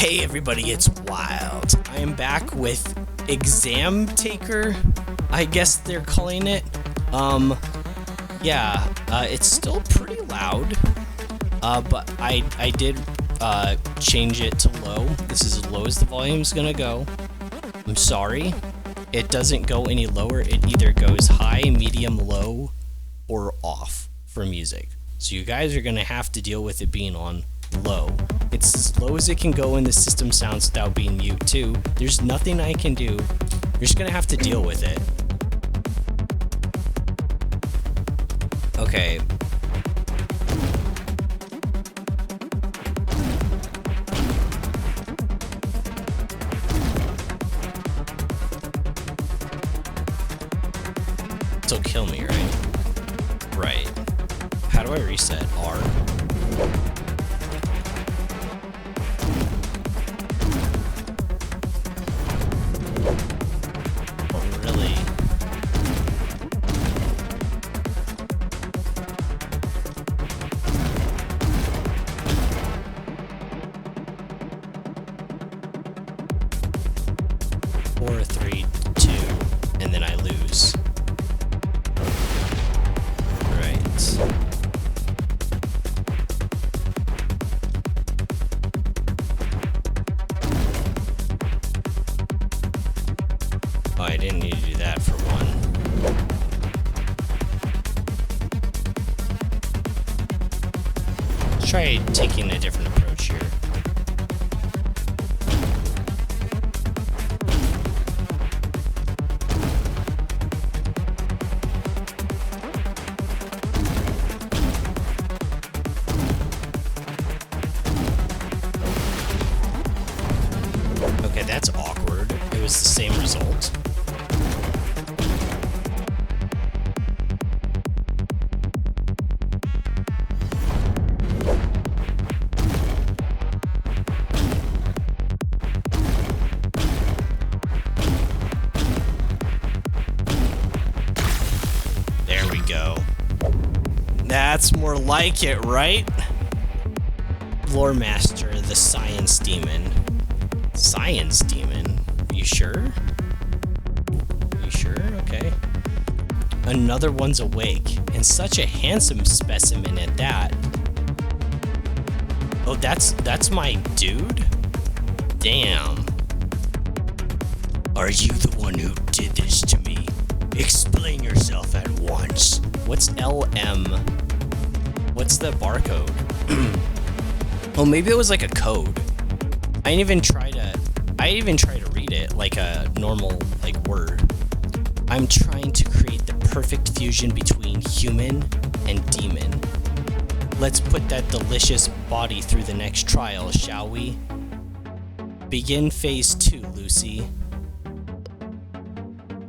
Hey everybody, it's Wild. I am back with Examtaker, I guess they're calling it. It's still pretty loud, but I did change it to low. This is as low as the volume's gonna go. I'm sorry. It doesn't go any lower. It either goes high, medium, low, or off for music. So you guys are gonna have to deal with it being on low. It's as low as it can go in the system sounds without being mute too. There's nothing I can do. You're just gonna have to deal with it. Okay. It'll kill me, right? Right. How do I reset? R? Four, three, two, and then I lose. Right. Oh, I didn't need to do that for one. Let's try taking a different approach here. Okay, that's awkward. It was the same result. There we go. That's more like it, right? Lore Master, the Science Demon. Science Demon? You sure? You sure? Okay. Another one's awake, and such a handsome specimen at that. Oh, that's my dude? Damn. Are you the one who did this to me? Explain yourself at once. What's LM? What's the barcode? Oh, maybe it was like a code. I didn't even try to read it like a normal word. I'm trying to create the perfect fusion between human and demon. Let's put that delicious body through the next trial, shall we? Begin phase 2, Lucy.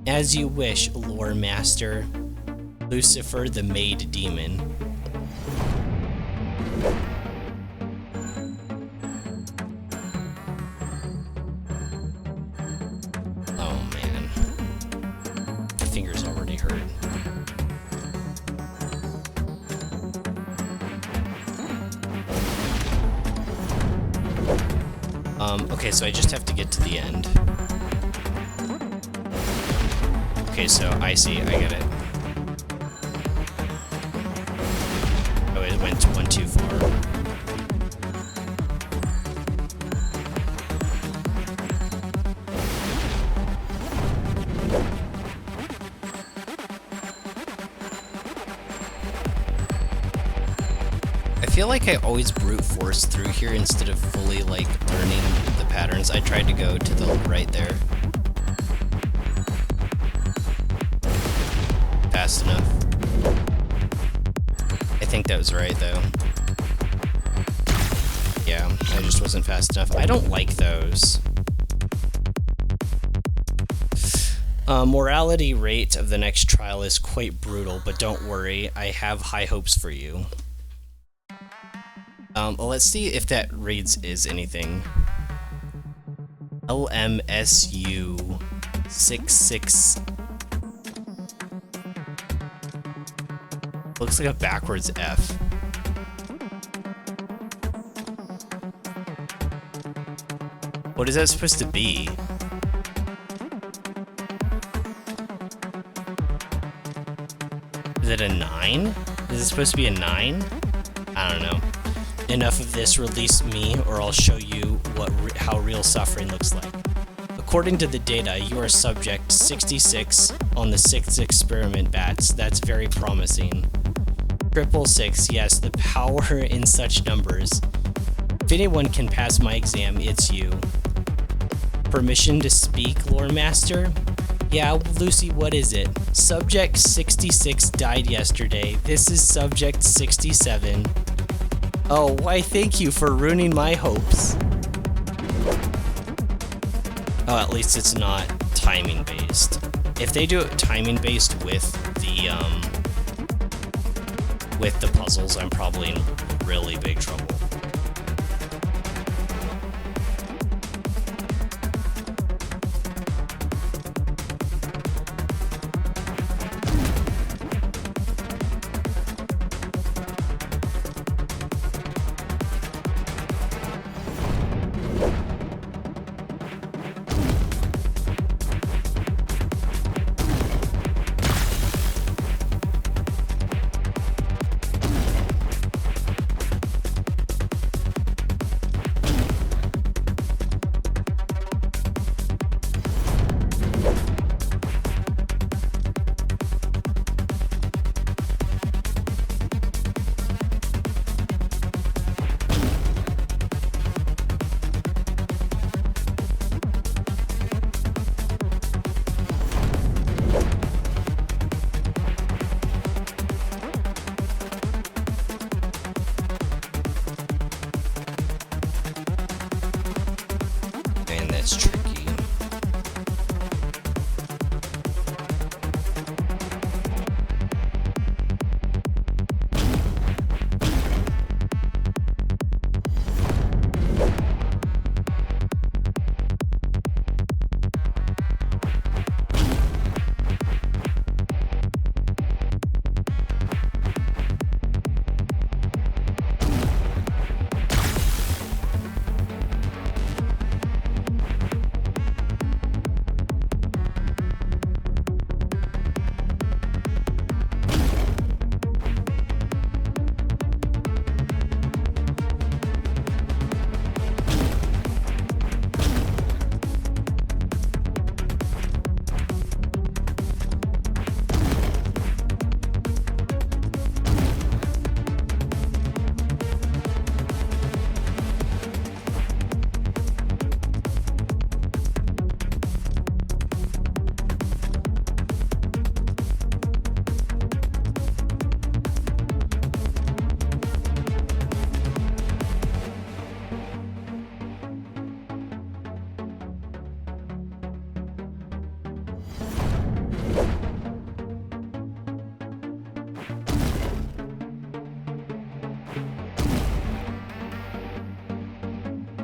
As you wish, Lore Master. Lucifer the Maid Demon. Fingers already hurt. Okay, so I just have to get to the end. Okay, so I see, I get it. Oh, it went one too far. I feel like I always brute force through here instead of fully learning the patterns. I tried to go to the right there. Fast enough. I think that was right though. Yeah, I just wasn't fast enough. I don't like those. Morality rate of the next trial is quite brutal, but don't worry, I have high hopes for you. Well, let's see if that reads is anything. LMSU 66. Looks like a backwards F. What is that supposed to be? Is it a 9? Is it supposed to be a 9? I don't know. Enough of this, release me, or I'll show you how real suffering looks like. According to the data, you are subject 66 on the 6th experiment bats. That's very promising. 666, yes, the power in such numbers. If anyone can pass my exam, it's you. Permission to speak, Lore Master? Yeah, Lucy, what is it? Subject 66 died yesterday. This is Subject 67. Oh, why thank you for ruining my hopes. Oh, at least it's not timing based. If they do it timing based with the puzzles, I'm probably in really big trouble. That's tricky.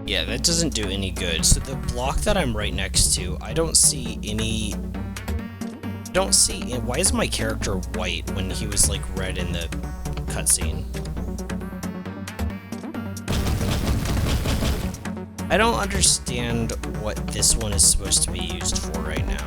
Yeah, that doesn't do any good. So the block that I'm right next to, I don't see any... Why is my character white when he was, like, red in the cutscene? I don't understand what this one is supposed to be used for right now.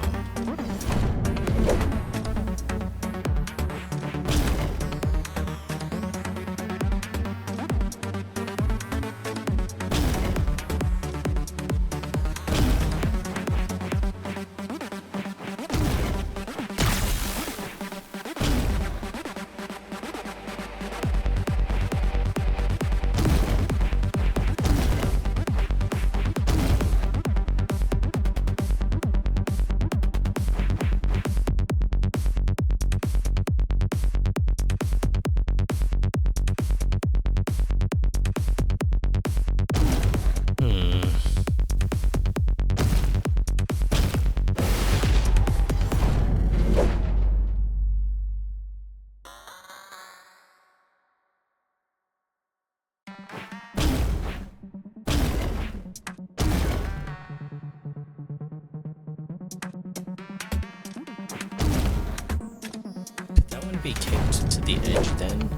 Be kicked to the edge then.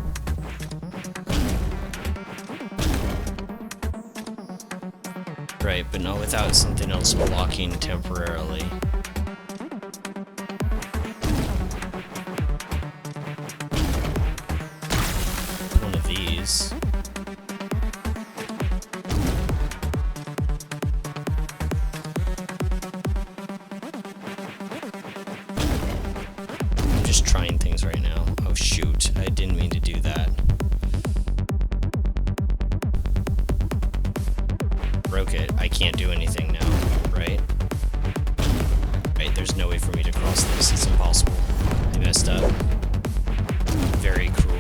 Right, but not without something else blocking temporarily. One of these. I'm just trying things right now. Oh shoot, I didn't mean to do that. Broke it. I can't do anything now, right? Right, there's no way for me to cross this. It's impossible. I messed up. Very cruel.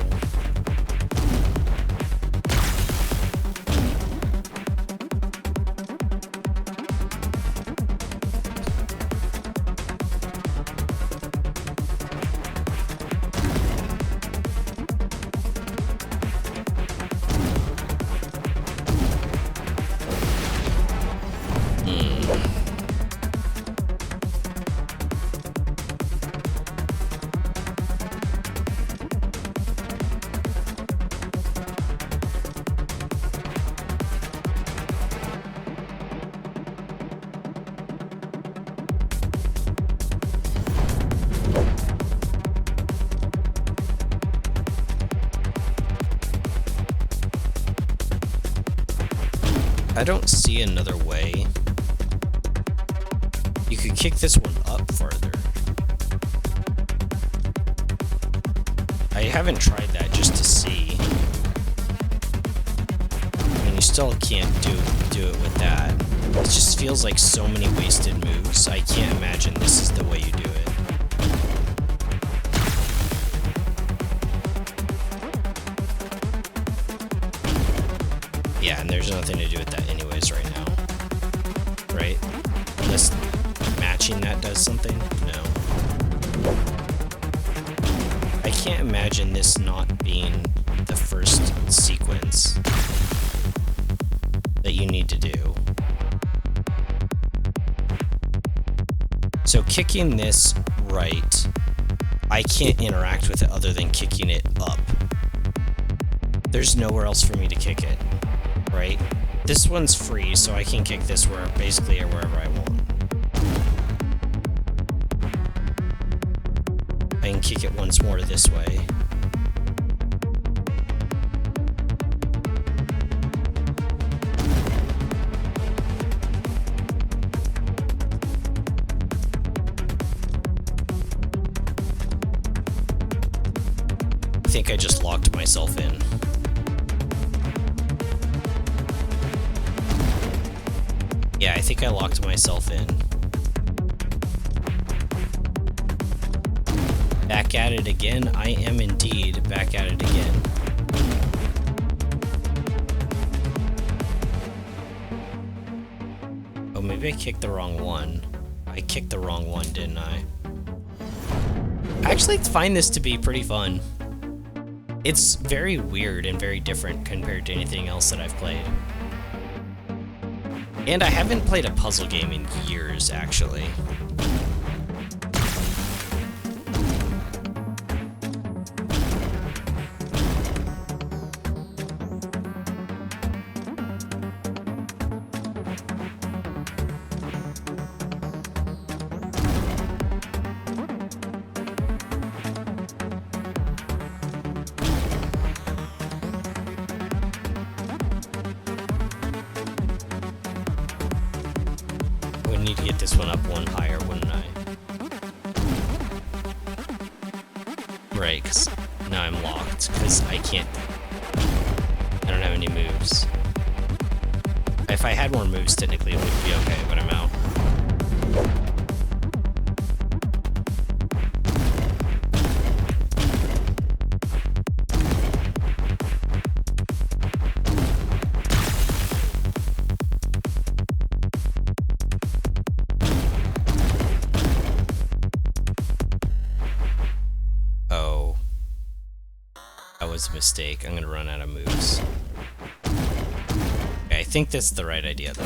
I don't see another way. You could kick this one up farther. I haven't tried that just to see. I mean, you still can't do it with that. It just feels like so many wasted moves. I can't imagine this is the way you do it. Yeah, and there's nothing to do with that anyways right now. Right? Unless matching that does something? No. I can't imagine this not being the first sequence that you need to do. So kicking this right, I can't interact with it other than kicking it up. There's nowhere else for me to kick it. Right? This one's free, so I can kick this basically wherever I want. I can kick it once more this way. I think I just locked myself in. Yeah, I think I locked myself in. Back at it again. I am indeed back at it again. Oh, maybe I kicked the wrong one. I kicked the wrong one, didn't I? I actually find this to be pretty fun. It's very weird and very different compared to anything else that I've played. And I haven't played a puzzle game in years, actually. Need to get this one up one higher, wouldn't I? Right, because now I'm locked, because I don't have any moves. If I had more moves, technically it would be okay, but I'm out. Was a mistake. I'm gonna run out of moves. Okay, I think that's the right idea though.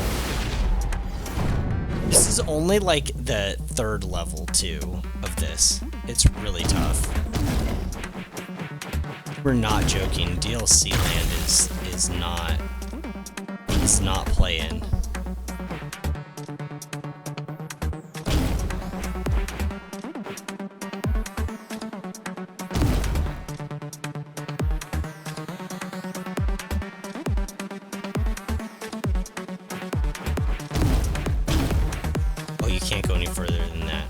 This is only like the third level too of this. It's really tough. We're not joking. DLC land is not playing. can't go any further than that.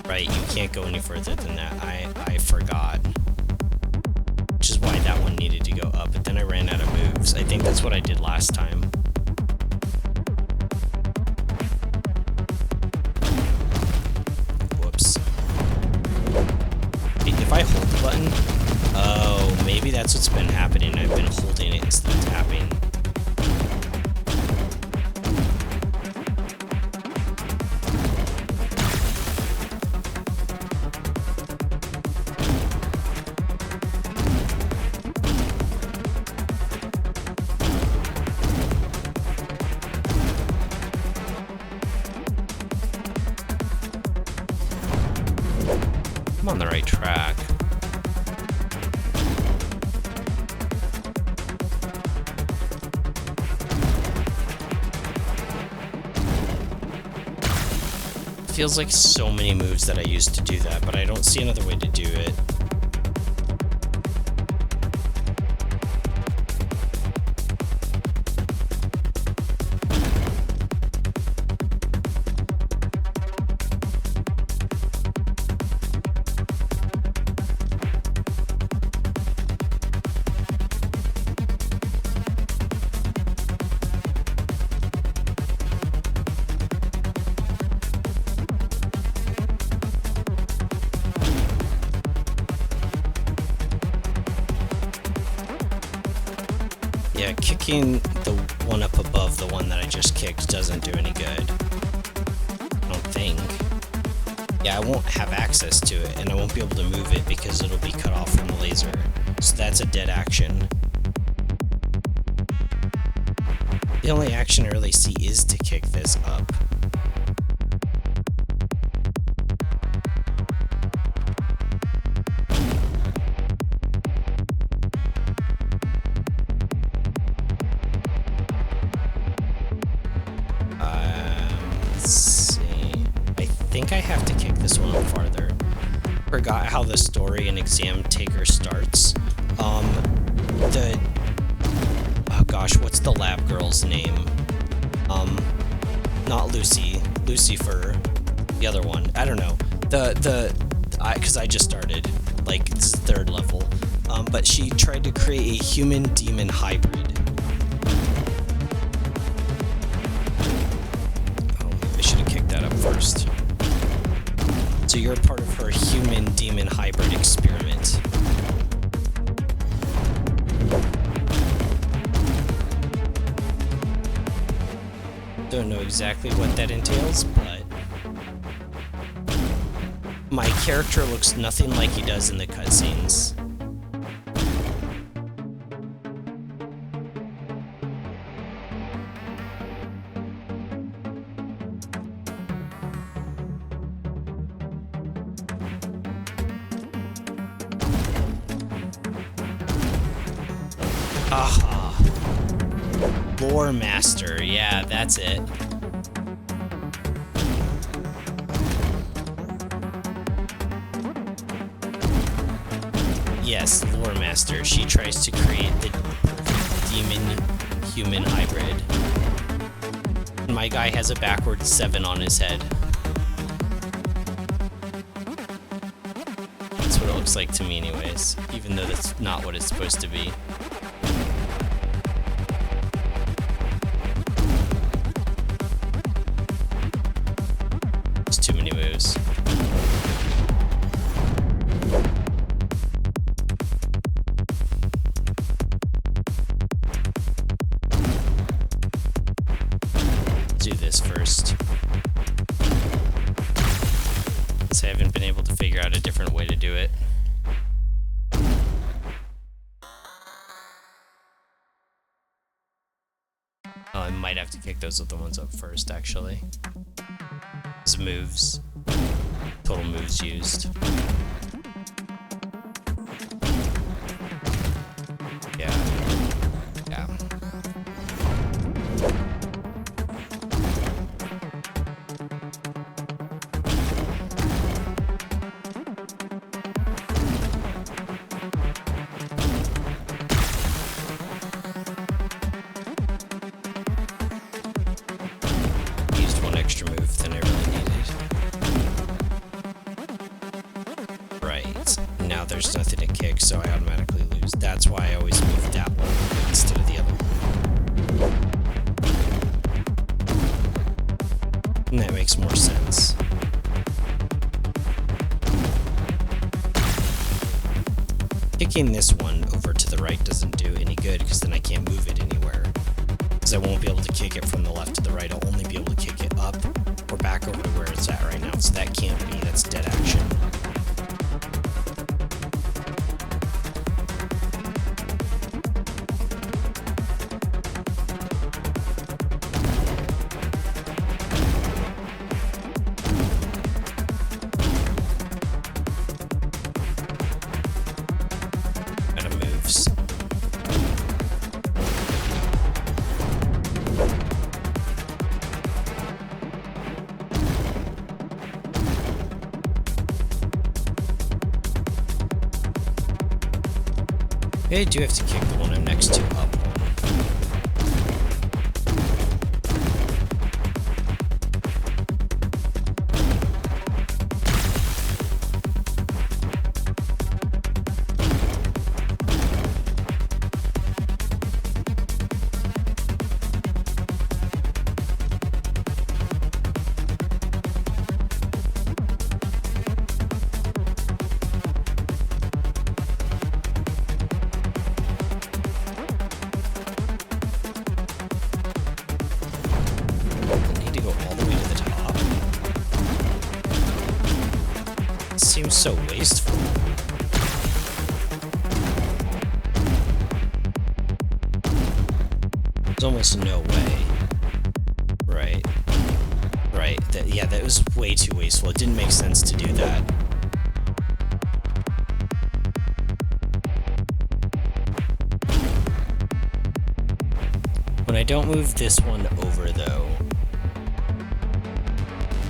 Right, you can't go any further than that. I forgot. Which is why that one needed to go up, but then I ran out of moves. I think that's what I did last time. Whoops. If I hold the button... Oh, maybe that's what's been happening. I've been holding it instead of tapping. I'm on the right track. Feels like so many moves that I used to do that, but I don't see another way to do it. Yeah, kicking the one up above the one that I just kicked doesn't do any good. I don't think. Yeah, I won't have access to it, and I won't be able to move it because it'll be cut off from the laser. So that's a dead action. The only action I really see is to kick this up. I think I have to kick this one up farther. Forgot how the story in Examtaker starts. Oh gosh, what's the lab girl's name? Not Lucy, Lucifer, the other one. I don't know. Because I just started, like, this is 3rd level. But she tried to create a human-demon hybrid. I should have kicked that up first. So you're part of her human-demon hybrid experiment. Don't know exactly what that entails, but my character looks nothing like he does in the cutscenes. Aha. Lore Master, yeah, that's it. Yes, Lore Master. She tries to create the demon-human hybrid. And my guy has a backwards 7 on his head. That's what it looks like to me anyways, even though that's not what it's supposed to be. Too many moves. Let's do this first. So I haven't been able to figure out a different way to do it. Oh, I might have to kick those other ones up first, actually. Moves. Total moves used. Yeah. Yeah. Used one extra move than I really needed. there's nothing to kick, so I automatically lose. That's why I always move that one instead of the other one. And that makes more sense. Kicking this one over to the right doesn't do any good, because then I can't move it anywhere. Because I won't be able to kick it from the left to the right. I'll only be able to kick it up or back over to where it's at right now. So that can't be. That's dead action. I do have to kick the one I'm next to up. Seems so wasteful. There's almost no way. Right. Right. Yeah, that was way too wasteful. It didn't make sense to do that. When I don't move this one over, though,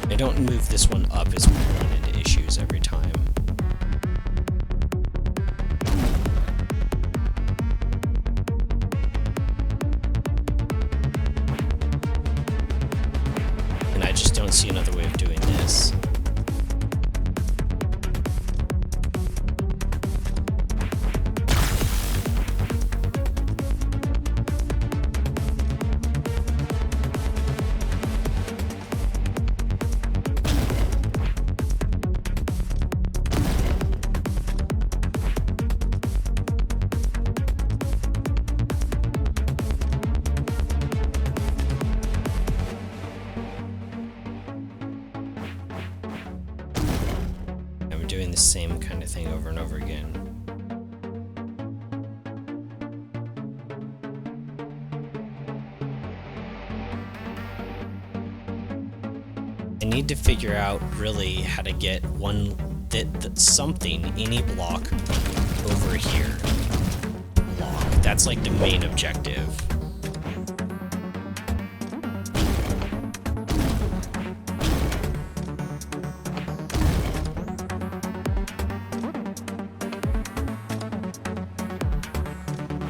I don't move this one up is when I run into issues every time. And I just don't see another way of doing this. Doing the same kind of thing over and over again. I need to figure out really how to get something, any block over here. Block. That's like the main objective.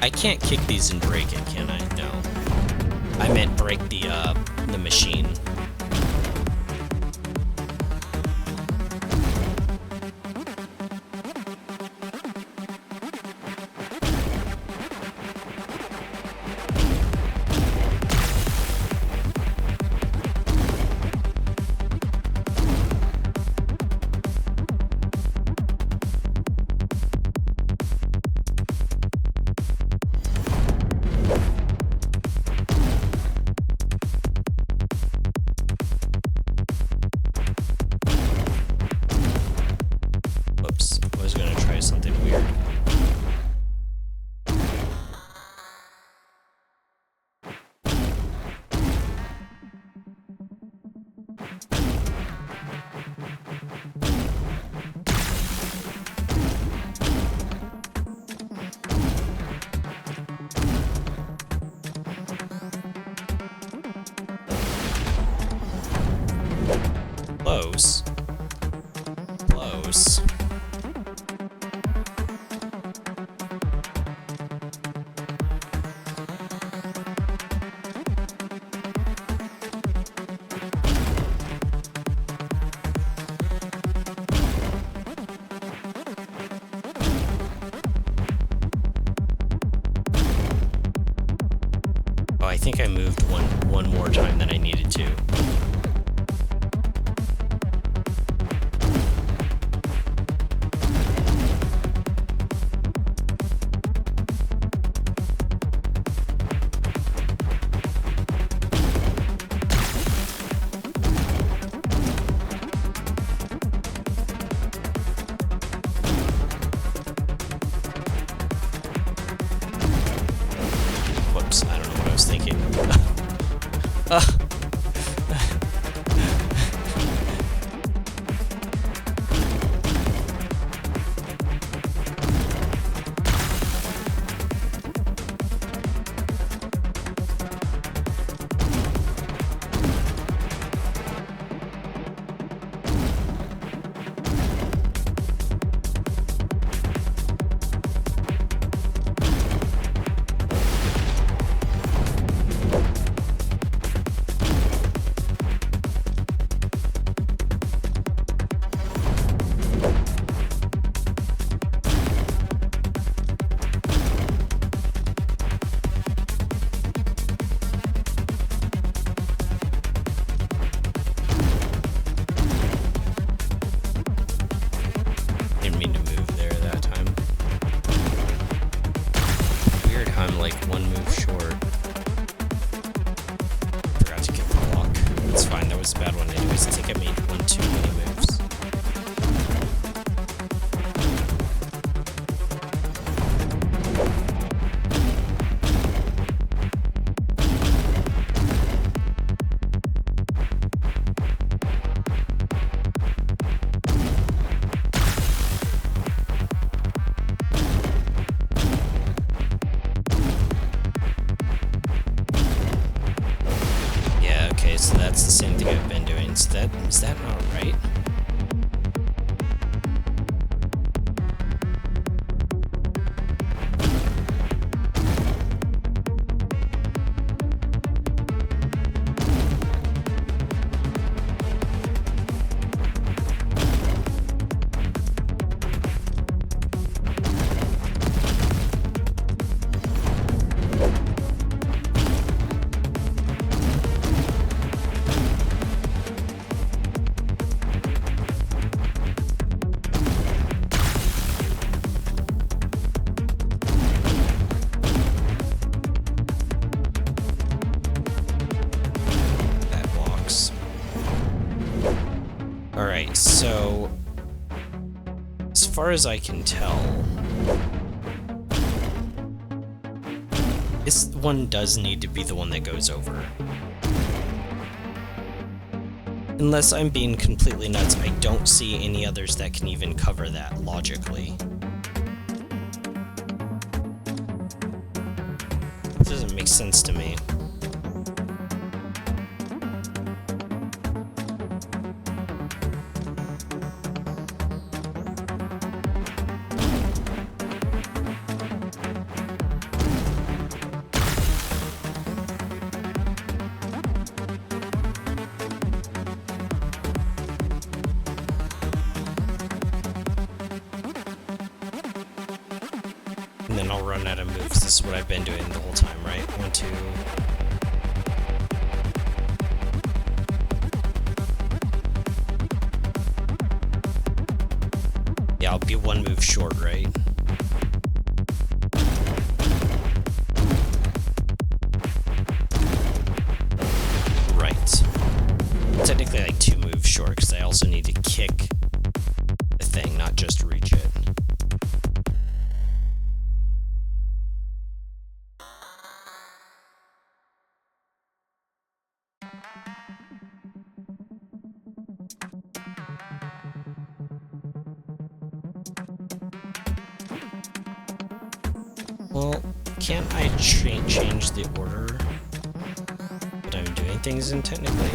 I can't kick these and break it, can I? No. I meant break the machine. Close. Close. think I moved one more time than I needed to. Whoops, I don't know what I was thinking. Didn't mean to move there that time. Weird how I'm like one move short. Forgot to get the lock. It's fine, that was a bad one anyways. I think I made one too many moves. Okay, so that's the same thing I've been doing. Is that not right? Alright, so as far as I can tell, this one does need to be the one that goes over. Unless I'm being completely nuts, I don't see any others that can even cover that logically. It doesn't make sense to me. And then I'll run out of moves. This is what I've been doing the whole time, right? 1, 2. Yeah, I'll be one move short, right? Right. Technically like 2 moves short, because I also need to kick the thing, not just reach it. Well, can't I change the order that I'm doing things in technically?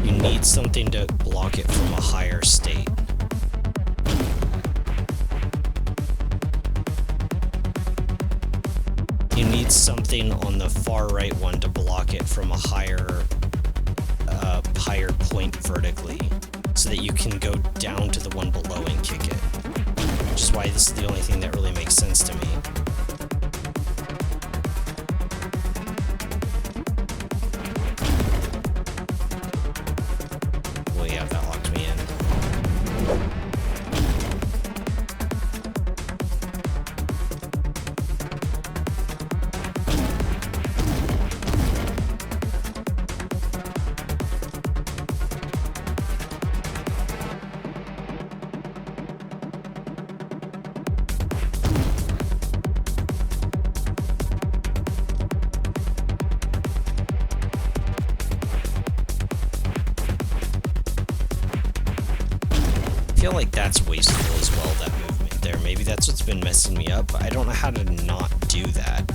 You need something to block it from a higher state. You need something on the far right one to block it from a higher point vertically, so that you can go down to the one below and kick it. Which is why this is the only thing that really makes sense to me. Well, yeah, that locked me in. I feel like that's wasteful as well, that movement there. Maybe that's what's been messing me up, but I don't know how to not do that.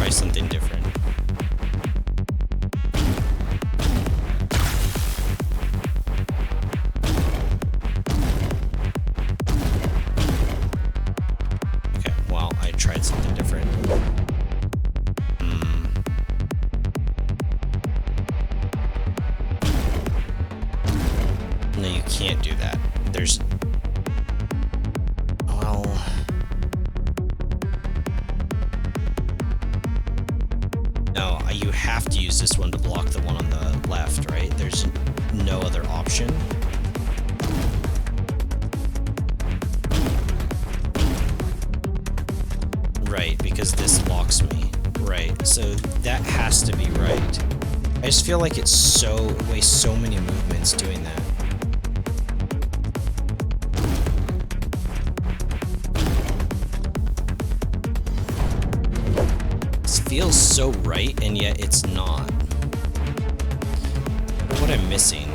Something different. Okay, well, I tried something different. No, you can't do that. There's... Well... No, you have to use this one to block the one on the left, right? There's no other option. Right, because this blocks me. Right, so that has to be right. I just feel like it wastes so many movements doing that. Feels so right, and yet it's not. What am I missing?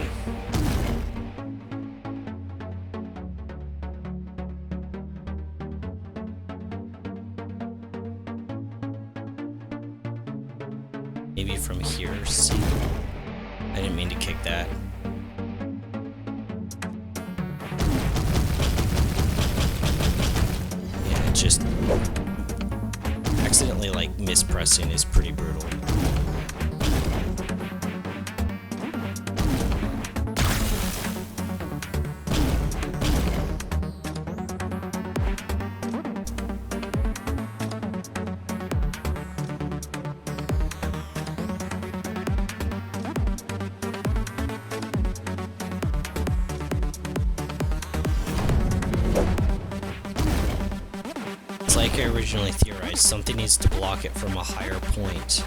Maybe from here, see? I didn't mean to kick that. Yeah, it just... accidentally, like, mispressing is pretty brutal. Like I originally theorized, something needs to block it from a higher point.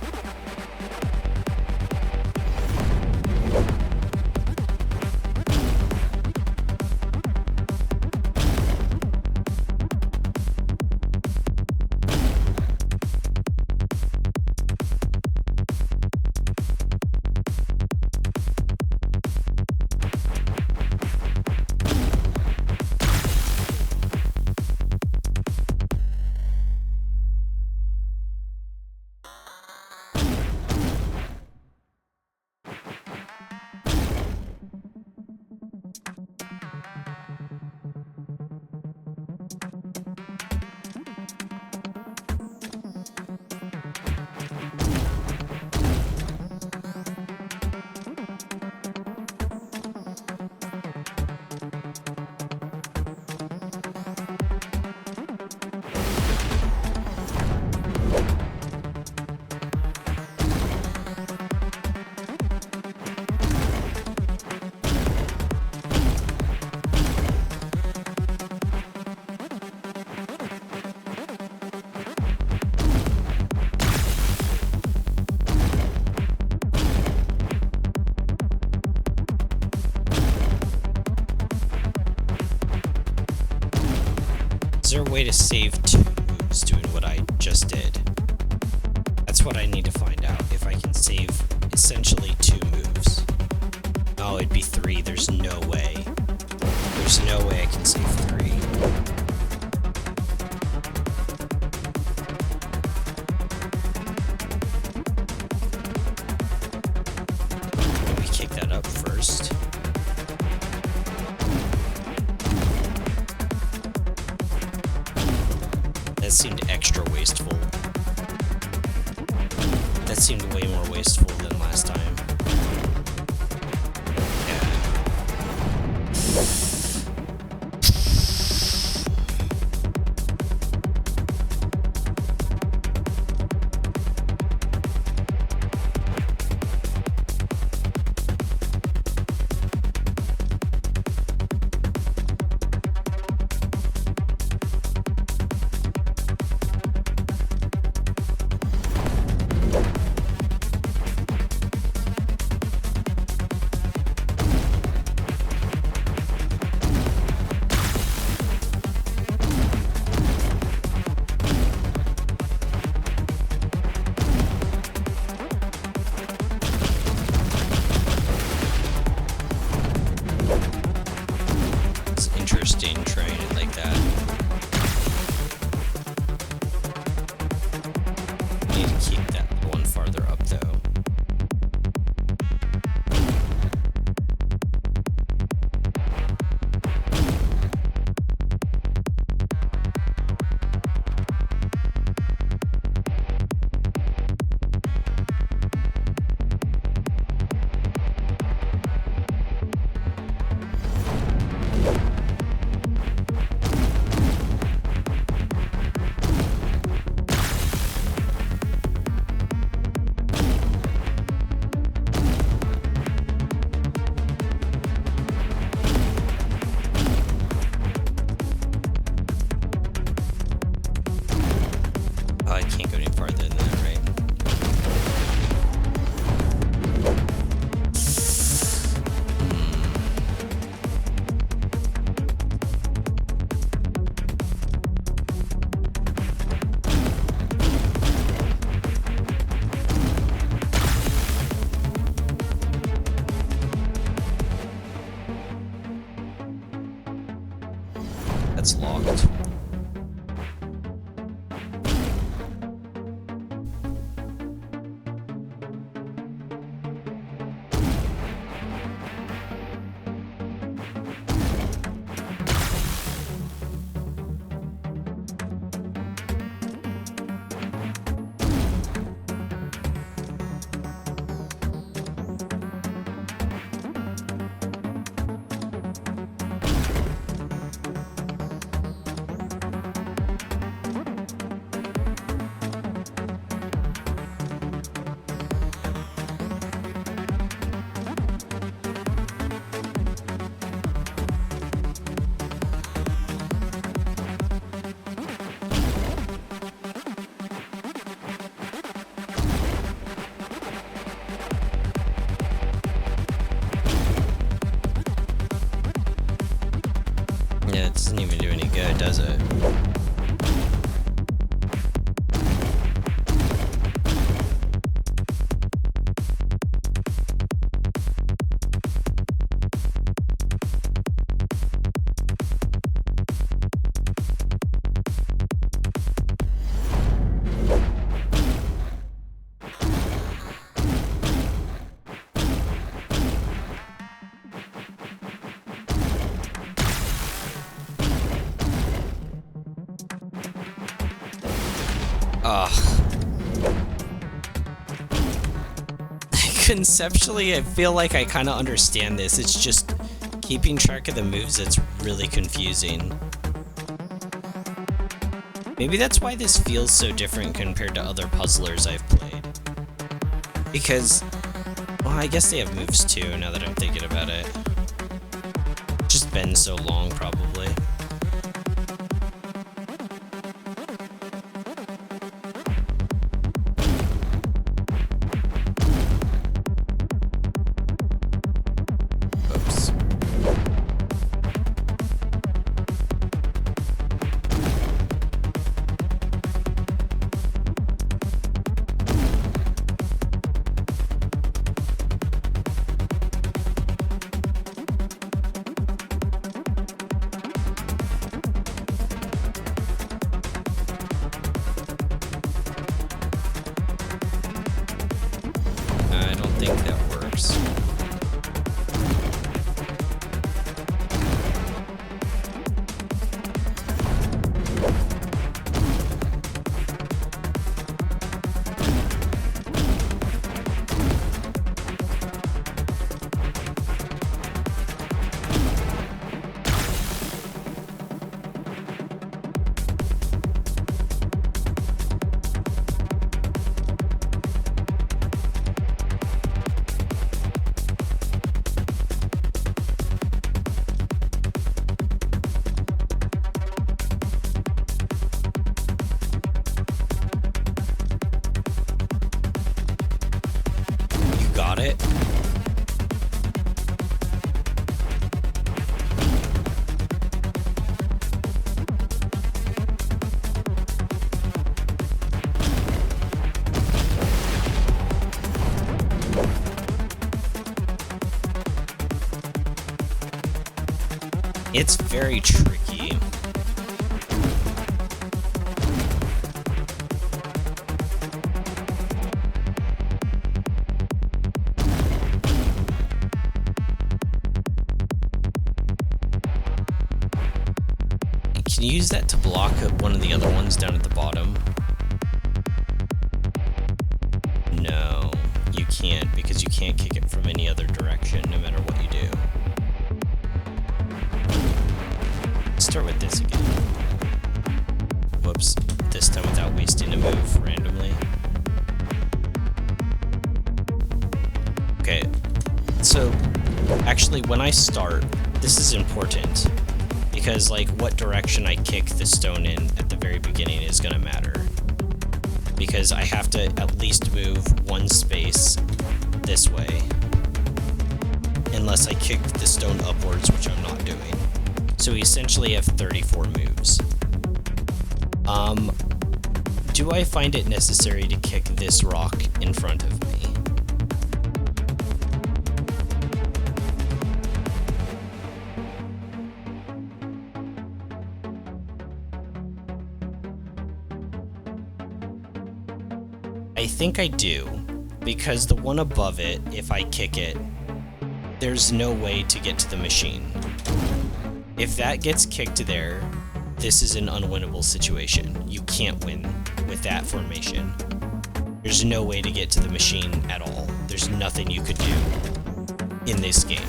a way to save 2 moves doing what I just did? That's what I need to find out, if I can save essentially 2 moves. Oh, it'd be 3. There's no way. There's no way I can save 3. Let me kick that up first. That seemed extra wasteful. That seemed way more wasteful than last time. Yeah. Interesting trying it like that. Need to keep that one farther up though. Oh, I can't go any farther than that, right? That's locked. Yeah, it doesn't even do any good, does it? Conceptually, I feel like I kind of understand this. It's just keeping track of the moves that's really confusing. Maybe that's why this feels so different compared to other puzzlers I've played. Because, well, I guess they have moves too, now that I'm thinking about it. It's just been so long, probably. It's very tricky. Can you use that to block one of the other ones down at the bottom? No, you can't, because you can't kick it from any other direction, no matter what you do. Let's start with this again. Whoops, this time without wasting a move randomly. Okay, so actually when I start, this is important. Because, like, what direction I kick the stone in at the very beginning is going to matter. Because I have to at least move one space this way. Unless I kick the stone upwards, which I'm not doing. So we essentially have 34 moves. Do I find it necessary to kick this rock in front of me? I think I do, because the one above it, if I kick it, there's no way to get to the machine. If that gets kicked there, this is an unwinnable situation. You can't win with that formation. There's no way to get to the machine at all. There's nothing you could do in this game.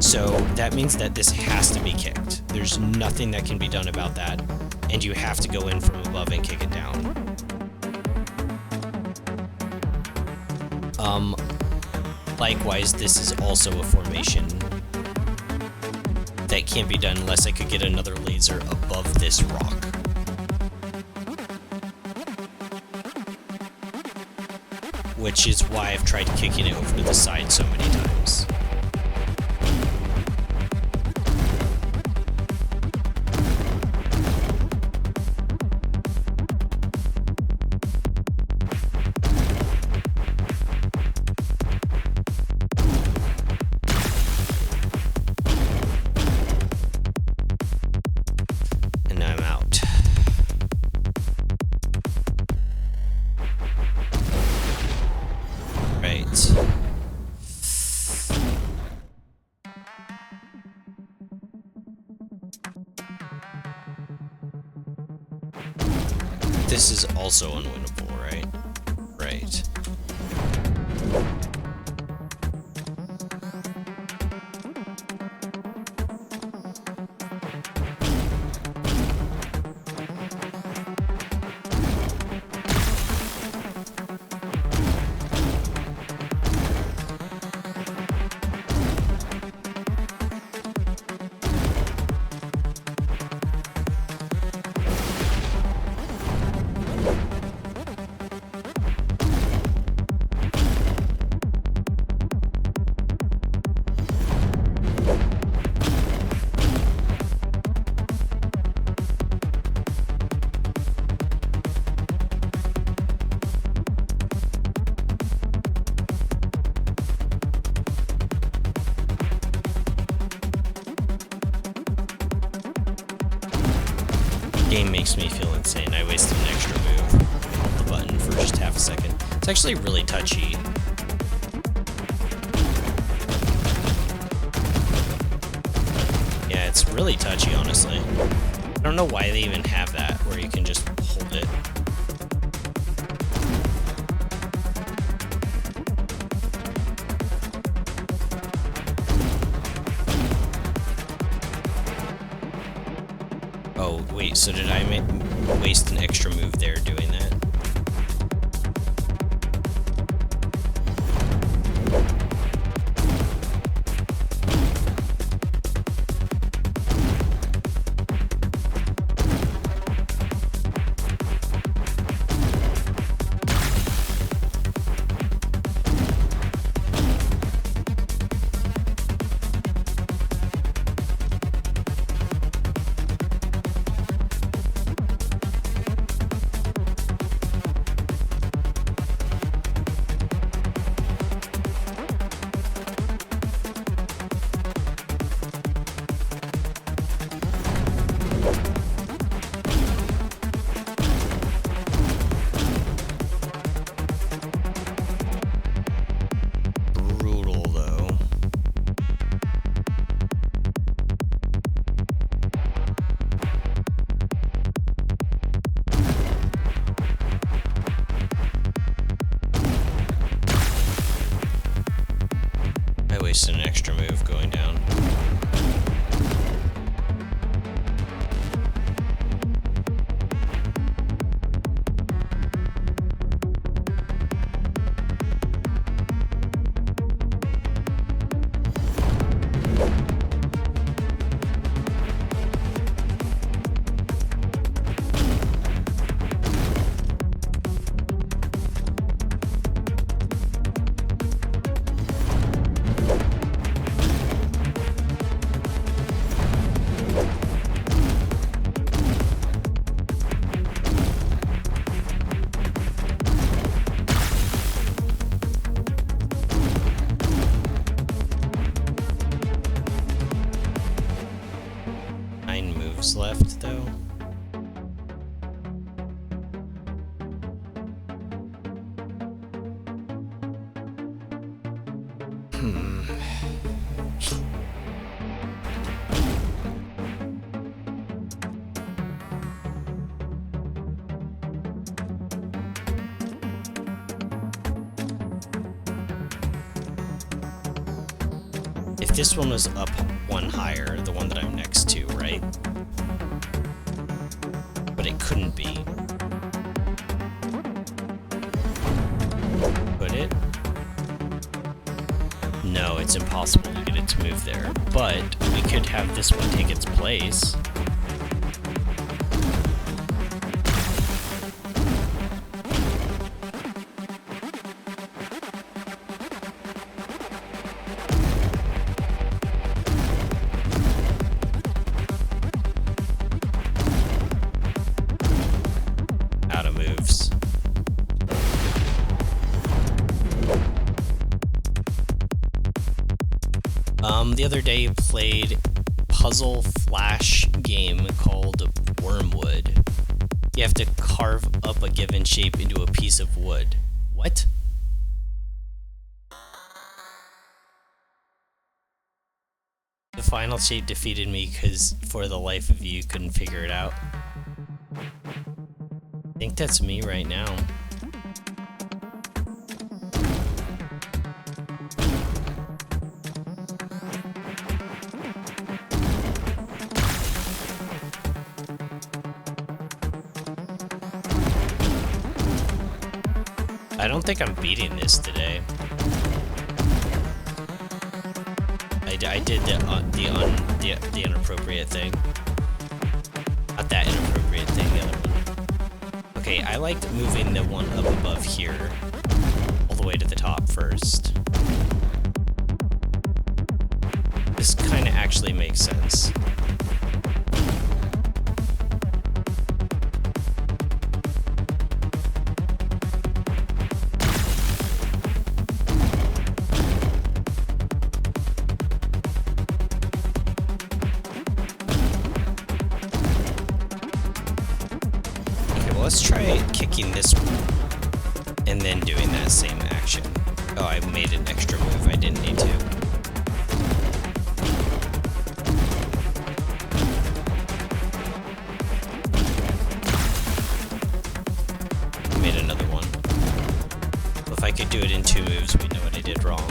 So that means that this has to be kicked. There's nothing that can be done about that, and you have to go in from above and kick it down. Likewise, this is also a formation that can't be done unless I could get another laser above this rock. Which is why I've tried kicking it over to the side so many times. This is also unwinnable, right? Right. Game makes me feel insane. I wasted an extra move on the button for just half a second. It's actually really touchy. Yeah, it's really touchy, honestly. I don't know why they even have that, where you can just hold it. Oh, wait, so did I waste an extra move there doing that? wasted an extra move going down. Left though. If this one was up one higher, the one that I'm next to, right? But it couldn't be. Could it? No, it's impossible to get it to move there. But we could have this one take its place. The other day played puzzle flash game called Wormwood. You have to carve up a given shape into a piece of wood. What? The final shape defeated me because for the life of you couldn't figure it out. I think that's me right now. I don't think I'm beating this today. I did the inappropriate thing. Not that inappropriate thing, the other one. Okay, I liked moving the one up above here all the way to the top first. This kind of actually makes sense. Let's try kicking this one and then doing that same action. Oh, I made an extra move I didn't need to. Made another one. Well, if I could do it in 2 moves, we know what I did wrong.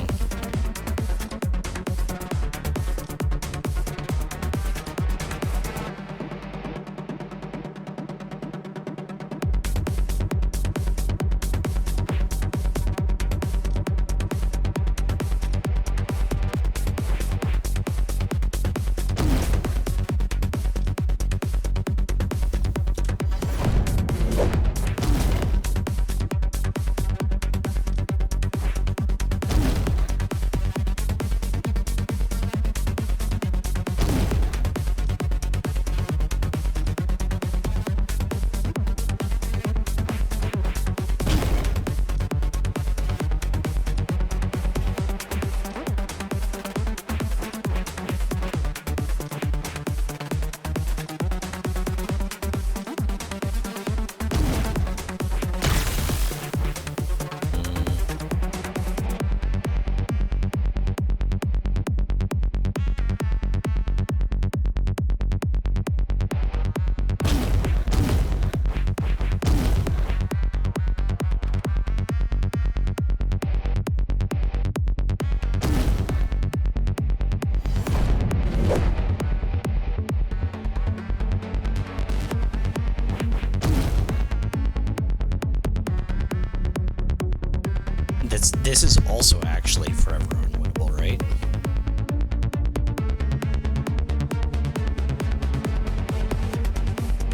also actually forever unwinnable, right?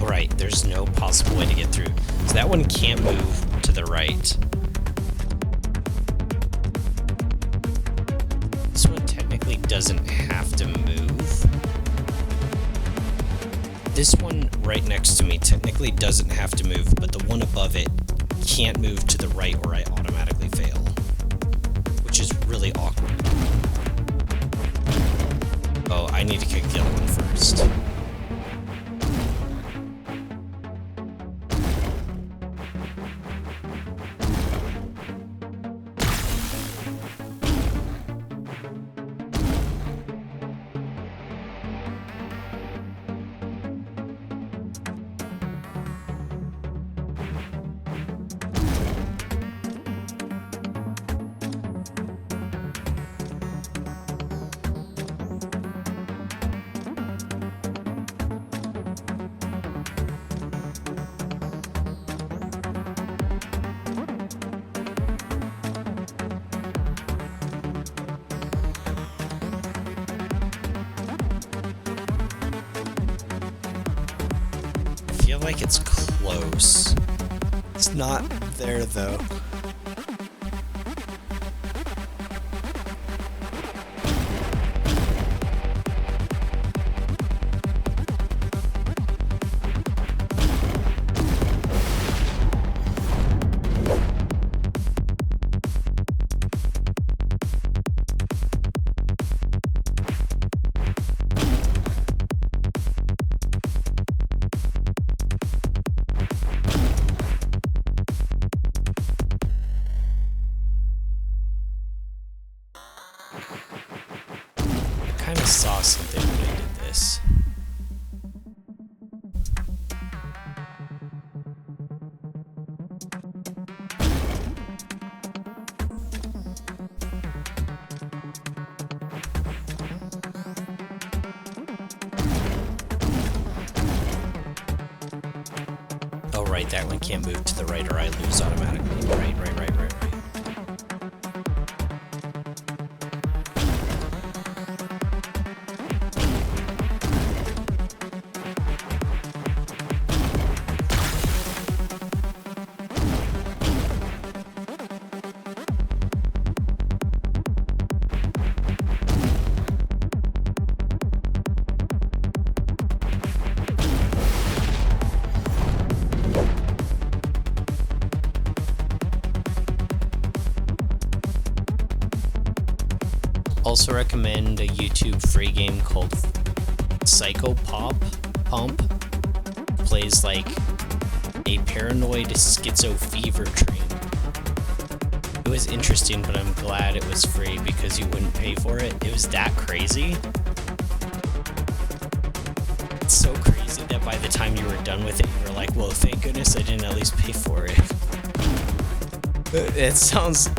Alright, there's no possible way to get through. So that one can't move to the right. This one technically doesn't have to move. This one right next to me technically doesn't have to move, but the one above it can't move to the right or I automatically fail. Which is really awkward. Oh, I need to kick the other one first. I feel like it's close. It's not there though. I kind of saw something when I did this. Oh right, that one can't move to the right or I lose automatically. Right. Also recommend a YouTube free game called Psycho Pump. Plays like a paranoid schizo fever dream. It was interesting, but I'm glad it was free because you wouldn't pay for it. It was that crazy. It's so crazy that by the time you were done with it, you were like, well, thank goodness I didn't at least pay for it. It sounds...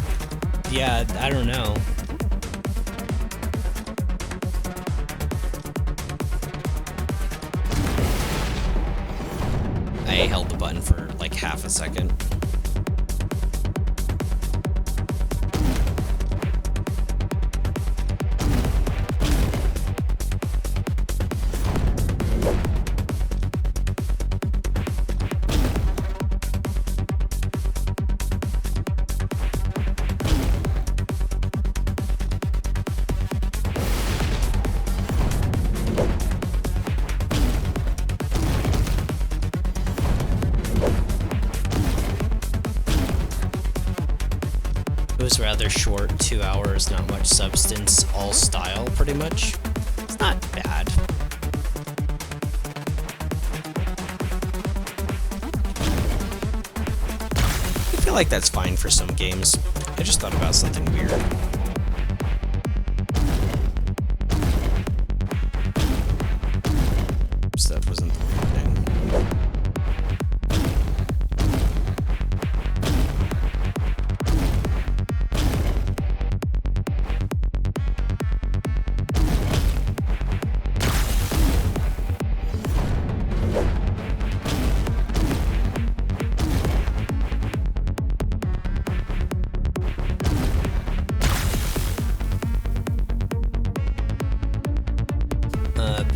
yeah, I don't know. I held the button for like half a second. It was rather short, 2 hours, not much substance, all style pretty much. It's not bad. I feel like that's fine for some games. I just thought about something weird. So that wasn't the weird thing.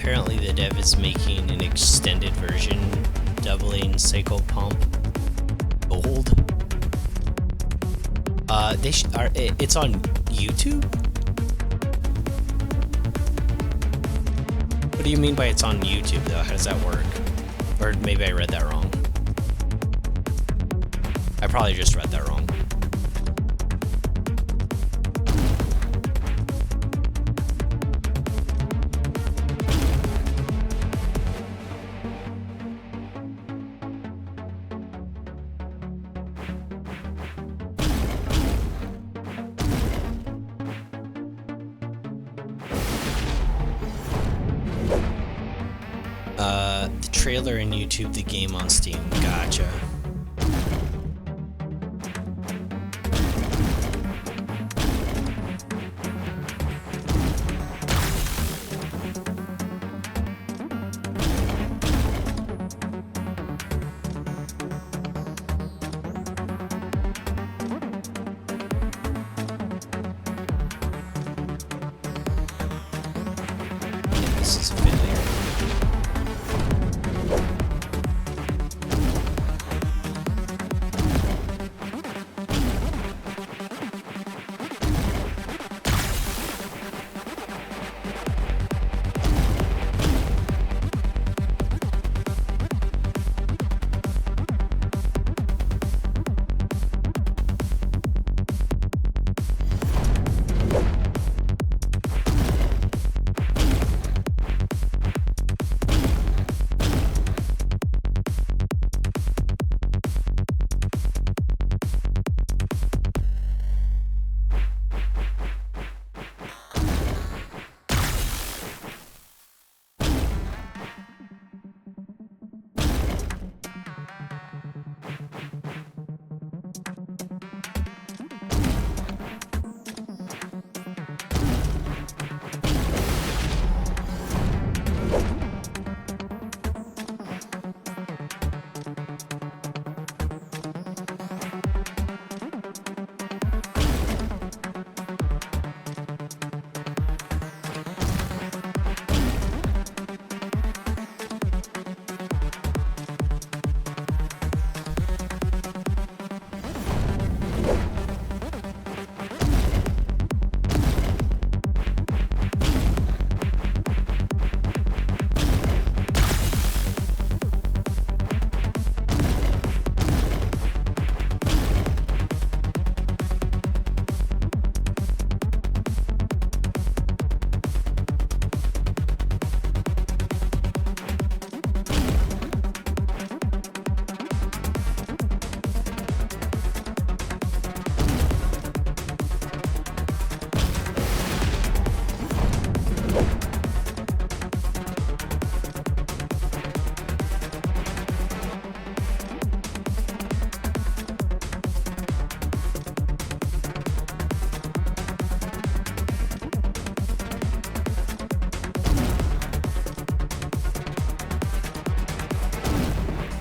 Apparently the dev is making an extended version doubling cycle pump gold. It's on YouTube? What do you mean by it's on YouTube though? How does that work? Or maybe I read that wrong. I probably just read that wrong. The trailer in YouTube, the game on Steam. Gotcha. Yeah, this is a failure.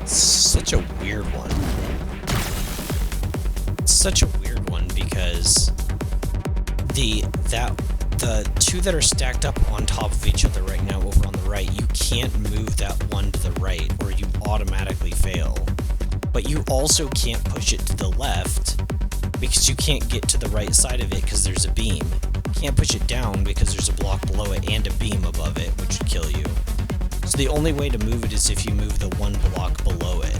Such a weird one. It's such a weird one because the two that are stacked up on top of each other right now over on the right, you can't move that one to the right or you automatically fail. But you also can't push it to the left because you can't get to the right side of it because there's a beam. You can't push it down because there's a block below it and a beam above it, which would kill you. So the only way to move it is if you move the one block below it.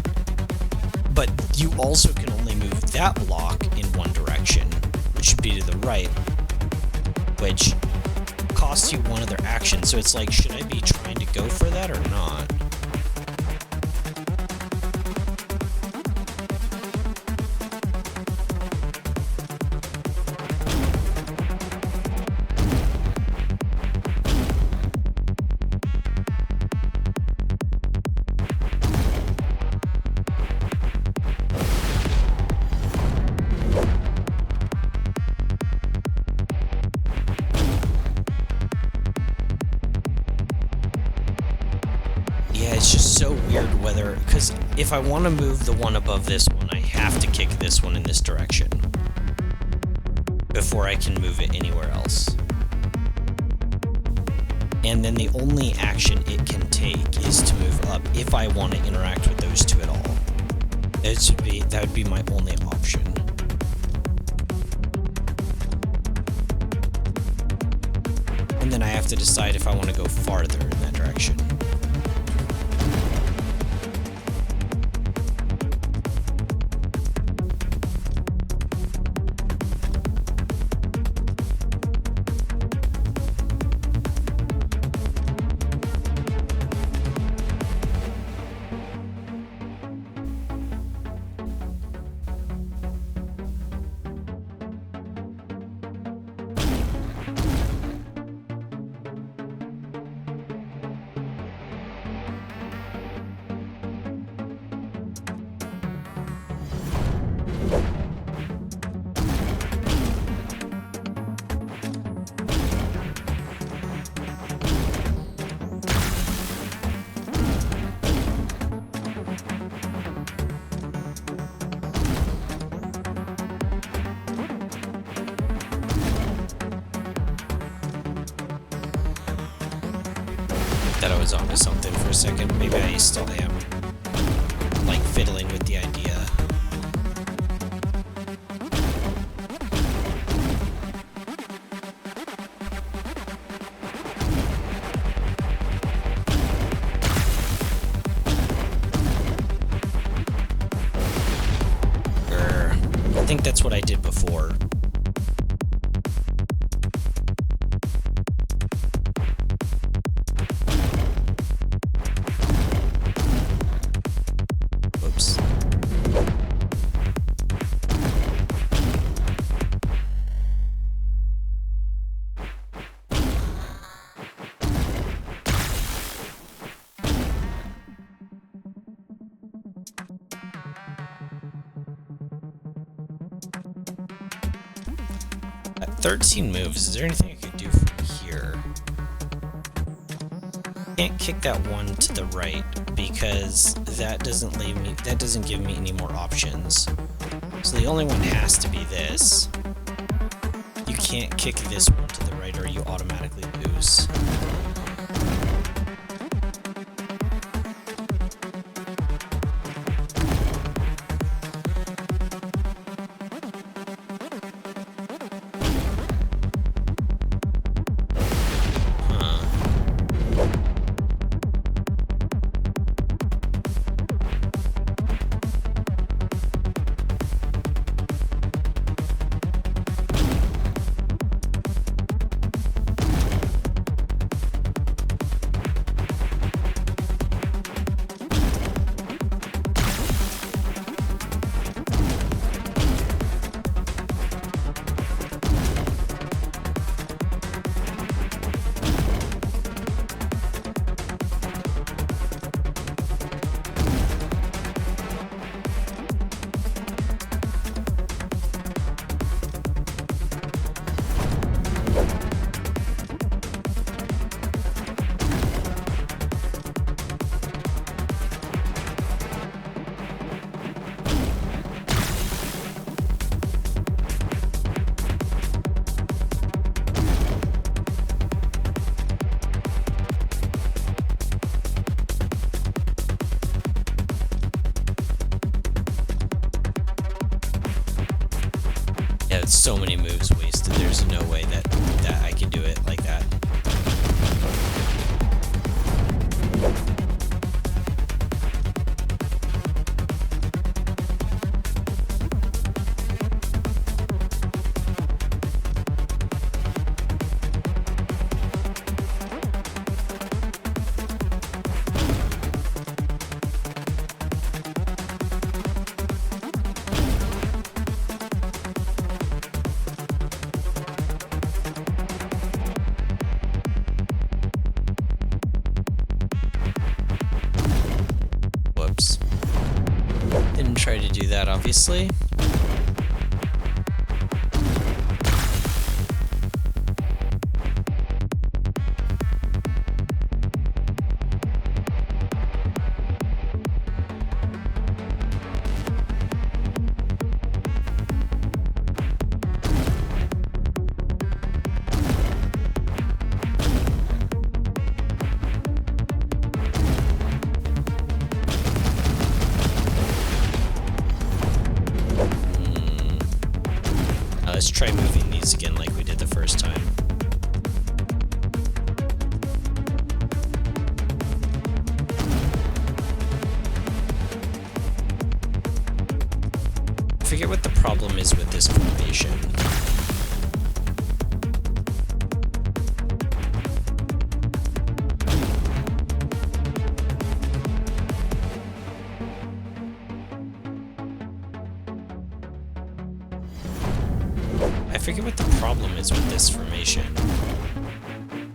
But you also can only move that block in one direction, which should be to the right, which costs you one other action. So it's like, should I be trying to go for that or not? It's just so weird whether, because if I want to move the one above this one, I have to kick this one in this direction before I can move it anywhere else. and then the only action it can take is to move up if I want to interact with those two at all. That would be my only option. And then I have to decide if I want to go farther in that direction. That I was onto something for a second. Maybe I still am, like, fiddling with the idea. I think that's what I did before. At 13 moves, is there anything I could do from here? Can't kick that one to the right because that doesn't give me any more options. So the only one has to be this. You can't kick this one to the right or you automatically lose. So many moves wasted. There's no way that I can do it like that. Didn't try to do that, obviously. try moving these again like we did the first time. I forget what the problem is with this formation. I forget what the problem is with this formation.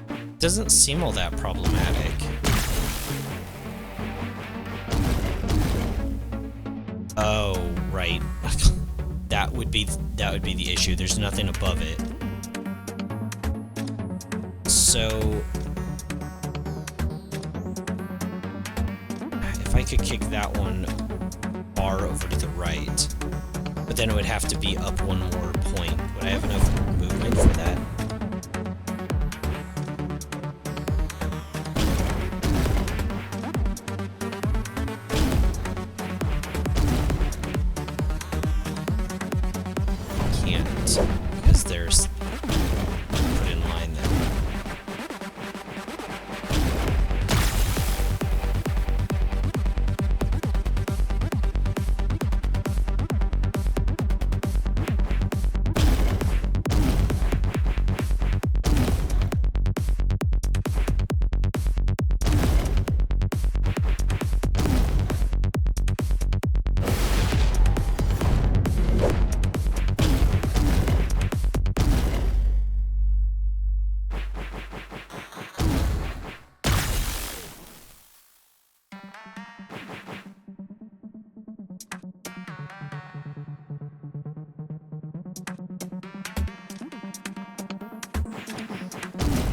It doesn't seem all that problematic. Oh, right. That would be the issue. There's nothing above it. So if I could kick that one bar over to the right, but then it would have to be up one more point. Would I have enough movement for that? Can't, because there's put in line there.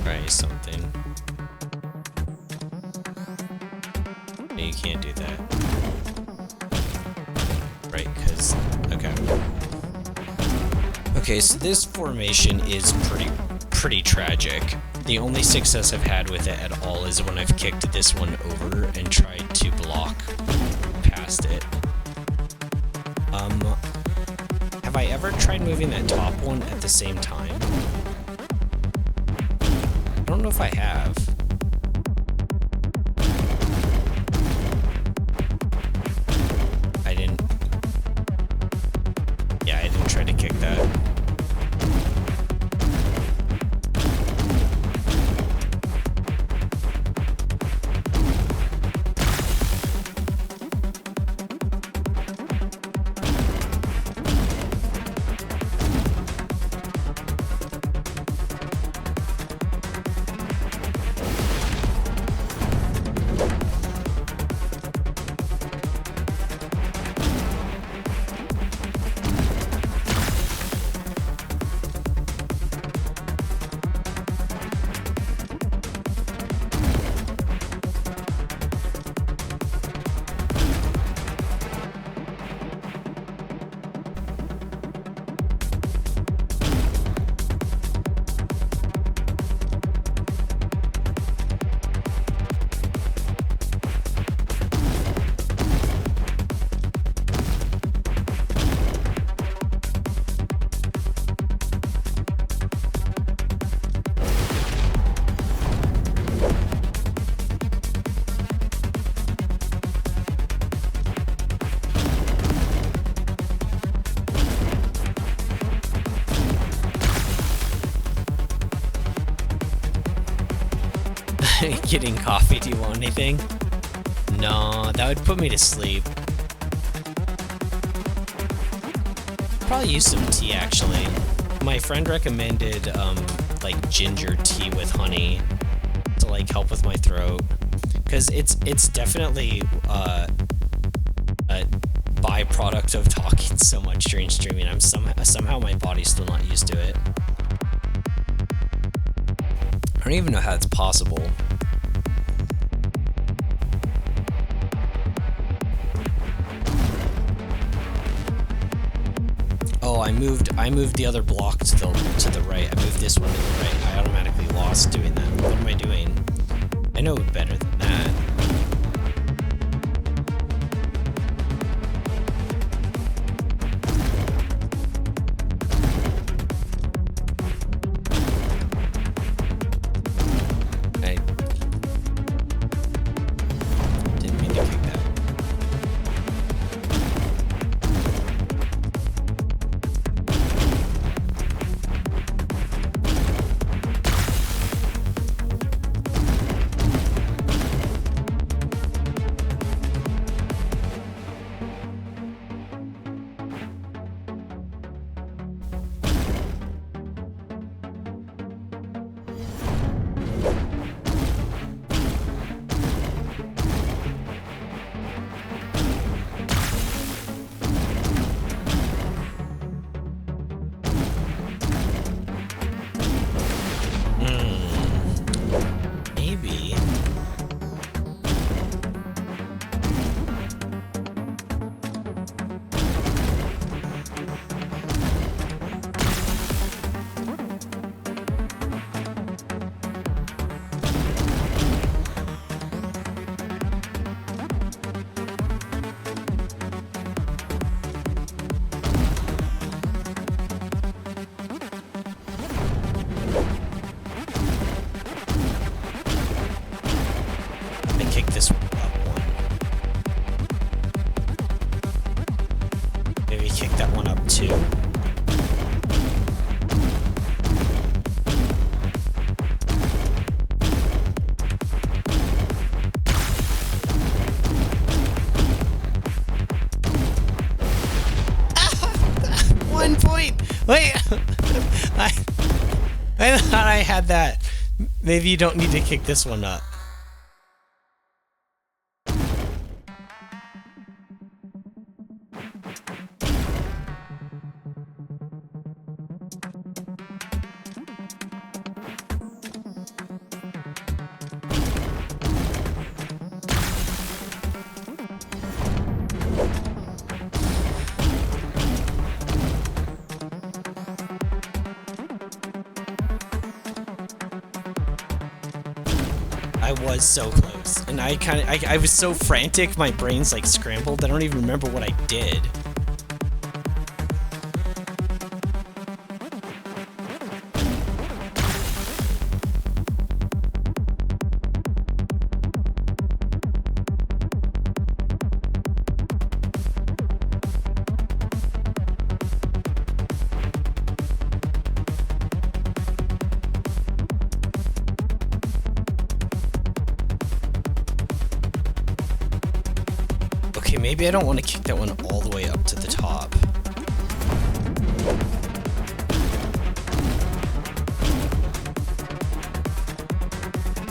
Try something. No, you can't do that. Right, because... okay. Okay, so this formation is pretty tragic. The only success I've had with it at all is when I've kicked this one over and tried to block past it. Have I ever tried moving that top one at the same time? I don't know if I have. I didn't try to kick that. Getting coffee, do you want anything? No, that would put me to sleep. Probably use some tea, actually. My friend recommended, like, ginger tea with honey to, like, help with my throat. Because it's definitely, a byproduct of talking so much during streaming. Somehow my body's still not used to it. I don't even know how it's possible. Oh, I moved the other block to the right. I moved this one to the right. I automatically lost doing that. What am I doing? I know better than that. kick this up one. Maybe kick that one up too. Wait, I thought I had that. Maybe you don't need to kick this one up. I was so close, and I was so frantic, my brain's like scrambled, I don't even remember what I did. Okay, maybe I don't want to kick that one all the way up to the top.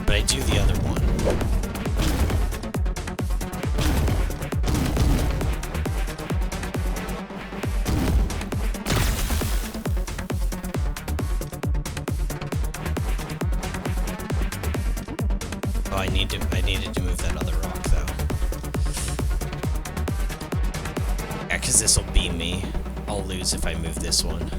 But I do the other one. Oh, I needed to move that other rock though. Yeah, because this will beam me. I'll lose if I move this one.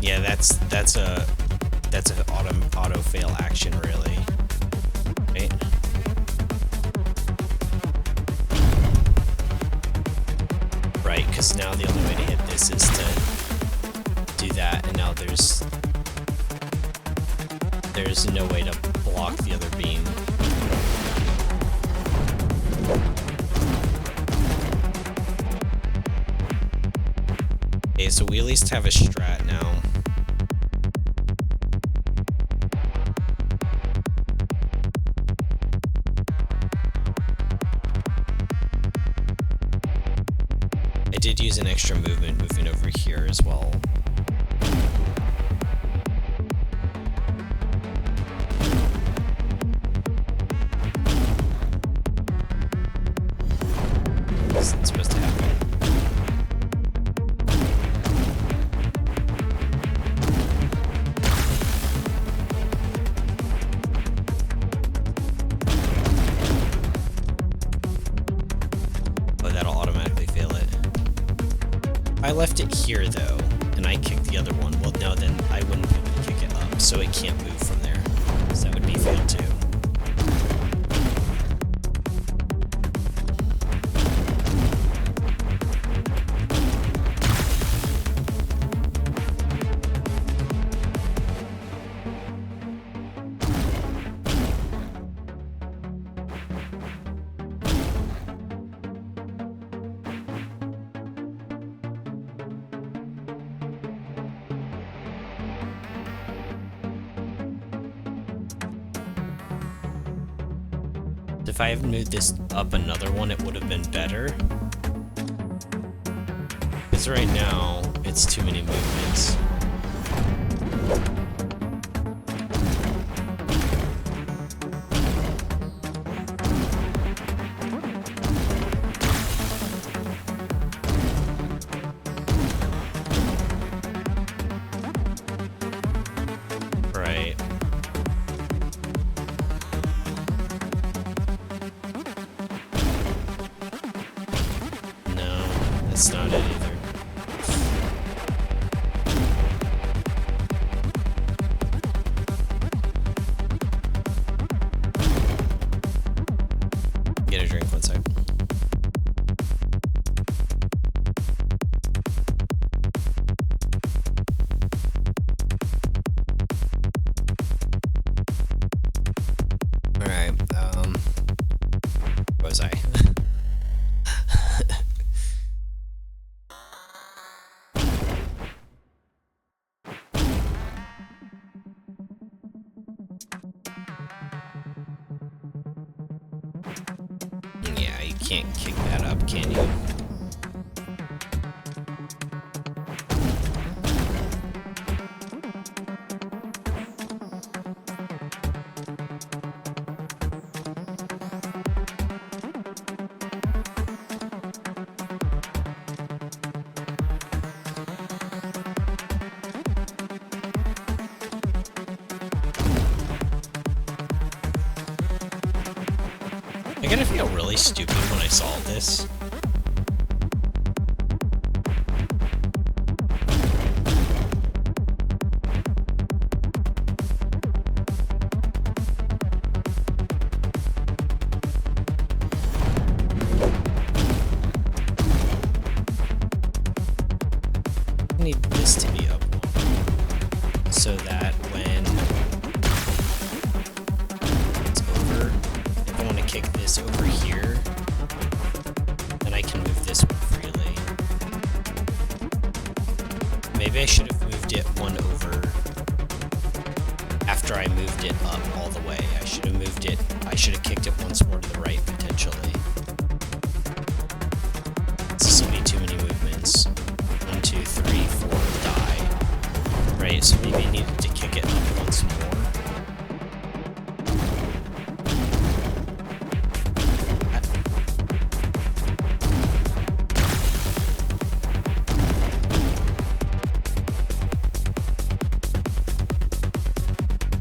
Yeah, that's an auto fail action, really. Right? Right, because now the only way to hit this is to do that, and now there's no way to block the other beam. Okay, so we at least have a strat now. I did use an extra movement moving over here as well. This isn't supposed to happen. Oh, that'll automatically fail it. If I left it here though, and I kicked the other one, well no, then I wouldn't be able to kick it up, so it can't move from there. So that would be fail too. If I had moved this up another one, it would have been better. Because right now, it's too many movements. Right. That's not it either. can't kick that up, can you? I'm gonna feel really stupid when I solve this. I need this to be up one, so that when it's over, if I want to kick this over here, then I can move this one freely. Maybe I should have moved it one over after I moved it up all the way. I should have kicked it once more to the right, potentially. This will be too many movements. 1, 2, 3, 4, die. Right, so maybe I needed to kick it up once more.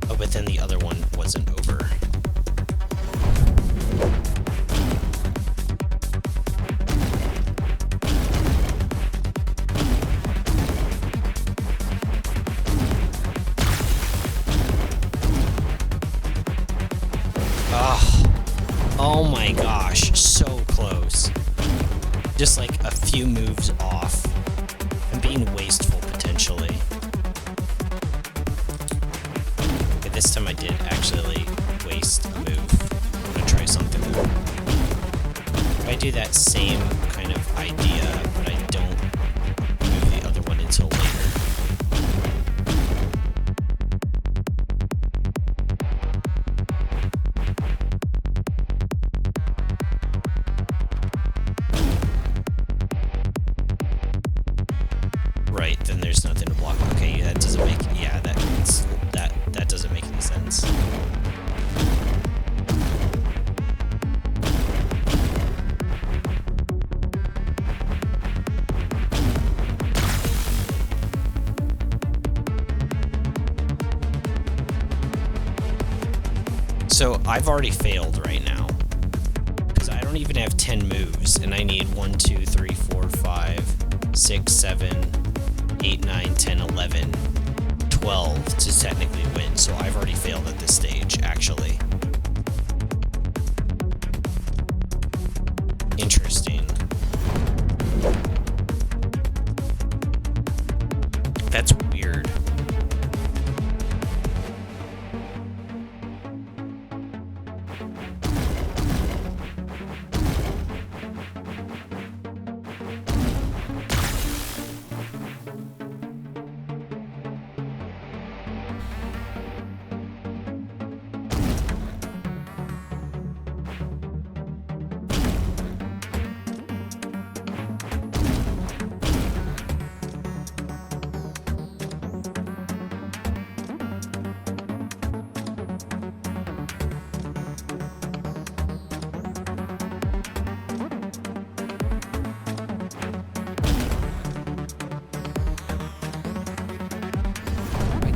Oh, but then the other one wasn't over. Oh my gosh, so close. Just like a few moves off. I'm being wasteful potentially. Okay, this time I did actually waste a move. I'm gonna try something. If I do that same kind of idea, but I don't move the other one until later. Right, then there's nothing to block. Okay, that doesn't make, yeah, that doesn't make any sense. So I've already failed right now because I don't even have 10 moves, and I need 1, 2, 3, 4, 5, 6, 7, 8, 9, 10, 11, 12 to technically win, so I've already failed at this stage, actually. Interesting. That's weird.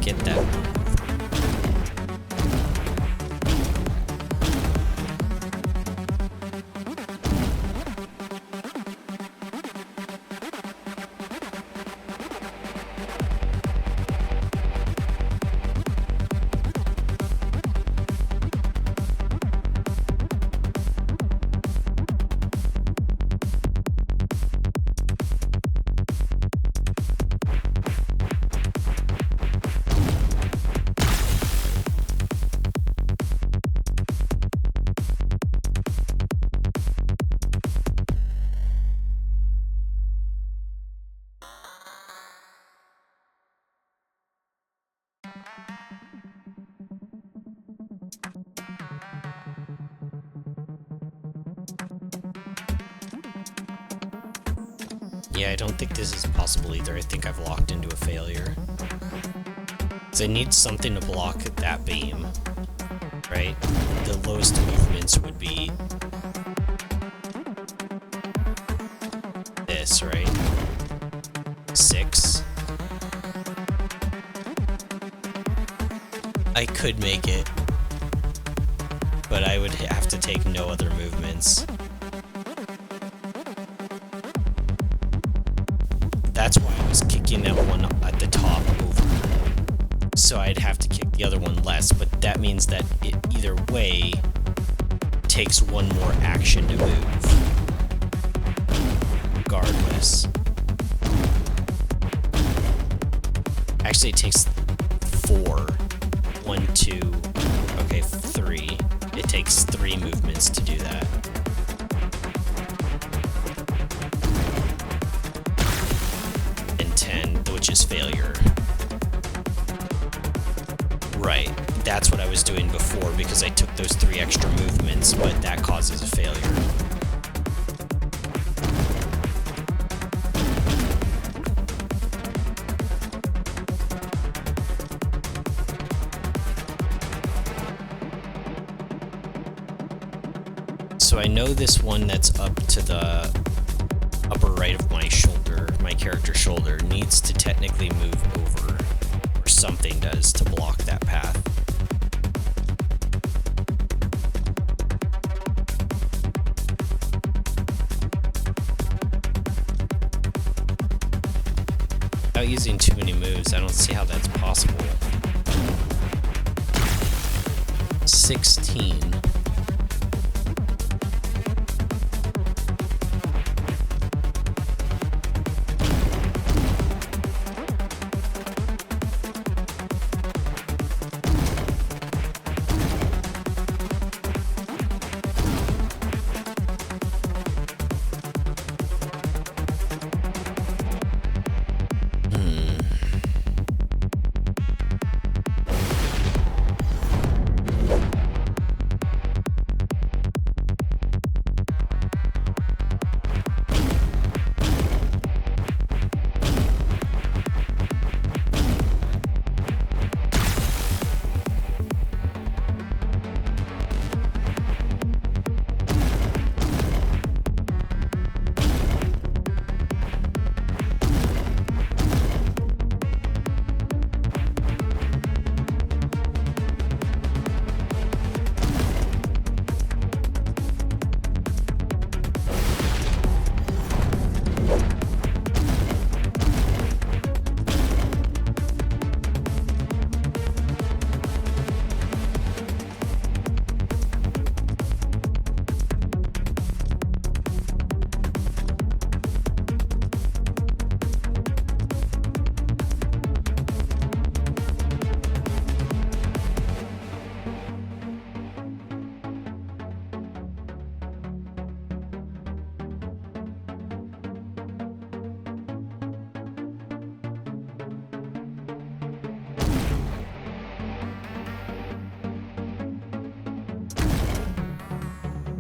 Get that. Yeah, I don't think this is possible either. I think I've locked into a failure. So I need something to block that beam, right? The lowest movements would be this, right? 6. I could make it, but I would have to take no other movements. That's why I was kicking that one at the top over. So I'd have to kick the other one less, but that means that it either way takes one more action to move. Regardless. Actually, it takes 4. 1, 2, okay, 3. It takes 3 movements to do that. And 10, which is failure. Right, that's what I was doing before because I took those 3 extra movements, but that causes a failure. So I know this one that's up to the upper right of my shoulder, my character's shoulder, needs to technically move over, or something does to block that path. Without using too many moves, I don't see how that's possible. 16.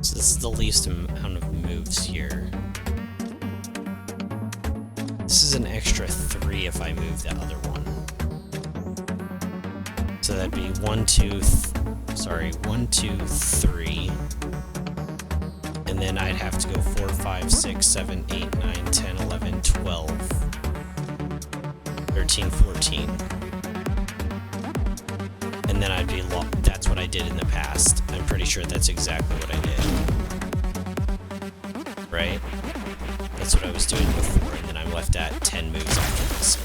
So this is the least amount of moves here. This is an extra 3 if I move the other one. So that'd be 1, 2, 3. And then I'd have to go 4, 5, 6, 7, 8, 9, 10, 11, 12, 13, 14. And then I'd be locked. That's what I did in the past. I'm pretty sure that's exactly what I did. Right? That's what I was doing before, and then I'm left at 10 moves after this.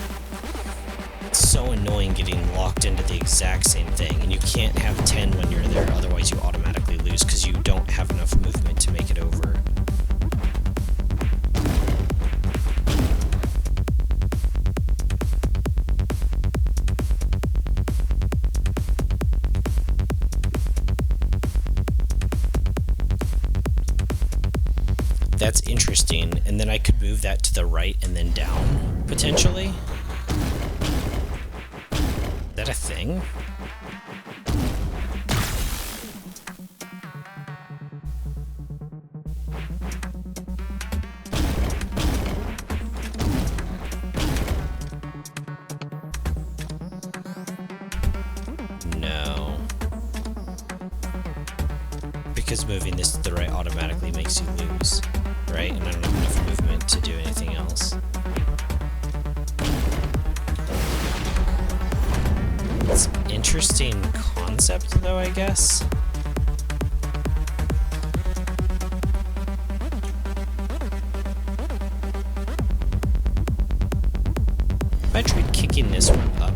It's so annoying getting locked into the exact same thing, and you can't have 10 when you're there, otherwise you automatically lose because you don't have enough movement to make it over. That's interesting, and then I could move that to the right and then down, potentially? Is that a thing? because moving this to the right automatically makes you lose, right? And I don't have enough movement to do anything else. It's an interesting concept, though, I guess. If I tried kicking this one up.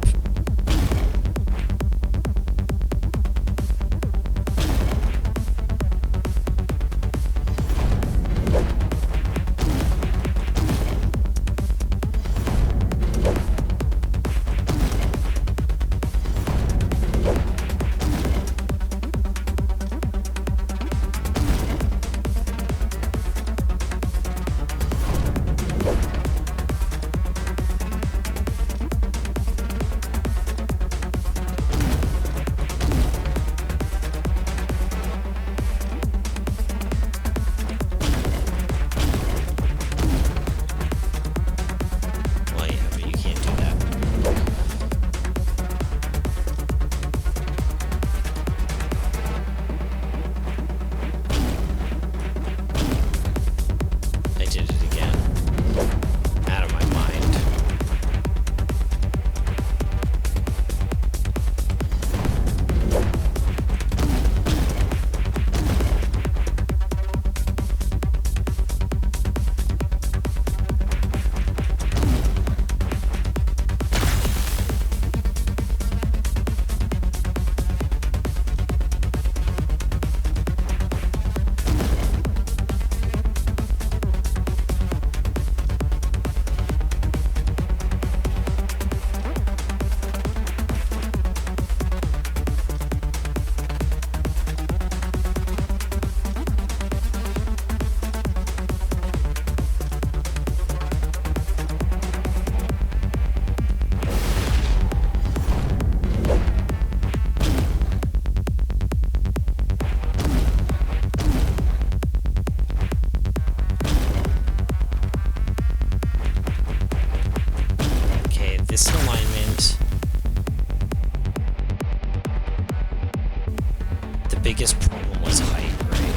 Biggest problem was height, right?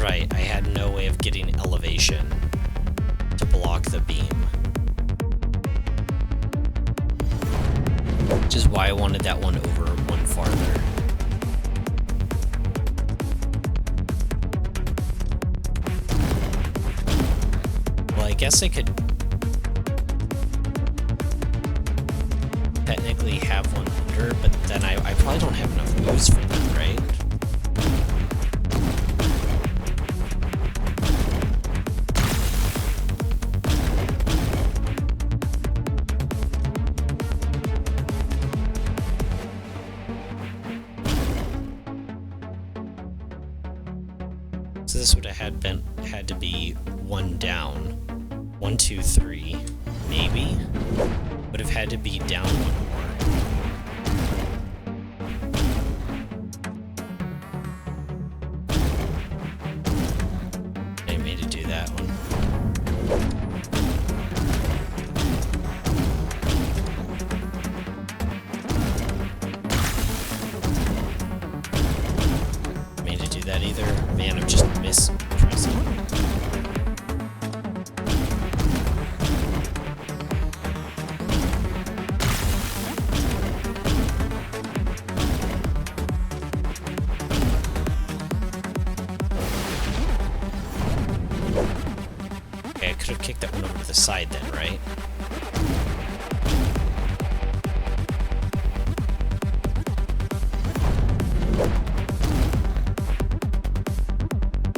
Right, I had no way of getting elevation to block the beam. Which is why I wanted that one over one farther. Well, I guess I could technically have one under, but then I probably don't have enough moves for that, right? So this would have had to be one down. 1, 2, 3, maybe? Would have had to be down one more. I made it do that one. Made it do that either. Man, I'm just mispressing. Okay, I could have kicked that one over to the side then, right?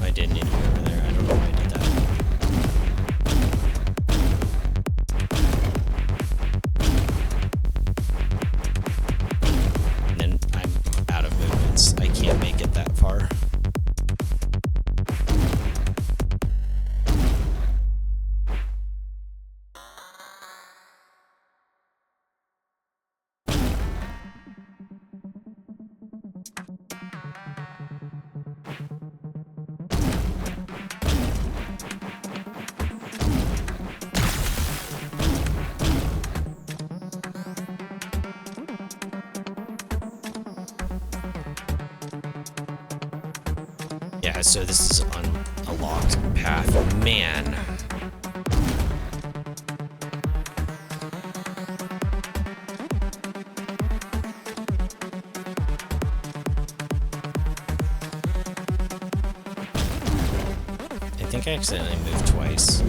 I didn't need to be over there. I don't know why I did that. And then I'm out of movements. I can't make it that far. so this is on a locked path. Man. I think I accidentally moved twice.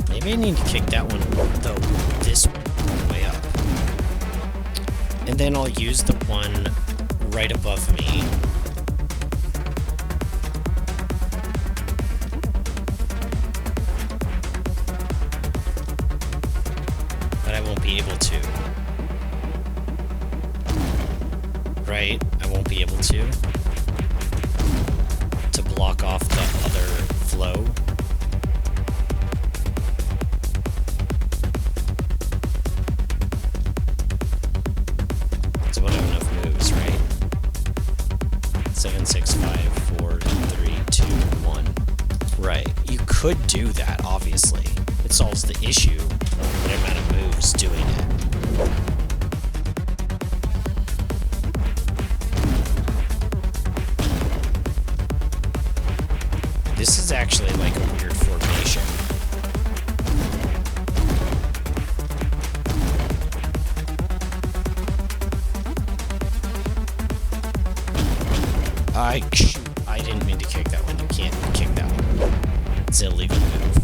Maybe I need to kick that one, though, this one all the way up. And then I'll use the one right above me. But I won't be able to. Right? I won't be able to block off the other flow. So we'll have enough moves, right? 7, 6, 5, 4, 3, 2, 1. Right. You could do that, obviously. It solves the issue, the amount of moves doing it. This is actually like a weird formation. I didn't mean to kick that one. You can't kick that one. It's an illegal move.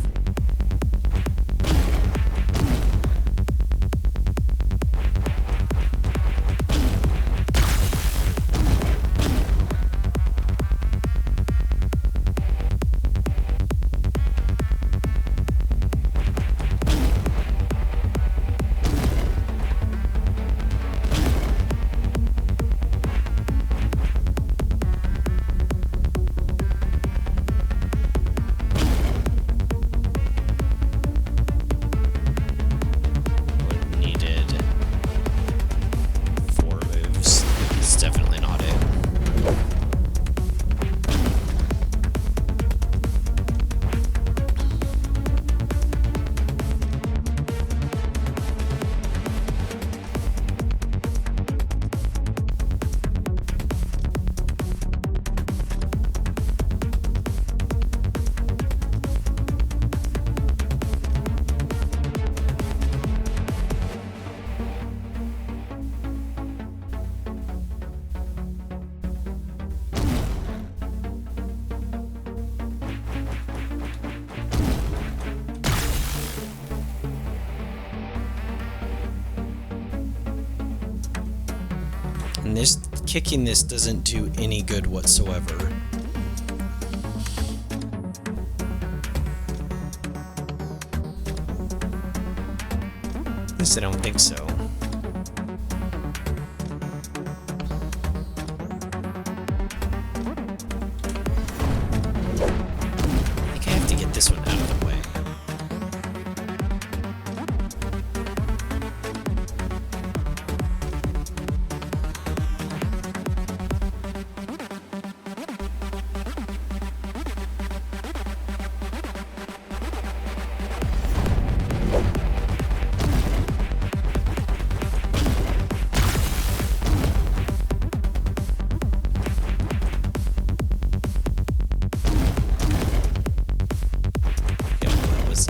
And this kicking this doesn't do any good whatsoever. At least I don't think so. I think I have to get this one out of the way.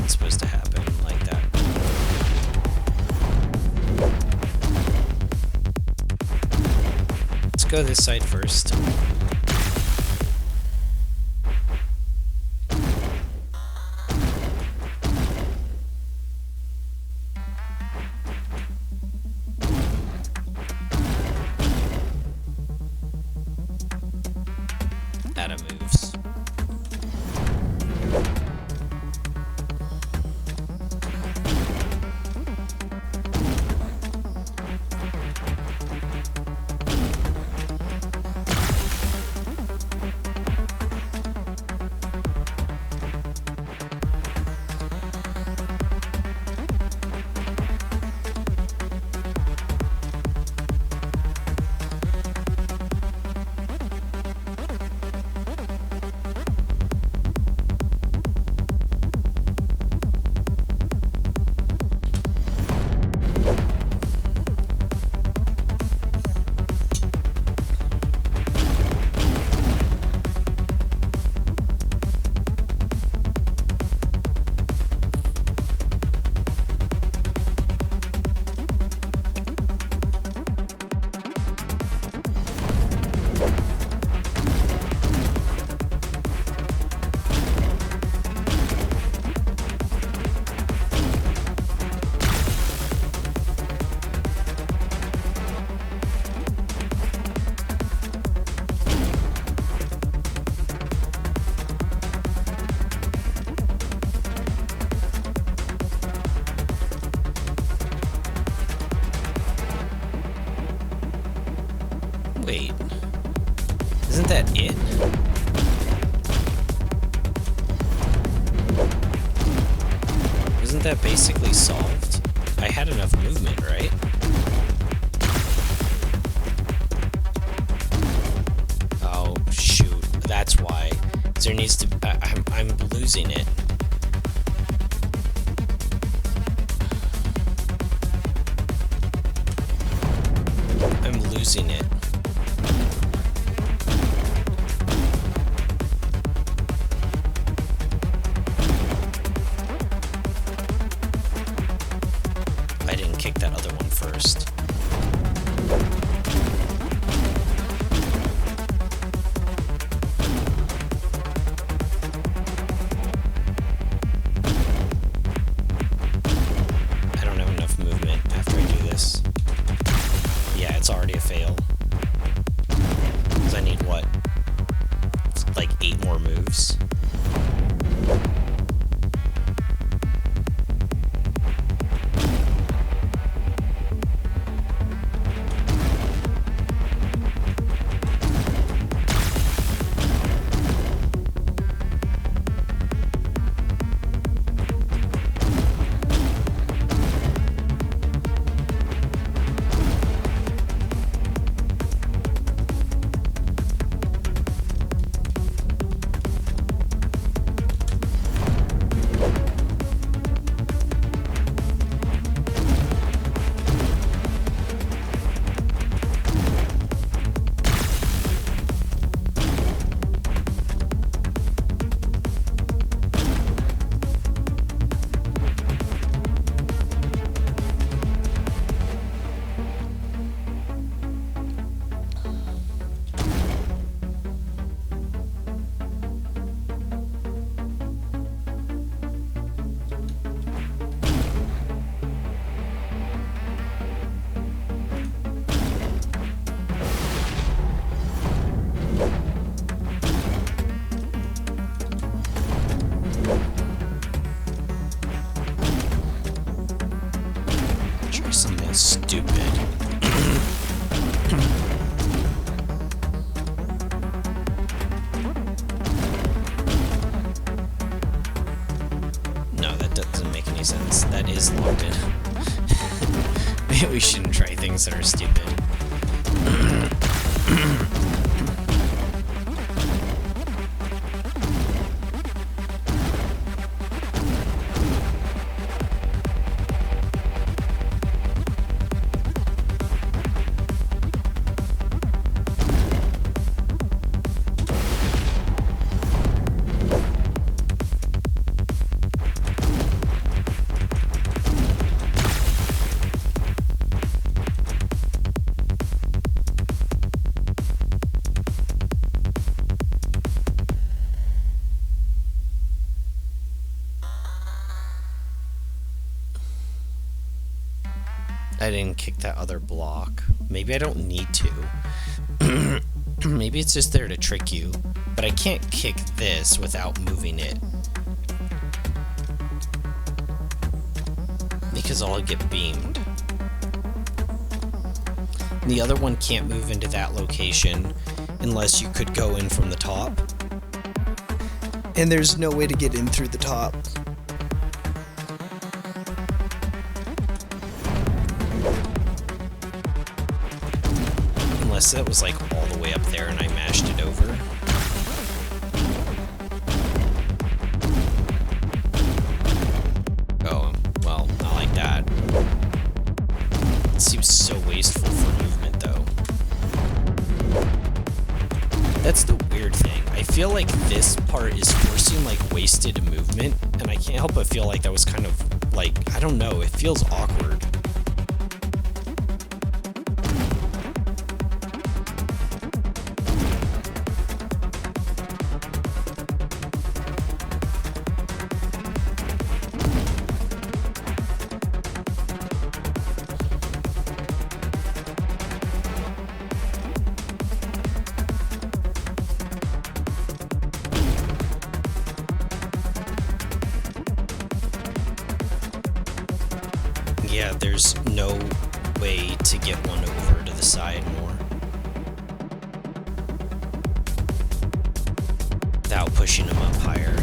Supposed to happen like that. Let's go this side first. Out of moves. Wait. Isn't that it? Isn't that basically solved? I had enough movement, right? Oh, shoot. That's why. There needs to... I'm losing it. I'm losing it. I didn't kick that other one first. I don't have enough movement after I do this. Yeah, it's already a fail. Because I need what? Like 8 more moves? Something stupid. No, that doesn't make any sense. That is locked in. Maybe we shouldn't try things that are stupid. I didn't kick that other block. Maybe I don't need to. Maybe it's just there to trick you. But I can't kick this without moving it. Because I'll get beamed. And the other one can't move into that location unless you could go in from the top. And there's no way to get in through the top. Unless it was like all the way up there and I mashed it over. Oh, well, not like that. It seems so wasteful for movement though. That's the weird thing. I feel like this part is forcing like wasted movement, and I can't help but feel like that was kind of like, I don't know, it feels awkward. Yeah, there's no way to get one over to the side more. without pushing him up higher.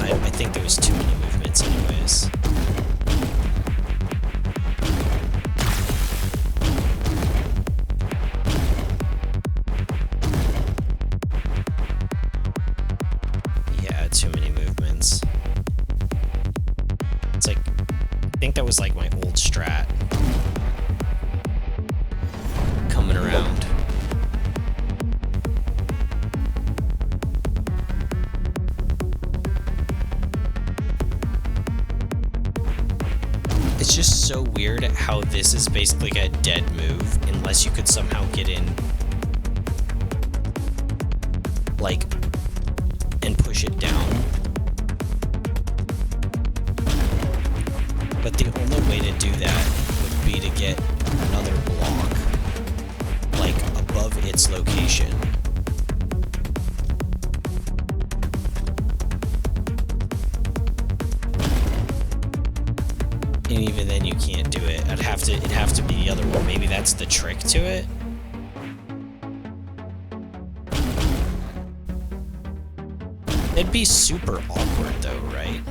I think there was too many movements anyways. Yeah, too many movements. It's like, I think that was like my old strat. Coming around. It's just so weird how this is basically like a dead move unless you could somehow get in, like, and push it down. But the only way to do that would be to get another block, like, above its location. And even then you can't do it. It'd have to be the other one. Maybe that's the trick to it. It'd be super awkward though, right?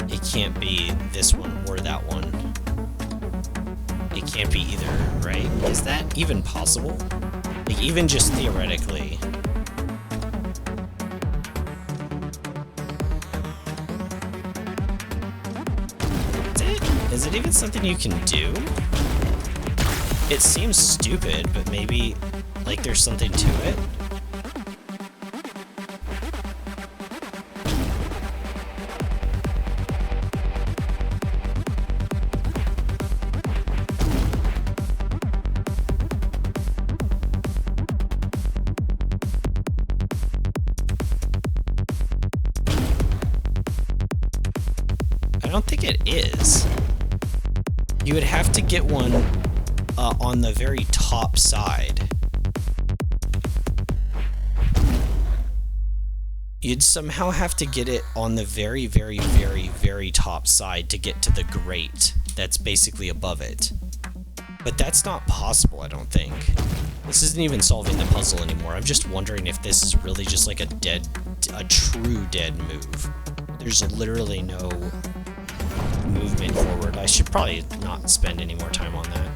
It can't be this one or that one. It can't be either, right? Is that even possible? Like, even just theoretically. Is it even something you can do? It seems stupid, but maybe, like, there's something to it. I don't think it is. You would have to get one on the very top side. You'd somehow have to get it on the very, very, very, very top side to get to the grate that's basically above it. But that's not possible, I don't think. This isn't even solving the puzzle anymore. I'm just wondering if this is really just like a true dead move. There's literally no movement forward. I should probably not spend any more time on that.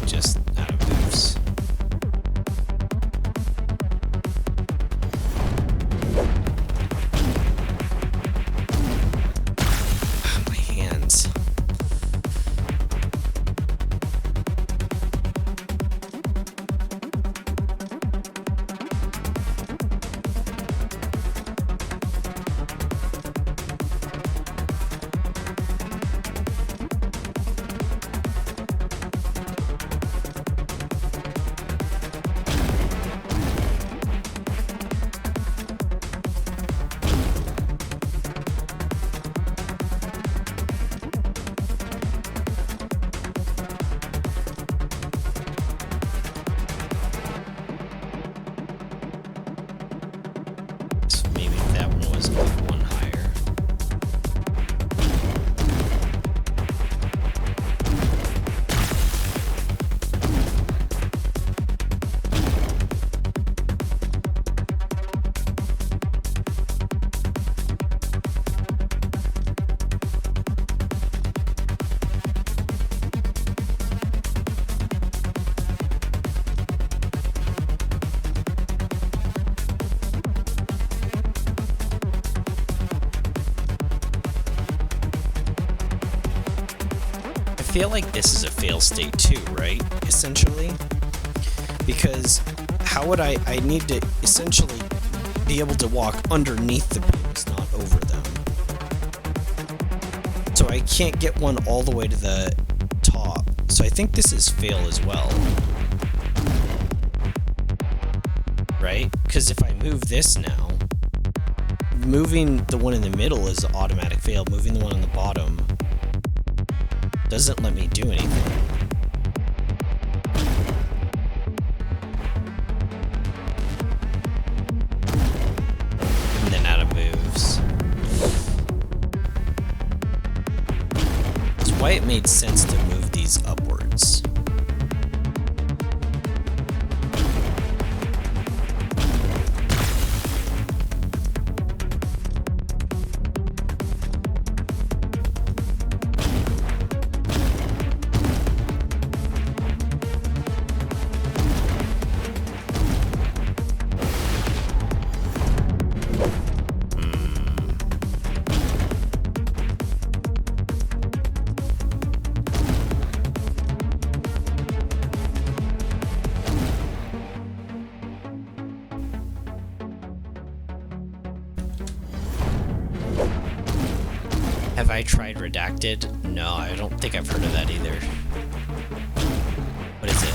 Just out of moves. feel like this is a fail state too, right? Essentially. Because how would I need to essentially be able to walk underneath the pins, not over them. So I can't get one all the way to the top. So I think this is fail as well. Right? Because if I move this now, moving the one in the middle is automatic fail. Moving the one on the bottom doesn't let me do anything. And then out of moves. That's why it made sense to move these upwards. Have I tried Redacted? No, I don't think I've heard of that either. What is it?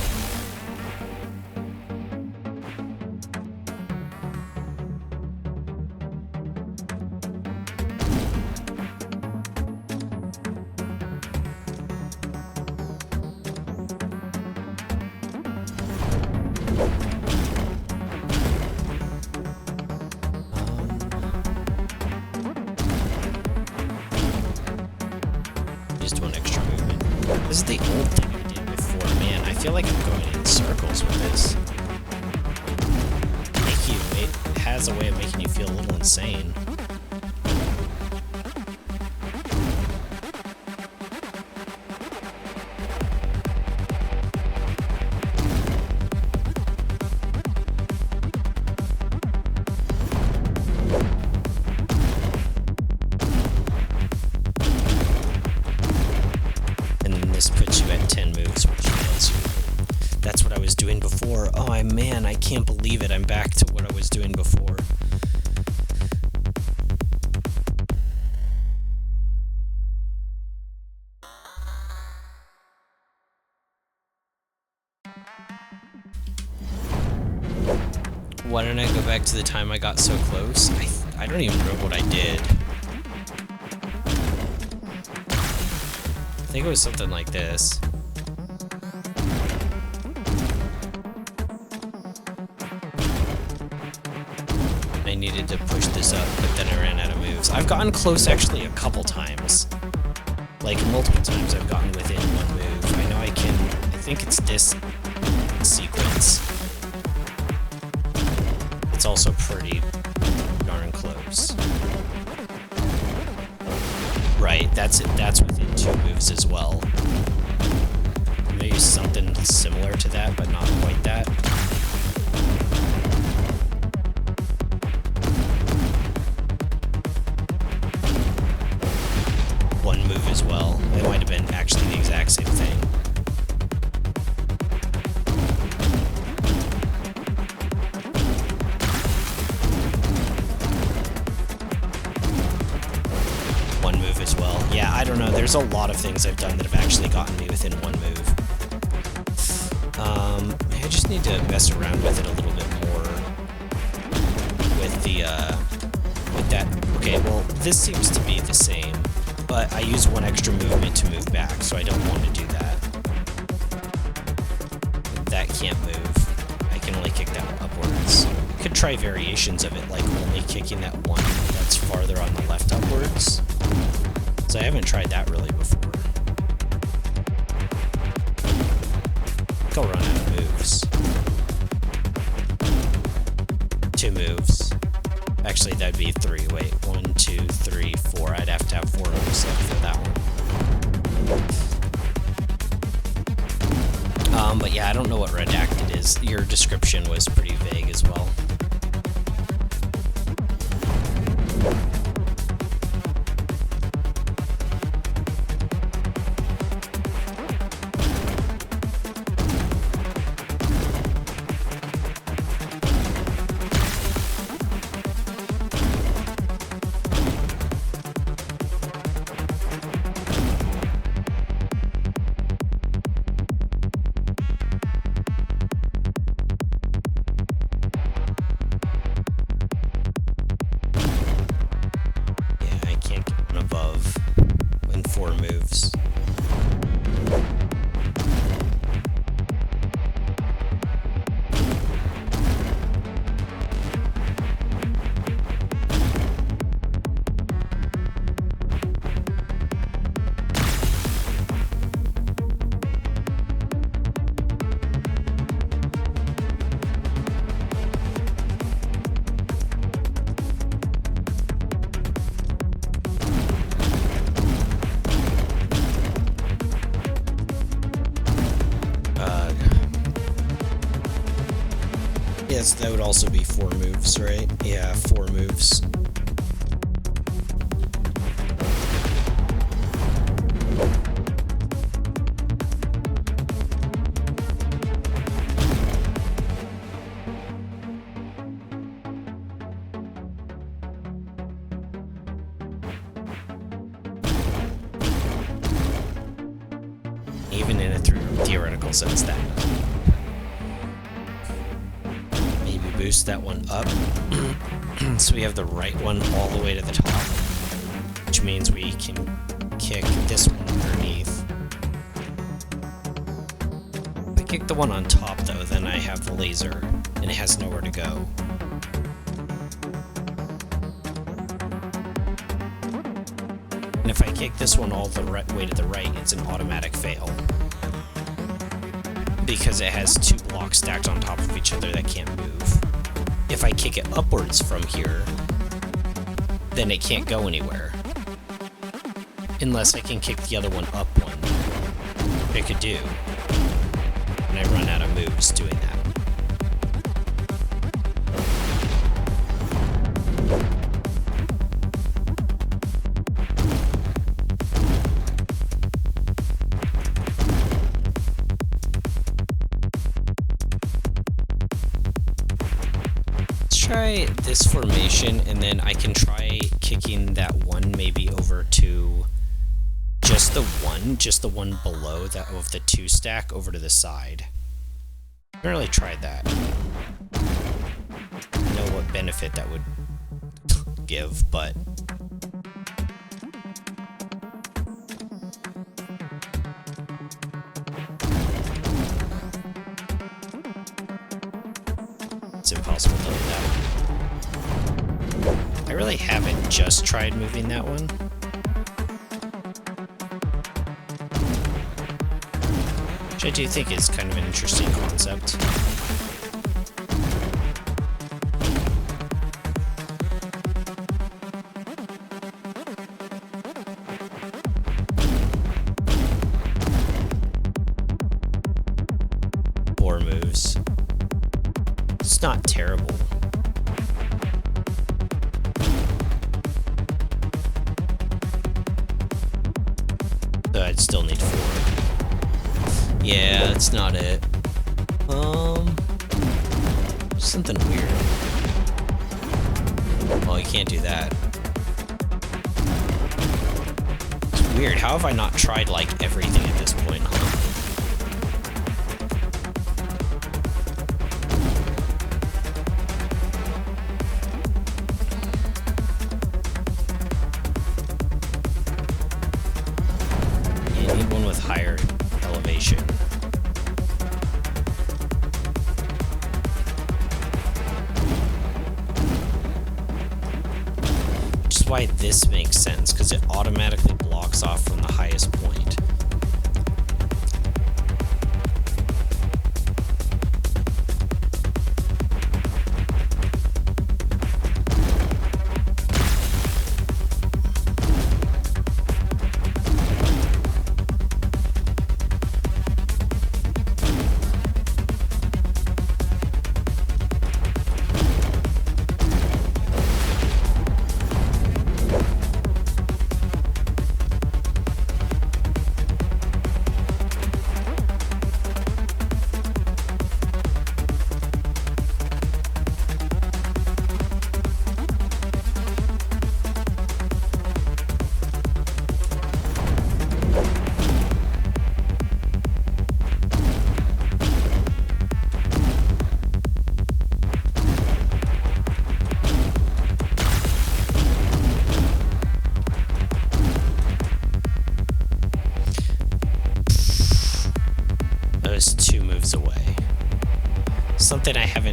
Just one extra movement. This is the old thing I did before. Man, I feel like I'm going in circles with this. It has a way of making you feel a little insane. This puts you at 10 moves, which fails you. That's what I was doing before. Oh, man, I can't believe it. I'm back to what I was doing before. Why don't I go back to the time I got so close? I don't even know what I did. I think it was something like this. I needed to push this up, but then I ran out of moves. I've gotten close actually a couple times. Like multiple times I've gotten within one move. I know I can, I think it's this sequence. It's also pretty darn close. Right, that's it. That's within 2 moves as well. Maybe something similar to that, but not quite that. One move as well. It might have been actually the exact same thing. As well. Yeah, I don't know. There's a lot of things I've done that have actually gotten me within one move. I just need to mess around with it a little bit more with the, with that. Okay, well, this seems to be the same, but I use one extra movement to move back, so I don't want to do that. That can't move. I can only kick that one upwards. Could try variations of it, like only kicking that one that's farther on the left upwards. So I haven't tried that really before. Go run out of moves. 2 moves. Actually, that'd be 3. Wait, 1, 2, 3, 4. I'd have to have 4 moves left for that one. But yeah, I don't know what Redacted is. Your description was pretty vague as well. of in 4 moves. Yes, that would also be 4 moves, right? Yeah, 4 moves. Even in a theoretical sense, that boost that one up. So we have the right one all the way to the top, which means we can kick this one underneath. If I kick the one on top though, then I have the laser and it has nowhere to go. And if I kick this one all the way to the right, it's an automatic fail, because it has 2 blocks stacked on top of each other that can't move. If I kick it upwards from here, then it can't go anywhere. Unless I can kick the other one up one. It could do. And I run out of moves doing that. Try this formation, and then I can try kicking that one maybe over to just the one below that of the 2 stack over to the side. I haven't really tried that. I know what benefit that would give, but it's impossible to do that. I really haven't just tried moving that one. Which I do think is kind of an interesting concept. Four moves. It's not terrible. So I'd still need 4. Yeah, that's not it. Something weird. Oh, you can't do that. It's weird. How have I not tried, like, everything at this point, huh? You need one with higher elevation. Why this makes sense, because it automatically blocks off from the highest point.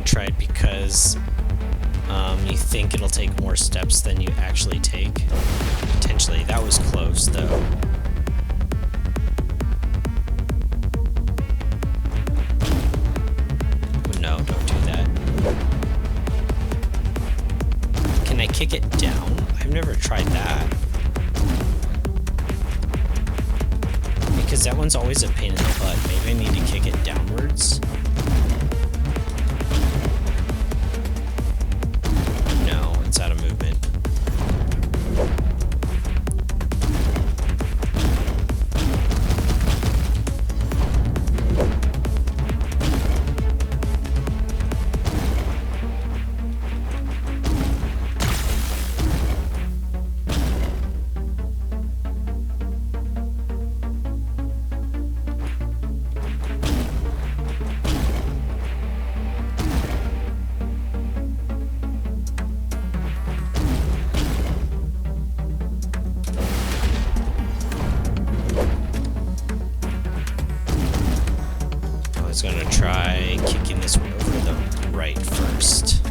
haven't tried because you think it'll take more steps than you actually take. Potentially. That was close, though. No, don't do that. Can I kick it down? I've never tried that. Because that one's always a pain in the butt. Maybe I need to kick it downwards. No, it's out of movement. I was gonna try kicking this one over the right first.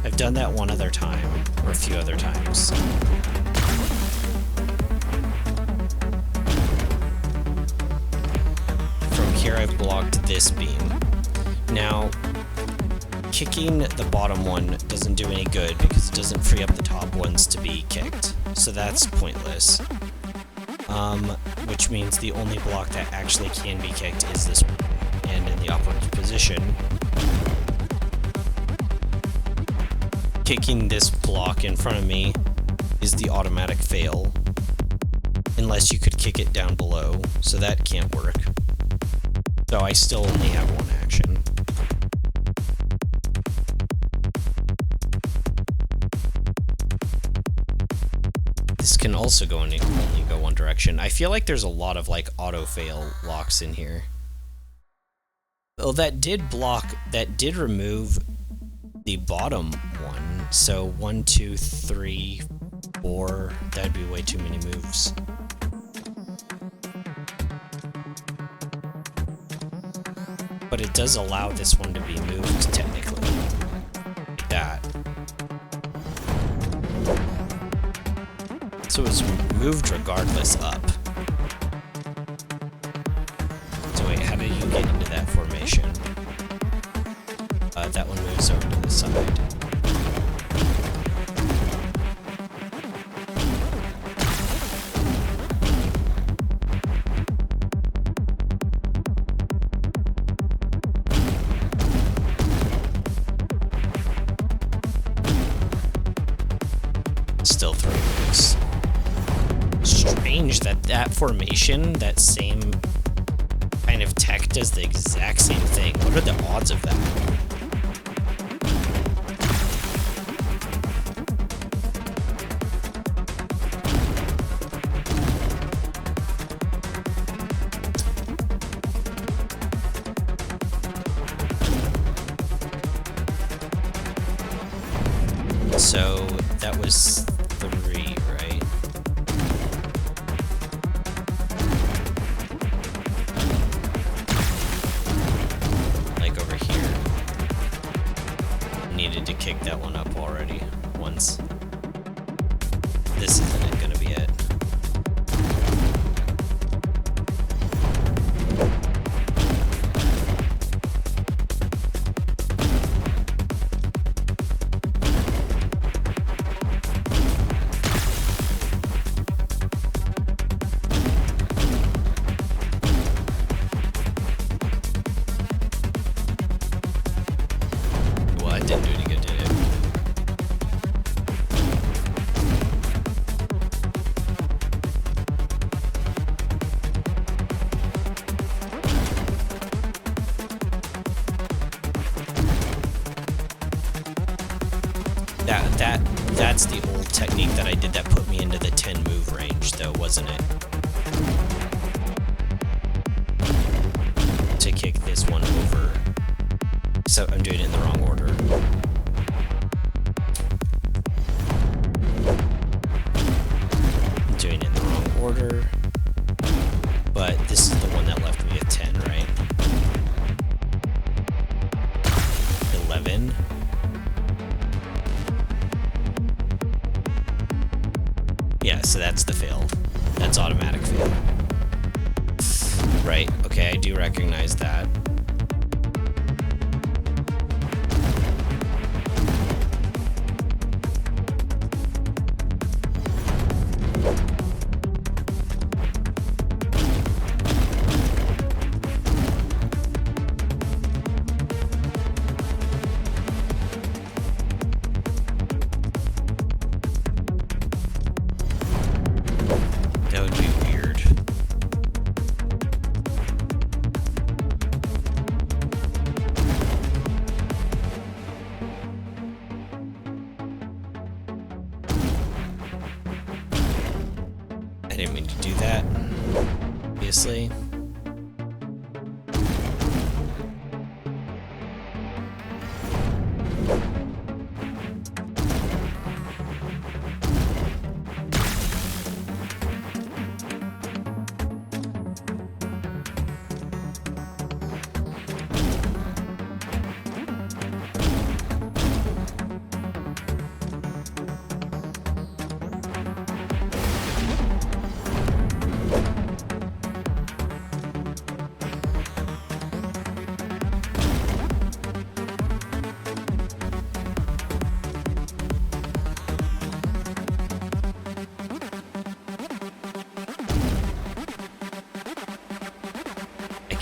I've done that one other time, or a few other times. From here I've blocked this beam. Now, kicking the bottom one doesn't do any good because it doesn't free up the top ones to be kicked. So that's pointless. Which means the only block that actually can be kicked is this one. And in the upward position, kicking this block in front of me is the automatic fail. Unless you could kick it down below, so that can't work. So I still only have one action. This can also go only go one direction. I feel like there's a lot of like auto fail locks in here. Well, that did remove the bottom one. So 1, 2, 3, 4. That'd be way too many moves. But it does allow this one to be moved technically. Like that. So it's moved regardless up. So wait, how did you get into that formation? That one moves over to the side. Still 3 moves. Strange that formation, that same kind of tech, does the exact same thing. What are the odds of that? So that was 3, right? Like over here. Needed to kick that one up already once. This isn't gonna be it. Didn't do any good, did it? That's the old technique that I did that put me into the 10 move range, though, wasn't it? To kick this one over. So I'm doing it in the wrong order. I'm doing it in the wrong order. But this is the one that left me at 10, right? Yeah, so that's the fail. That's automatic fail. Right, okay, I do recognize that. That would be weird. I didn't mean to do that, obviously.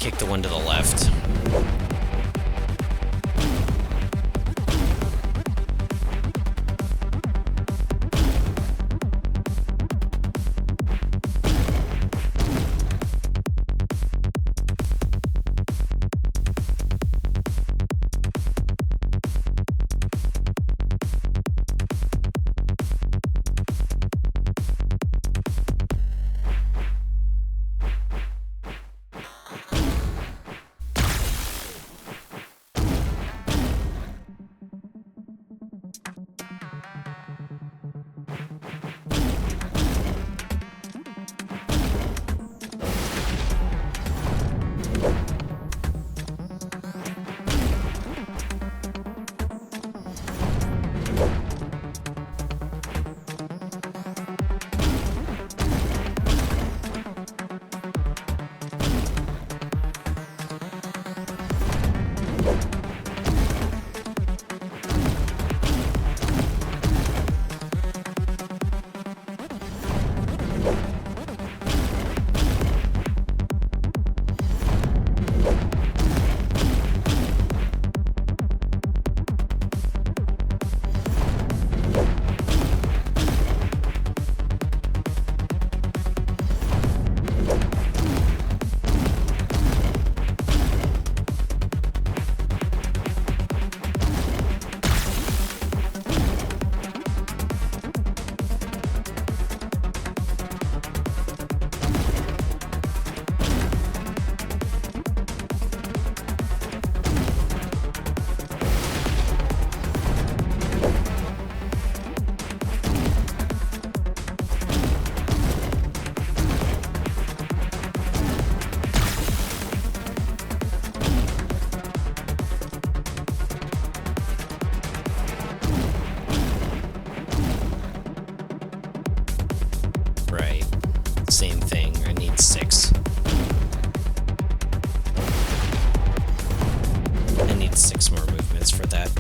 Kick the one to the left. Same thing. I need 6. I need 6 more movements for that.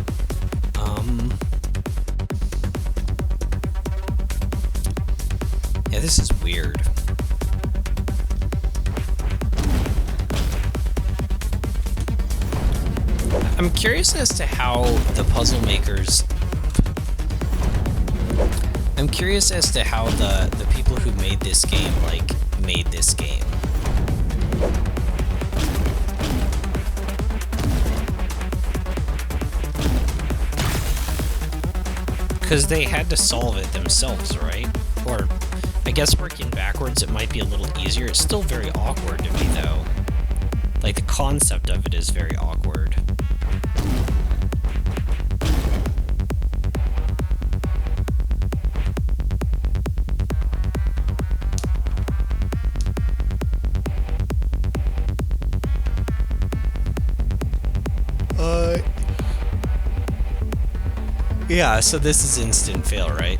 Yeah, this is weird. I'm curious as to how the puzzle makers... I'm curious as to how the people who made this game, made this game. Because they had to solve it themselves, right? Or, I guess working backwards it might be a little easier. It's still very awkward to me, though. Like, the concept of it is very awkward. Yeah, so this is instant fail, right?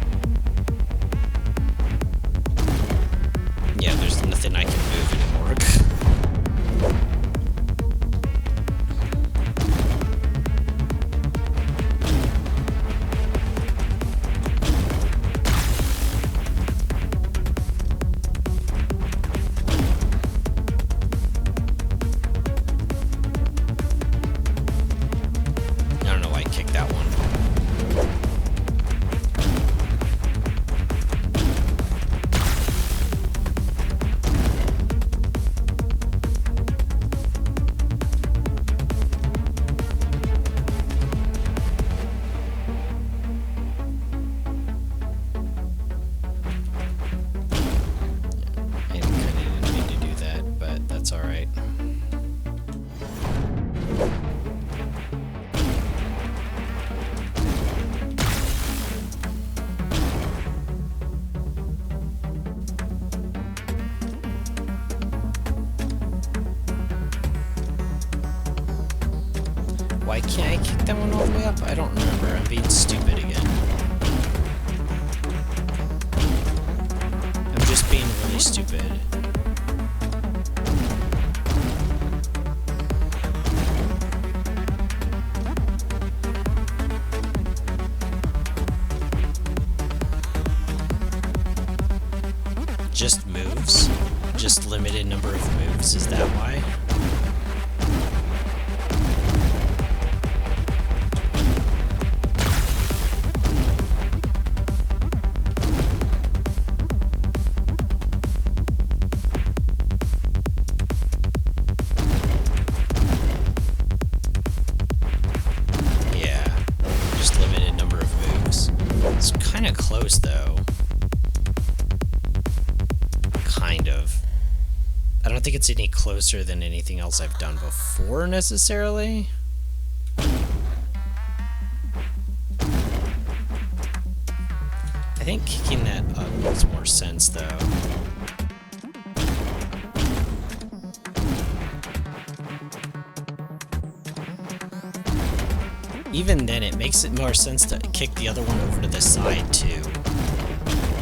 that's alright. Why can't I kick that one all the way up? I don't remember. I'm being stupid again. I'm just being really stupid. Just moves? Just limited number of moves, is that why? Close though. Kind of. I don't think it's any closer than anything else I've done before necessarily. I think kicking that up makes more sense though. Even then, it makes it more sense to kick the other one over to the side, too,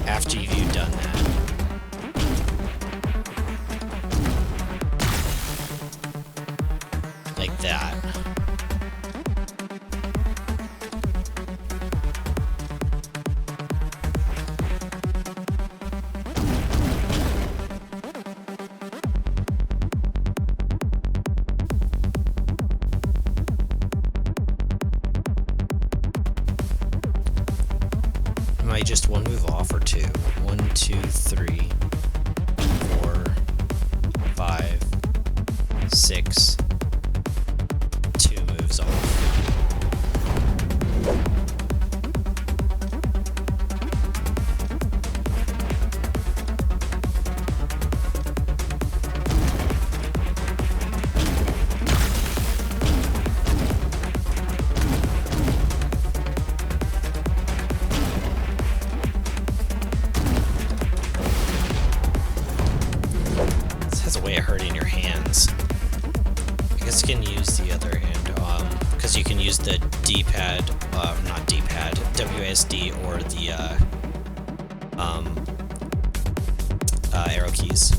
after you've done that. Like that. Just one move off or two? 1, 2, 3, 4, 5, 6. 2 moves off. Way of hurting your hands. I guess you can use the other hand, because you can use the D-pad, not D-pad, WASD or the arrow keys.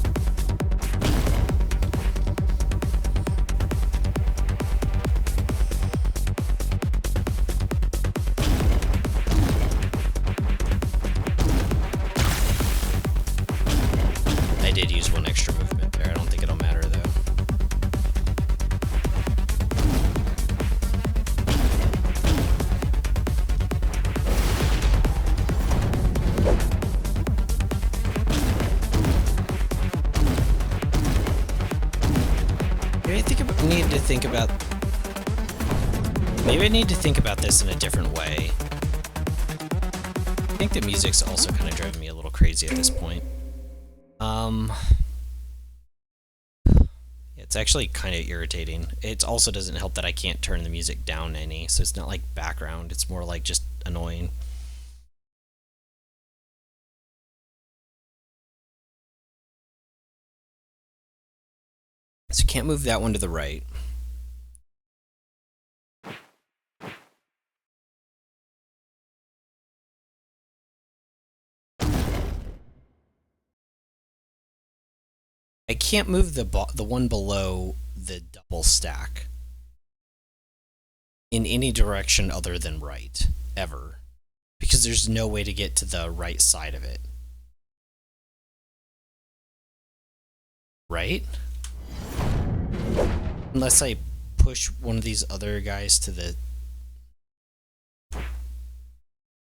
I did use one extra movement there. I don't think it'll matter though. Maybe I need to think about this in a different way. I think the music's also kind of driving me a little crazy at this point. It's actually kind of irritating. It also doesn't help that I can't turn the music down any, so it's not like background, it's more like just annoying. So you can't move that one to the right. I can't move the one below the double stack in any direction other than right, ever. Because there's no way to get to the right side of it. Right? Unless I push one of these other guys to the...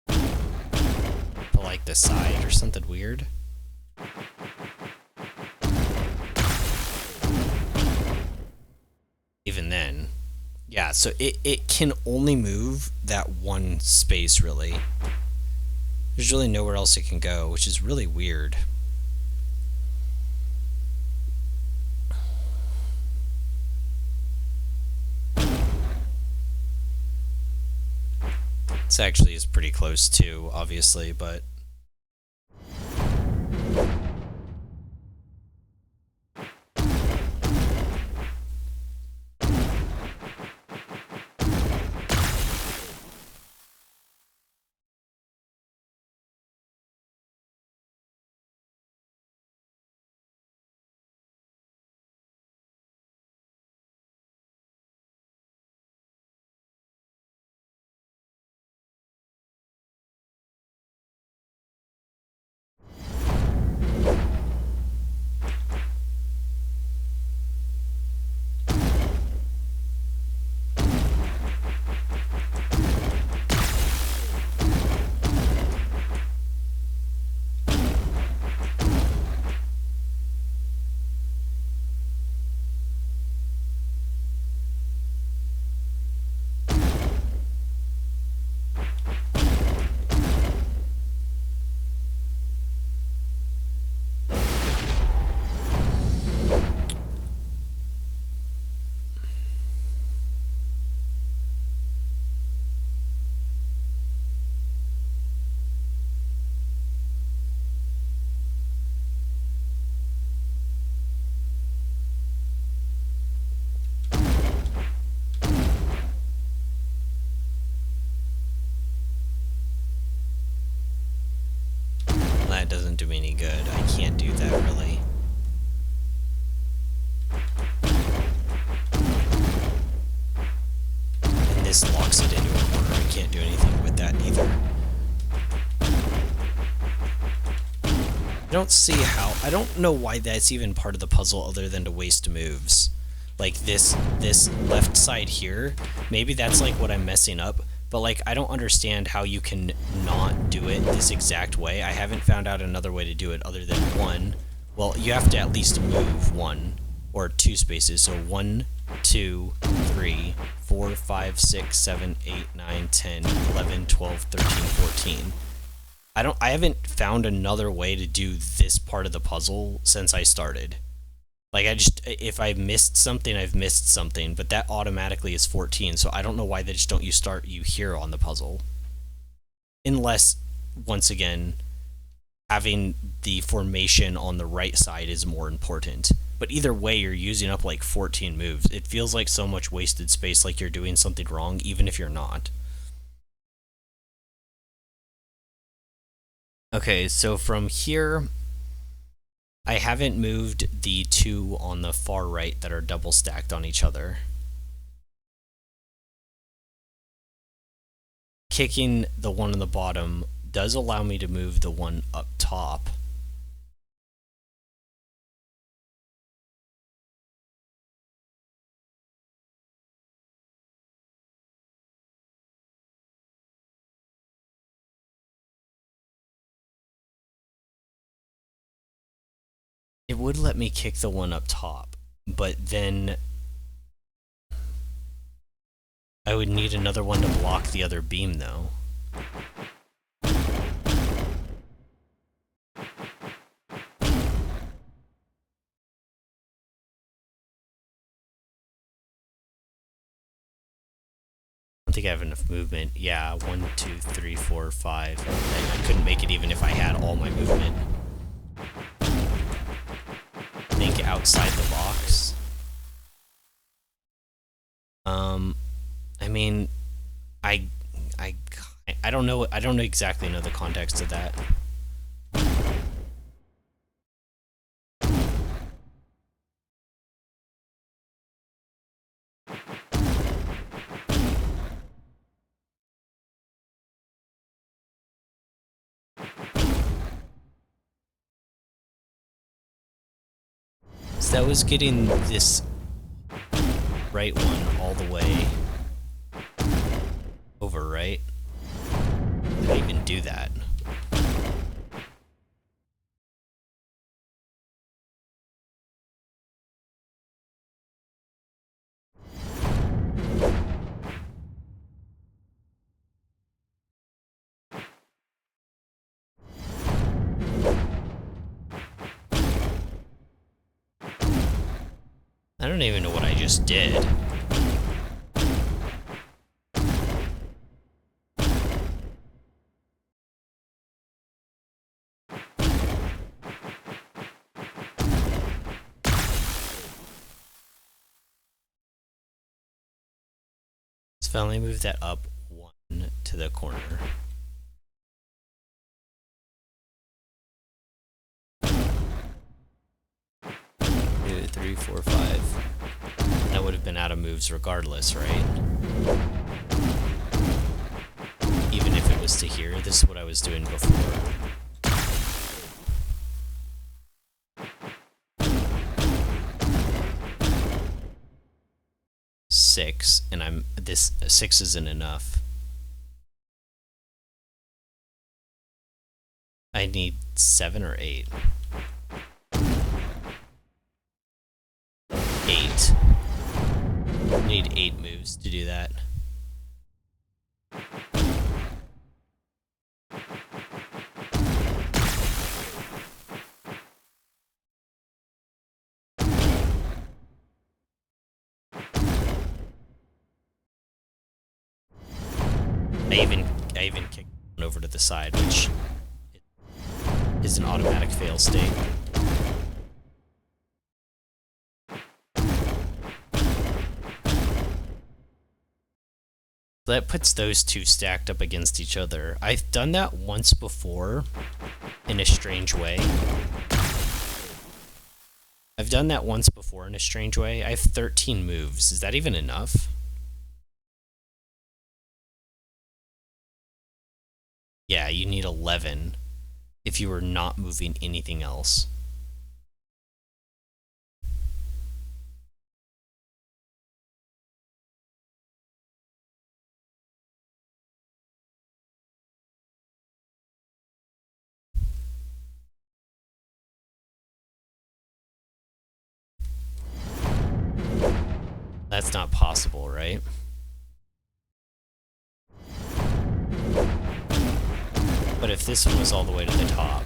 to like the side or something weird. Even then, yeah, so it can only move that one space, really. There's really nowhere else it can go, which is really weird. This actually is pretty close too, obviously, but... That doesn't do me any good. I can't do that, really. And this locks it into a corner. I can't do anything with that either. I don't see how... I don't know why that's even part of the puzzle other than to waste moves. Like, this left side here, maybe that's, like, what I'm messing up. But, like, I don't understand how you can not do it this exact way. I haven't found out another way to do it other than one. Well, you have to at least move one or two spaces. So 1, 2, 3, 4, 5, 6, 7, 8, 9, 10, 11, 12, 13, 14. I haven't found another way to do this part of the puzzle since I started. Like, if I missed something, I've missed something, but that automatically is 14, so I don't know why they just don't start you here on the puzzle. Unless, once again, having the formation on the right side is more important. But either way, you're using up like 14 moves. It feels like so much wasted space, like you're doing something wrong, even if you're not. Okay, so from here... I haven't moved the two on the far right that are double stacked on each other. Kicking the one on the bottom does allow me to move the one up top. It would let me kick the one up top, but then I would need another one to block the other beam, though. I don't think I have enough movement. Yeah, 1, 2, 3, 4, 5. I couldn't make it even if I had all my movement. Think outside the box. I mean, I don't know. I don't exactly know the context of that. So that was getting this right one all the way over, right? I didn't even do that. I don't even know what I just did. Finally move that up 1 to the corner. 2, 3, 4, 5. That would have been out of moves regardless, right? Even if it was to here, this is what I was doing before. Six, and this 6 isn't enough. I need 7 or 8. 8. I need 8 moves to do that. I even kicked it over to the side, which is an automatic fail state. That puts those two stacked up against each other. I've done that once before in a strange way. I have 13 moves. Is that even enough? Yeah, you need 11 if you were not moving anything else. That's not possible, right? But if this one was all the way to the top,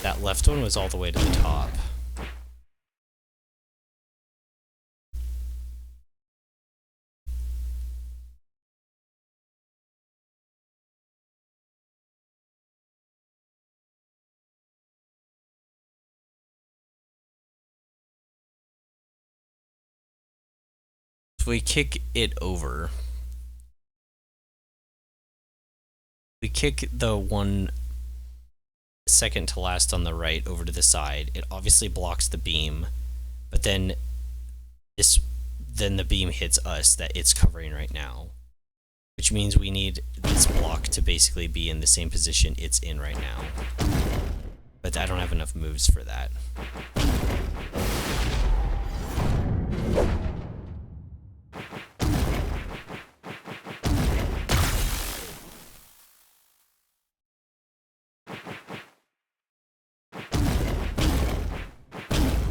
that left one was all the way to the top. So we kick it over. We kick the one second to last on the right over to the side. It obviously blocks the beam, but then the beam hits us that it's covering right now, which means we need this block to basically be in the same position it's in right now. But I don't have enough moves for that.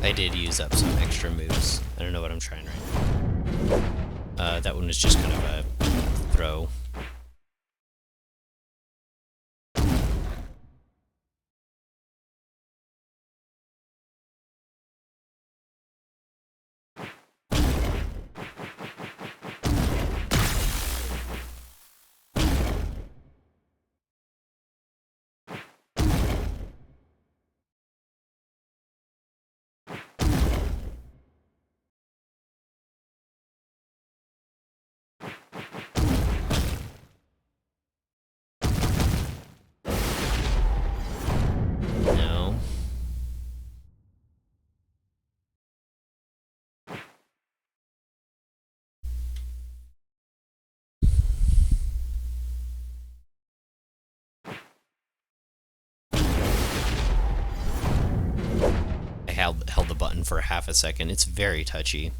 I did use up some extra moves. I don't know what I'm trying right now. That one was just kind of a throw. No. I held the button for half a second. It's very touchy.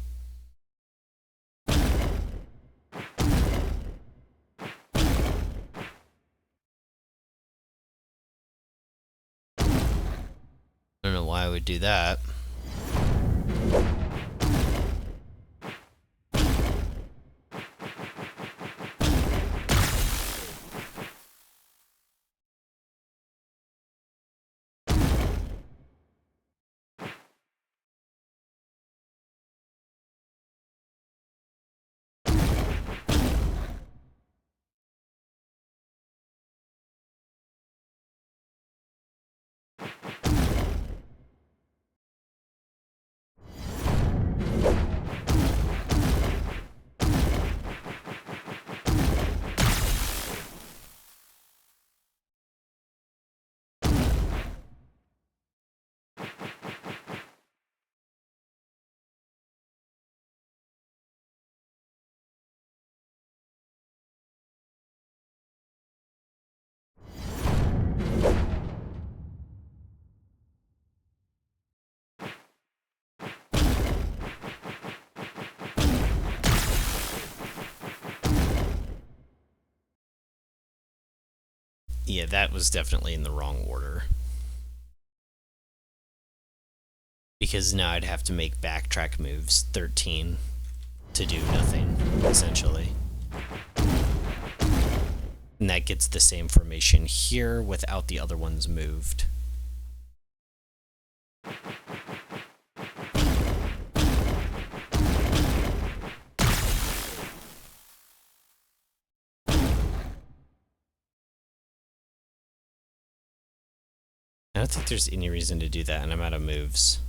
I don't know why I would do that. Yeah, that was definitely in the wrong order. Because now I'd have to make backtrack moves 13 to do nothing, essentially. And that gets the same formation here without the other ones moved. I don't think there's any reason to do that, and I'm out of moves.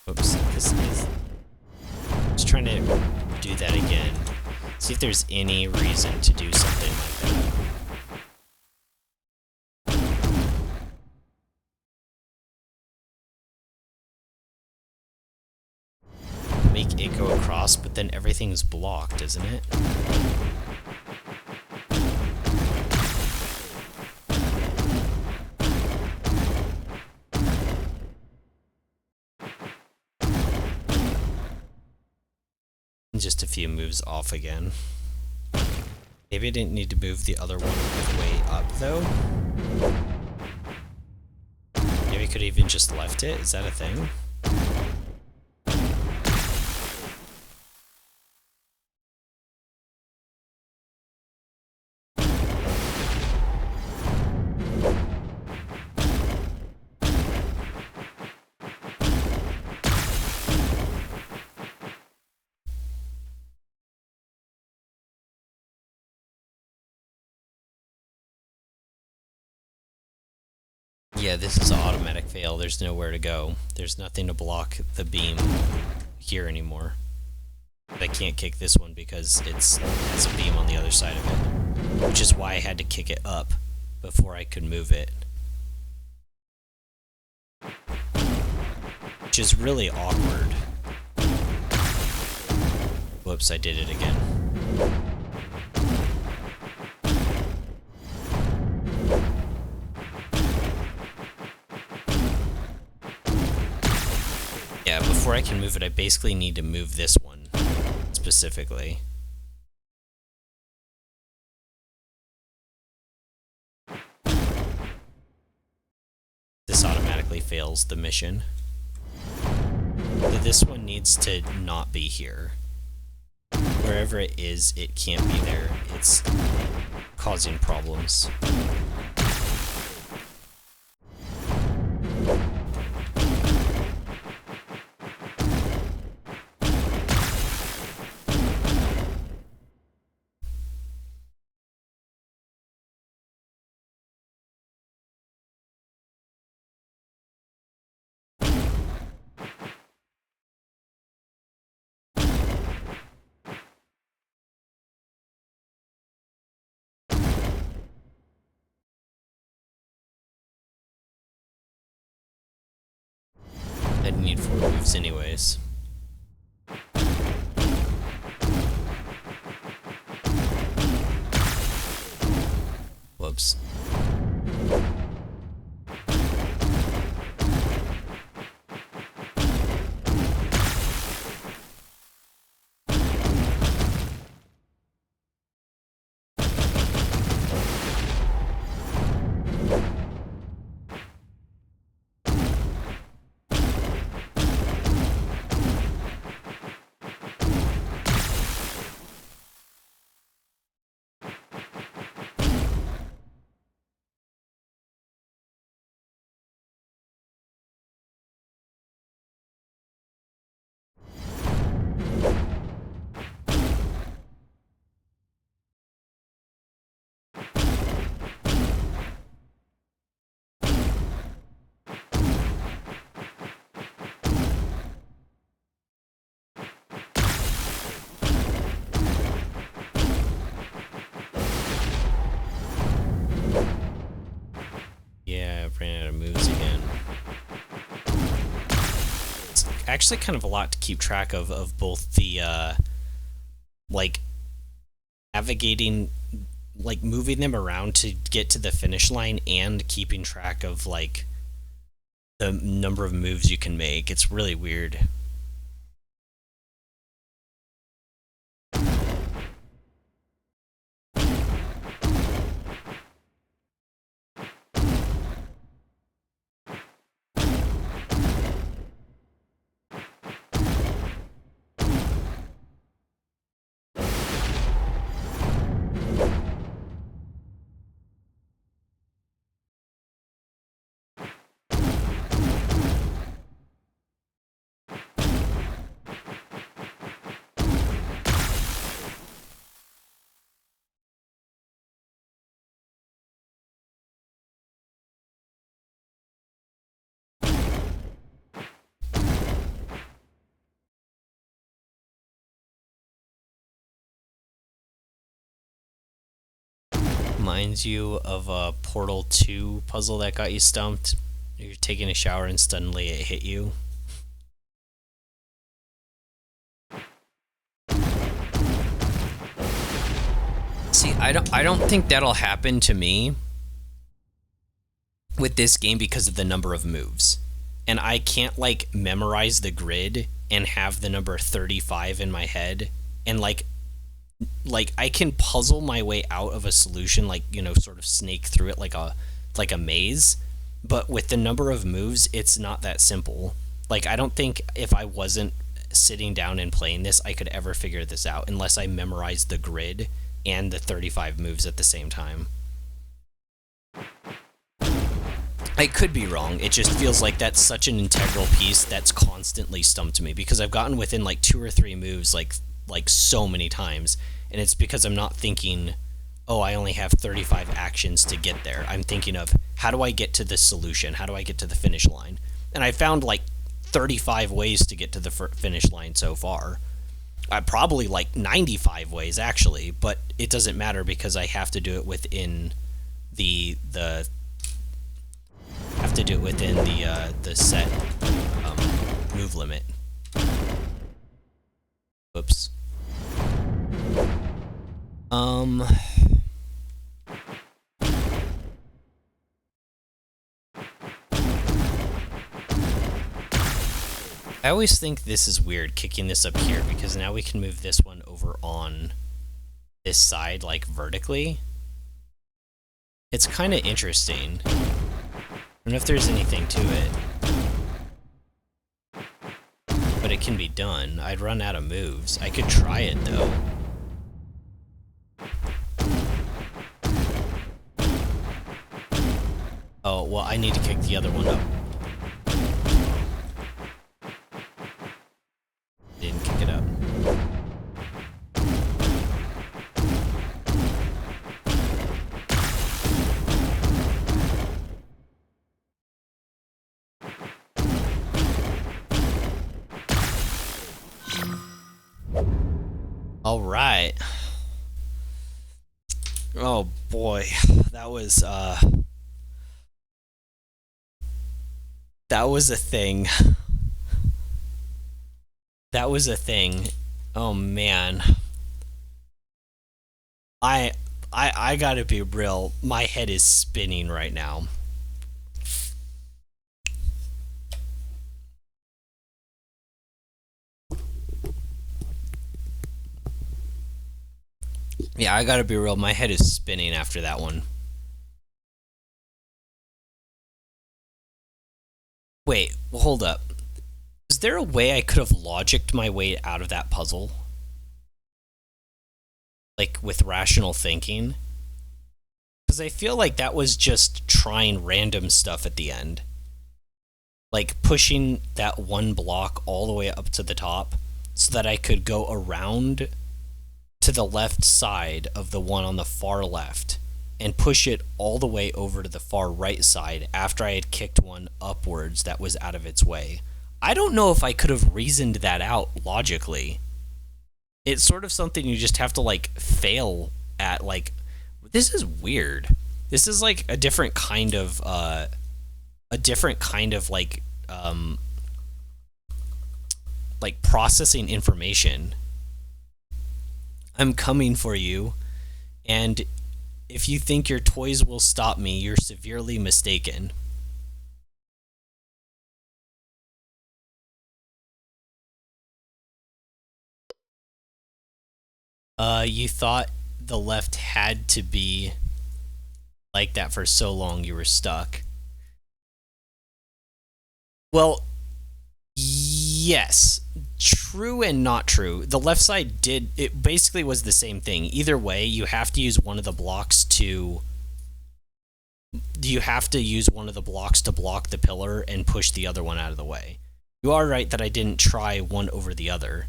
Oops, this is... Just trying to do that again. See if there's any reason to do something like that. Make it go across, but then everything's blocked, isn't it? Just a few moves off again. Maybe I didn't need to move the other one way up, though. Maybe I could have even just left it. Is that a thing? Yeah, this is an automatic fail. There's nowhere to go. There's nothing to block the beam here anymore. But I can't kick this one because it has a beam on the other side of it. Which is why I had to kick it up before I could move it. Which is really awkward. Whoops, I did it again. Yeah, before I can move it, I basically need to move this one specifically. This automatically fails the mission. But this one needs to not be here. Wherever it is, it can't be there. It's causing problems. I'd need 4 moves anyways. Whoops. Yeah, I ran out of moves again. It's actually kind of a lot to keep track of both the, like, navigating, like, moving them around to get to the finish line and keeping track of, like, the number of moves you can make. It's really weird. Reminds you of a Portal 2 puzzle that got you stumped. You're taking a shower and suddenly it hit you. See, I don't think that'll happen to me with this game because of the number of moves. And I can't like memorize the grid and have the number 35 in my head and like I can puzzle my way out of a solution, like, you know, sort of snake through it like a maze, but with the number of moves it's not that simple. Like, I don't think if I wasn't sitting down and playing this I could ever figure this out unless I memorized the grid and the 35 moves at the same time. I could be wrong. It just feels like that's such an integral piece that's constantly stumped me because I've gotten within like 2 or 3 moves like so many times, and it's because I'm not thinking, oh, I only have 35 actions to get there. I'm thinking of, how do I get to this solution? How do I get to the finish line? And I found like 35 ways to get to the finish line so far. Probably like 95 ways actually, but it doesn't matter because I have to do it within the set move limit. Whoops. I always think this is weird, kicking this up here, because now we can move this one over on this side, like, vertically. It's kind of interesting. I don't know if there's anything to it. But it can be done. I'd run out of moves. I could try it, though. Oh, well, I need to kick the other one up. Didn't kick it up. All right. Oh boy, that was a thing. That was a thing. Oh man. I gotta be real. My head is spinning right now. Yeah, I gotta be real. My head is spinning after that one. Wait, well, hold up. Is there a way I could have logicked my way out of that puzzle? Like, with rational thinking? Because I feel like that was just trying random stuff at the end. Like, pushing that one block all the way up to the top so that I could go around to the left side of the one on the far left and push it all the way over to the far right side after I had kicked one upwards that was out of its way. I don't know if I could have reasoned that out logically. It's sort of something you just have to like fail at. Like, this is weird. This is like a different kind of like processing information. I'm coming for you, and if you think your toys will stop me, you're severely mistaken. You thought the left had to be like that for so long you were stuck. Well, yes. True and not true. The left side did, it basically was the same thing. Either way, you have to use one of the blocks to block the pillar and push the other one out of the way. You are right that I didn't try one over the other.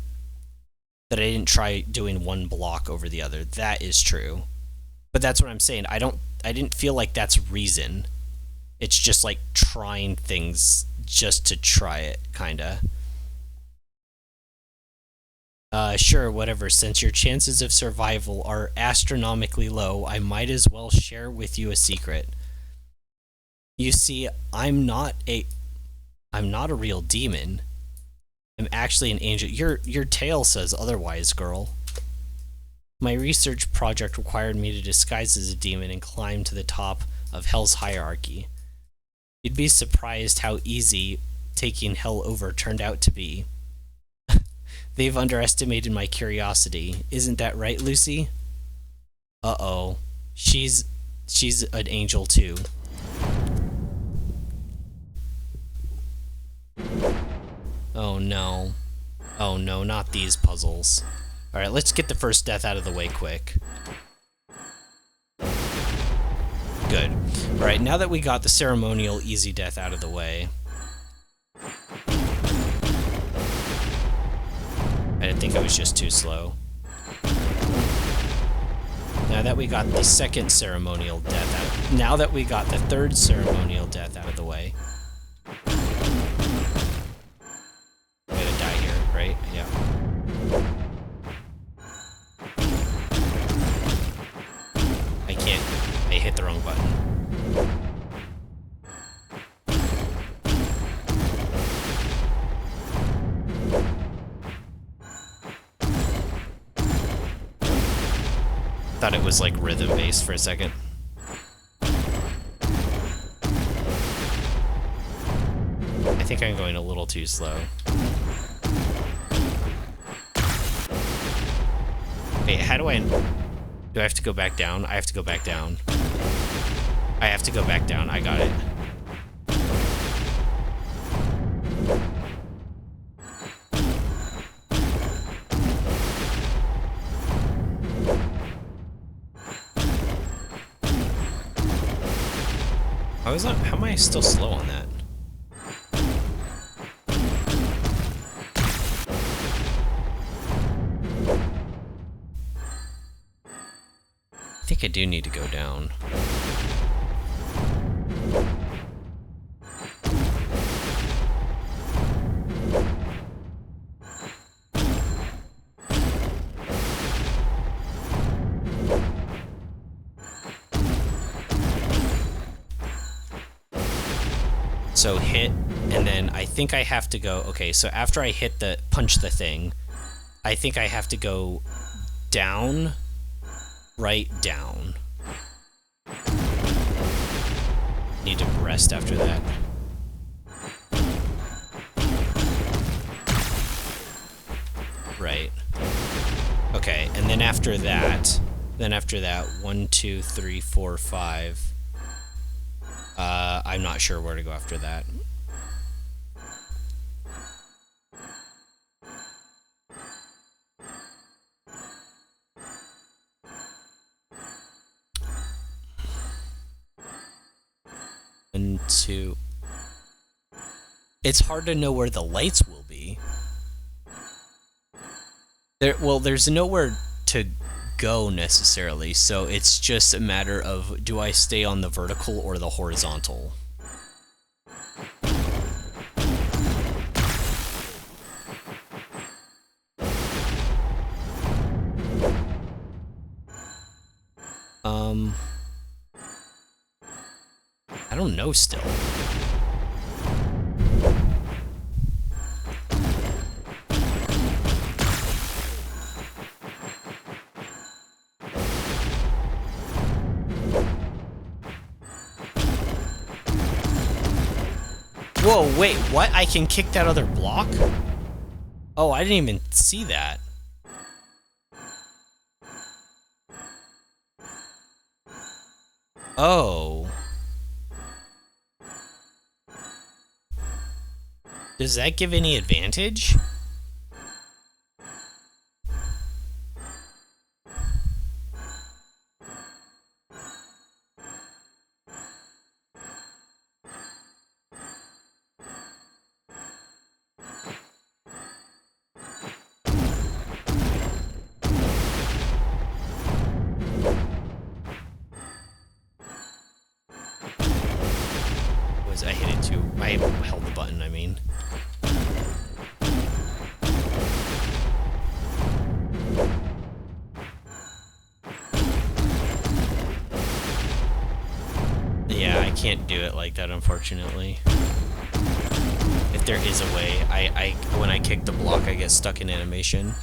That I didn't try doing one block over the other. That is true. But that's what I'm saying. I didn't feel like that's reason. It's just like trying things just to try it, kinda. Sure, whatever. Since your chances of survival are astronomically low, I might as well share with you a secret. You see, I'm not a real demon. I'm actually an angel. Your tail says otherwise, girl. My research project required me to disguise as a demon and climb to the top of Hell's hierarchy. You'd be surprised how easy taking Hell over turned out to be. They've underestimated my curiosity. Isn't that right, Lucy? Uh-oh. She's an angel too. Oh no. Oh no, not these puzzles. Alright, let's get the first death out of the way quick. Good. Alright, now that we got the ceremonial easy death out of the way. I think I was just too slow. Now that we got the second ceremonial death out, now that we got the third ceremonial death out of the way. I'm gonna die here, right? Yeah. I can't. I hit the wrong button. Thought it was like rhythm based for a second. I think I'm going a little too slow. Wait, how do I have to go back down? I have to go back down. I have to go back down. I got it. How am I still slow on that? I think I do need to go down. So hit, and then I think I have to go, okay, so after I hit punch the thing, I think I have to go down, right, down. Need to rest after that. Right. Okay, and then after that, 1, 2, 3, 4, 5. I'm not sure where to go after that. One, two. It's hard to know where the lights will be. There's nowhere to go necessarily, so it's just a matter of, do I stay on the vertical or the horizontal? I don't know still. Whoa, wait, what? I can kick that other block? Oh, I didn't even see that. Oh. Does that give any advantage? I hit it too. I held the button, I mean. Yeah, I can't do it like that, unfortunately. If there is a way, when I kick the block, I get stuck in animation.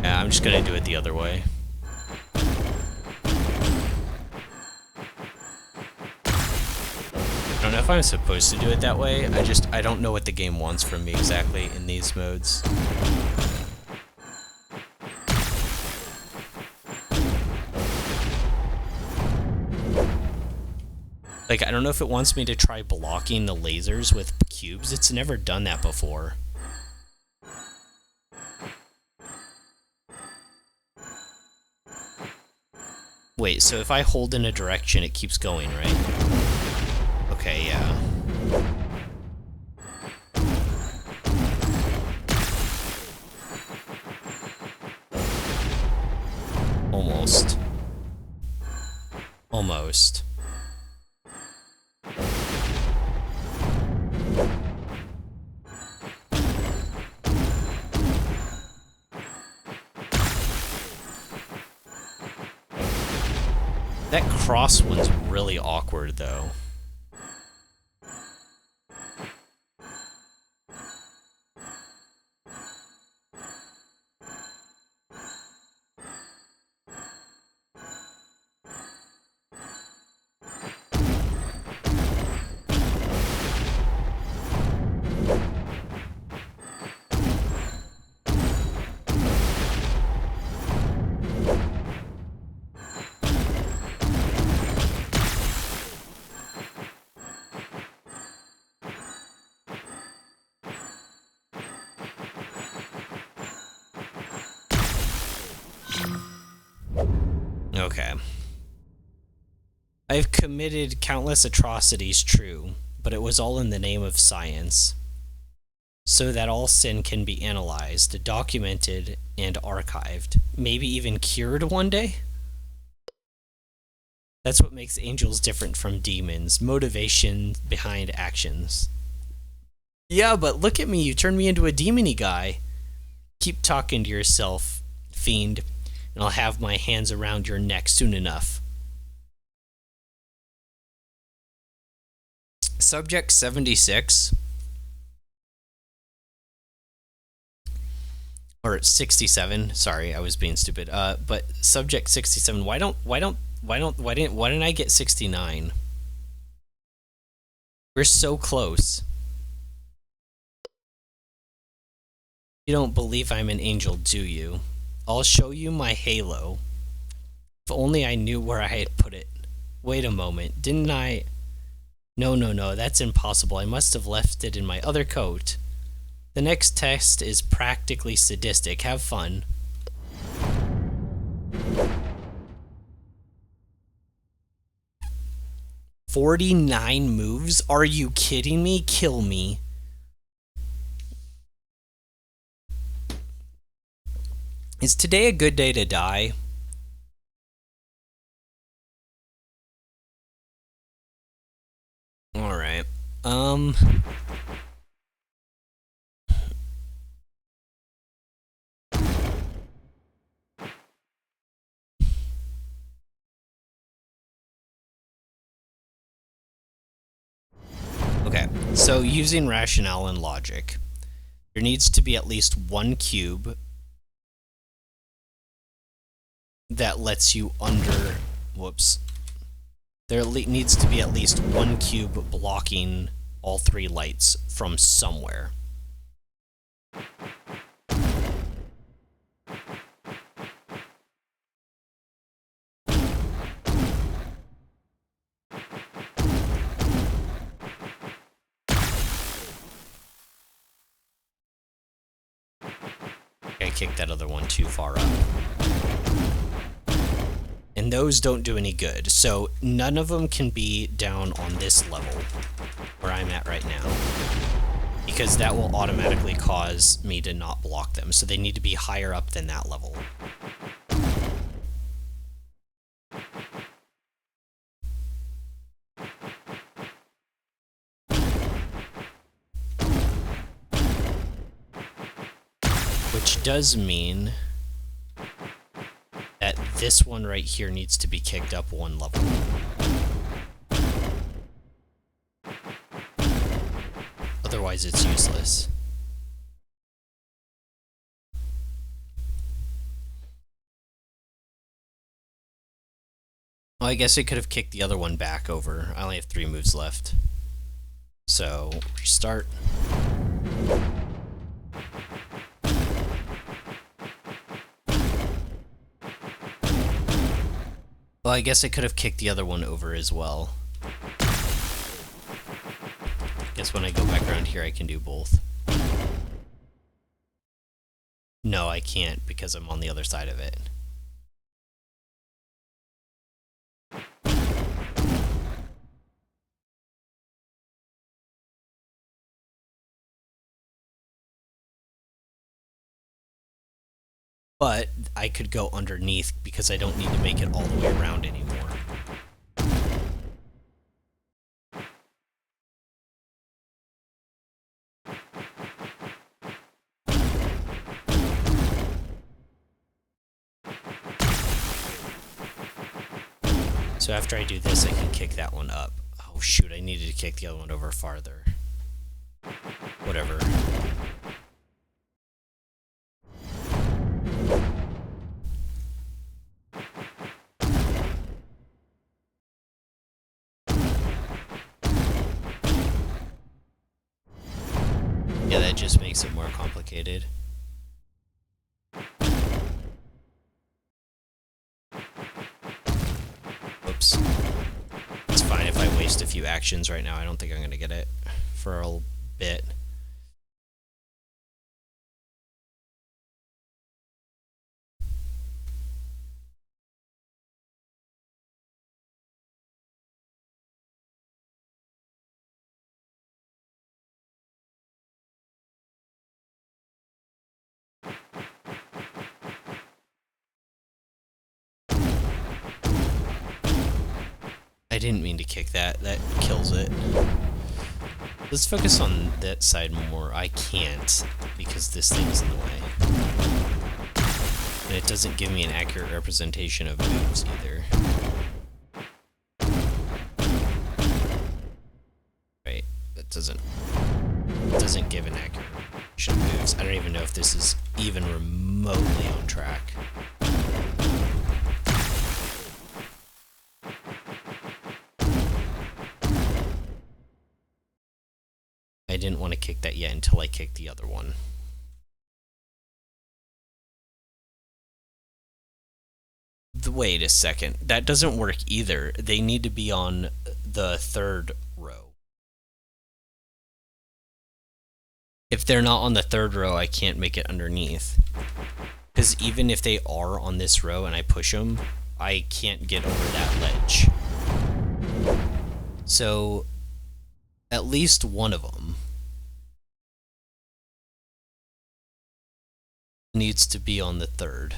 Yeah, I'm just gonna do it the other way. I don't know if I'm supposed to do it that way. I don't know what the game wants from me exactly in these modes. Like, I don't know if it wants me to try blocking the lasers with cubes. It's never done that before. Wait, so if I hold in a direction, it keeps going, right? Okay, yeah. Almost. Almost. That cross one's really awkward, though. Okay. I've committed countless atrocities, true, but it was all in the name of science. So that all sin can be analyzed, documented, and archived. Maybe even cured one day? That's what makes angels different from demons. Motivation behind actions. Yeah, but look at me, you turned me into a demon-y guy. Keep talking to yourself, fiend, and I'll have my hands around your neck soon enough. Subject 76. Or 67, sorry, I was being stupid. But subject 67, why didn't I get 69? We're so close. You don't believe I'm an angel, do you? I'll show you my halo. If only I knew where I had put it. Wait a moment, didn't I? No, that's impossible. I must have left it in my other coat. The next test is practically sadistic. Have fun. "49 moves? Are you kidding me? Kill me." Is today a good day to die? Alright. Okay, so using rationale and logic, there needs to be at least one cube that lets you under... Whoops. There needs to be at least one cube blocking all three lights from somewhere. kicked that other one too far up. And those don't do any good. So none of them can be down on this level where I'm at right now, because that will automatically cause me to not block them. So they need to be higher up than that level. Which does mean that this one right here needs to be kicked up one level. Otherwise it's useless. Well, I guess I could have kicked the other one back over. I only have 3 moves left. So, restart. Well, I guess I could have kicked the other one over as well. Guess when I go back around here, I can do both. No, I can't because I'm on the other side of it. But I could go underneath because I don't need to make it all the way around anymore. So after I do this, I can kick that one up. Oh shoot, I needed to kick the other one over farther. Whatever. Yeah, that just makes it more complicated. Oops. It's fine if I waste a few actions right now. I don't think I'm going to get it for a bit. I didn't mean to kick that. That kills it. Let's focus on that side more. I can't because this thing's in the way. And it doesn't give me an accurate representation of moves either. Right, that doesn't give an accurate representation of moves. I don't even know if this is even remotely on track. I didn't want to kick that yet until I kicked the other one. Wait a second. That doesn't work either. They need to be on the 3rd row. If they're not on the 3rd row, I can't make it underneath. Because even if they are on this row and I push them, I can't get over that ledge. So, at least one of them needs to be on the 3rd.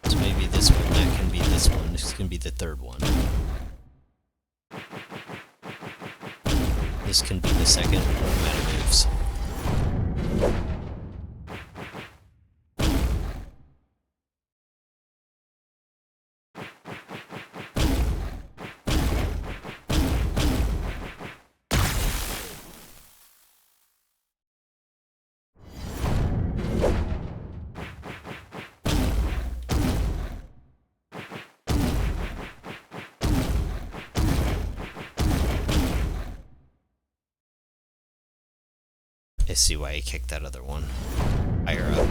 So maybe this one, that can be this one, this can be the 3rd one. This can be the 2nd meta moves. I see why he kicked that other one higher up.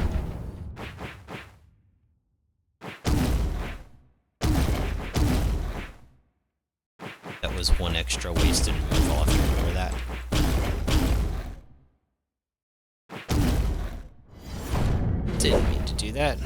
That was was one extra wasted move. I'll have to remember that. Didn't mean to do that.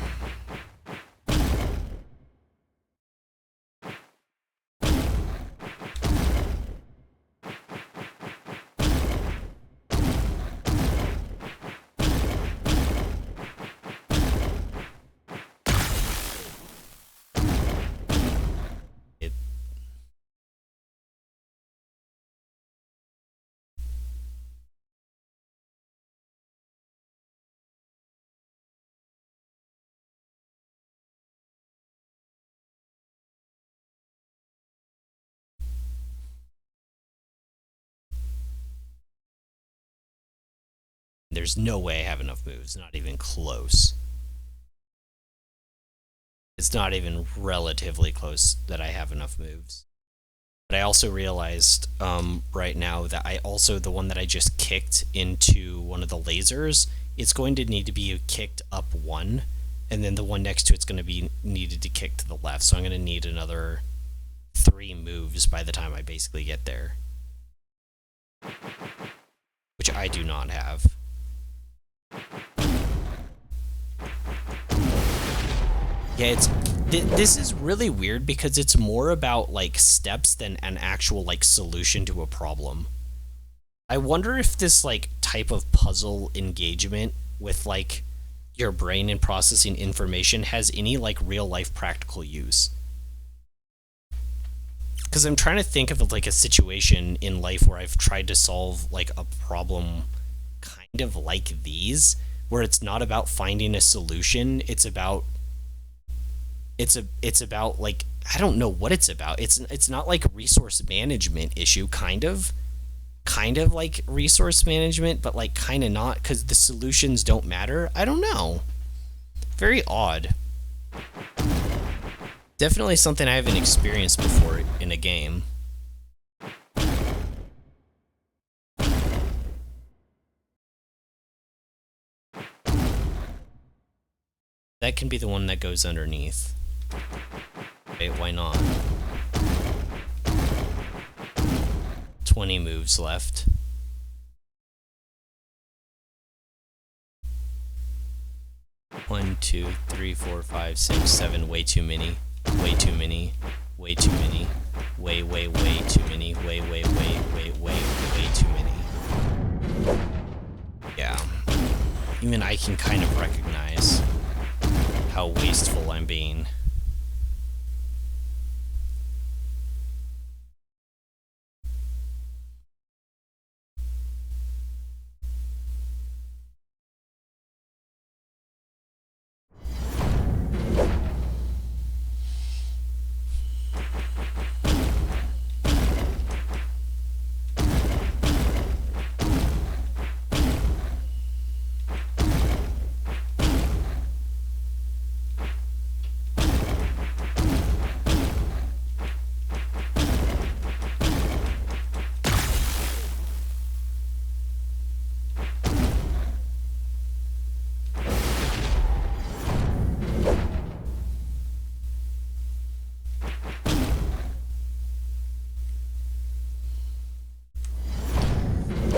There's no way I have enough moves, not even close. It's not even relatively close that I have enough moves. But I also realized right now that the one that I just kicked into one of the lasers, it's going to need to be kicked up one, and then the one next to it's going to be needed to kick to the left. So I'm going to need another 3 moves by the time I basically get there, which I do not have. Yeah, this is really weird because it's more about like steps than an actual like solution to a problem. I wonder if this like type of puzzle engagement with like your brain and processing information has any like real life practical use. Because I'm trying to think of like a situation in life where I've tried to solve like a problem kind of like these, where it's not about finding a solution, it's about like, I don't know what it's about. It's not like a resource management issue, kind of like resource management, but like kind of not, because the solutions don't matter. I don't know. Very odd. Definitely something I haven't experienced before in a game. That can be the one that goes underneath. Okay, why not? 20 moves left. One, two, three, four, five, six, seven. Way too many. Way too many. Way too many. Way too many. Way too many. Yeah. Even I can kind of recognize how wasteful I'm being.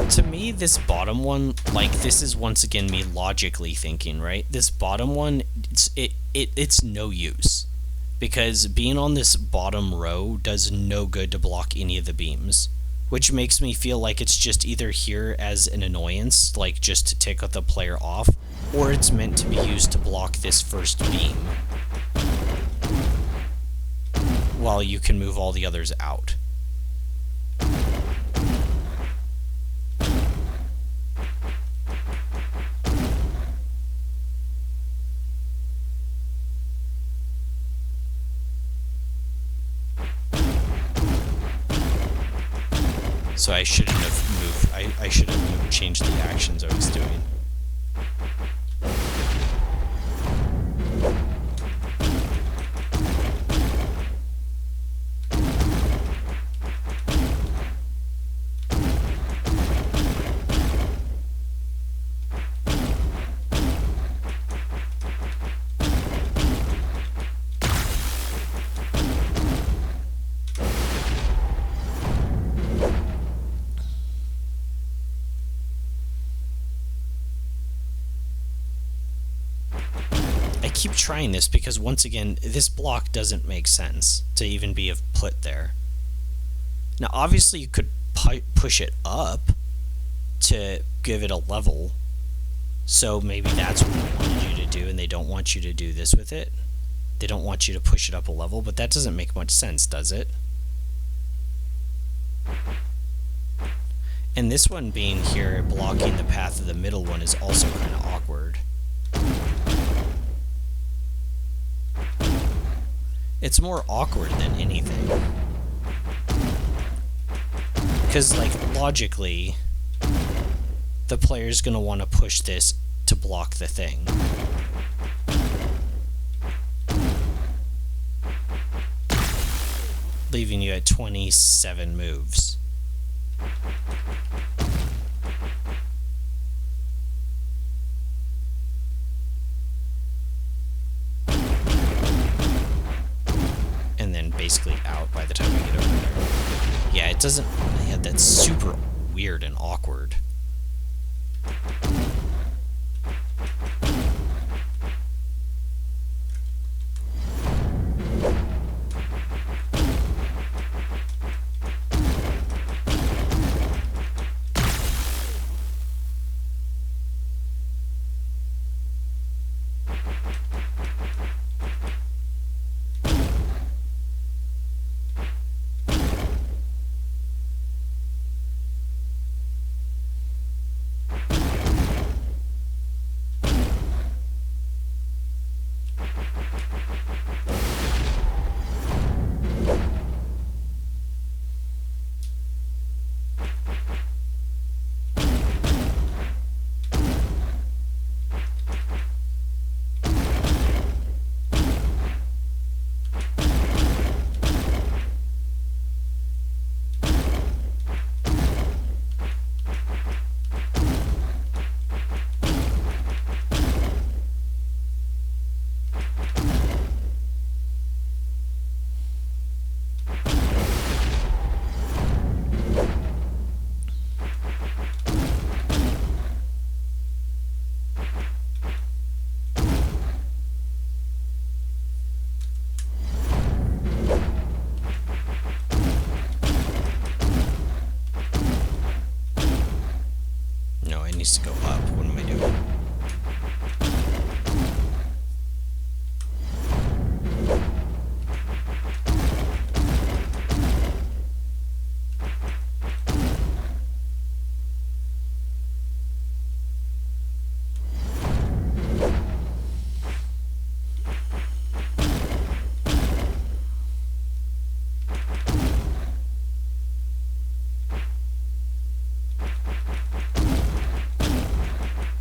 To me, this bottom one, like, this is once again me logically thinking, right? This bottom one, it's no use, because being on this bottom row does no good to block any of the beams, which makes me feel like it's just either here as an annoyance, like just to tick the player off, or it's meant to be used to block this first beam, while you can move all the others out. So I shouldn't have moved. I should have changed the actions I was doing. trying this because, once again, this block doesn't make sense to even be put there. Now, obviously, you could push it up to give it a level. So maybe that's what they wanted you to do, and they don't want you to do this with it. They don't want you to push it up a level, but that doesn't make much sense, does it? And this one being here, blocking the path of the middle one, is also kind of awkward. It's more awkward than anything. Because, like, logically, the player's going to want to push this to block the thing. Leaving you at 27 moves. And then basically out by the time we get over there. Yeah, it doesn't... Yeah, that's super weird and awkward. Needs to go up. What am I doing?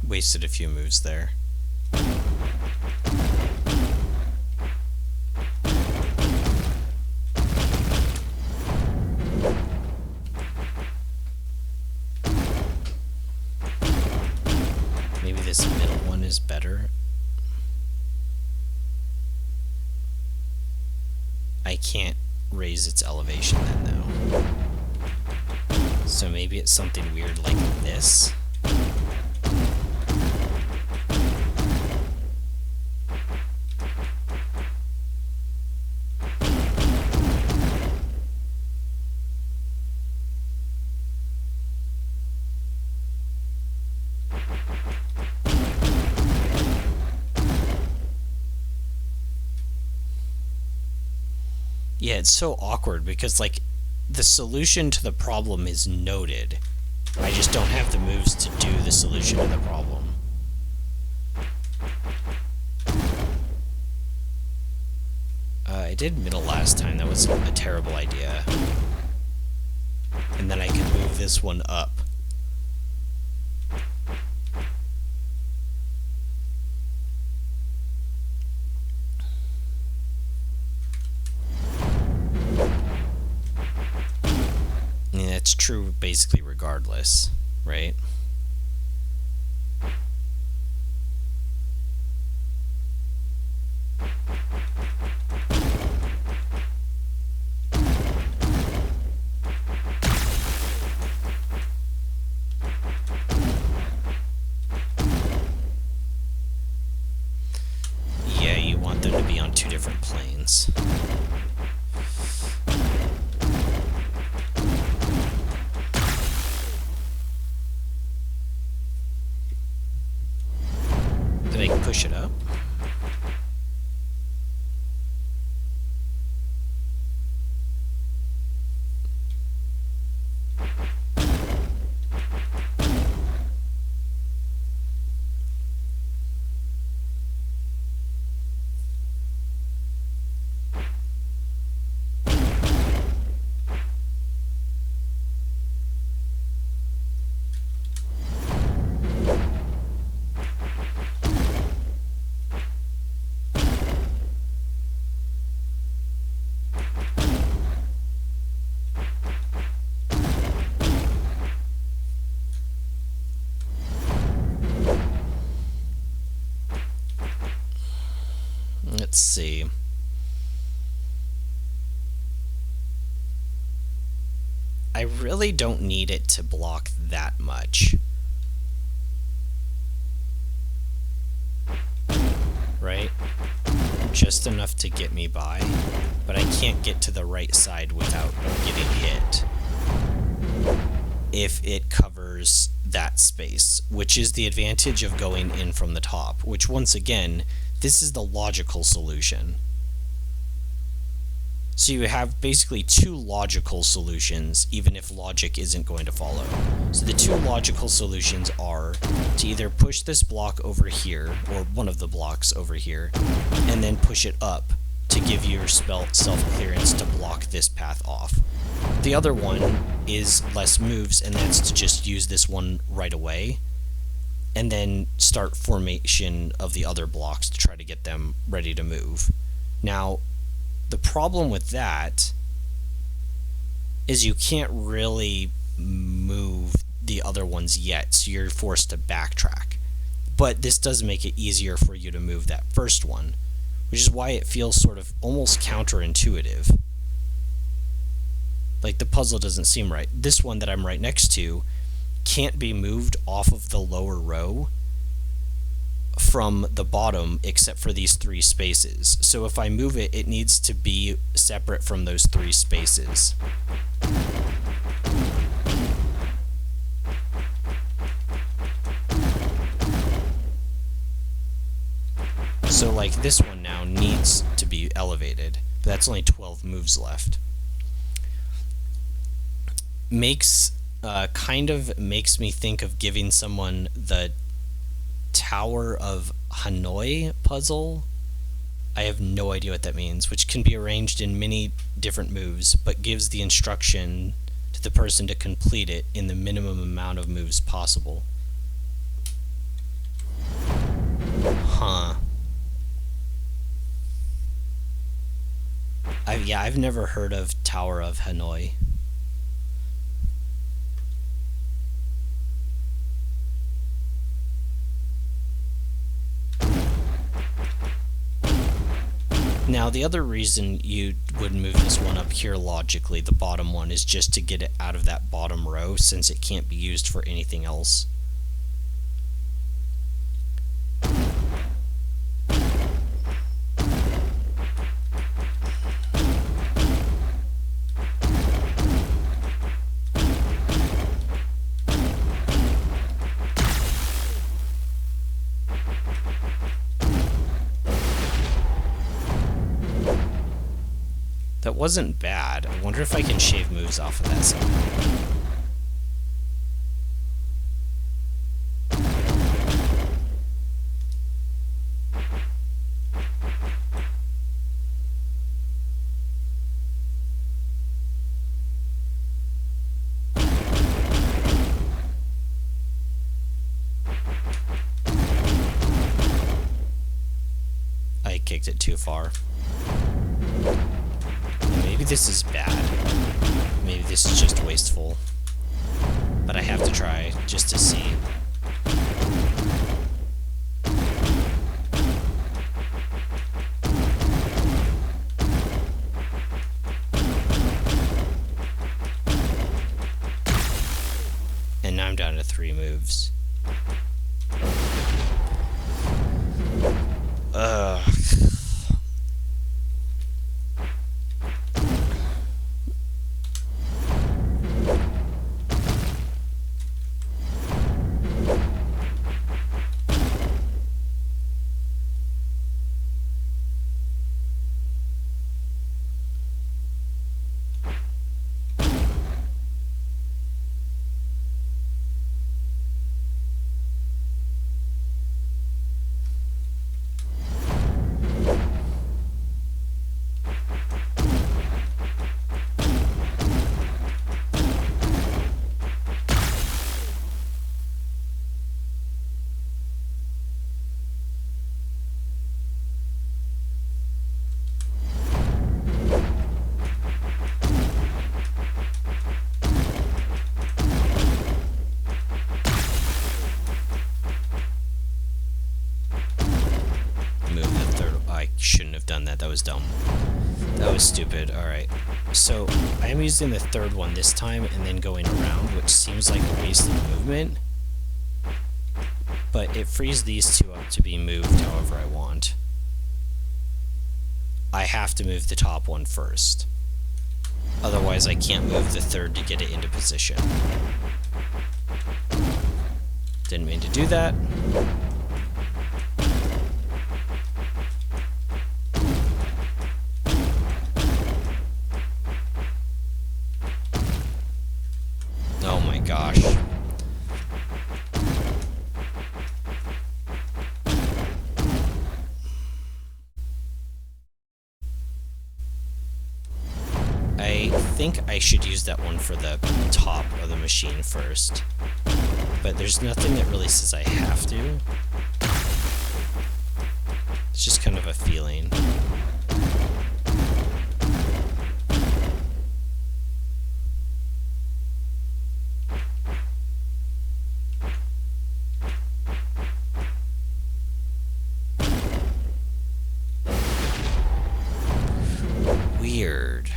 Wasted a few moves there. Maybe this middle one is better. I can't raise its elevation then, though. So maybe it's something weird like this. Yeah, it's so awkward because, like, the solution to the problem is noted. I just don't have the moves to do the solution to the problem. I did middle last time. That was a terrible idea. And then I can move this one up. It's true basically regardless, right? Yeah, you two different planes. Did I push it up? Let's see. I really don't need it to block that much. Right? Just enough to get me by, but I can't get to the right side without getting hit if it covers that space, which is the advantage of going in from the top, which once again, this is the logical solution. So you have basically two logical solutions, even if logic isn't going to follow. So the two logical solutions are to either push this block over here, or one of the blocks over here, and then push it up to give your self-clearance to block this path off. The other one is less moves, and that's to just use this one right away, and then start formation of the other blocks to try to get them ready to move. Now, the problem with that is you can't really move the other ones yet, so you're forced to backtrack. But this does make it easier for you to move that first one, which is why it feels sort of almost counterintuitive. Like the puzzle doesn't seem right. This one that I'm right next to can't be moved off of the lower row from the bottom except for these three spaces. So if I move it, it needs to be separate from those three spaces. So like this one now needs to be elevated, but that's only 12 moves left. Kind of makes me think of giving someone the Tower of Hanoi puzzle. I have no idea what that means, which can be arranged in many different moves, but gives the instruction to the person to complete it in the minimum amount of moves possible. Huh. I've never heard of Tower of Hanoi. Now, the other reason you would move this one up here logically, the bottom one, is just to get it out of that bottom row, since it can't be used for anything else. That wasn't bad. I wonder if I can shave moves off of that somehow. I kicked it too far. Maybe this is bad. Maybe this is just wasteful. But I have to try, just to see. And now I'm down to 3 moves. Ugh. done that. That was dumb. That was stupid. Alright. So, I am using the third one this time and then going around, which seems like a waste of movement. But it frees these two up to be moved however I want. I have to move the top one first. Otherwise, I can't move the third to get it into position. Didn't mean to do that. Oh my gosh. I think I should use that one for the top of the machine first. But there's nothing that really says I have to. It's just kind of a feeling. Weird.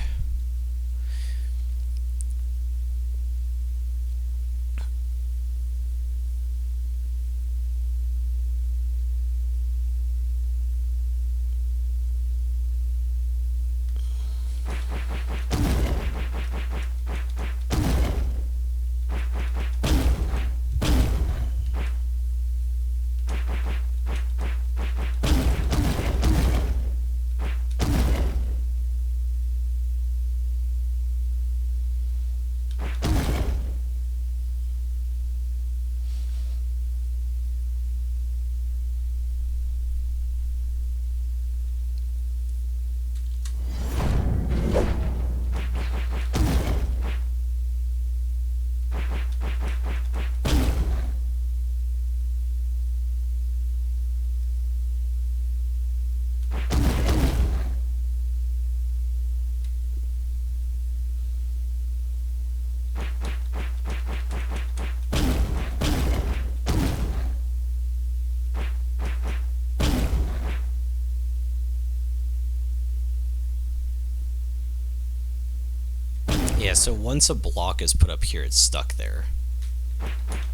Yeah, so once a block is put up here, it's stuck there.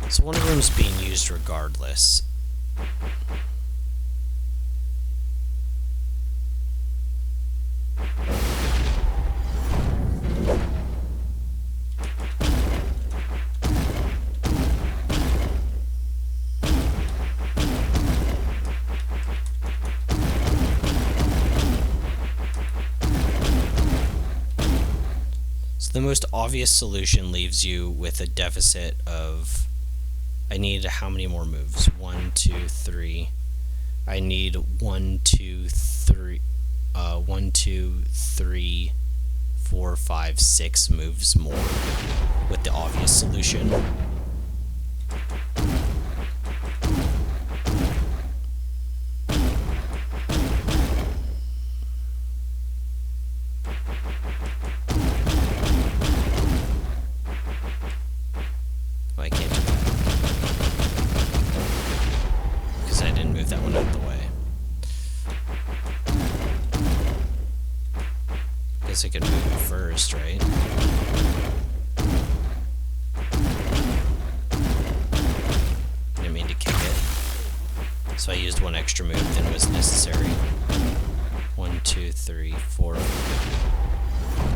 So one of them is being used regardless. The most obvious solution leaves you with a deficit of, I need how many more moves? 1, 2, 3. I need 1, 2, 3, 1, 2, 3, 4, 5, 6 moves more with the obvious solution. I could move it first, right? Didn't mean to kick it. So I used one extra move than was necessary. 1, 2, 3, 4.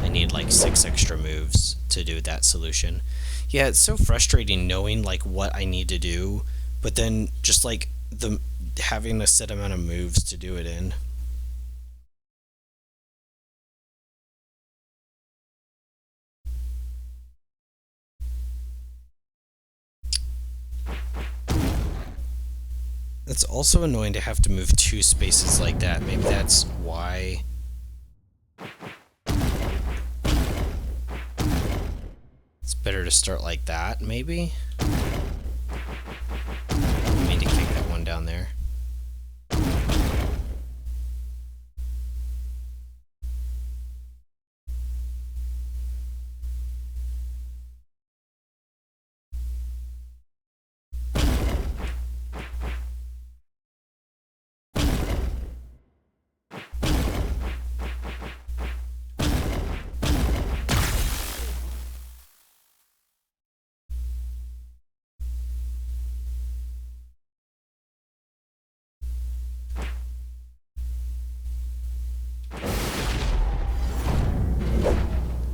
I need like 6 extra moves to do that solution. Yeah, it's so frustrating knowing like what I need to do, but then just like having a set amount of moves to do it in. It's also annoying to have to move 2 spaces like that. Maybe that's why. It's better to start like that, maybe? I mean to kick that one down there.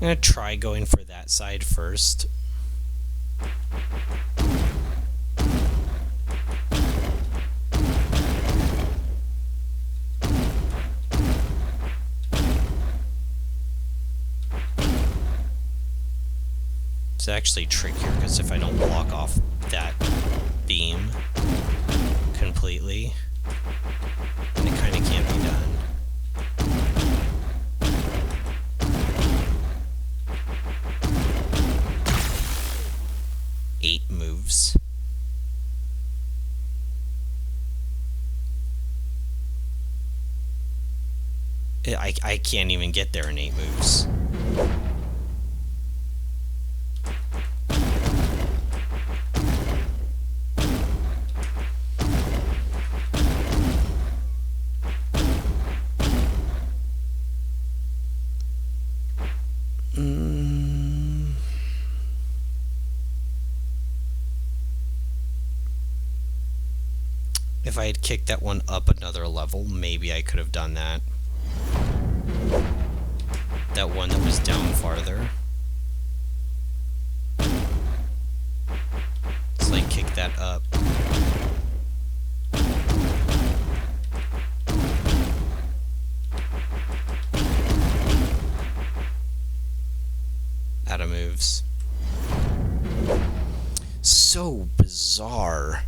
gonna try going for that side first. It's actually trickier because if I don't block off that beam completely, then it kind of can't be done. Eight moves. I can't even get there in 8 moves. If I had kicked that one up another level, maybe I could have done that. That one that was down farther. Let's like kick that up. Out of moves. So bizarre.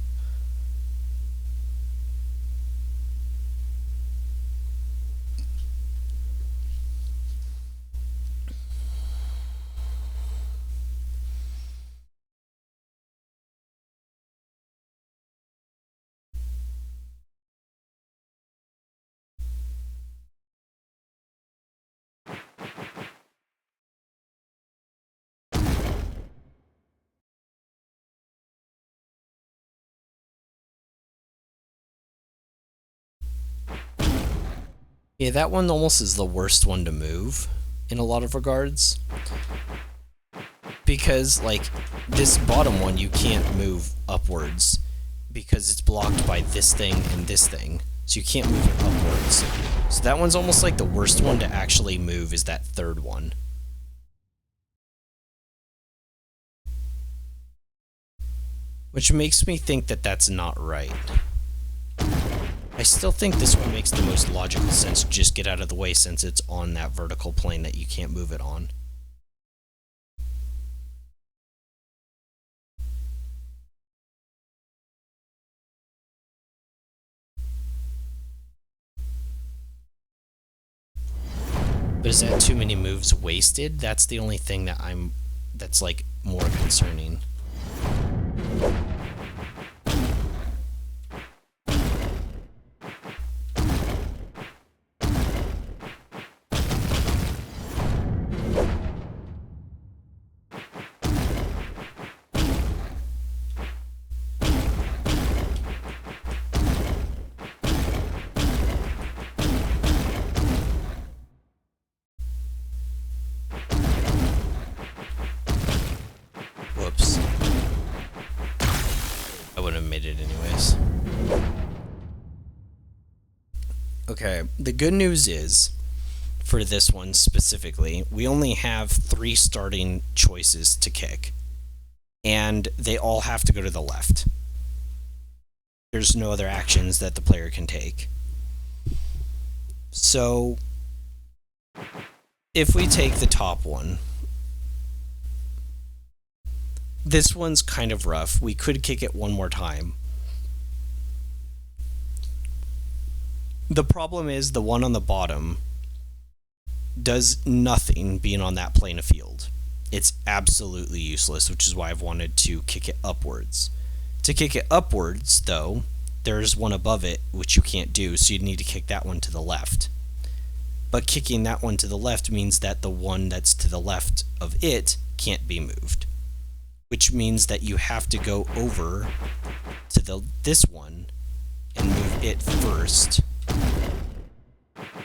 Yeah, that one almost is the worst one to move in a lot of regards. Because, like, this bottom one you can't move upwards because it's blocked by this thing and this thing. So you can't move it upwards. So that one's almost like the worst one to actually move is that third one. Which makes me think that that's not right. I still think this one makes the most logical sense. Just get out of the way since it's on that vertical plane that you can't move it on. But is that too many moves wasted? That's the only thing that that's like more concerning. Whoops. I wouldn't have made it anyways. Okay, the good news is, for this one specifically, we only have 3 starting choices to kick. And they all have to go to the left. There's no other actions that the player can take. So, if we take the top one, this one's kind of rough. We could kick it one more time. The problem is the one on the bottom does nothing being on that plane of field. It's absolutely useless, which is why I've wanted to kick it upwards. To kick it upwards, though, there's one above it, which you can't do, so you'd need to kick that one to the left. But kicking that one to the left means that the one that's to the left of it can't be moved. Which means that you have to go over to this one and move it first.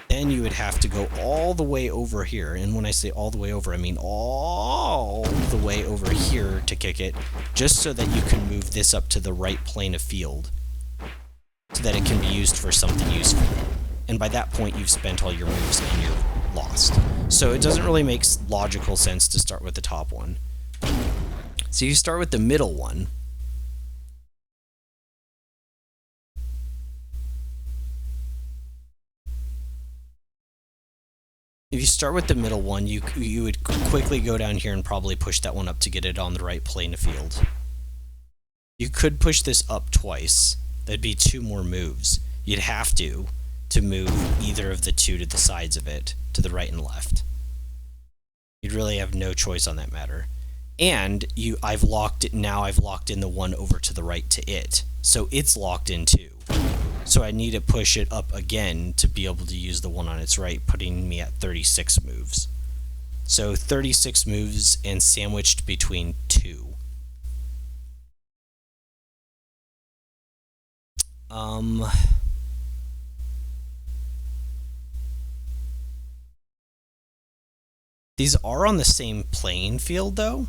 Then you would have to go all the way over here, and when I say all the way over, I mean all the way over here to kick it, just so that you can move this up to the right plane of field, so that it can be used for something useful. And by that point, you've spent all your moves and you're lost. So it doesn't really make logical sense to start with the top one. So you start with the middle one. If you start with the middle one, you would quickly go down here and probably push that one up to get it on the right plane of field. You could push this up twice. That'd be 2 more moves. You'd have to move either of the 2 to the sides of it, to the right and left. You'd really have no choice on that matter. And I've locked in the one over to the right to it. So it's locked in too. So I need to push it up again to be able to use the one on its right, putting me at 36 moves. So 36 moves and sandwiched between 2. These are on the same playing field though,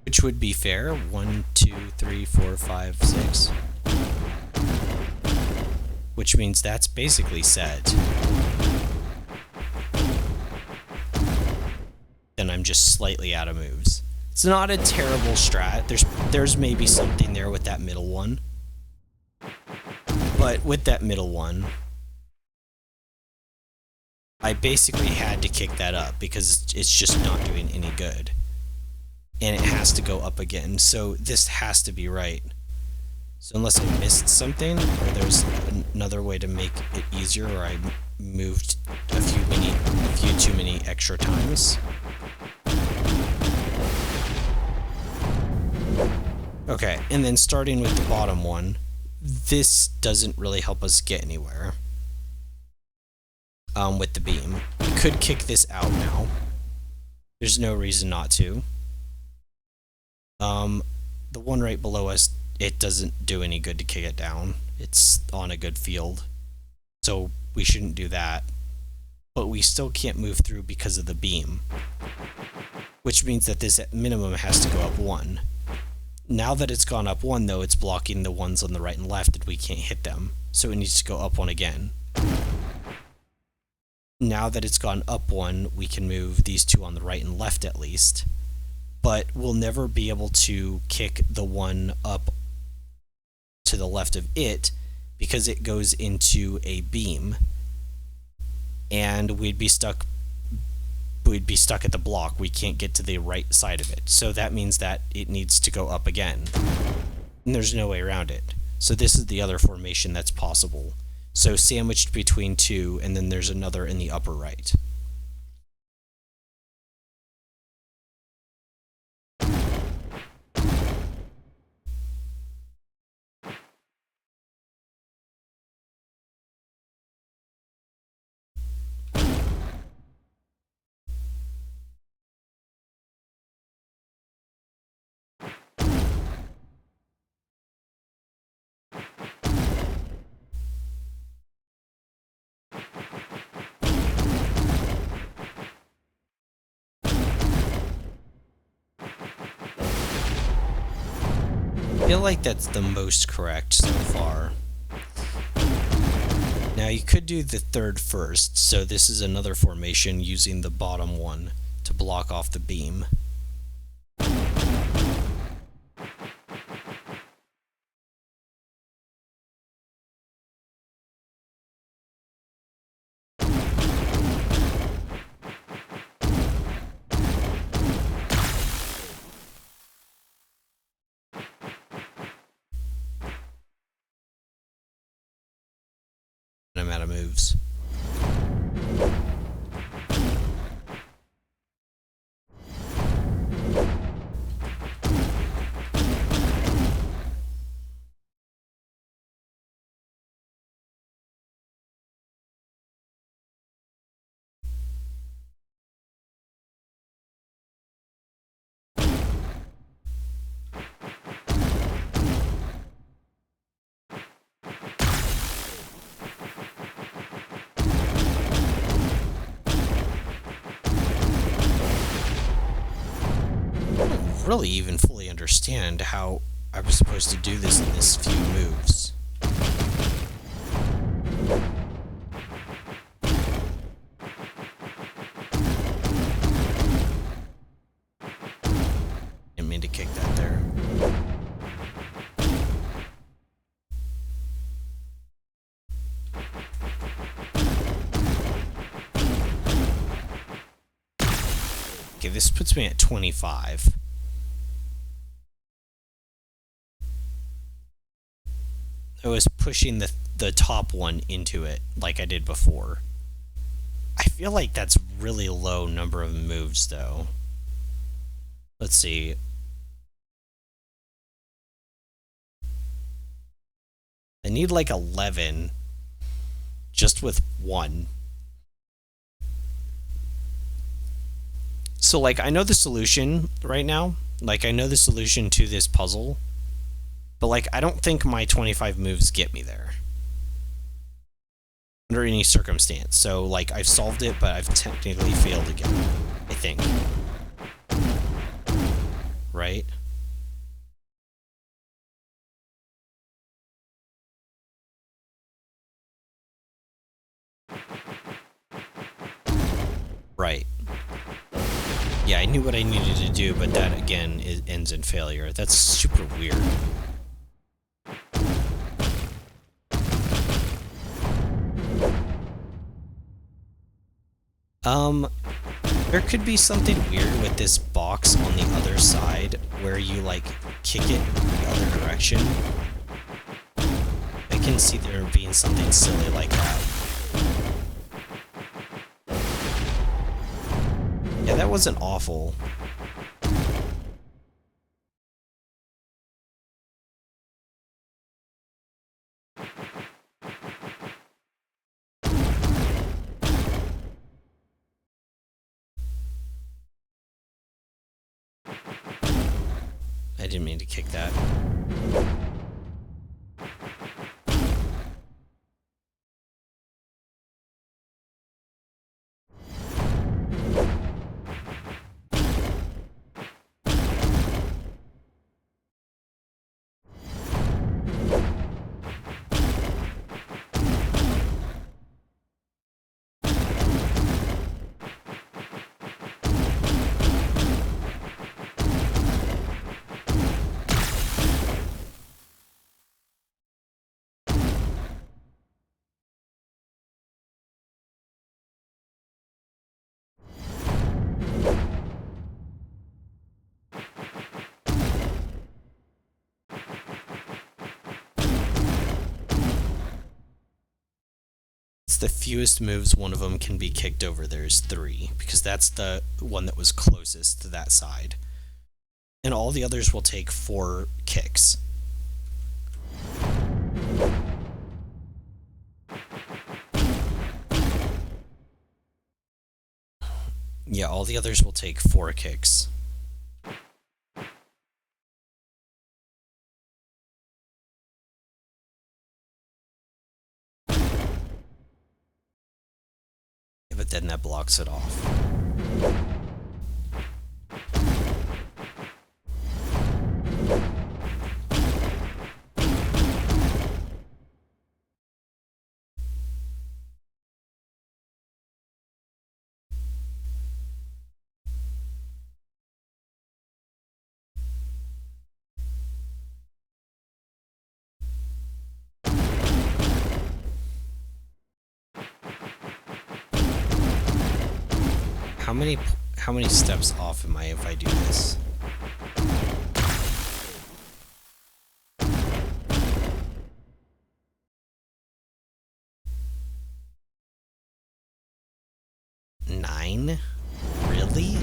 which would be fair. 1, 2, 3, 4, 5, 6. Which means that's basically set. Then I'm just slightly out of moves. It's not a terrible strat. There's maybe something there with that middle one. But with that middle one, I basically had to kick that up because it's just not doing any good. And it has to go up again, so this has to be right. So unless I missed something, or there's another way to make it easier, or I moved a few too many extra times. Okay, and then starting with the bottom one, this doesn't really help us get anywhere. With the beam. We could kick this out now. There's no reason not to. The one right below us, it doesn't do any good to kick it down. It's on a good field. So we shouldn't do that. But we still can't move through because of the beam. Which means that this at minimum has to go up 1. Now that it's gone up 1 though, it's blocking the ones on the right and left that we can't hit them. So it needs to go up 1 again. Now that it's gone up 1, we can move these 2 on the right and left at least. But we'll never be able to kick the one up to the left of it because it goes into a beam. And we'd be stuck at the block. We can't get to the right side of it. So that means that it needs to go up again. And there's no way around it. So this is the other formation that's possible. So sandwiched between 2, and then there's another in the upper right. I feel like that's the most correct so far. Now you could do the third first, so this is another formation using the bottom one to block off the beam. I'm out of moves. Really even fully understand how I was supposed to do this in this few moves. Okay, this puts me at 25. I was pushing the top one into it like I did before. I feel like that's really low number of moves though. Let's see. I need like 11 just with one. So like I know the solution right now. Like I know the solution to this puzzle. But like I don't think my 25 moves get me there. Under any circumstance. So like I've solved it, but I've technically failed again. I think. Right? Right. Yeah, I knew what I needed to do, but that again ends in failure. That's super weird. There could be something weird with this box on the other side where you like kick it the other direction. I can see there being something silly like that. Yeah, that wasn't awful. I didn't mean to kick that. It's the fewest moves one of them can be kicked over. There's 3, because that's the one that was closest to that side. And all the others will take 4 kicks. Yeah, all the others will take 4 kicks. But then that blocks it off. How many steps off am I if I do this? Nine? Really?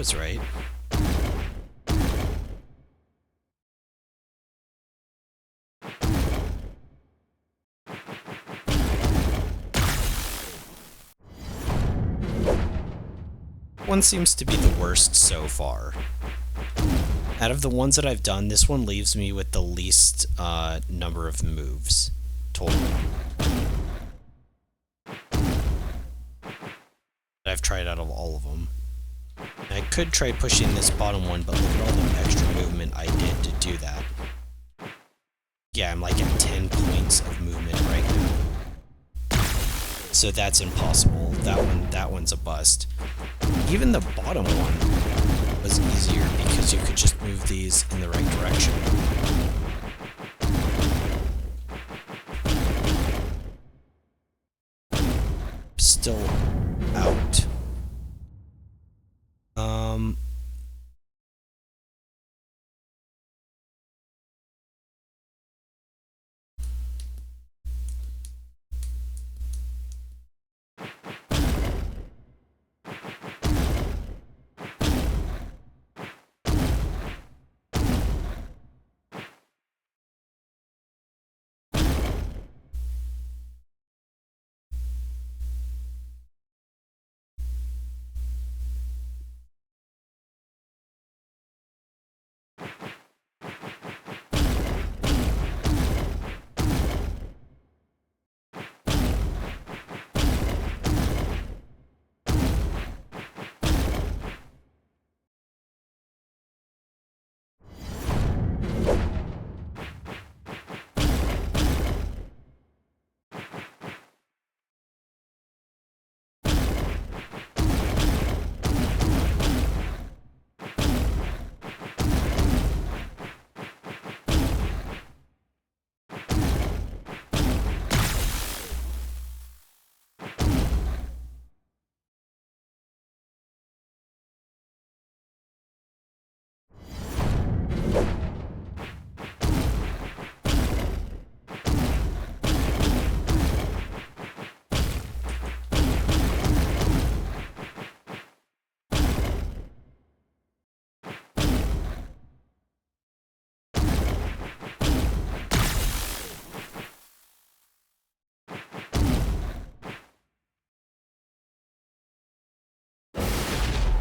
was right. One seems to be the worst so far. Out of the ones that I've done, this one leaves me with the least number of moves total. I've tried out of all of them. I could try pushing this bottom one, but look at all the extra movement I did to do that. Yeah, I'm like at 10 points of movement right now. So that's impossible. That one's a bust. Even the bottom one was easier because you could just move these in the right direction. Still out.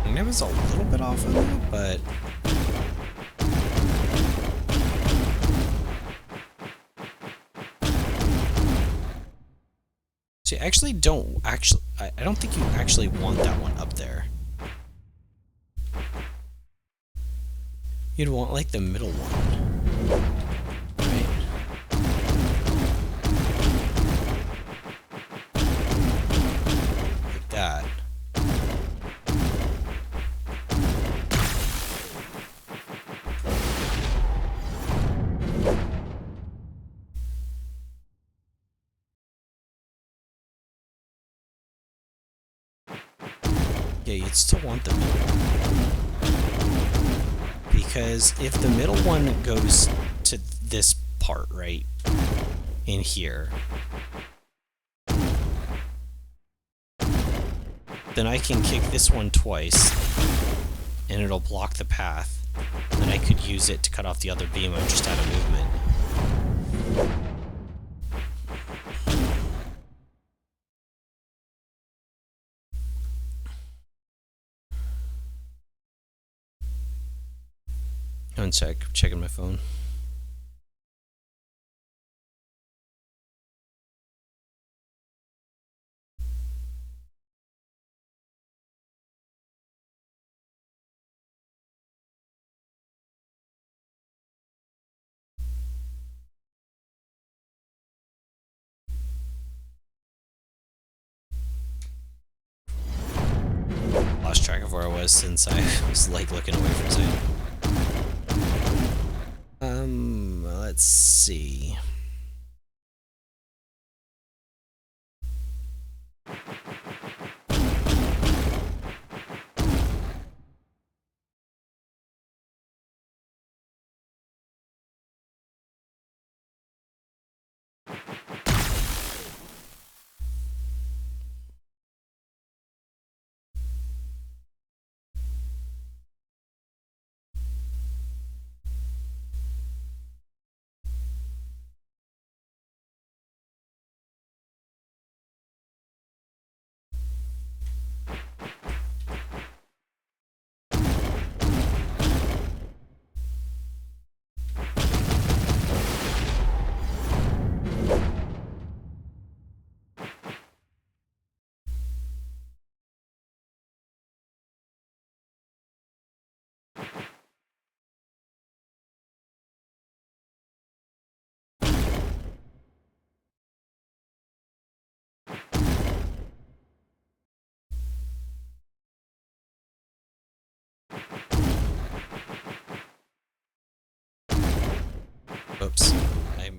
And it was a little bit off on that, but see, I don't think you actually want that one up there. You'd want like the middle one, right? Like that. Yeah, you'd still want the middle one. Because if the middle one goes to this part, right, in here, then I can kick this one twice, and it'll block the path. Then I could use it to cut off the other beam. I'm just out of movement. One sec, checking my phone. Lost track of where I was since I was like looking away from sight. Let's see.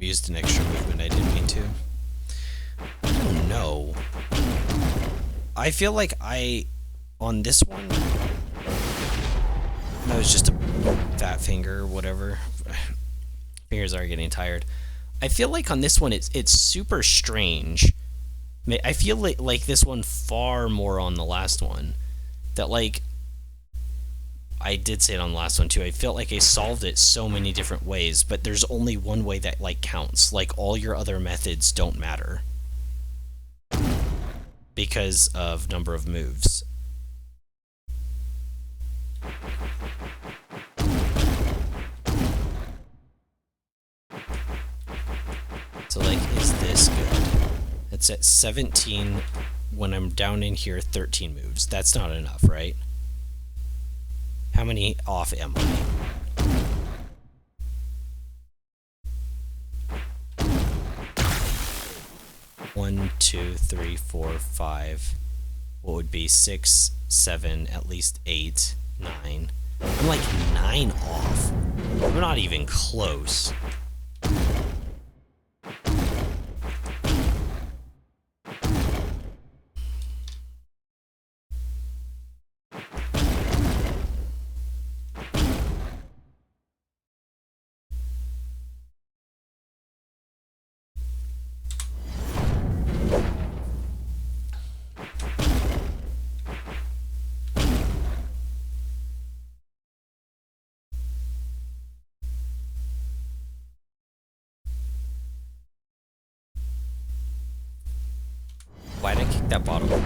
used an extra movement I didn't mean to. I don't know. I feel like on this one, that was just a fat finger or whatever. Fingers are getting tired. I feel like on this one, it's super strange. I feel like this one far more on the last one. That, like, I did say it on the last one too. I felt like I solved it so many different ways, but there's only one way that, like, counts. Like, all your other methods don't matter because of number of moves. So, like, is this good? It's at 17 when I'm down in here, 13 moves. That's not enough, right? How many off am I? One, two, three, four, five. What would be 6, 7, at least 8, 9. I'm like 9 off. I'm not even close. Why did I kick that bottle?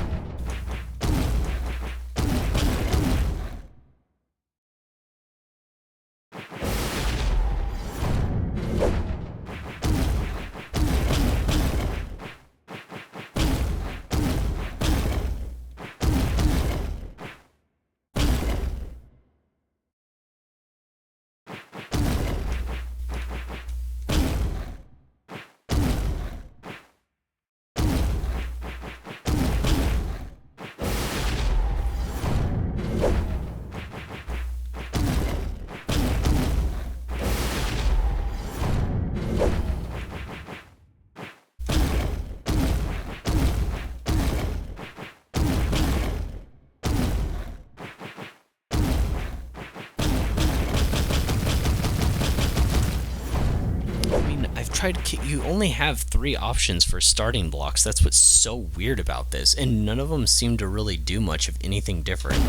You only have 3 options for starting blocks. That's what's so weird about this, and none of them seem to really do much of anything different.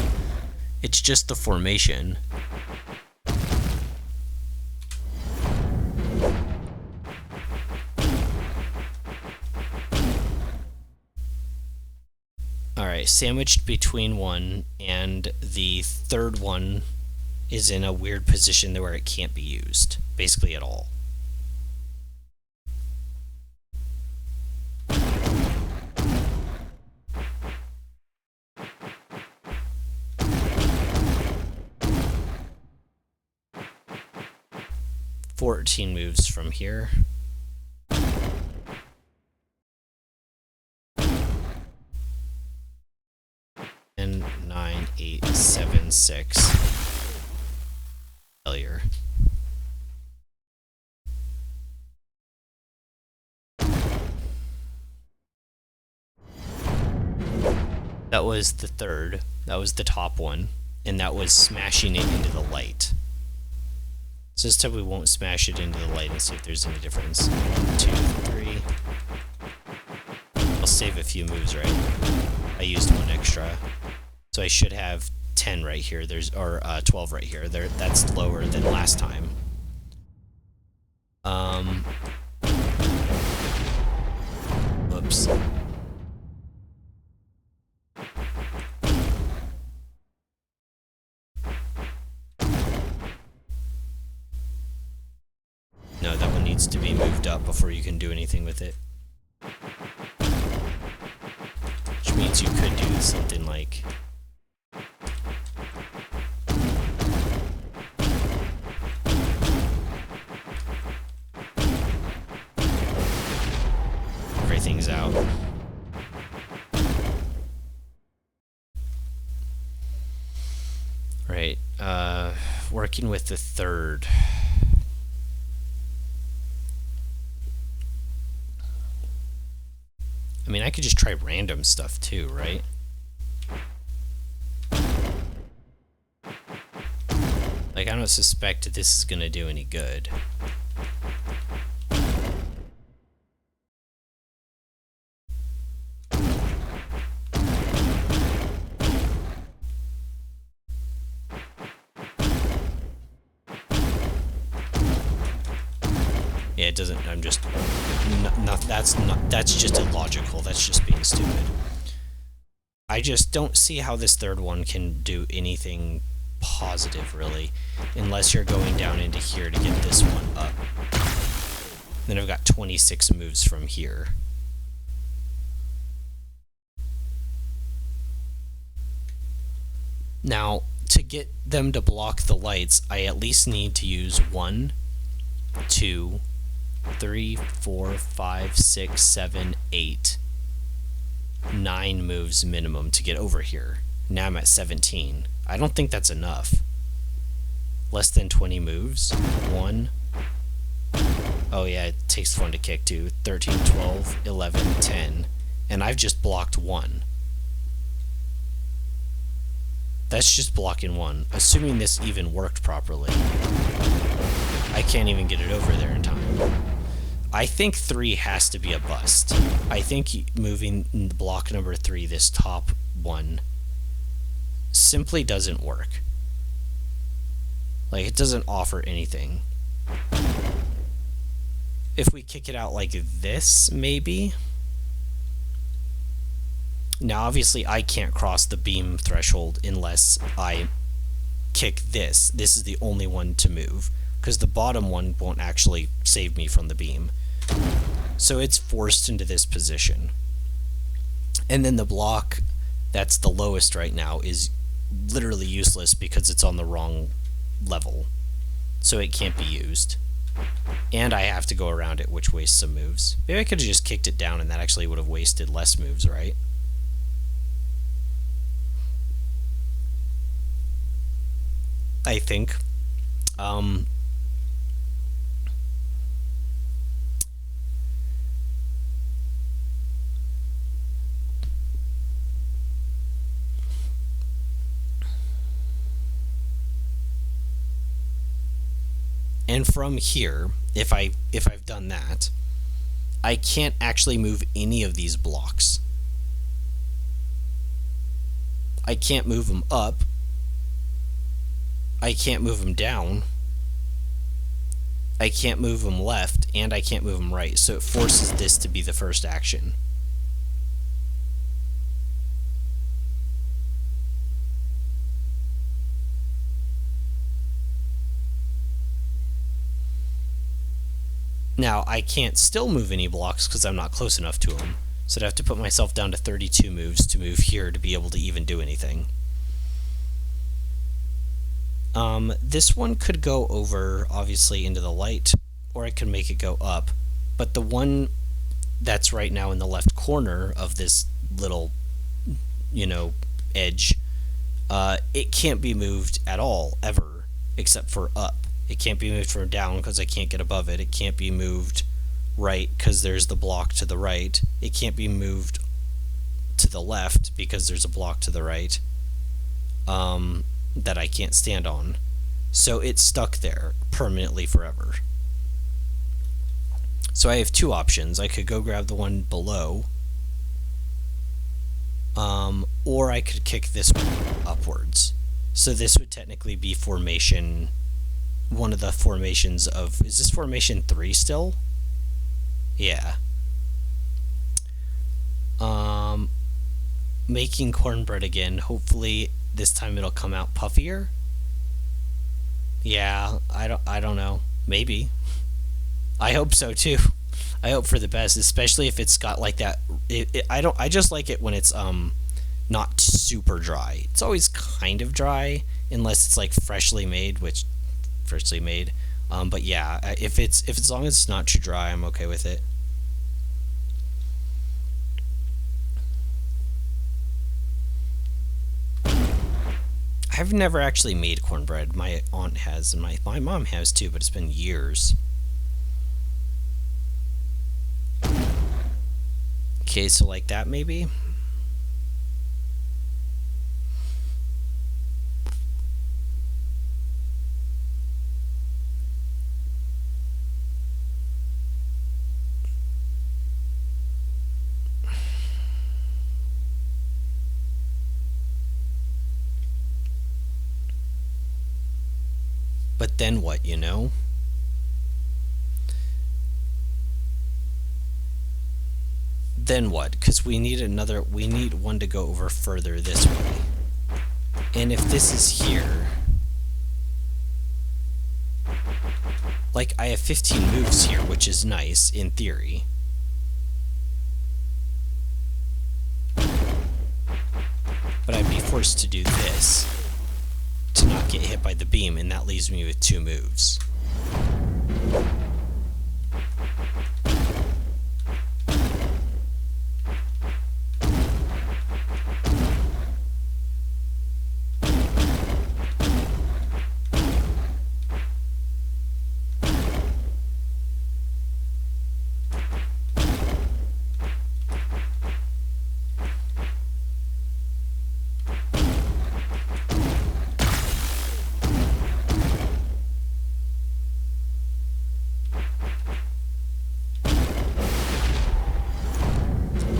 It's just the formation. Alright, sandwiched between one, and the third one is in a weird position where it can't be used, basically at all. Fourteen moves from here. And 9, 8, 7, 6. Failure. That was the third. That was the top one. And that was smashing it into the light. So this time we won't smash it into the light and see if there's any difference. 1, 2, 3. I'll save a few moves, right? I used 1 extra. So I should have 10 right here. Or 12 right here. That's lower than last time. Whoops. No, that one needs to be moved up before you can do anything with it. Which means you could do something like... everything's out. Right, working with the third. I mean, I could just try random stuff too, right? Like, I don't suspect this is gonna do any good. Yeah, it doesn't. I'm just that's just illogical. That's just being stupid. I just don't see how this third one can do anything positive, really, unless you're going down into here to get this one up. Then I've got 26 moves from here. Now, to get them to block the lights, I at least need to use 1, 2, 3, 4, 5, 6, 7, 8, 9 moves minimum to get over here. Now I'm at 17. I don't think that's enough. Less than 20 moves. 1. Oh yeah, it takes one to kick too. 13, 12, 11, 10. And I've just blocked 1. That's just blocking 1. Assuming this even worked properly. I can't even get it over there in time. I think 3 has to be a bust. I think moving block number 3, this top one, simply doesn't work. Like, it doesn't offer anything. If we kick it out like this, maybe? Now, obviously, I can't cross the beam threshold unless I kick this. This is the only one to move, because the bottom one won't actually save me from the beam. So it's forced into this position. And then the block that's the lowest right now is literally useless because it's on the wrong level. So it can't be used. And I have to go around it, which wastes some moves. Maybe I could have just kicked it down and that actually would have wasted less moves, right? I think. And from here, if I've done that, I can't actually move any of these blocks. I can't move them up. I can't move them down. I can't move them left, and I can't move them right. So it forces this to be the first action. Now, I can't still move any blocks because I'm not close enough to them. So I'd have to put myself down to 32 moves to move here to be able to even do anything. This one could go over, obviously, into the light, or I could make it go up. But the one that's right now in the left corner of this little, edge, it can't be moved at all, ever, except for up. It can't be moved from down because I can't get above it. It can't be moved right because there's the block to the right. It can't be moved to the left because there's a block to the right that I can't stand on. So it's stuck there permanently forever. So I have two options. I could go grab the one below, or I could kick this one upwards. So this would technically be formation... one of the formations of... is this formation 3 still? Yeah. Making cornbread again. Hopefully this time it'll come out puffier. Yeah, I don't know. Maybe. I hope so too. I hope for the best, especially if it's got like that... I just like it when it's not super dry. It's always kind of dry unless it's like freshly made, which... freshly made, but yeah, if it's as long as it's not too dry, I'm okay with it. I've never actually made cornbread. My aunt has, and my mom has too, but it's been years. Okay, so like that maybe? But then what, you know? Then what? Because we need one to go over further this way. And if this is here, like I have 15 moves here, which is nice in theory. But I'd be forced to do this to not get hit by the beam, and that leaves me with 2 moves.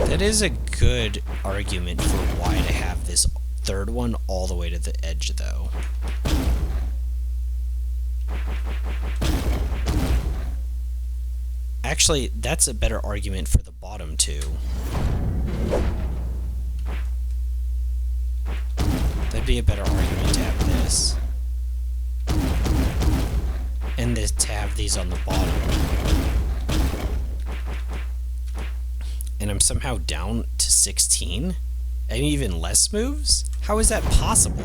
That is a good argument for why to have this third one all the way to the edge, though. Actually, that's a better argument for the bottom two. That'd be a better argument to have this. And to have these on the bottom. And I'm somehow down to 16? And even less moves? How is that possible?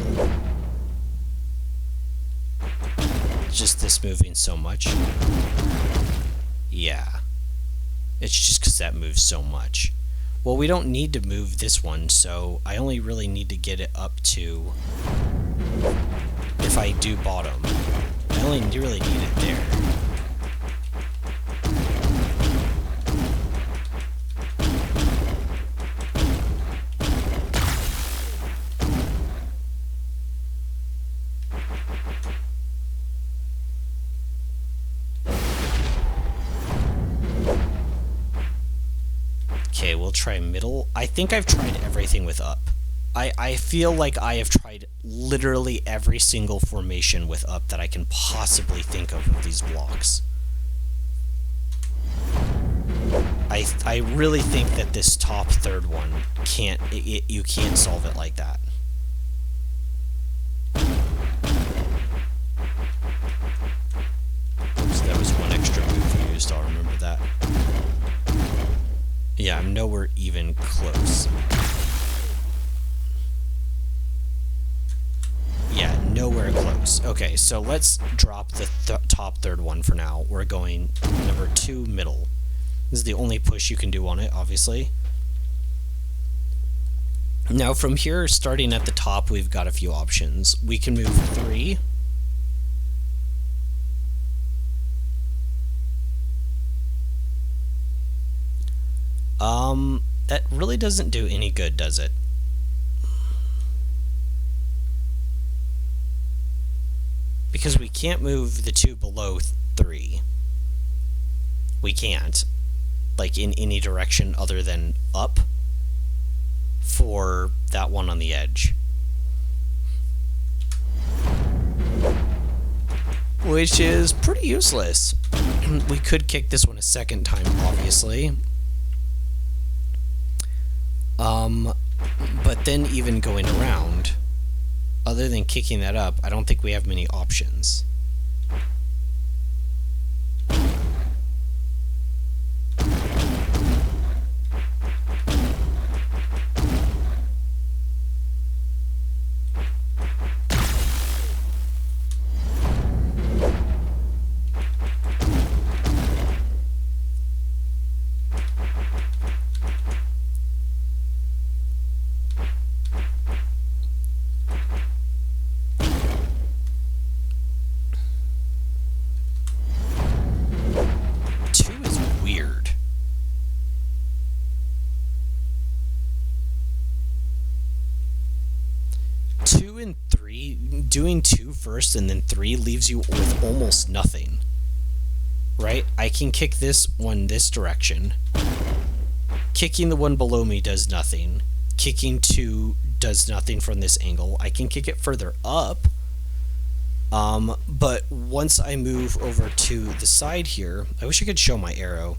Just this moving so much? Yeah. It's just because that moves so much. Well, we don't need to move this one, so I only really need to get it up to... If I do bottom. I only really need it there. Okay, we'll try middle. I think I've tried everything with up. I feel like I have tried literally every single formation with up that I can possibly think of these blocks. I really think that this top third one can't, you can't solve it like that. Oops, that was one extra move used, I'll remember that. Yeah, I'm nowhere even close. Yeah, nowhere close. Okay, so let's drop the top third one for now. We're going number 2, middle. This is the only push you can do on it, obviously. Now from here, starting at the top, we've got a few options. We can move 3. That really doesn't do any good, does it? Because we can't move the 2 below 3. We can't. Like, in any direction other than up for that one on the edge. Which is pretty useless. We could kick this one a second time, obviously. But then even going around, other than kicking that up, I don't think we have many options. and 3, doing 2 first and then 3 leaves you with almost nothing. Right? I can kick this one this direction. Kicking the one below me does nothing. Kicking 2 does nothing from this angle. I can kick it further up. But once I move over to the side here, I wish I could show my arrow,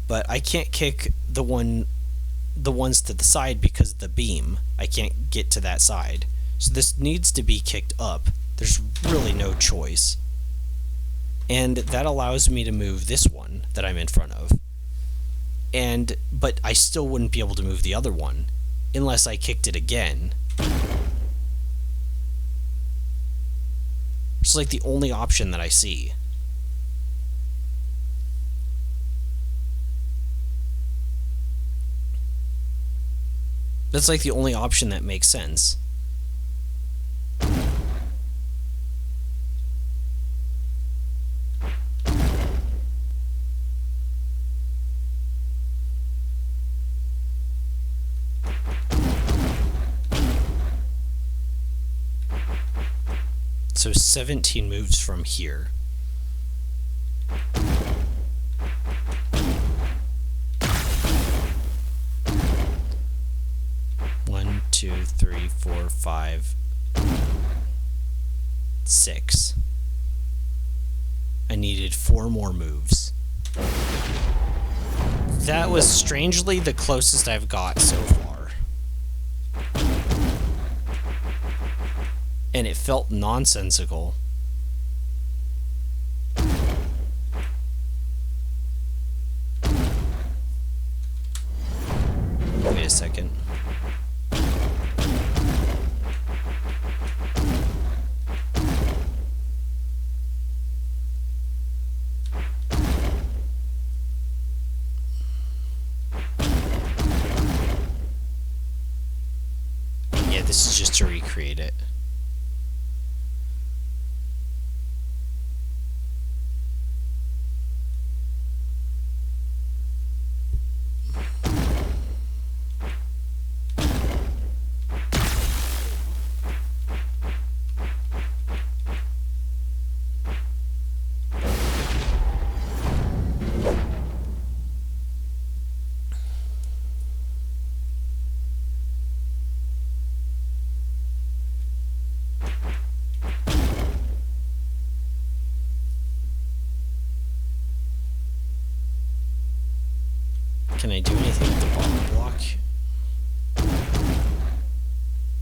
but I can't kick the ones to the side because of the beam. I can't get to that side. So this needs to be kicked up. There's really no choice. And that allows me to move this one that I'm in front of. But I still wouldn't be able to move the other one unless I kicked it again. It's like the only option that I see. That's like the only option that makes sense. So 17 moves from here. One, two, three, four, 5, 6. I needed 4 more moves. That was strangely the closest I've got so far. And it felt nonsensical. Wait a second. Yeah, this is just to recreate it. Can I do anything with the bottom block?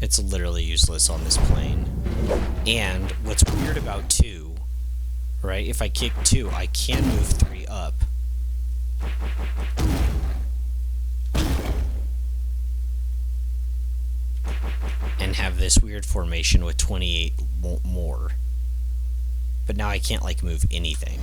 It's literally useless on this plane. And what's weird about 2, right? If I kick 2, I can move 3 up. And have this weird formation with 28 more. But now I can't, like, move anything.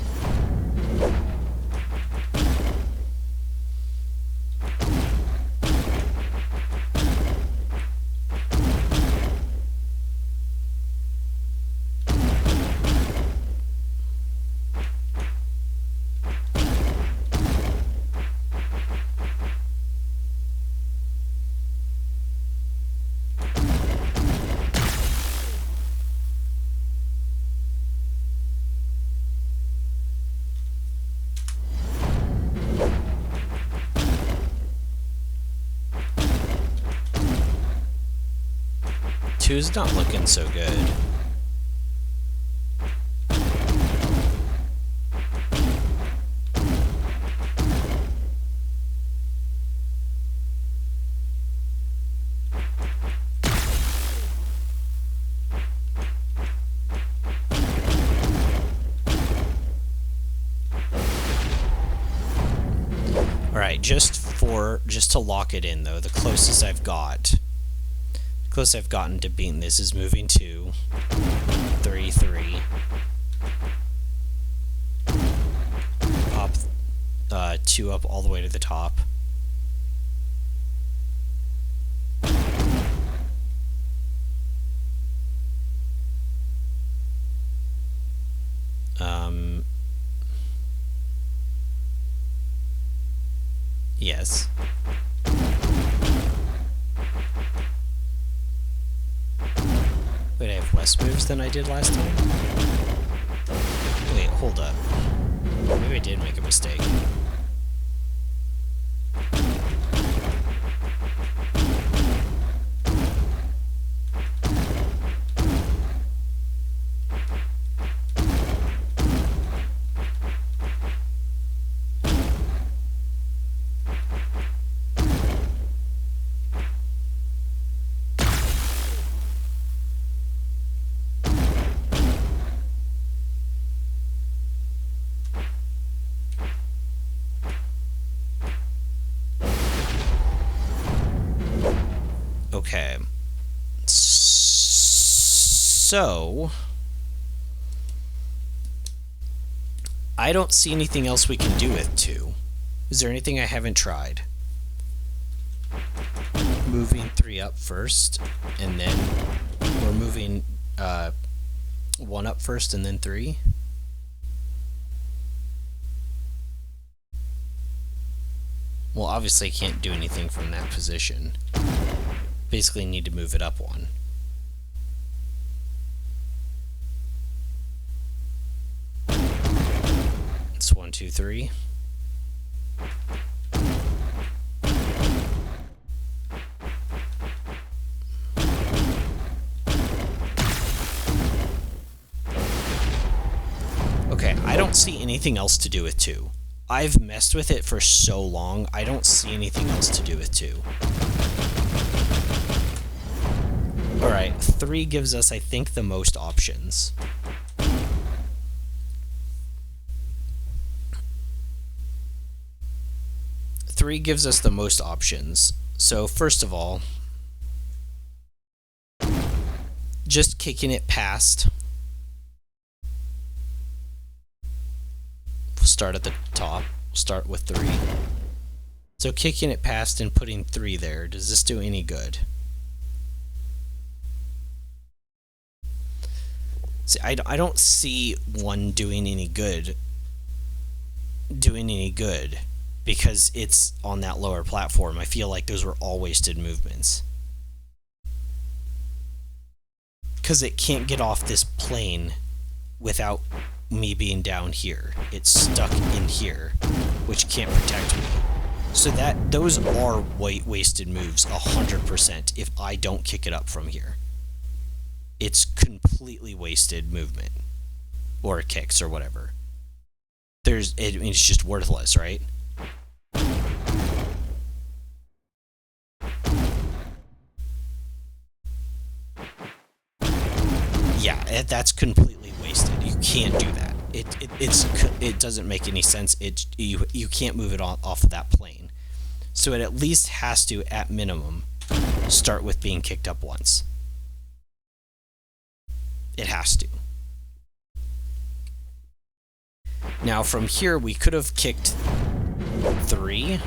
Two's not looking so good. Alright, just to lock it in though, the closest I've gotten to beating this is moving 2, 3, 3. Pop 2 up all the way to the top. Yes. Wait, less moves than I did last time. Wait, hold up. Maybe I did make a mistake. Okay. So I don't see anything else we can do with 2. Is there anything I haven't tried? Moving 3 up first, and then we're moving 1 up first and then 3. Well, obviously I can't do anything from that position. Basically need to move it up 1. It's 1, 2, 3. Okay, I don't see anything else to do with 2. I've messed with it for so long, I don't see anything else to do with 2. Alright, 3 gives us, I think, the most options. Three gives us the most options. So first of all, just kicking it past. We'll start at the top. We'll start with 3. So kicking it past and putting 3 there, does this do any good? See, I don't see 1 doing any good. Because it's on that lower platform. I feel like those were all wasted movements. Because it can't get off this plane without me being down here. It's stuck in here, which can't protect me. So those are wasted moves 100% if I don't kick it up from here. It's completely wasted movement. Or kicks or whatever. It's just worthless, right? Yeah, that's completely wasted. You can't do that. It doesn't make any sense. You can't move it off of that plane. So it at least has to, at minimum, start with being kicked up once. It has to. Now from here we could have kicked 3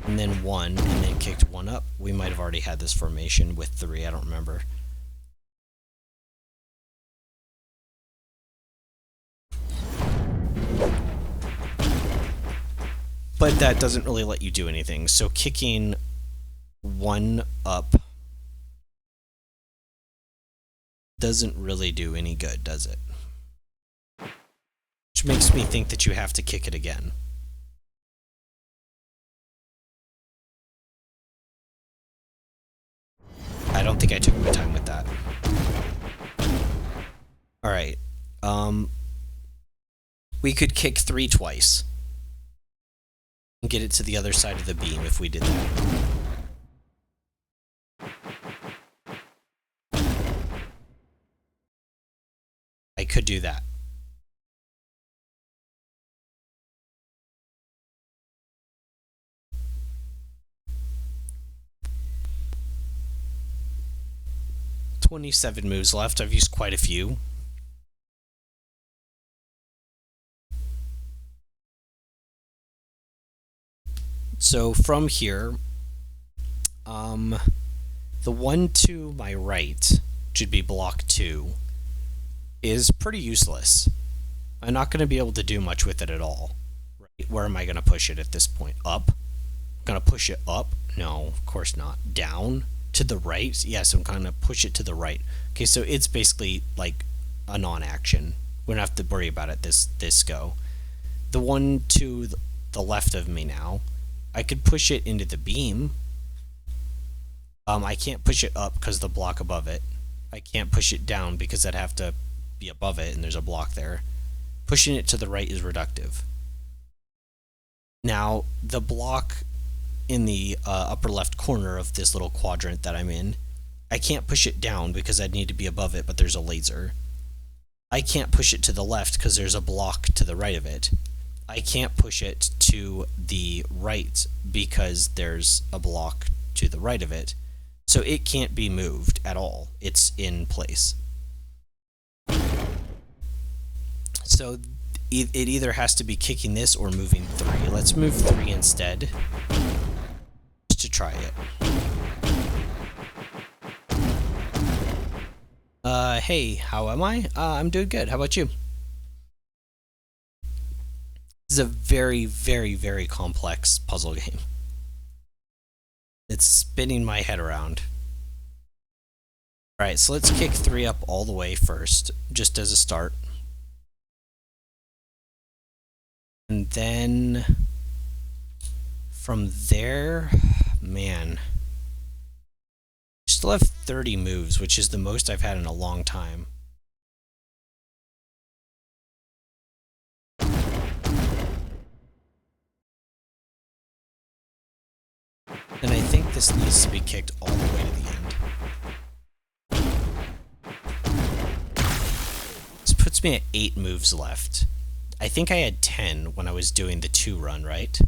and then 1 and then kicked 1 up. We might have already had this formation with 3, I don't remember. But that doesn't really let you do anything. So kicking 1 up doesn't really do any good, does it? Which makes me think that you have to kick it again. I don't think I took my time with that. Alright. We could kick 3 twice. And get it to the other side of the beam if we did that. I could do that. "27 moves left. I've used quite a few. So from here, the one to my right, which would be block 2, is pretty useless. I'm not going to be able to do much with it at all. Right? Where am I going to push it at this point? Up? I'm going to push it up? No, of course not. Down? To the right? Yeah, so I'm kind of push it to the right. Okay, so it's basically like a non-action. We don't have to worry about it this go. The one to the left of me now, I could push it into the beam. I can't push it up because the block above it. I can't push it down because I'd have to be above it and there's a block there. Pushing it to the right is reductive. Now, the block in the upper left corner of this little quadrant that I'm in, I can't push it down because I'd need to be above it, but there's a laser. I can't push it to the left because there's a block to the right of it. I can't push it to the right because there's a block to the right of it. So it can't be moved at all. It's in place. So it either has to be kicking this or moving 3. Let's move 3 instead, just to try it. Hey, how am I? I'm doing good. How about you? This is a very, very, very complex puzzle game. It's spinning my head around. Alright, so let's kick 3 up all the way first, just as a start. And then from there, man, still have 30 moves, which is the most I've had in a long time. And I think this needs to be kicked all the way to the end. This puts me at 8 moves left. I think I had 10 when I was doing the 2 run, right?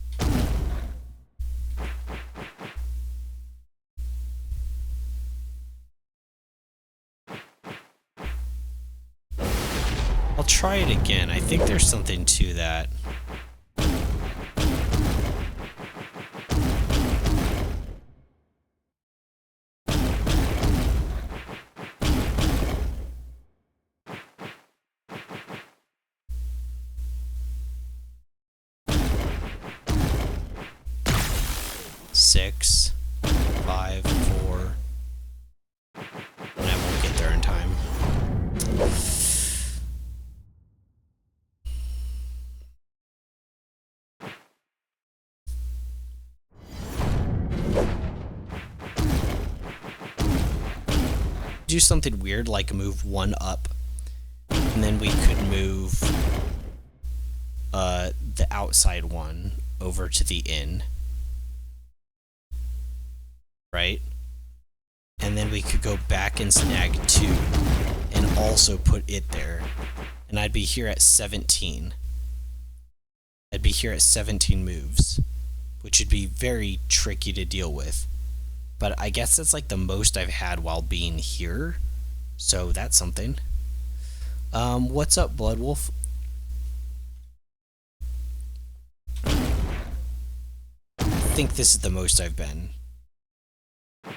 I'll try it again. I think there's something to that. Six, 5, 4, and I won't get there in time. Do something weird like move 1 up, and then we could move the outside one over to the in. Right? And then we could go back and snag 2 and also put it there. And I'd be here at 17. I'd be here at 17 moves, which would be very tricky to deal with. But I guess that's like the most I've had while being here. So that's something. What's up, Blood Wolf? I think this is the most I've been.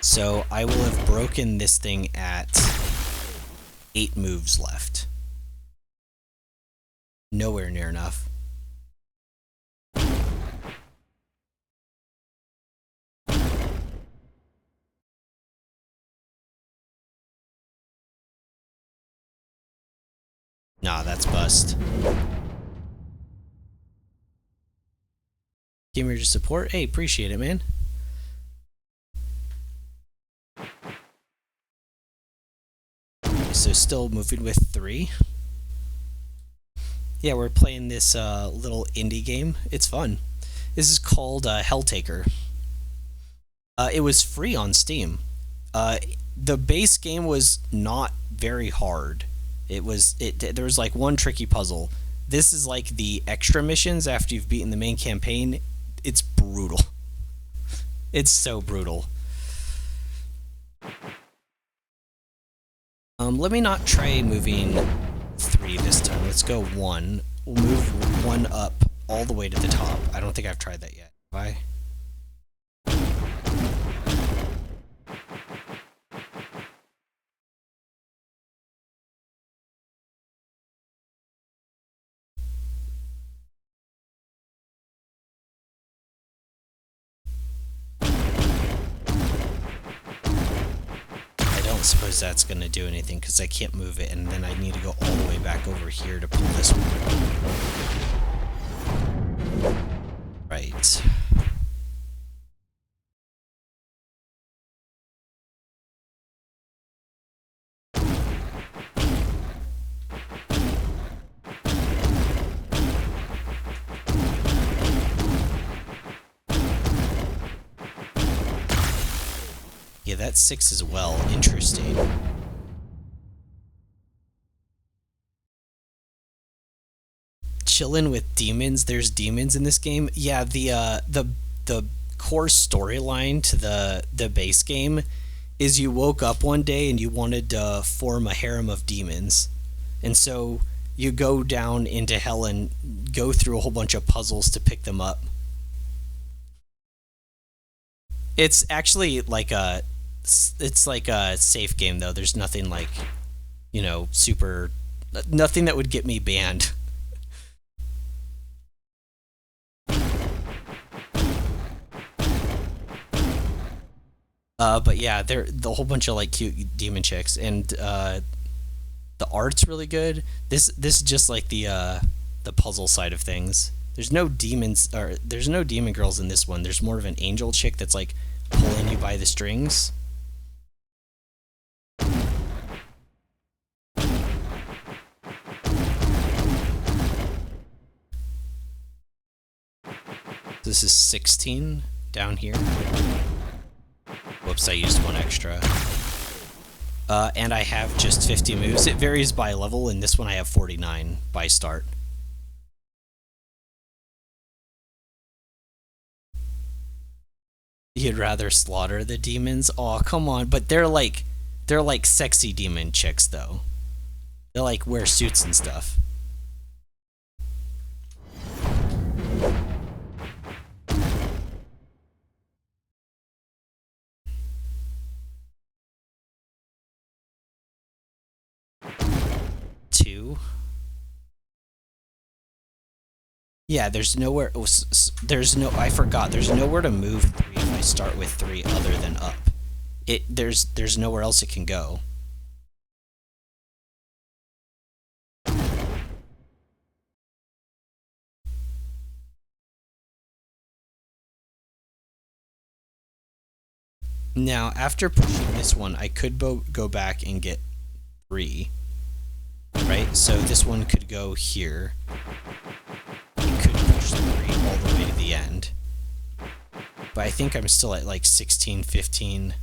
So I will have broken this thing at 8 moves left. Nowhere near enough. Nah, that's bust. Gamer to support? Hey, appreciate it, man. So still moving with 3. Yeah, we're playing this little indie game. It's fun. This is called Helltaker. It was free on Steam. The base game was not very hard. There was like one tricky puzzle. This is like the extra missions after you've beaten the main campaign. It's brutal. It's so brutal. Let me not try moving 3 this time. Let's go 1. We'll move 1 up all the way to the top. I don't think I've tried that yet. Have I? don't suppose that's going to do anything because I can't move it, and then I need to go all the way back over here to pull this one. Right. Yeah, that's 6 as well. Interesting. Chilling with demons. There's demons in this game. Yeah, the core storyline to the base game is you woke up one day and you wanted to form a harem of demons, and so you go down into hell and go through a whole bunch of puzzles to pick them up. It's actually like a safe game though. There's nothing like, super, nothing that would get me banned. But yeah, they're the whole bunch of like cute demon chicks, and the art's really good. This is just like the puzzle side of things. There's no demons, or there's no demon girls in this one. There's more of an angel chick that's like pulling you by the strings. This is 16 down here. Whoops, I used one extra. And I have just 50 moves. It varies by level. In this one I have 49 by start. You'd rather slaughter the demons? Aw, come on. But they're like sexy demon chicks though. They like wear suits and stuff. Two. Yeah, there's nowhere. There's no. I forgot. There's nowhere to move 3 if I start with 3 other than up. There's nowhere else it can go. Now, after pushing this one, I could go back and get 3. Right? So this one could go here. It could push 3 all the way to the end. But I think I'm still at like 16, 15.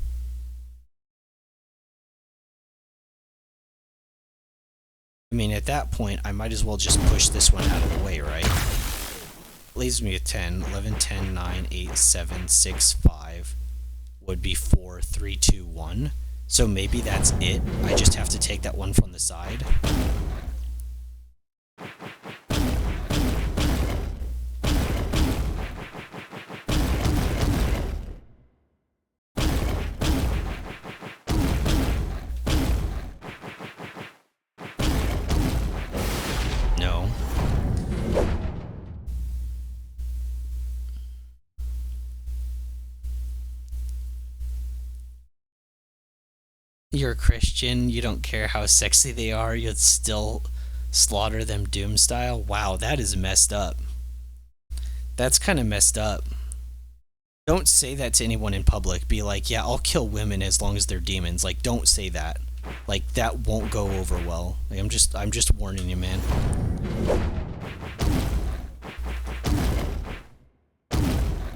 I mean, at that point, I might as well just push this one out of the way, right? Leaves me at 10, 11, 10, 9, 8, 7, 6, 5. Would be 4, 3, 2, 1. So maybe that's it. I just have to take that one from the side. No. You're a Christian, you don't care how sexy they are, you'd still slaughter them Doom style? Wow, that is messed up. That's kind of messed up. Don't say that to anyone in public. Be like, yeah, I'll kill women as long as they're demons. Like, don't say that. Like, that won't go over well. Like, I'm just warning you, man.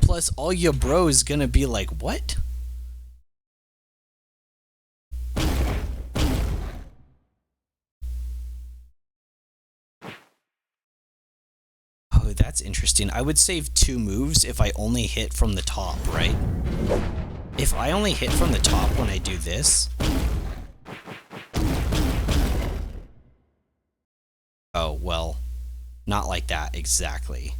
Plus, all your bros gonna be like, what? Oh, that's interesting. I would save 2 moves if I only hit from the top, right? If I only hit from the top when I do this... Oh, well, not like that exactly.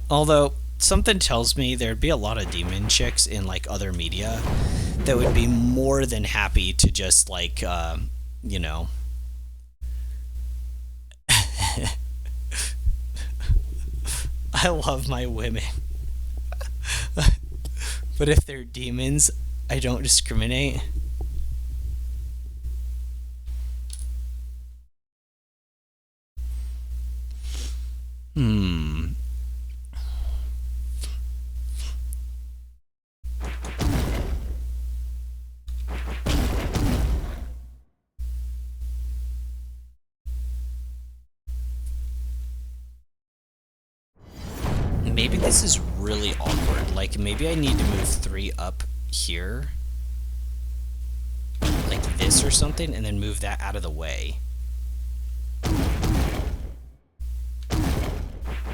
Although, something tells me there'd be a lot of demon chicks in like other media that would be more than happy to just like you know I love my women. But if they're demons, I don't discriminate. Hmm. Maybe this is really awkward. Like, maybe I need to move 3 up here. Like this or something, and then move that out of the way.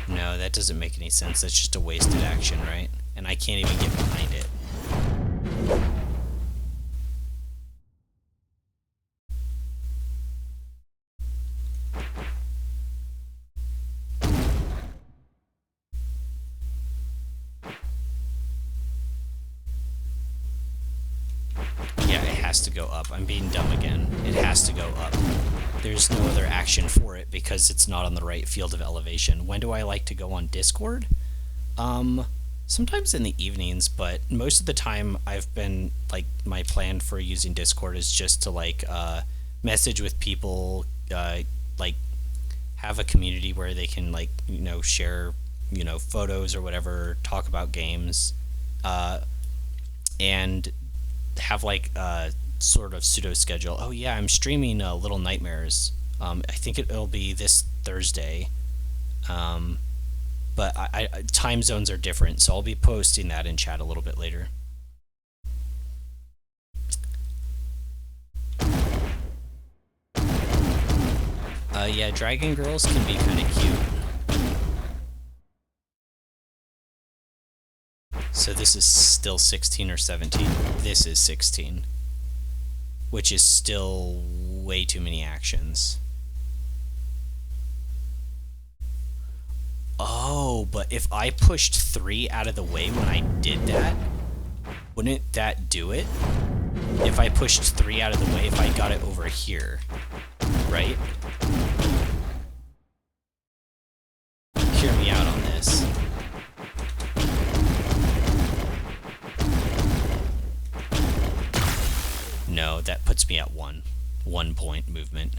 No, that doesn't make any sense. That's just a wasted action, right? And I can't even get behind it. Yeah, it has to go up. I'm being dumb again. It has to go up. There's no other action for it because it's not on the right field of elevation. When do I like to go on Discord? Sometimes in the evenings, but most of the time I've been, like, my plan for using Discord is just to, like, message with people, like, have a community where they can, like, share, photos or whatever, talk about games, and have, like, a sort of pseudo schedule. Oh, yeah, I'm streaming Little Nightmares. I think it'll be this Thursday. But time zones are different, so I'll be posting that in chat a little bit later. Yeah, dragon girls can be kind of cute. So this is still 16 or 17. This is 16, which is still way too many actions. Oh, but if I pushed 3 out of the way when I did that, wouldn't that do it? If I pushed 3 out of the way, if I got it over here, right? Hear me out on this. No, that puts me at 1. 1 point movement.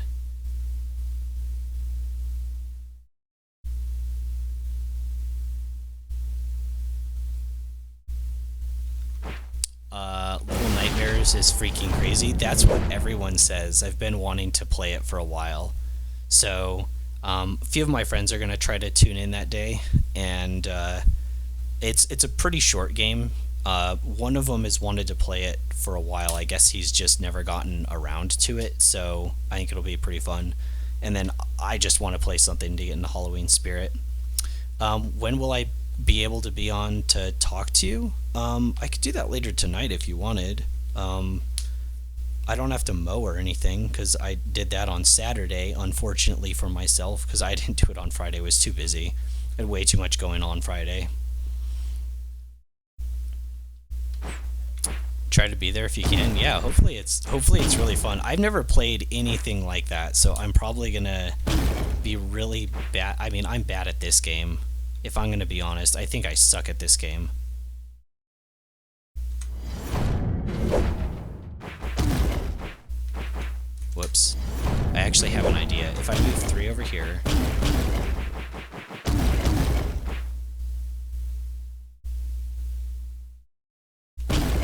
Little Nightmares is freaking crazy. That's what everyone says. I've been wanting to play it for a while. So, a few of my friends are going to try to tune in that day, and it's a pretty short game. One of them has wanted to play it for a while. I guess he's just never gotten around to it, so I think it'll be pretty fun. And then I just want to play something to get in the Halloween spirit. When will I be able to be on to talk to you? I could do that later tonight if you wanted. I don't have to mow or anything because I did that on Saturday, unfortunately for myself, because I didn't do it on Friday. I was too busy. I had way too much going on Friday. Try to be there if you can. Yeah, hopefully it's really fun. I've never played anything like that, so I'm probably gonna be really bad. I mean, I'm bad at this game. If I'm gonna be honest, I think I suck at this game. Whoops. I actually have an idea. If I move 3 over here...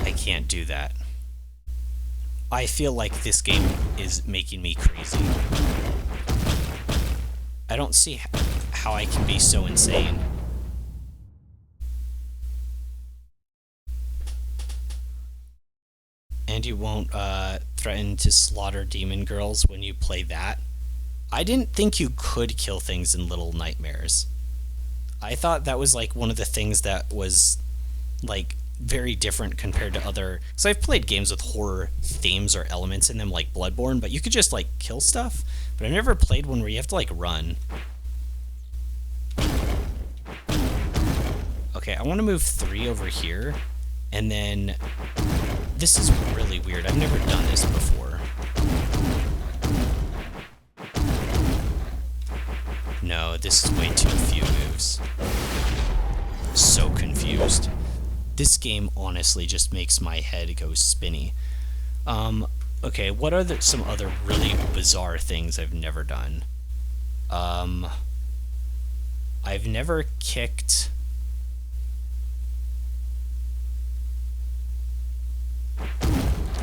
I can't do that. I feel like this game is making me crazy. I don't see how I can be so insane. And you won't threaten to slaughter demon girls when you play that. I didn't think you could kill things in Little Nightmares. I thought that was like one of the things that was like very different compared to other... Because I've played games with horror themes or elements in them like Bloodborne, but you could just like kill stuff. But I've never played one where you have to like run. Okay, Okay, I want to move 3 over here, and then this is really weird. I've never done this before. No, this is way too few moves. So confused. This game honestly just makes my head go spinny. Okay, what are some other really bizarre things I've never done? I've never kicked...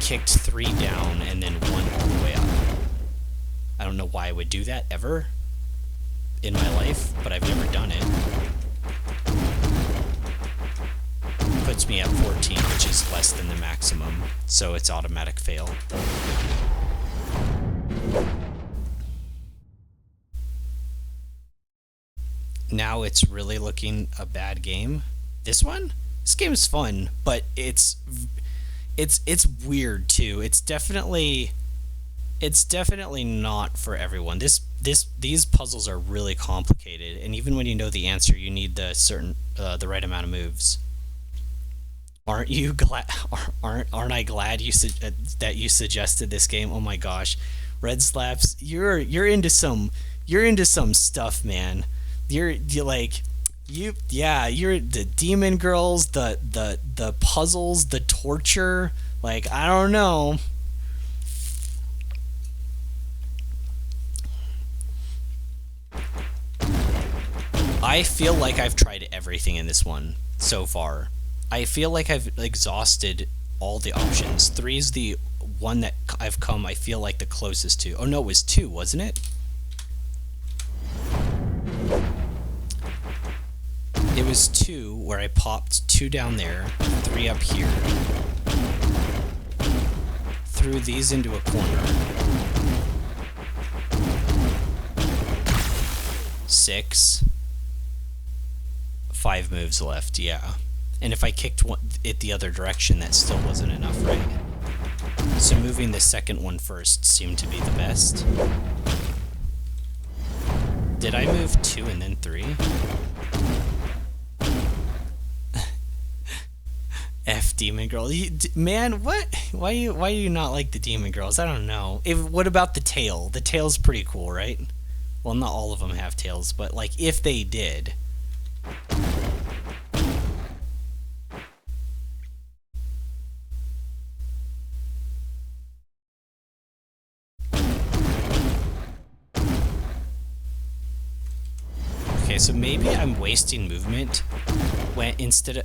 kicked 3 down and then 1 all the way up. I don't know why I would do that ever in my life, but I've never done it. Puts me at 14, which is less than the maximum, so it's automatic fail. Now it's really looking a bad game. This one? This game is fun, but it's weird too. It's definitely not for everyone. These puzzles are really complicated, and even when you know the answer, you need the right amount of moves. Aren't you glad? Aren't I glad that you suggested this game? Oh my gosh, Red Slaps, you're into some stuff, man. You're the demon girls, the puzzles, the torture. Like, I don't know. I feel like I've tried everything in this one so far. I feel like I've exhausted all the options. 3 is the one that I've come, I feel like, the closest to. Oh no, it was 2, wasn't it? It was 2 where I popped 2 down there, 3 up here, threw these into a corner, 6, 5 moves left, yeah. And if I kicked it the other direction, that still wasn't enough, right? So moving the second one first seemed to be the best. Did I move 2 and then 3? F Demon Girl. Man, what? Why do you not like the Demon Girls? I don't know. What about the tail? The tail's pretty cool, right? Well, not all of them have tails, but like if they did. Okay, so maybe I'm wasting movement when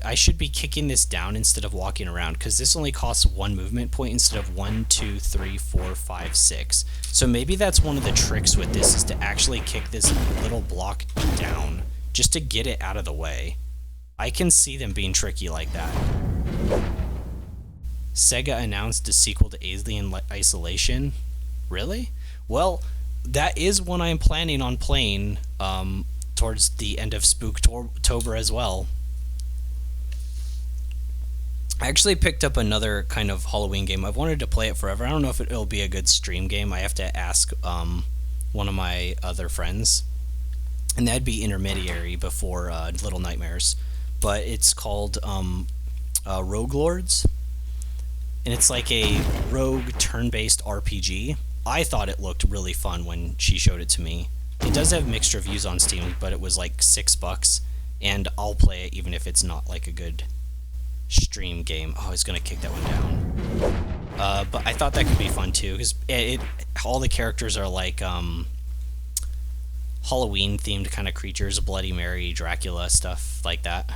I should be kicking this down instead of walking around, because this only costs 1 movement point instead of 1, 2, 3, 4, 5, 6. So maybe that's one of the tricks with this, is to actually kick this little block down just to get it out of the way. I can see them being tricky like that. Sega announced a sequel to Alien Isolation. Really? Well, that is one I'm planning on playing towards the end of Spooktober as well. I actually picked up another kind of Halloween game. I've wanted to play it forever. I don't know if it'll be a good stream game. I have to ask one of my other friends. And that'd be Intermediary before Little Nightmares. But it's called Rogue Lords. And it's like a rogue turn-based RPG. I thought it looked really fun when she showed it to me. It does have mixed reviews on Steam, but it was like $6, and I'll play it even if it's not like a good stream game. Oh, I was gonna kick that one down. But I thought that could be fun too, because all the characters are like Halloween-themed kind of creatures, Bloody Mary, Dracula, stuff like that.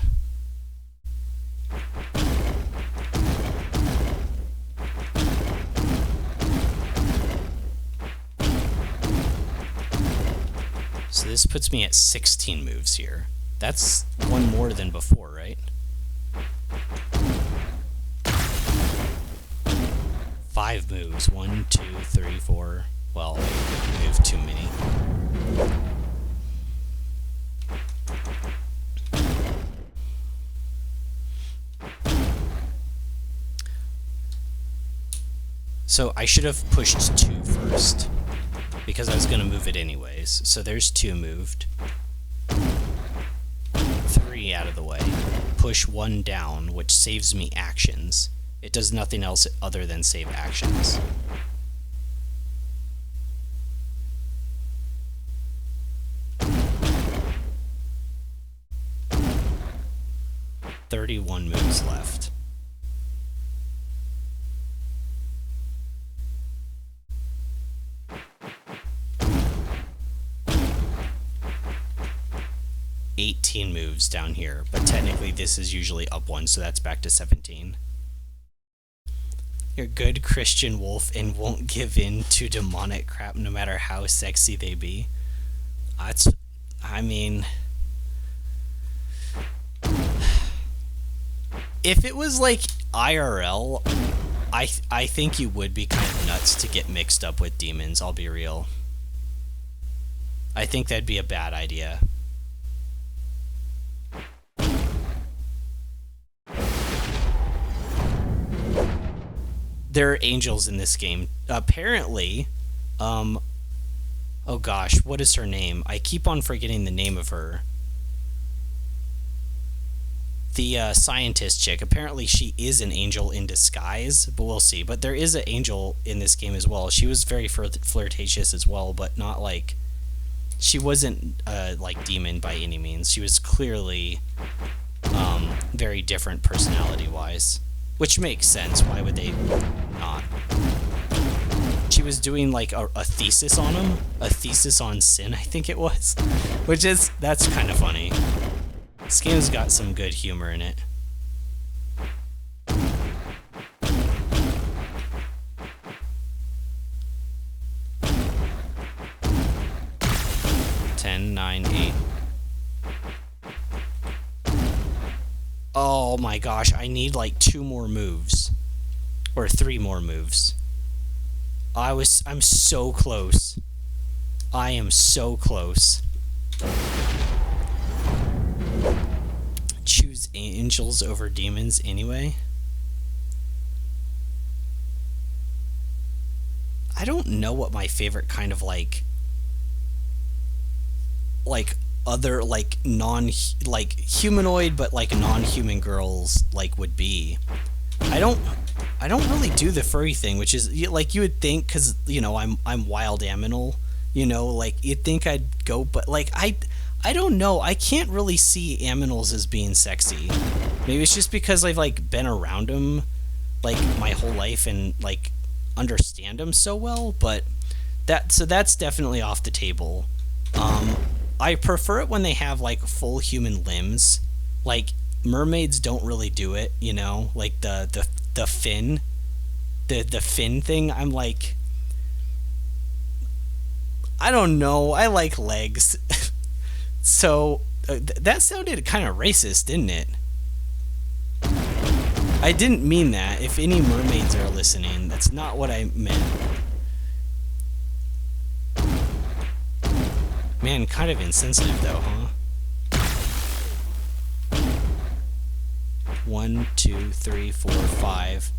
So this puts me at 16 moves here. That's 1 more than before, right? 5 moves. 1, 2, 3, 4. Well, I moved too many. So I should have pushed 2 first, because I was going to move it anyways. So there's 2 moved. 3 out of the way. push 1 down, which saves me actions. It does nothing else other than save actions. "31 moves left. "18 moves down here, but technically this is usually up 1, so that's back to 17. You're a good Christian wolf and won't give in to demonic crap no matter how sexy they be." I mean, if it was like IRL, I think you would be kind of nuts to get mixed up with demons, I'll be real. I think that'd be a bad idea. There are angels in this game. Apparently, oh gosh, what is her name? I keep on forgetting the name of her. The scientist chick. Apparently she is an angel in disguise, but we'll see. But there is an angel in this game as well. She was very flirtatious as well, but not like... She wasn't like demon by any means. She was clearly very different personality-wise. Which makes sense. Why would they not? She was doing like a thesis on him. A thesis on sin, I think it was. That's kind of funny. This game's got some good humor in it. Ten, 9, 8. Oh my gosh, I need like 2 more moves. Or 3 more moves. I'm so close. I am so close. Choose angels over demons anyway. I don't know what my favorite kind of like other like humanoid but like non-human girls like would be. I don't really do the furry thing, which is like you would think, because you know I'm wild aminal, you know, like you'd think I'd go, but like I don't know, I can't really see aminals as being sexy. Maybe it's just because I've like been around them like my whole life and like understand them so well, but that's definitely off the table. I prefer it when they have like full human limbs. Like mermaids don't really do it, you know, like the fin, the fin thing. I'm like, I don't know, I like legs. So that sounded kind of racist, didn't it? I didn't mean that. If any mermaids are listening, that's not what I meant. Man, kind of insensitive though, huh? 1, 2, 3, 4, 5.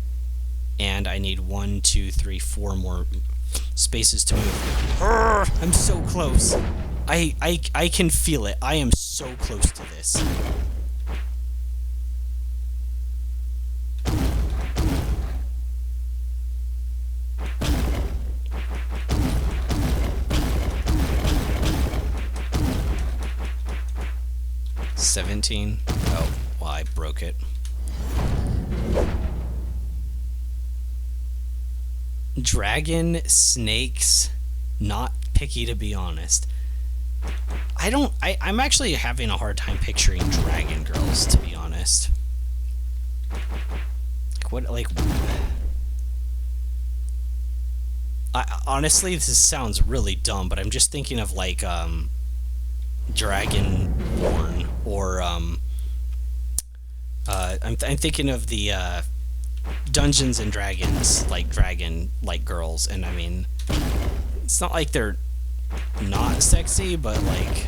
And I need 1, 2, 3, 4 more spaces to move. I'm so close. I can feel it. I am so close to this. $17. Oh, well, I broke it. Dragon, snakes, not picky to be honest. I'm actually having a hard time picturing dragon girls, to be honest. Honestly, this sounds really dumb, but I'm just thinking of like Dragonborn, or I'm thinking of the Dungeons and Dragons, like dragon like girls, and I mean, it's not like they're not sexy, but like,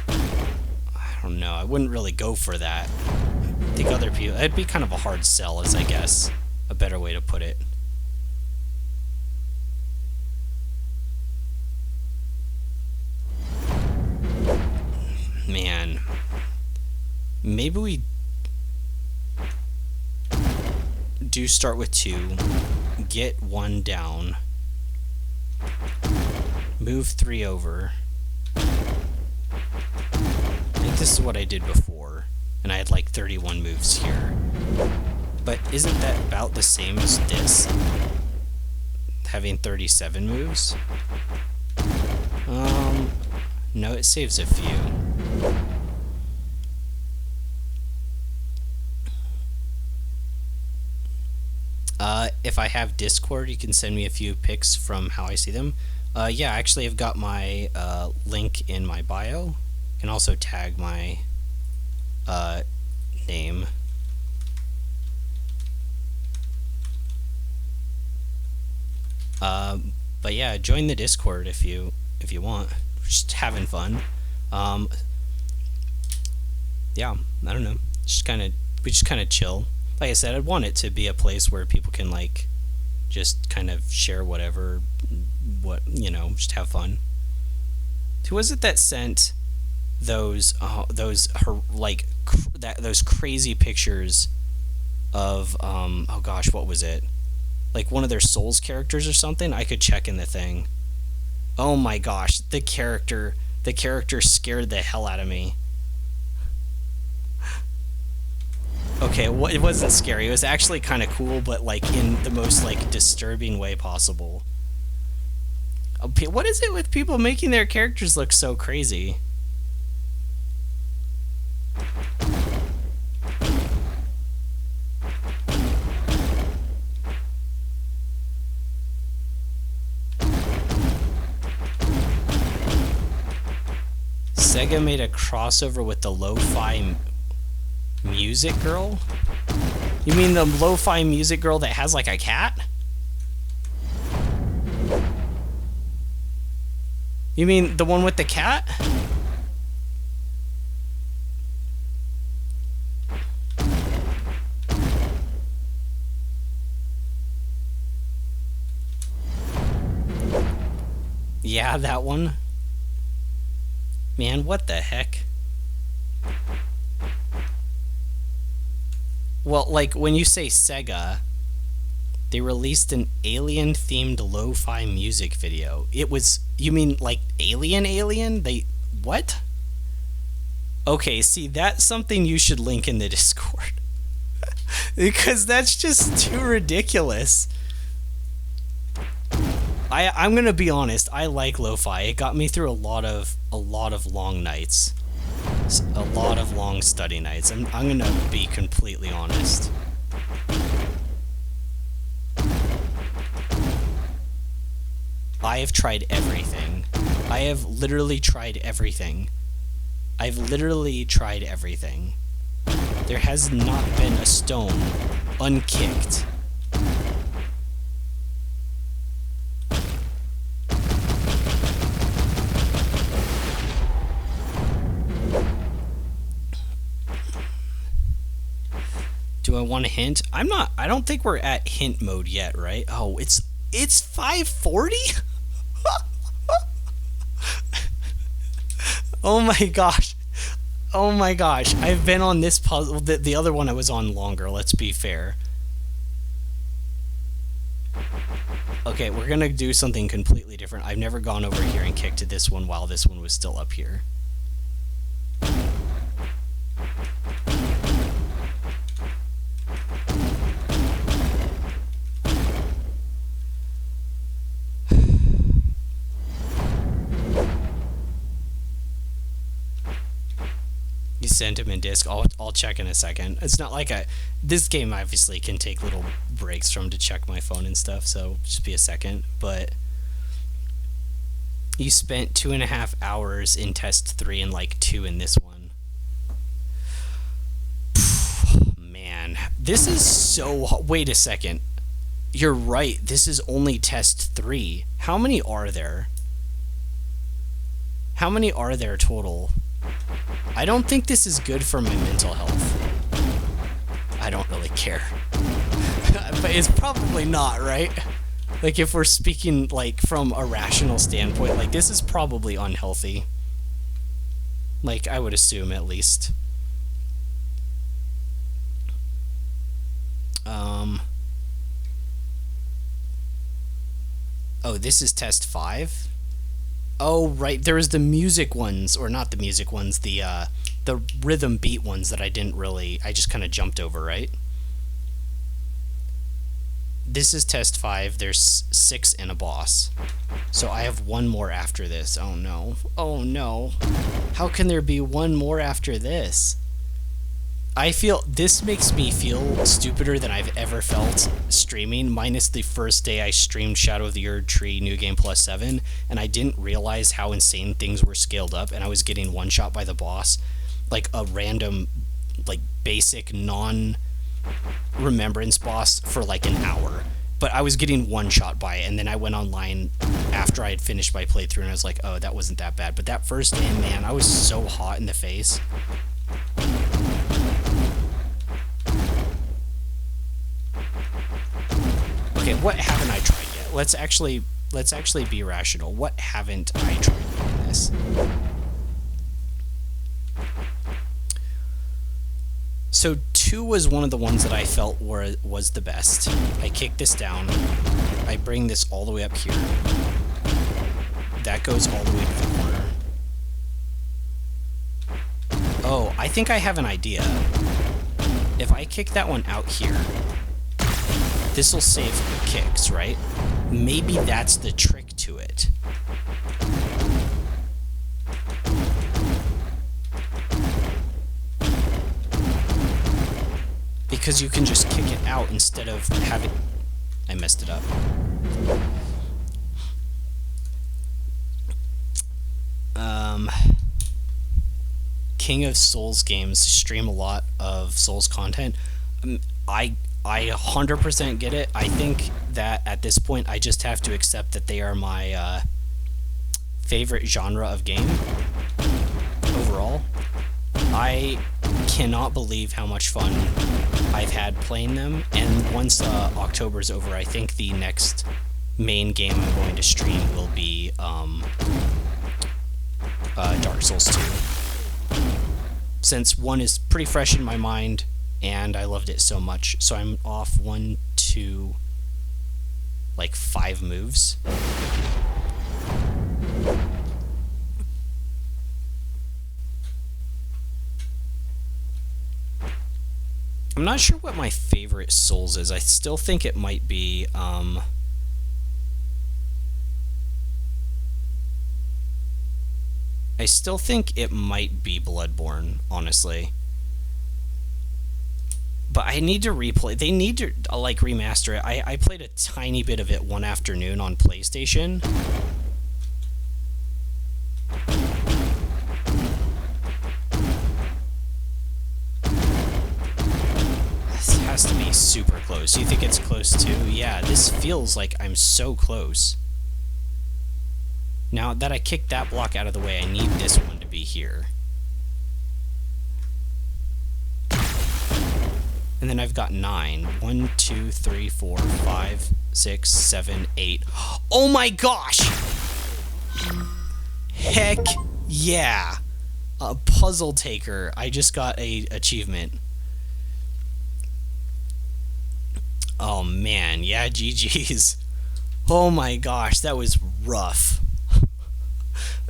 I don't know, I wouldn't really go for that. I think other people, it'd be kind of a hard sell, is I guess a better way to put it. Man, Maybe we do start with 2, get 1 down, move 3 over. I think this is what I did before, and I had like 31 moves here. But isn't that about the same as this? Having 37 moves? No, it saves a few. If I have Discord, you can send me a few pics from how I see them. Yeah, actually I've got my link in my bio. You can also tag my name. But yeah, join the Discord if you want. We're just having fun. Yeah, I don't know. We just kind of chill. Like I said, I'd want it to be a place where people can like just kind of share whatever, just have fun. Who was it that sent those crazy pictures of oh gosh, what was it? Like one of their Souls characters or something? I could check in the thing. Oh my gosh, the character scared the hell out of me. Okay, it wasn't scary. It was actually kind of cool, but like in the most like disturbing way possible. What is it with people making their characters look so crazy? Sega made a crossover with the lo-fi music girl? You mean the lo-fi music girl that has like a cat? You mean the one with the cat? Yeah, that one. Man, what the heck? Well, like, when you say Sega, they released an alien-themed lo-fi music video. It was... You mean, like, Alien? What? Okay, see, that's something you should link in the Discord. Because that's just too ridiculous. I'm gonna be honest, I like lo-fi. It got me through a lot of long nights. A lot of long study nights. I'm gonna be completely honest. I have tried everything. I have literally tried everything. I've literally tried everything. There has not been a stone unkicked. Do I want a hint? I don't think we're at hint mode yet, right? Oh, it's 540? Oh my gosh. Oh my gosh. I've been on this puzzle. The other one I was on longer, let's be fair. Okay, we're gonna do something completely different. I've never gone over here and kicked to this one while this one was still up here. Sent him in disc. I'll check in a second. It's not like this game obviously can take little breaks from to check my phone and stuff, so just be a second. But you spent 2.5 hours in test 3 and like 2 in this one. Man, this is so... Wait a second. You're right. This is only test 3. How many are there? How many are there total? I don't think this is good for my mental health. I don't really care. But it's probably not, right? Like, if we're speaking, like, from a rational standpoint, like, this is probably unhealthy. Like, I would assume, at least. Um. Oh, this is test 5? Oh, right. There was the music ones, or not the music ones, the rhythm beat ones that I just kind of jumped over, right? This is test 5. There's 6 and a boss. So I have one more after this. Oh no. Oh no. How can there be one more after this? This makes me feel stupider than I've ever felt streaming, minus the first day I streamed Shadow of the Erd Tree New Game Plus 7, and I didn't realize how insane things were scaled up, and I was getting one shot by the boss, like a random, like basic non-remembrance boss for like an hour. But I was getting one shot by it, and then I went online after I had finished my playthrough, and I was like, oh, that wasn't that bad. But that first day, man, I was so hot in the face. Okay, what haven't I tried yet? Let's actually be rational. What haven't I tried in this? So 2 was one of the ones that I felt was the best. I kick this down. I bring this all the way up here. That goes all the way to the corner. Oh, I think I have an idea. If I kick that one out here, this will save kicks, right? Maybe that's the trick to it. Because you can just kick it out instead of having... I messed it up. King of Souls games stream a lot of Souls content. I 100% get it. I think that at this point I just have to accept that they are my favorite genre of game overall. I cannot believe how much fun I've had playing them, and once October's over, I think the next main game I'm going to stream will be Dark Souls 2. Since 1 is pretty fresh in my mind, and I loved it so much. So I'm off 1, 2, like 5 moves. I'm not sure what my favorite Souls is. I still think it might be, I still think it might be Bloodborne, honestly. But I need to replay. They need to, like, remaster it. I played a tiny bit of it one afternoon on PlayStation. This has to be super close. You think it's close too? Yeah, this feels like I'm so close. Now that I kicked that block out of the way, I need this one to be here. And then I've got 9. 1, 2, 3, 4, 5, 6, 7, 8. Oh my gosh! Heck yeah! A puzzle taker. I just got a achievement. Oh man, yeah, GG's. Oh my gosh, that was rough.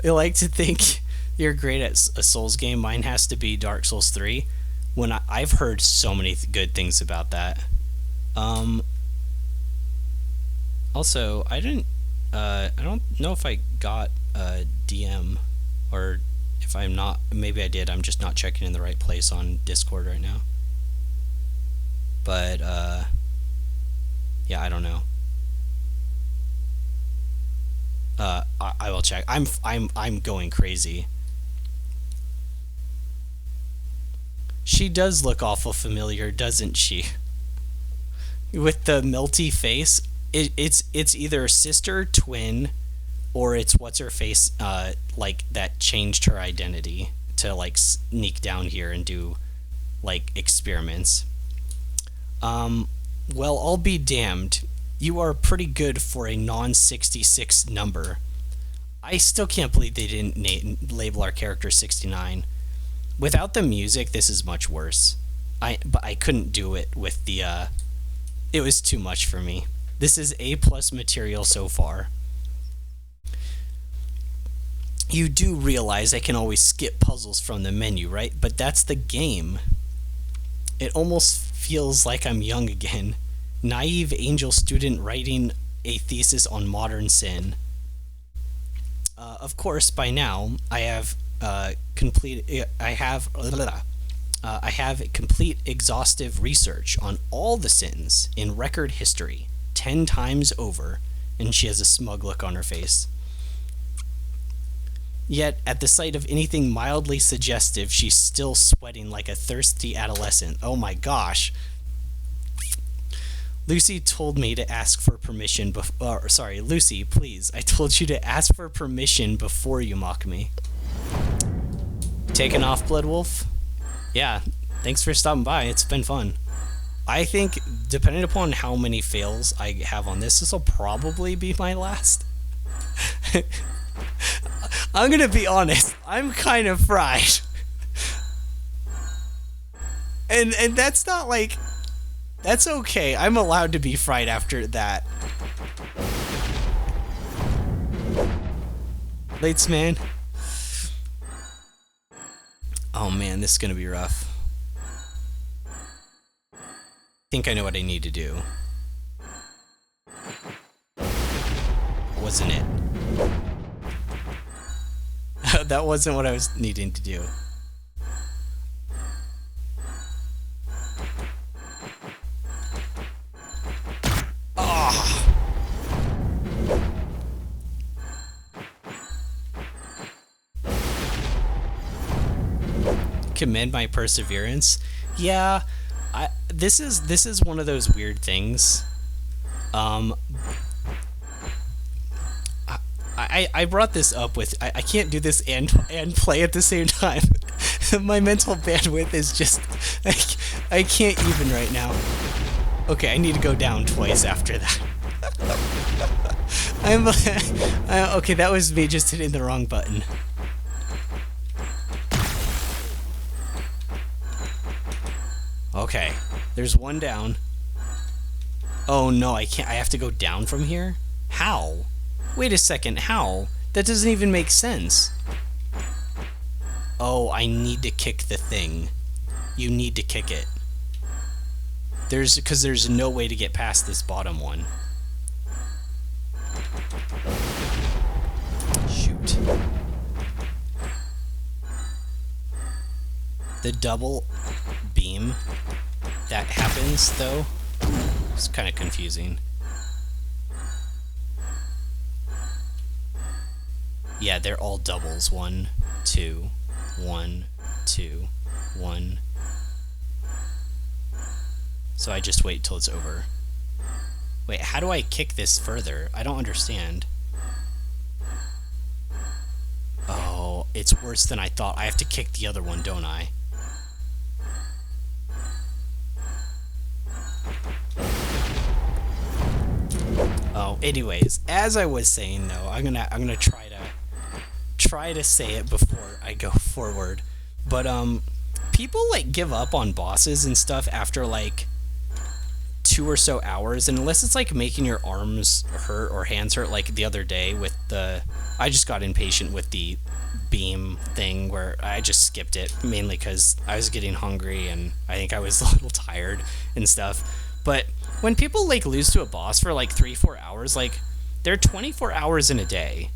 I like to think you're great at a Souls game. Mine has to be Dark Souls 3. When I've heard so many good things about that. Also, I don't know if I got a DM, or if I'm not, maybe I did. I'm just not checking in the right place on Discord right now. But yeah, I don't know. I will check. I'm going crazy. She does look awful familiar, doesn't she? With the melty face. It's either sister, twin, or it's what's her face, like that changed her identity to like sneak down here and do like experiments. Well, I'll be damned. You are pretty good for a non-66 number. I still can't believe they didn't label our character 69. Without the music, this is much worse. But I couldn't do it with the It was too much for me. This is A+ material so far. You do realize I can always skip puzzles from the menu, right? But that's the game. It almost feels like I'm young again. Naive angel student writing a thesis on modern sin. Of course, by now I have complete exhaustive research on all the sins in record history, 10 times over, and she has a smug look on her face. Yet, at the sight of anything mildly suggestive, she's still sweating like a thirsty adolescent. Oh my gosh. Lucy told me to ask for permission sorry, Lucy, please. I told you to ask for permission before you mock me. Taken off, Blood Wolf? Yeah, thanks for stopping by. It's been fun. I think, depending upon how many fails I have on this will probably be my last. I'm gonna be honest, I'm kind of fried. And that's not like... That's okay, I'm allowed to be fried after that. Lates, man. Oh man, this is gonna be rough. I think I know what I need to do. Wasn't it? That wasn't what I was needing to do. Oh. Commend my perseverance. Yeah, this is one of those weird things. I brought this up with I can't do this and play at the same time. My mental bandwidth is just I can't even right now. Okay, I need to go down twice after that. Okay, that was me just hitting the wrong button. Okay, there's one down. Oh no, I can't. I have to go down from here? How? Wait a second, how? That doesn't even make sense. Oh, I need to kick the thing. You need to kick it. Because there's no way to get past this bottom one. Shoot. The double beam that happens, though, is kind of confusing. Yeah, they're all doubles. 1, 2, 1, 2, 1. So I just wait till it's over. Wait, how do I kick this further? I don't understand. Oh, it's worse than I thought. I have to kick the other one, don't I? Oh, anyways, as I was saying though, I'm gonna try to say it before I go forward. But people like give up on bosses and stuff after like 2 or so hours, and unless it's like making your arms hurt or hands hurt, like the other day with the... I just got impatient with the beam thing where I just skipped it, mainly because I was getting hungry and I think I was a little tired and stuff. But when people like lose to a boss for like 3-4 hours, like they're 24 hours in a day,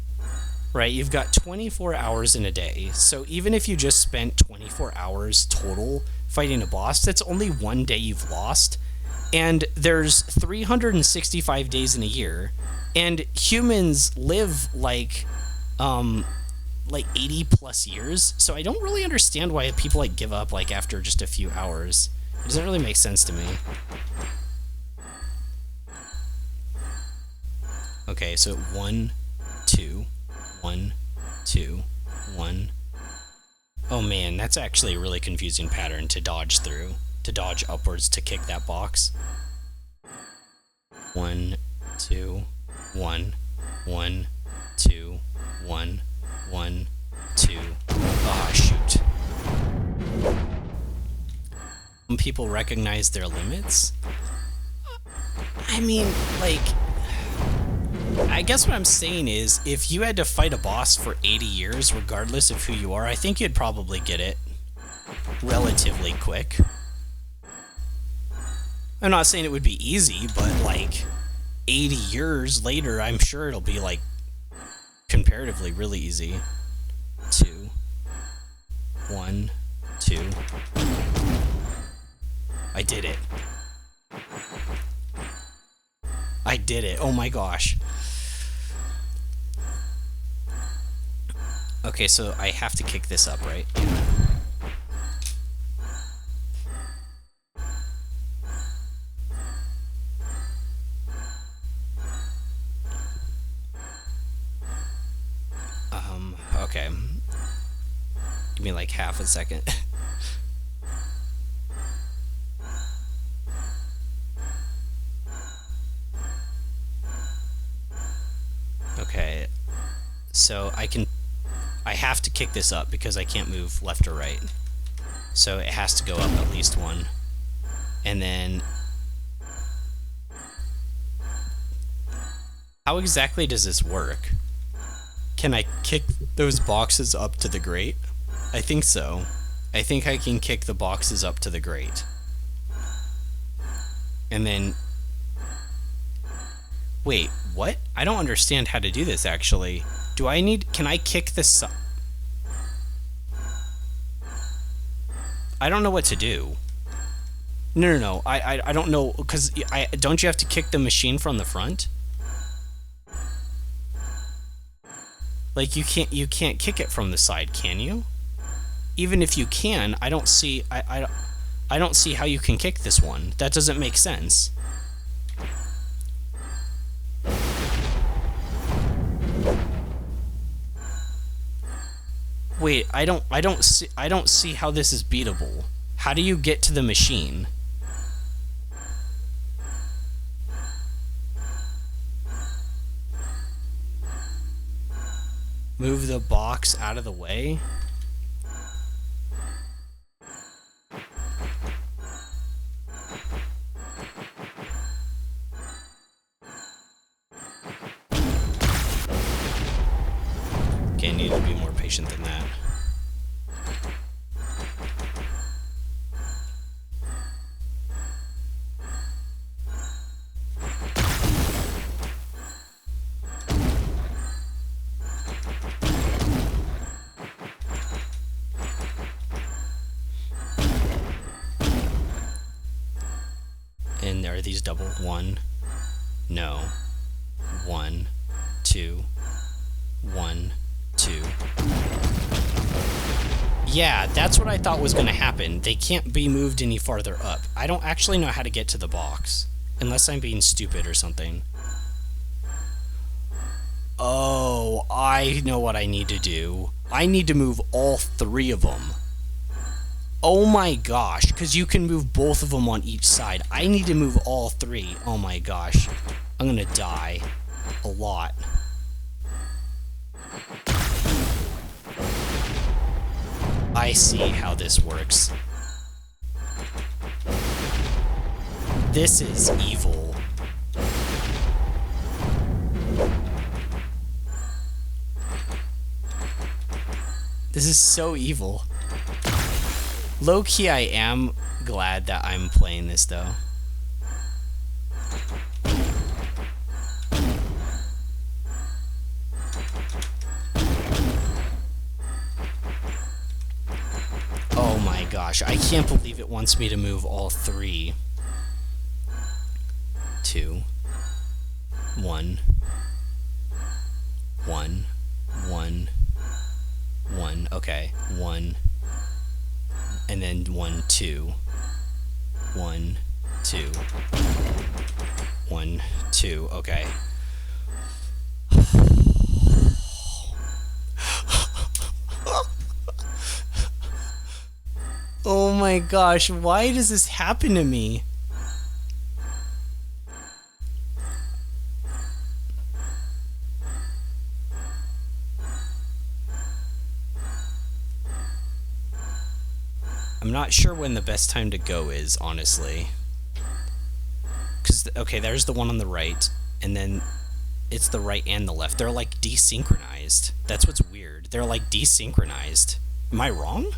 right? You've got 24 hours in a day, so even if you just spent 24 hours total fighting a boss, that's only one day you've lost. And there's 365 days in a year, and humans live like 80 plus years, so I don't really understand why people like give up like after just a few hours. It doesn't really make sense to me. Okay, so 1, 2, 1, 2, 1. Oh man, that's actually a really confusing pattern to dodge through. To dodge upwards to kick that box. 1, 2, 1, 1, 2, 1, 1, 2. Ah, shoot. Some people recognize their limits. I mean, like, I guess what I'm saying is, if you had to fight a boss for 80 years, regardless of who you are, I think you'd probably get it relatively quick. I'm not saying it would be easy, but like 80 years later, I'm sure it'll be like comparatively really easy. 2, 1, 2. I did it. I did it. Oh my gosh. Okay, so I have to kick this up, right? Yeah. Okay. Give me like half a second. Okay. So I have to kick this up because I can't move left or right. So it has to go up at least one. And then how exactly does this work? Can I kick those boxes up to the grate? I think so. I think I can kick the boxes up to the grate. And then... Wait, what? I don't understand how to do this, actually. Do I need... Can I kick this up? I don't know what to do. No. I don't know, because don't you have to kick the machine from the front? Like, you can't kick it from the side, can you? Even if you can, I don't see I don't see how you can kick this one. That doesn't make sense. Wait, I don't see how this is beatable. How do you get to the machine? Move the box out of the way? Okay, I need to be more patient than that. And are these double? 1? No. 1, 2, 1, 2. Yeah, that's what I thought was going to happen. They can't be moved any farther up. I don't actually know how to get to the box. Unless I'm being stupid or something. Oh, I know what I need to do. I need to move all 3 of them. Oh my gosh, because you can move both of them on each side. I need to move all 3. Oh my gosh. I'm going to die. A lot. I see how this works. This is evil. This is so evil. Low-key, I am glad that I'm playing this, though. Oh my gosh, I can't believe it wants me to move all 3. 2, 1, 1, 1, 1, okay, 1, and then 1, 2, 1, 2, 1, 2, okay. Oh my gosh, why does this happen to me? I'm not sure when the best time to go is, honestly. because, okay, there's the one on the right, and then it's the right and the left. They're like desynchronized. That's what's weird. They're like desynchronized. Am I wrong?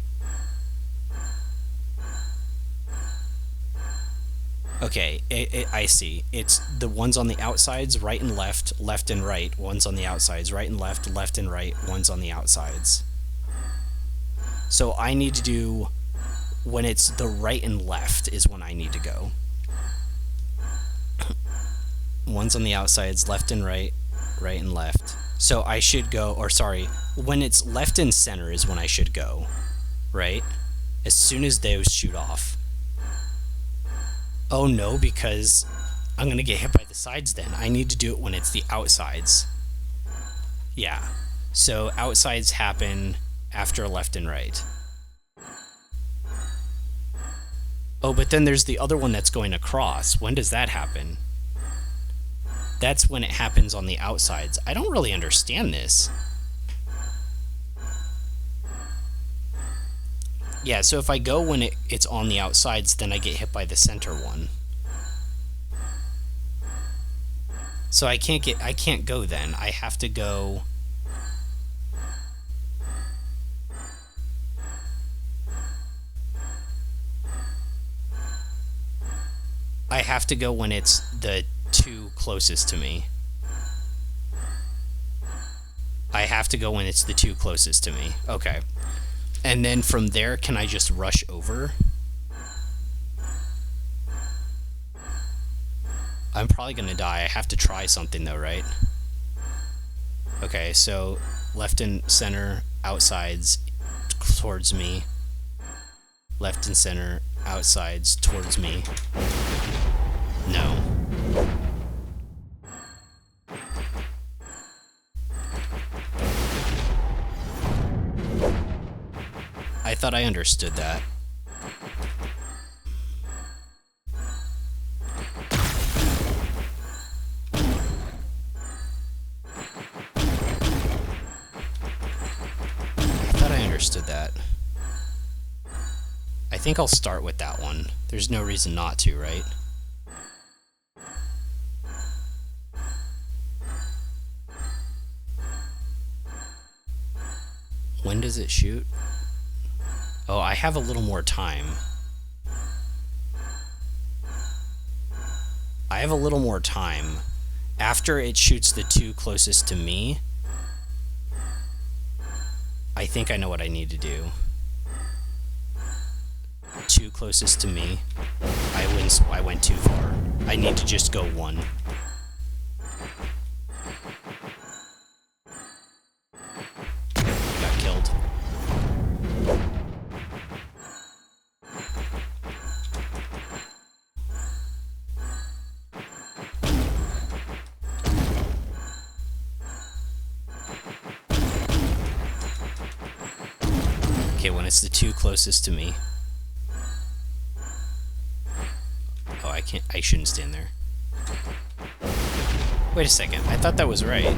Okay, I see. It's the ones on the outsides, right and left, left and right. Ones on the outsides, right and left, left and right. Ones on the outsides. So I need to do, when it's the right and left is when I need to go. Ones on the outsides, left and right, right and left. So I should go, or sorry, when it's left and center is when I should go, right? As soon as those shoot off. Oh no, because I'm going to get hit by the sides then. I need to do it when it's the outsides. Yeah. So outsides happen after left and right. Oh, but then there's the other one that's going across. When does that happen? That's when it happens on the outsides. I don't really understand this. Yeah, so if I go when it's on the outsides, then I get hit by the center one. So I can't go then. I have to go. I have to go when it's the two closest to me. I have to go when it's the two closest to me. Okay. And then from there, can I just rush over? I'm probably going to die. I have to try something though, right? Okay, so left and center, outsides towards me. Left and center, outsides towards me. No. I thought I understood that. Understood that. I think I'll start with that one. There's no reason not to, right? When does it shoot? Oh, I have a little more time. I have a little more time. After it shoots the two closest to me, I think I know what I need to do. Two closest to me. I went too far. I need to just go one. I got killed. Okay, when it's the two closest to me. Oh, I shouldn't stand there. Wait a second, I thought that was right.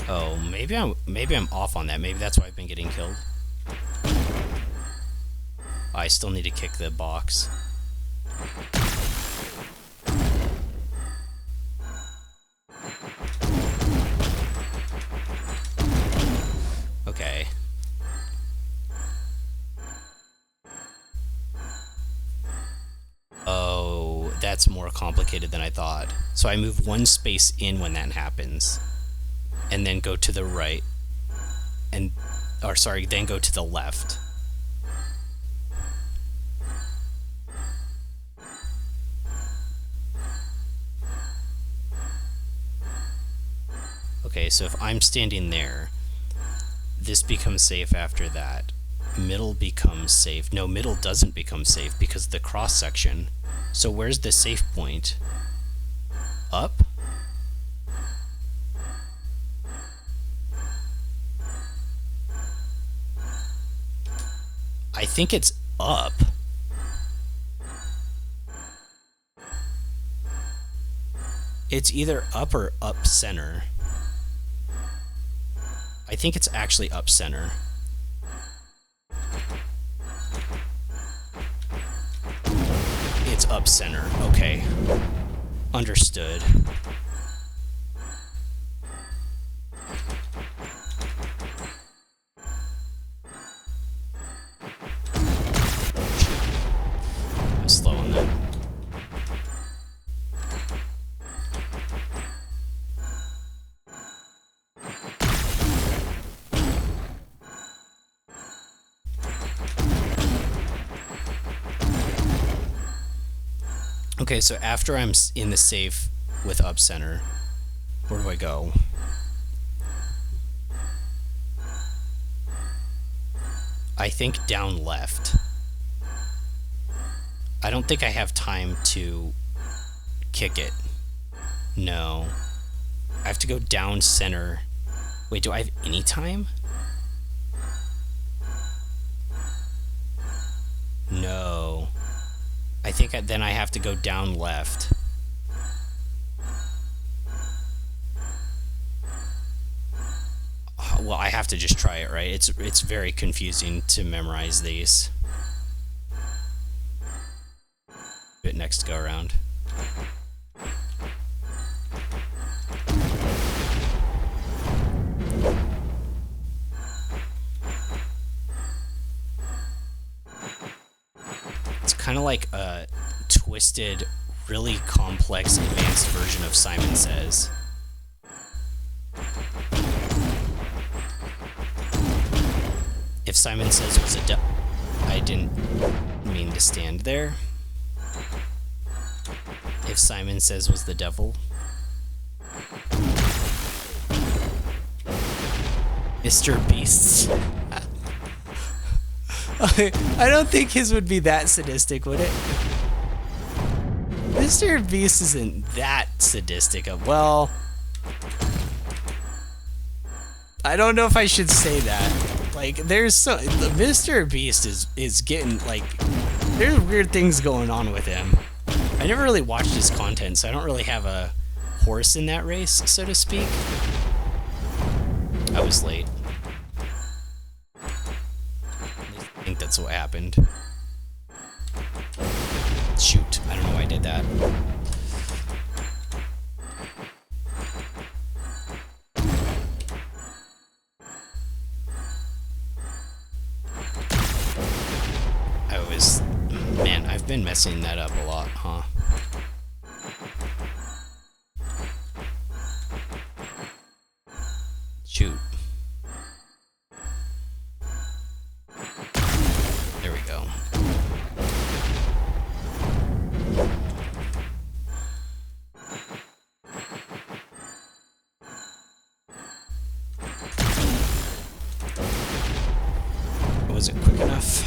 Oh, maybe I'm off on that. Maybe that's why I've been getting killed. I still need to kick the box. Okay. Oh, that's more complicated than I thought. So I move one space in when that happens, and then go to the right, and, or sorry, then go to the left. Okay, so if I'm standing there, this becomes safe after that. Middle becomes safe. No, middle doesn't become safe because of the cross section. So where's the safe point? Up? I think it's up. It's either up or up center. I think it's actually up center. it's up center. Okay. Understood. Slow on that. Okay, so after I'm in the safe with up center, where do I go? I think down left. I don't think I have time to kick it. No. I have to go down center. Wait, do I have any time? No. I think then I have to go down left. Well, I have to just try it, right? It's very confusing to memorize these. Do it next go around. It's kind of like a twisted, really complex, advanced version of Simon Says. If Simon Says was a I didn't mean to stand there. If Simon Says was the devil. Mr. Beast's. I don't think his would be that sadistic, would it? Mr. Beast isn't that sadistic. Well, I don't know if I should say that. Like, there's so Mr. Beast is getting like there's weird things going on with him. I never really watched his content, so I don't really have a horse in that race, so to speak. I was late. I think that's what happened. Shoot, I don't know why I did that. Man, I've been messing that up a lot, huh? Shoot. There we go. Was it quick enough?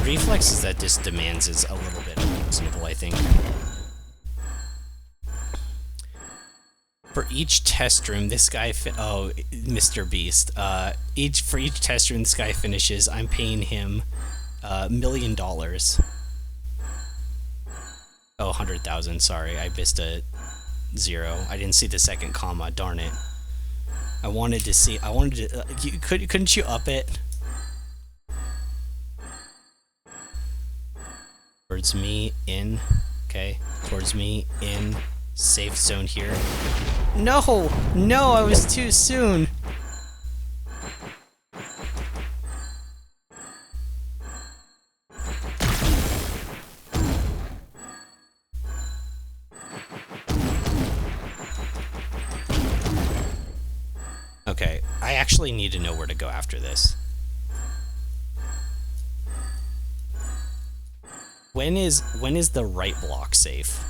Reflexes that this demands is a little bit unreasonable, I think. For each test room, this guy oh, Mr. Beast. For each test room this guy finishes, I'm paying him $1 million. Oh, 100,000. Sorry, I missed a 0. I didn't see the second comma. Darn it. I wanted to see. I wanted to. Couldn't you up it? Towards me in, okay, towards me in, safe zone here. No, no, I was too soon. Okay, I actually need to know where to go after this. When is the right block safe?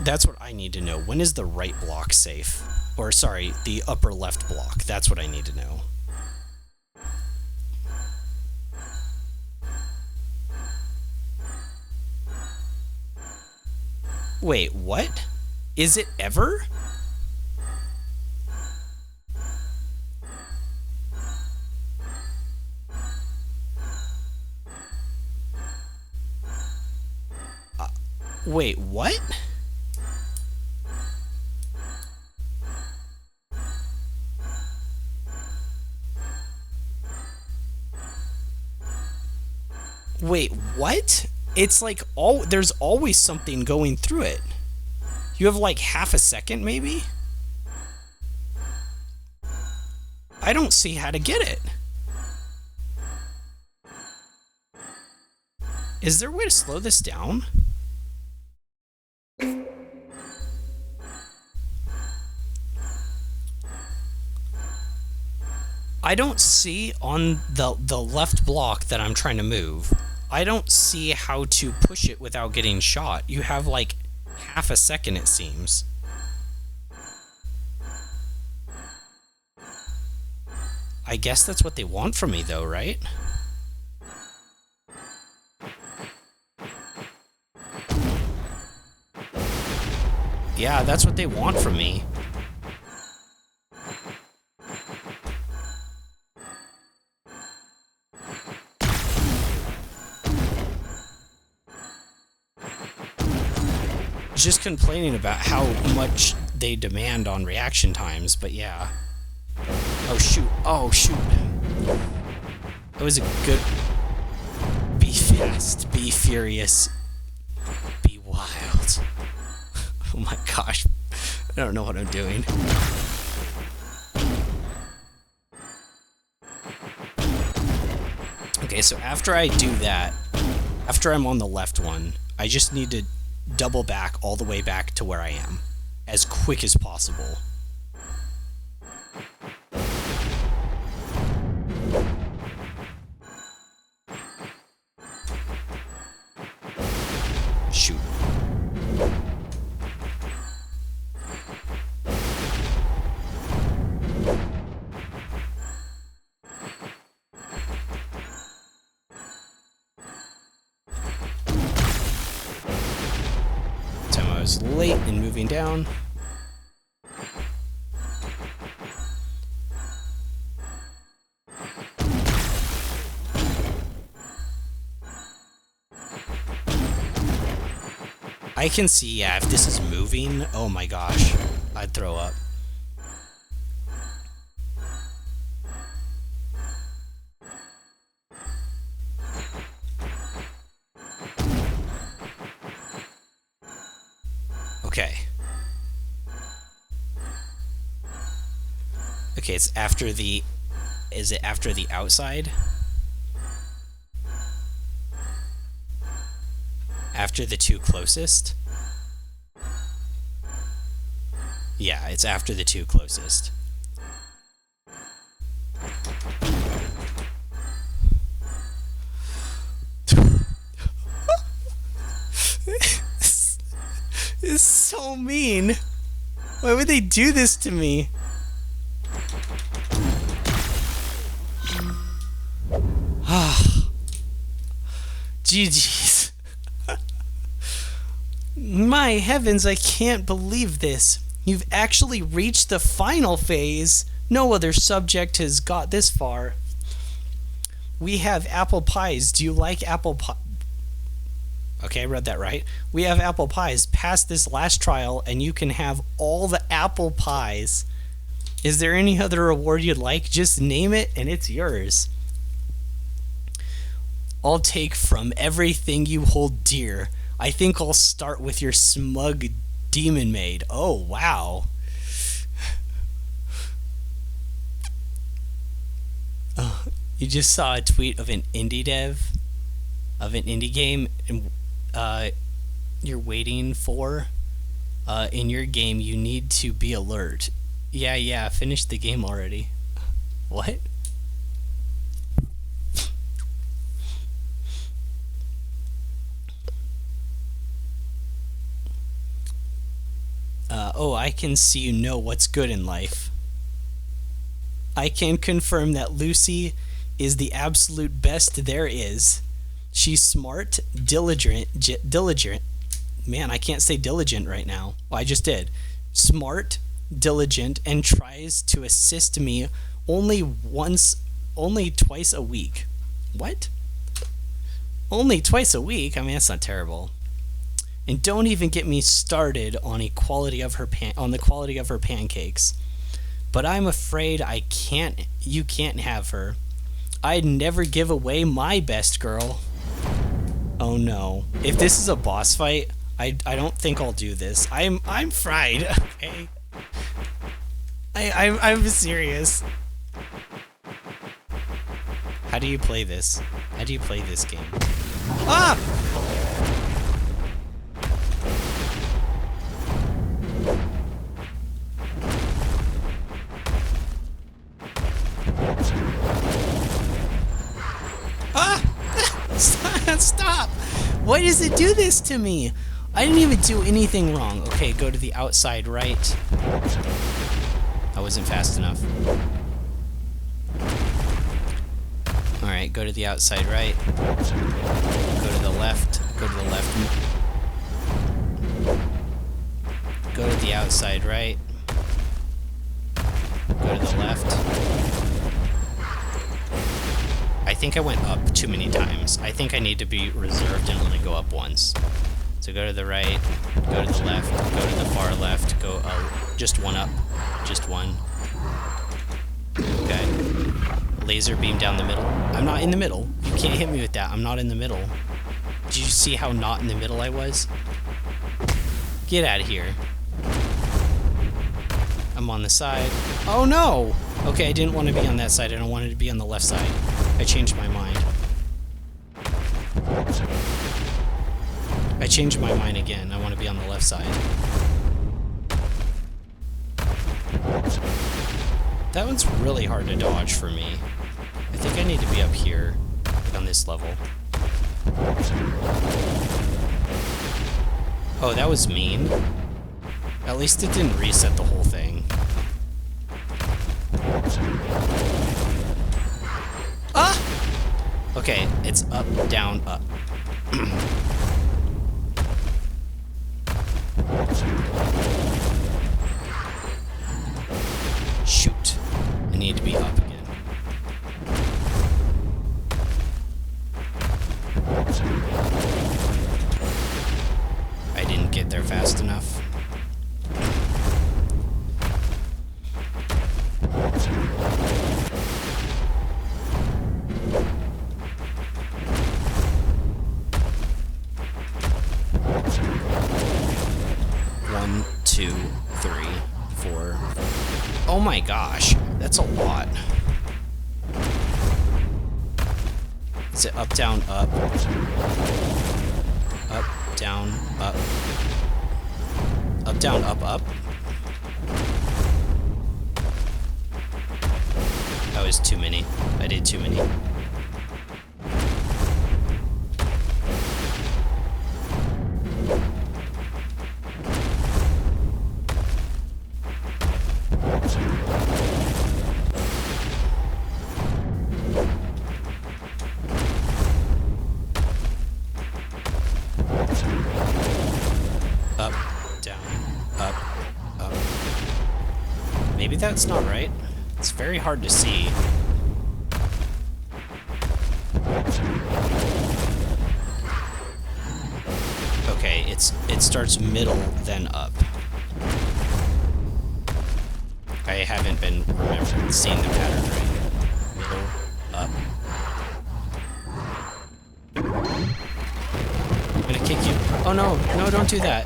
That's what I need to know. When is the right block safe? Or sorry, the upper left block. That's what I need to know. Wait, what? Is it ever? Wait, what? Wait, what? It's like there's always something going through it. You have like half a second, maybe? I don't see how to get it. Is there a way to slow this down? I don't see on the left block that I'm trying to move. I don't see how to push it without getting shot. You have like half a second, it seems. I guess that's what they want from me though, right? Yeah, that's what they want from me. Just complaining about how much they demand on reaction times, but yeah. Oh shoot, oh shoot. That was a good... Be fast, be furious, be wild. Oh my gosh, I don't know what I'm doing. Okay, so after I do that, after I'm on the left one, I just need to double back all the way back to where I am as quick as possible. Shoot. I was late in moving down. I can see, yeah, if this is moving, oh my gosh, I'd throw up. Okay. Okay, it's after the... Is it after the outside? After the two closest? Yeah, it's after the two closest. It's so mean. Why would they do this to me? GG's. My heavens, I can't believe this. You've actually reached the final phase. No other subject has got this far. We have apple pies. Do you like apple pie? Okay, I read that right. We have apple pies. Pass this last trial and you can have all the apple pies. Is there any other reward you'd like? Just name it and it's yours. I'll take from everything you hold dear. I think I'll start with your smug demon maid. Oh, wow. Oh, you just saw a tweet of an indie dev of an indie game and you're waiting for in your game you need to be alert. Yeah, finish the game already. What? Oh, I can see you know what's good in life. I can confirm that Lucy is the absolute best there is. She's smart, diligent. Man, I can't say diligent right now. Well, I just did. Smart, diligent, and tries to assist me only twice a week. What? Only twice a week? I mean, that's not terrible. And don't even get me started on the quality of her pancakes. But I'm afraid you can't have her. I'd never give away my best girl. Oh no. If this is a boss fight, I don't think I'll do this. I'm fried, okay? I'm serious. How do you play this? How do you play this game? Ah! Ah! Stop! Why does it do this to me? I didn't even do anything wrong. Okay, go to the outside right. I wasn't fast enough. Alright, go to the outside right. Go to the left. Go to the left. Go to the outside right. Go to the left. I think I went up too many times. I think I need to be reserved and only go up once. So go to the right, go to the left, go to the far left, go just one up. Just one. Okay. Laser beam down the middle. I'm not in the middle. You can't hit me with that. I'm not in the middle. Did you see how not in the middle I was? Get out of here. I'm on the side. Oh no! Okay, I didn't want to be on that side. I wanted to be on the left side. I changed my mind. I changed my mind again. I want to be on the left side. That one's really hard to dodge for me. I think I need to be up here, like on this level. Oh, that was mean. At least it didn't reset the whole thing. Ah! Okay, it's up, down, up. Shoot. I need to be up again. I didn't get there fast enough. One, two, three, four. Oh my gosh, that's a lot. Is it up, down, up? Up, down, up. Up, down, up, up? That was too many. I did too many. Up, down, up, up. Maybe that's not right. It's very hard to see. Okay, it starts middle, then up. I haven't been seeing the pattern right. Middle, up. I'm gonna kick you. Oh no, no, don't do that.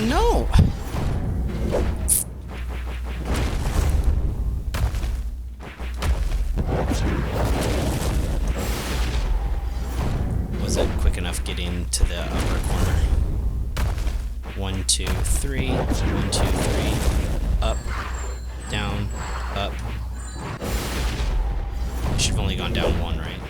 No! Was it quick enough getting to the upper corner? 1, 2, 3. 1, 2, 3. Up, down, up. I should have only gone down one, right?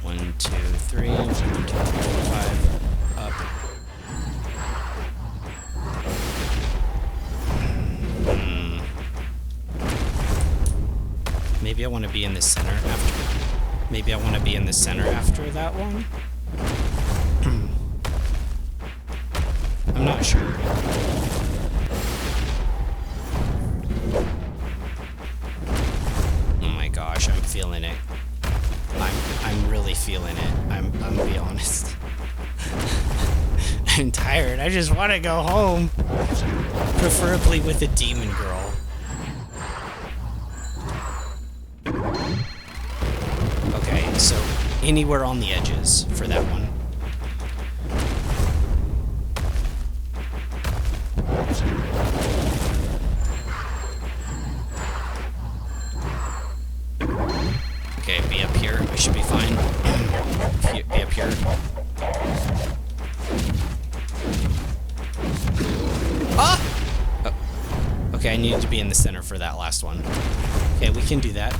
One, two, three. 1, 2, 3, 4, 5. Up. Maybe I want to be in the center after. Maybe I want to be in the center after that one. I'm not sure. Oh my gosh, I'm feeling it. I'm really feeling it. I'm gonna be honest. I'm tired. I just want to go home. Preferably with a demon girl. Okay, so anywhere on the edges for that one. Okay, be up here. We should be fine. Be up here. Ah! Oh. Okay, I needed to be in the center for that last one. Okay, we can do that.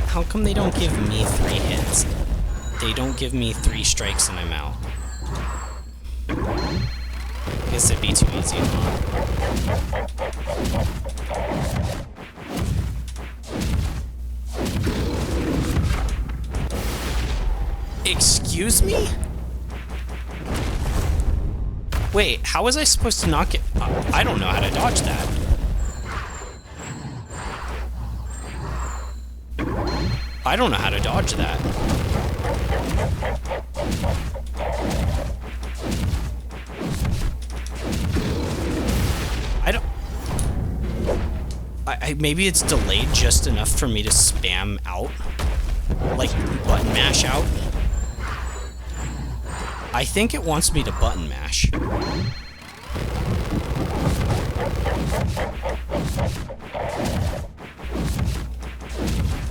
How come they don't give me 3 hits? They don't give me 3 strikes and I'm out. I guess it'd be too easy, huh? Excuse me? Wait, how was I supposed to not get... I don't know how to dodge that. I don't know how to dodge that. I don't... maybe it's delayed just enough for me to spam out. Like, button mash out. I think it wants me to button mash.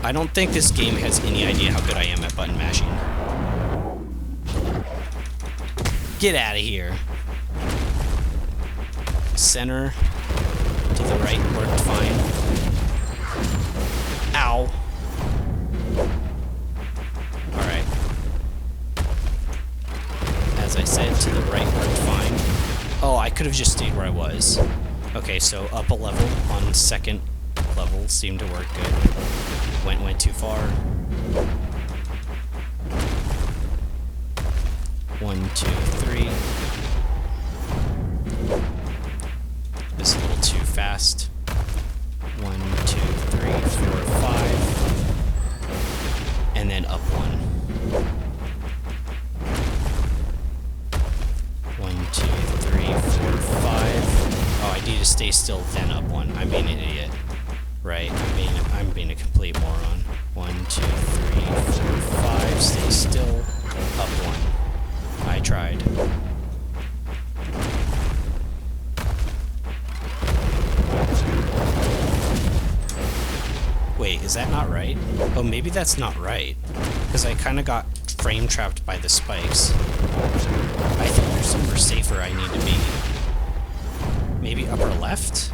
I don't think this game has any idea how good I am at button mashing. Get out of here. Center to the right worked fine. Ow. Alright. As I said, to the right worked fine. Oh, I could have just stayed where I was. Okay, so up a level on second level seemed to work good. Went too far. 1, 2, 3. This is a little too fast. 1, 2, 3, 4, 5. And then up 1. 1, 2, 3, 4, 5. Oh, I need to stay still, then up 1. I'm being an idiot. Right, I'm being a complete moron. 1, 2, 3, 4, 5. Stay still. Up 1. I tried. Wait, is that not right? Oh, maybe that's not right. Because I kind of got frame trapped by the spikes. I think there's somewhere safer I need to be. Maybe upper left?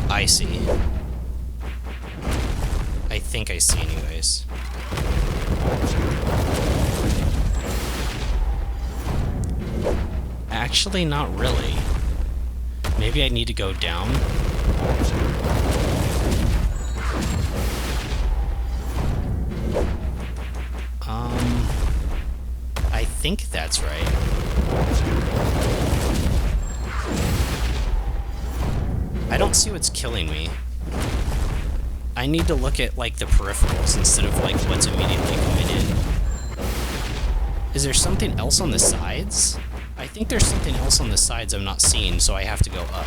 I see. I think I see anyways. Actually, not really. Maybe I need to go down. I think that's right. I don't see what's killing me. I need to look at, like, the peripherals instead of, like, what's immediately coming in. Is there something else on the sides? I think there's something else on the sides I'm not seeing, so I have to go up.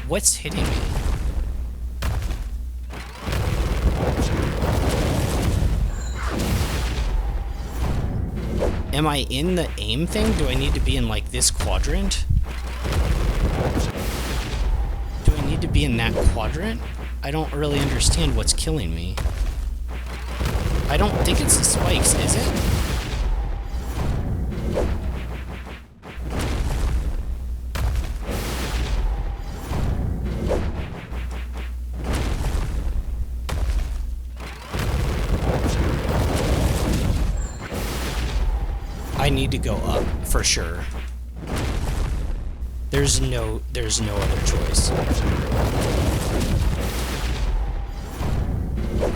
What's hitting me? Am I in the aim thing? Do I need to be in, like, this quadrant? Do I need to be in that quadrant? I don't really understand what's killing me. I don't think it's the spikes, is it? I need to go up for sure. There's no other choice.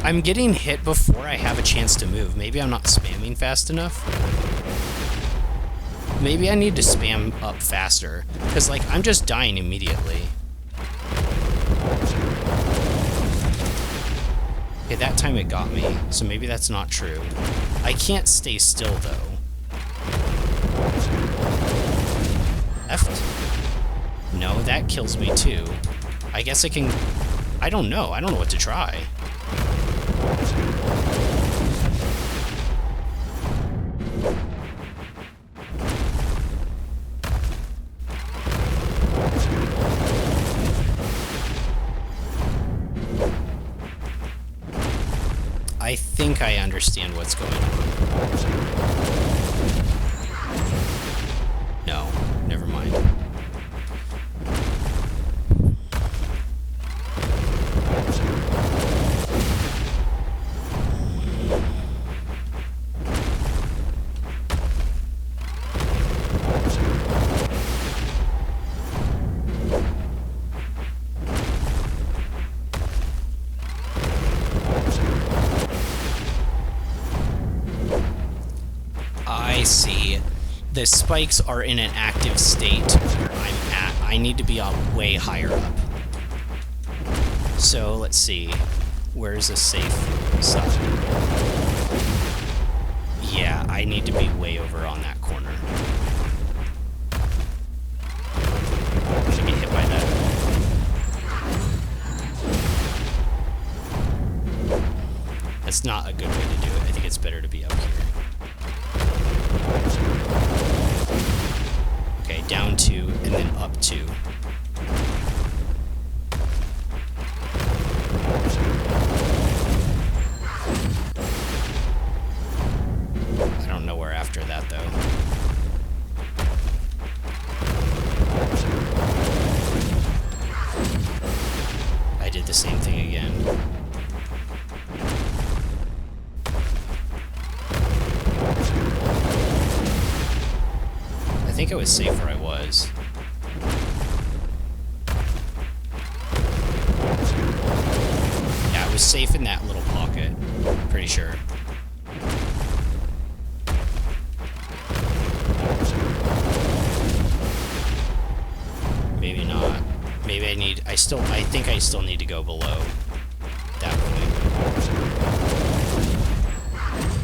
I'm getting hit before I have a chance to move. Maybe I'm not spamming fast enough. Maybe I need to spam up faster, because like I'm just dying immediately. Okay, that time it got me, so maybe that's not true. I can't stay still though. Left? No, that kills me too. I guess I can... I don't know what to try. I think I understand what's going on. No, never mind. I see. The spikes are in an active state where I'm at. I need to be way higher up. So let's see. Where's a safe side? Yeah, I need to be way over on that corner. I'm gonna get hit by that. That's not a good way to do it. I think it's better to be up here. Okay, down 2 and then up 2. I don't know where after that though. I did the same thing again. I think I was safe where I was. Yeah, I was safe in that little pocket. Pretty sure. Maybe not. Maybe I think I still need to go below that point.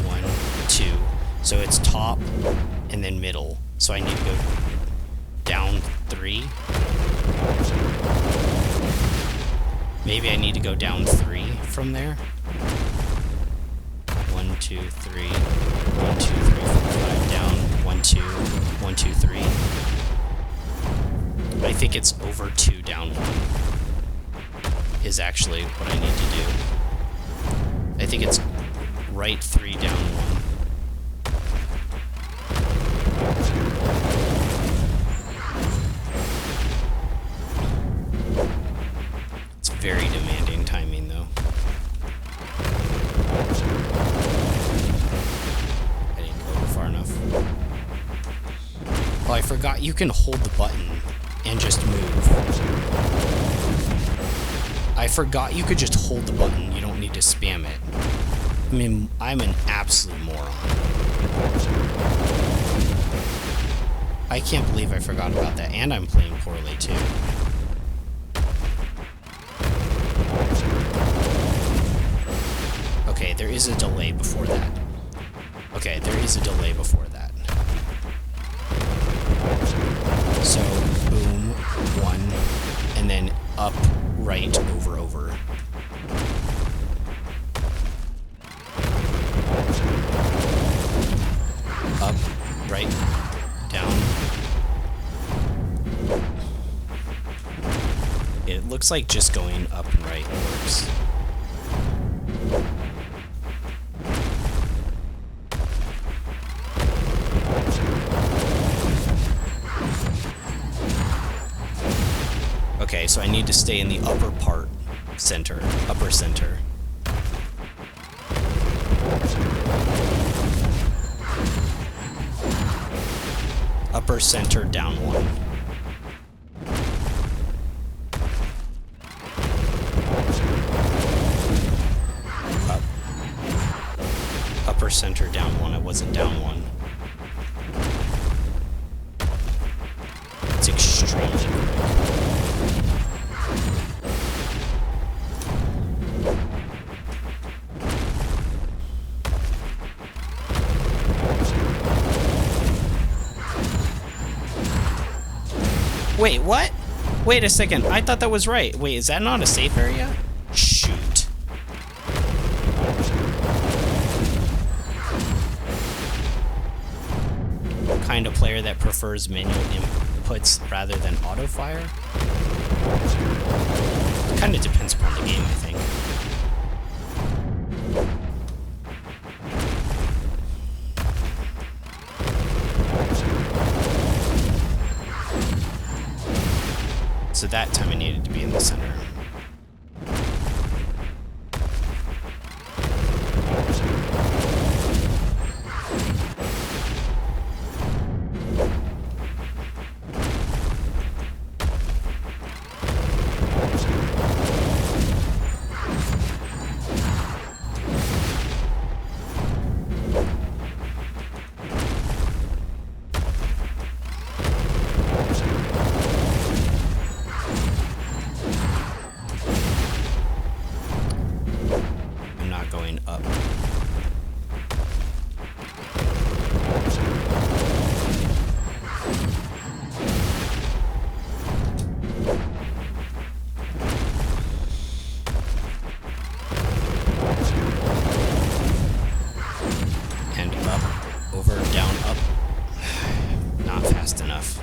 1, 2. So it's top and then middle. So I need to go down 3. Maybe I need to go down 3 from there. 1, 2, 3. 1, 2, 3, 4, 5. Down. 1, 2. 1, 2, 3. I think it's over 2, down 1 is actually what I need to do. I think it's right 3, down 1. Very demanding timing, though. I didn't go over far enough. Oh, I forgot you can hold the button and just move. I forgot you could just hold the button. You don't need to spam it. I mean, I'm an absolute moron. I can't believe I forgot about that, and I'm playing poorly, too. Okay, there is a delay before that. Okay, there is a delay before that. So, boom, 1, and then up, right, over, over. Up, right, down. It looks like just going up and right works. Okay, so I need to stay in the upper part, upper center. upper center, down 1. Upper center, down 1. It wasn't down 1. It's extremely quick. Wait, what? Wait a second. I thought that was right. Wait, is that not a safe area? Shoot. Kind of player that prefers manual inputs rather than auto fire? Kind of depends upon the game, I think. So that time I needed to be in the center. Going up. And up, over, down, up. Not fast enough.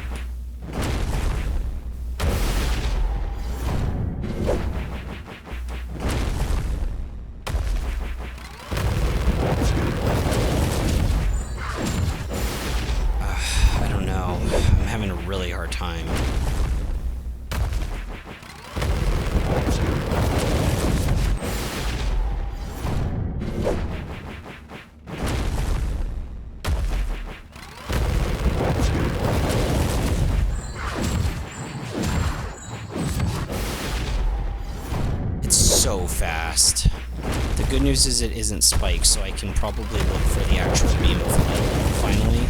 I'm having a really hard time. It's so fast. The good news is it isn't spiked, so I can probably look for the actual beam of light finally.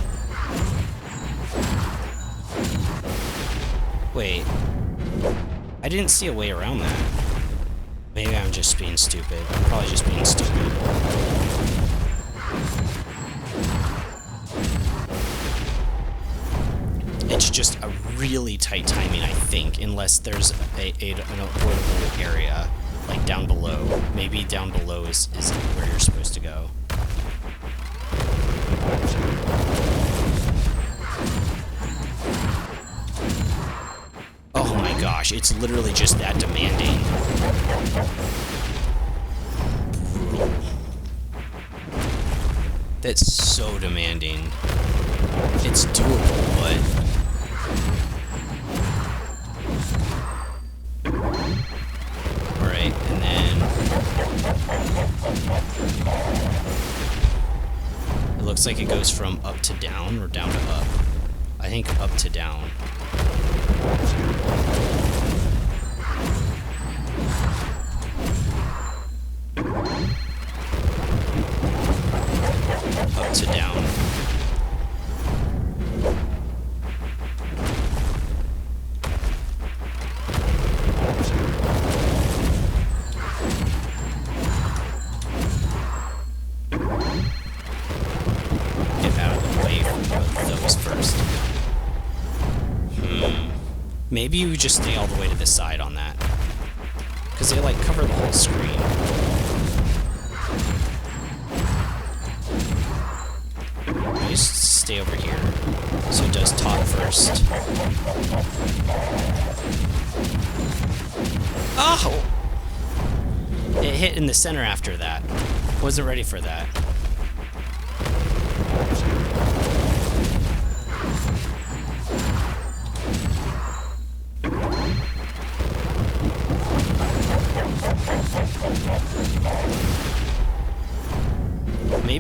Wait, I didn't see a way around that. Maybe I'm just being stupid. I'm probably just being stupid. It's just a really tight timing, I think, unless there's an avoidable area, like down below. Maybe down below is where you're supposed to go. Oh my gosh, it's literally just that demanding. Brutal. That's so demanding. It's doable, but... Alright, and then... It looks like it goes from up to down, or down to up. I think up to down. Up to down. Get out of the way from those first. Maybe you just stay all the way to the side on that. Because they, like, cover the whole screen. You just stay over here. So it does top first. Oh! It hit in the center after that. Wasn't ready for that.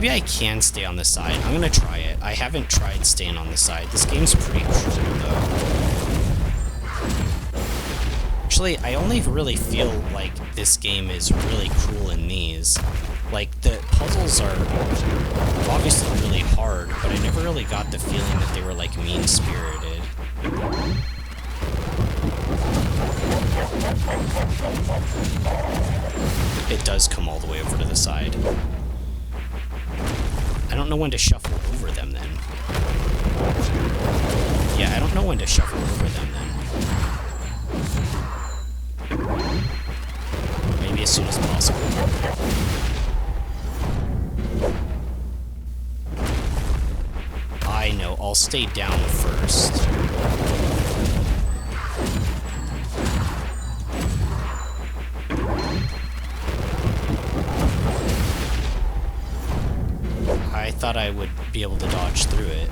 Maybe I can stay on the side. I'm gonna try it. I haven't tried staying on the side. This game's pretty cruel, though. Actually, I only really feel like this game is really cruel in these. Like, the puzzles are obviously really hard, but I never really got the feeling that they were, like, mean-spirited. It does come all the way over to the side. I don't know when to shuffle over them, then. Yeah, I don't know when to shuffle over them, then. Maybe as soon as possible. I know, I'll stay down first. I thought I would be able to dodge through it.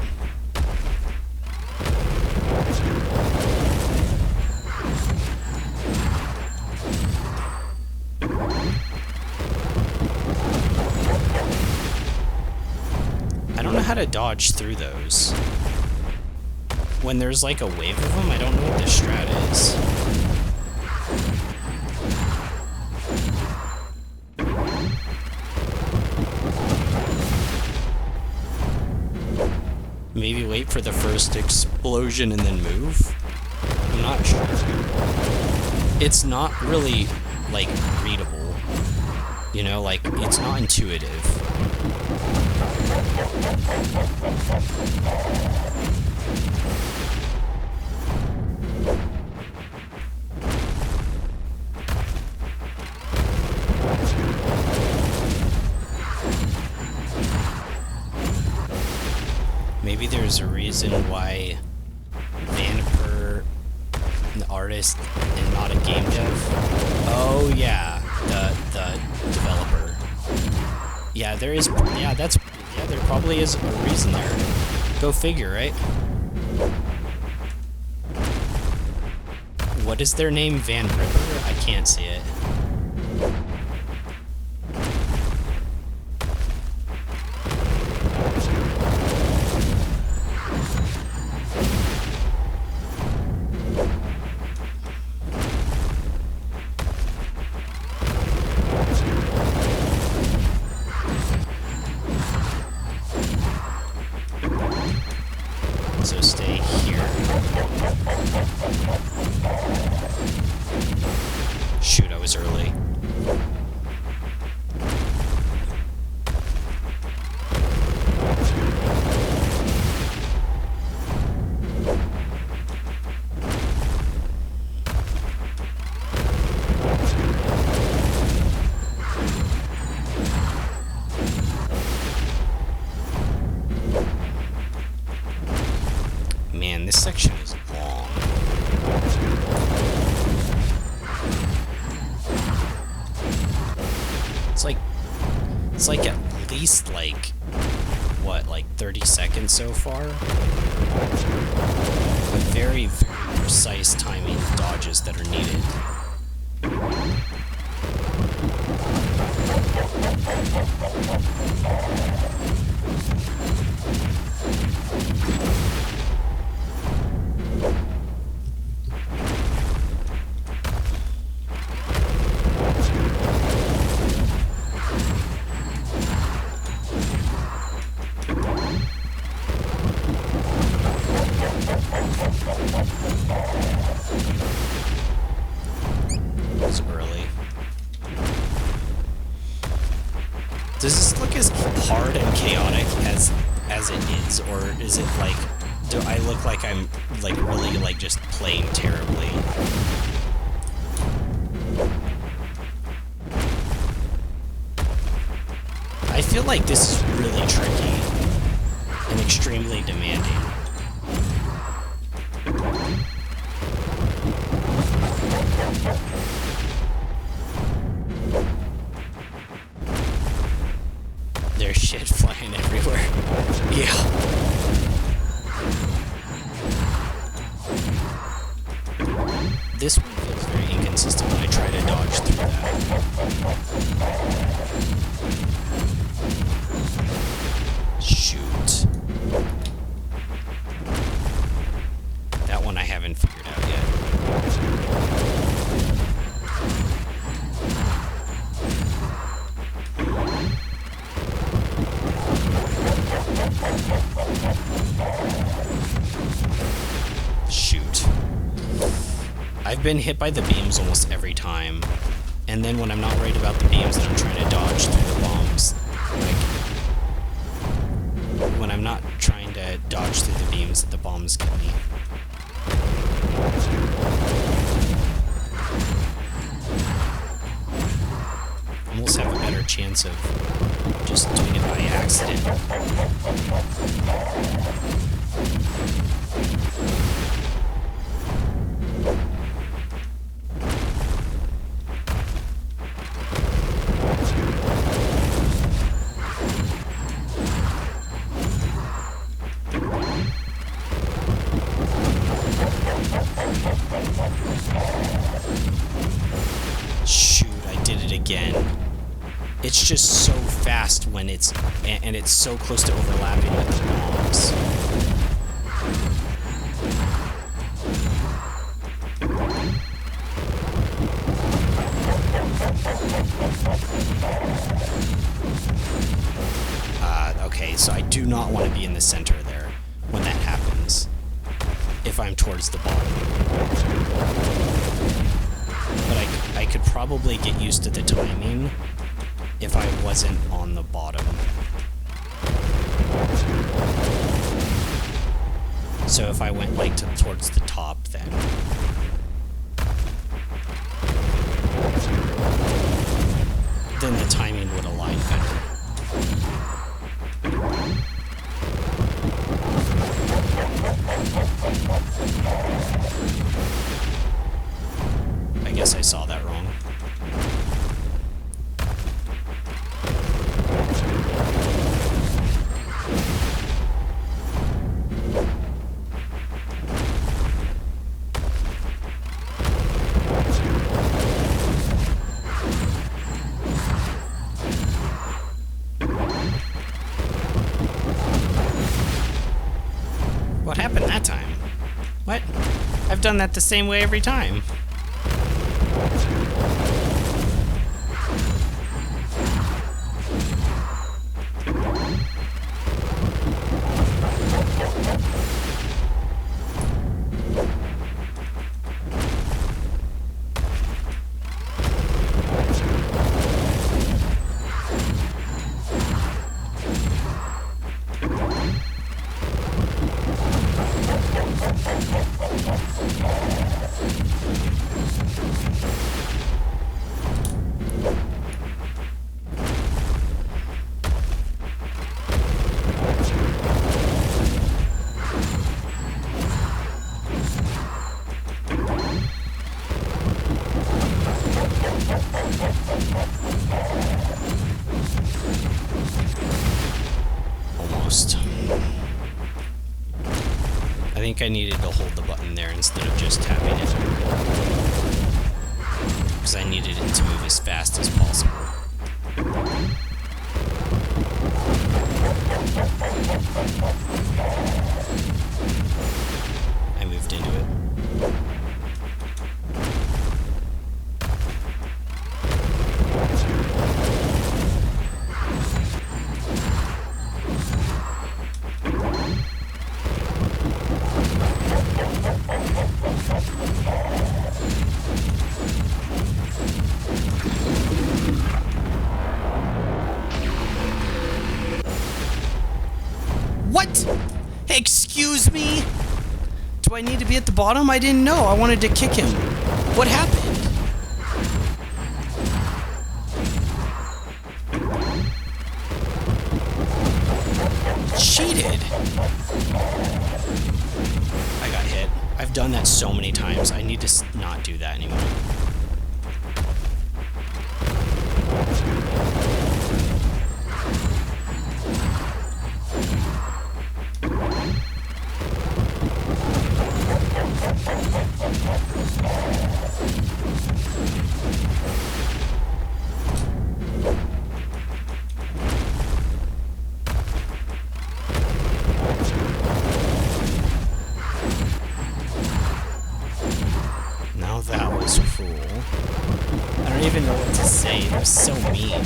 I don't know how to dodge through those. When there's like a wave of them, I don't know what the strat is. Maybe wait for the first explosion and then move? I'm not sure. It's not really, like, readable. You know, like, it's not intuitive. Maybe there's a reason why Vaniper, the artist, and not a game dev. Oh yeah, the developer. Yeah, there is. Yeah, there probably is a reason there. Go figure, right? What is their name? Van Ripper? I can't see it. So stay here. Shoot, I was early. Man, this section is long. It's like at least like, what, like 30 seconds so far? With very, very precise timing dodges that are needed. It's early. Does this look as hard and chaotic as it is, or is it like, do I look like I'm like really like just playing terribly? I feel like this is really tricky and extremely demanding. There's shit flying everywhere. Yeah. This one feels very inconsistent when I try to dodge through that. I've been hit by the beams almost every time. And then when I'm not worried about the beams and I'm trying to dodge through the bombs, like, when I'm not trying to dodge through the beams, the bombs get me. Almost have a better chance of just doing it by accident. Shoot, I did it again. It's just so fast when it's, and it's so close to overlapping with the bombs. Okay, so I do not want to be in the center there when that happens, if I'm towards the bottom. But I could probably get used to the timing if I wasn't on the bottom. So if I went like towards the top, then the timing would align better. I guess I saw that wrong. What happened that time? What? I've done that the same way every time. I think I needed to hold the button there instead of just tapping it, because I needed it to move as fast as possible. I moved into it. What? Excuse me? Do I need to be at the bottom? I didn't know. I wanted to kick him. What happened? Cheated. I got hit. I've done that so many times. I need to not do that anymore. Now that was cruel. I don't even know what to say. It was so mean.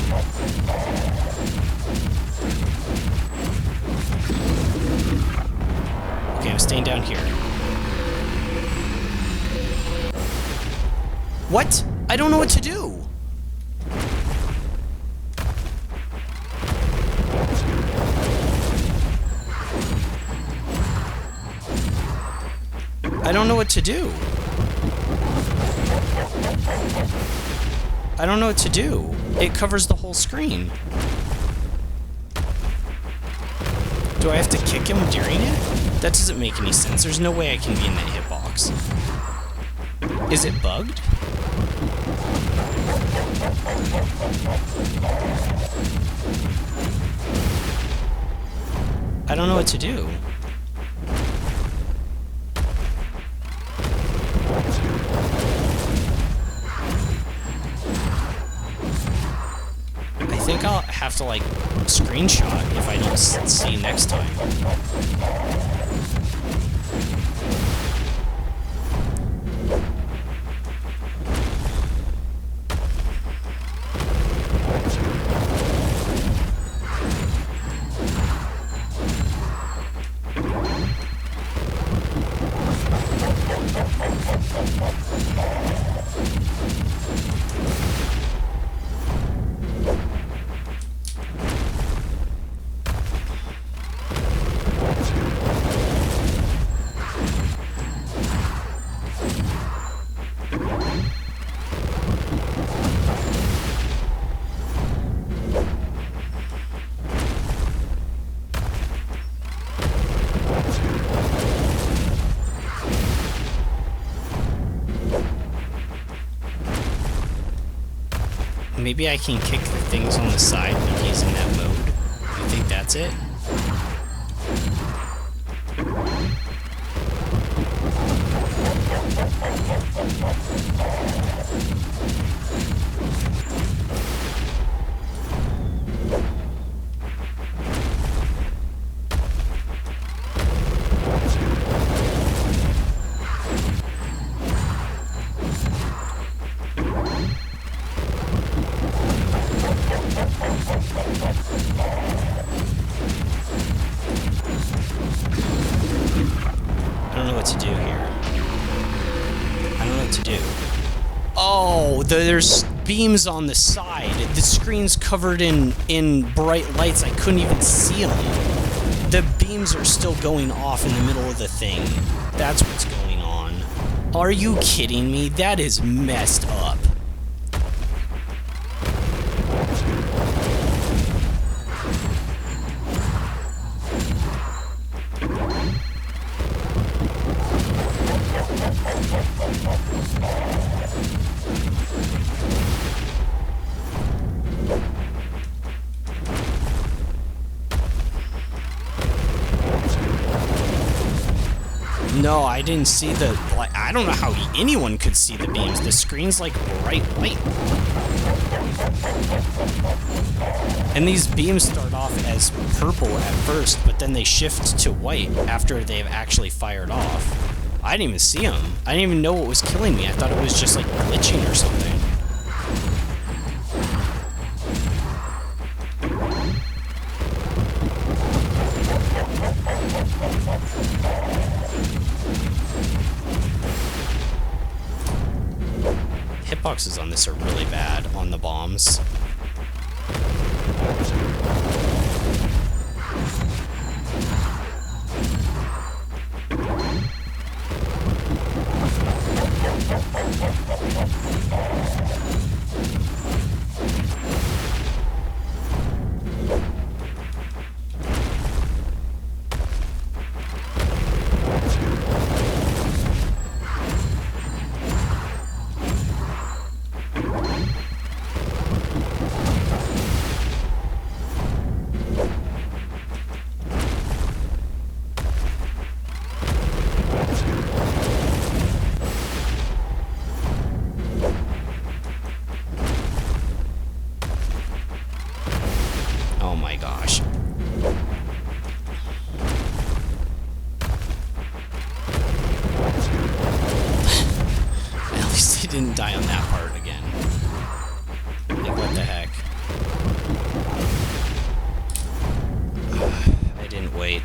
Okay, I'm staying down here. What? I don't know what to do. I don't know what to do. I don't know what to do. It covers the whole screen. Do I have to kick him during it? That doesn't make any sense. There's no way I can be in that hitbox. Is it bugged? I don't know what to do. I think I'll have to, like, screenshot if I don't see next time. Maybe I can kick the things on the side when he's in that mode. You think that's it? I don't know what to do here. I don't know what to do. Oh, there's beams on the side. The screen's covered in bright lights. I couldn't even see them. The beams are still going off in the middle of the thing. That's what's going on. Are you kidding me? That is messed up. No, I didn't see the... I don't know how anyone could see the beams. The screen's like bright white. And these beams start off as purple at first, but then they shift to white after they've actually fired off. I didn't even see them. I didn't even know what was killing me. I thought it was just like glitching or something. Hitboxes on this are really bad on the bombs. Oh my gosh. At least he didn't die on that part again. Like, what the heck? I didn't wait.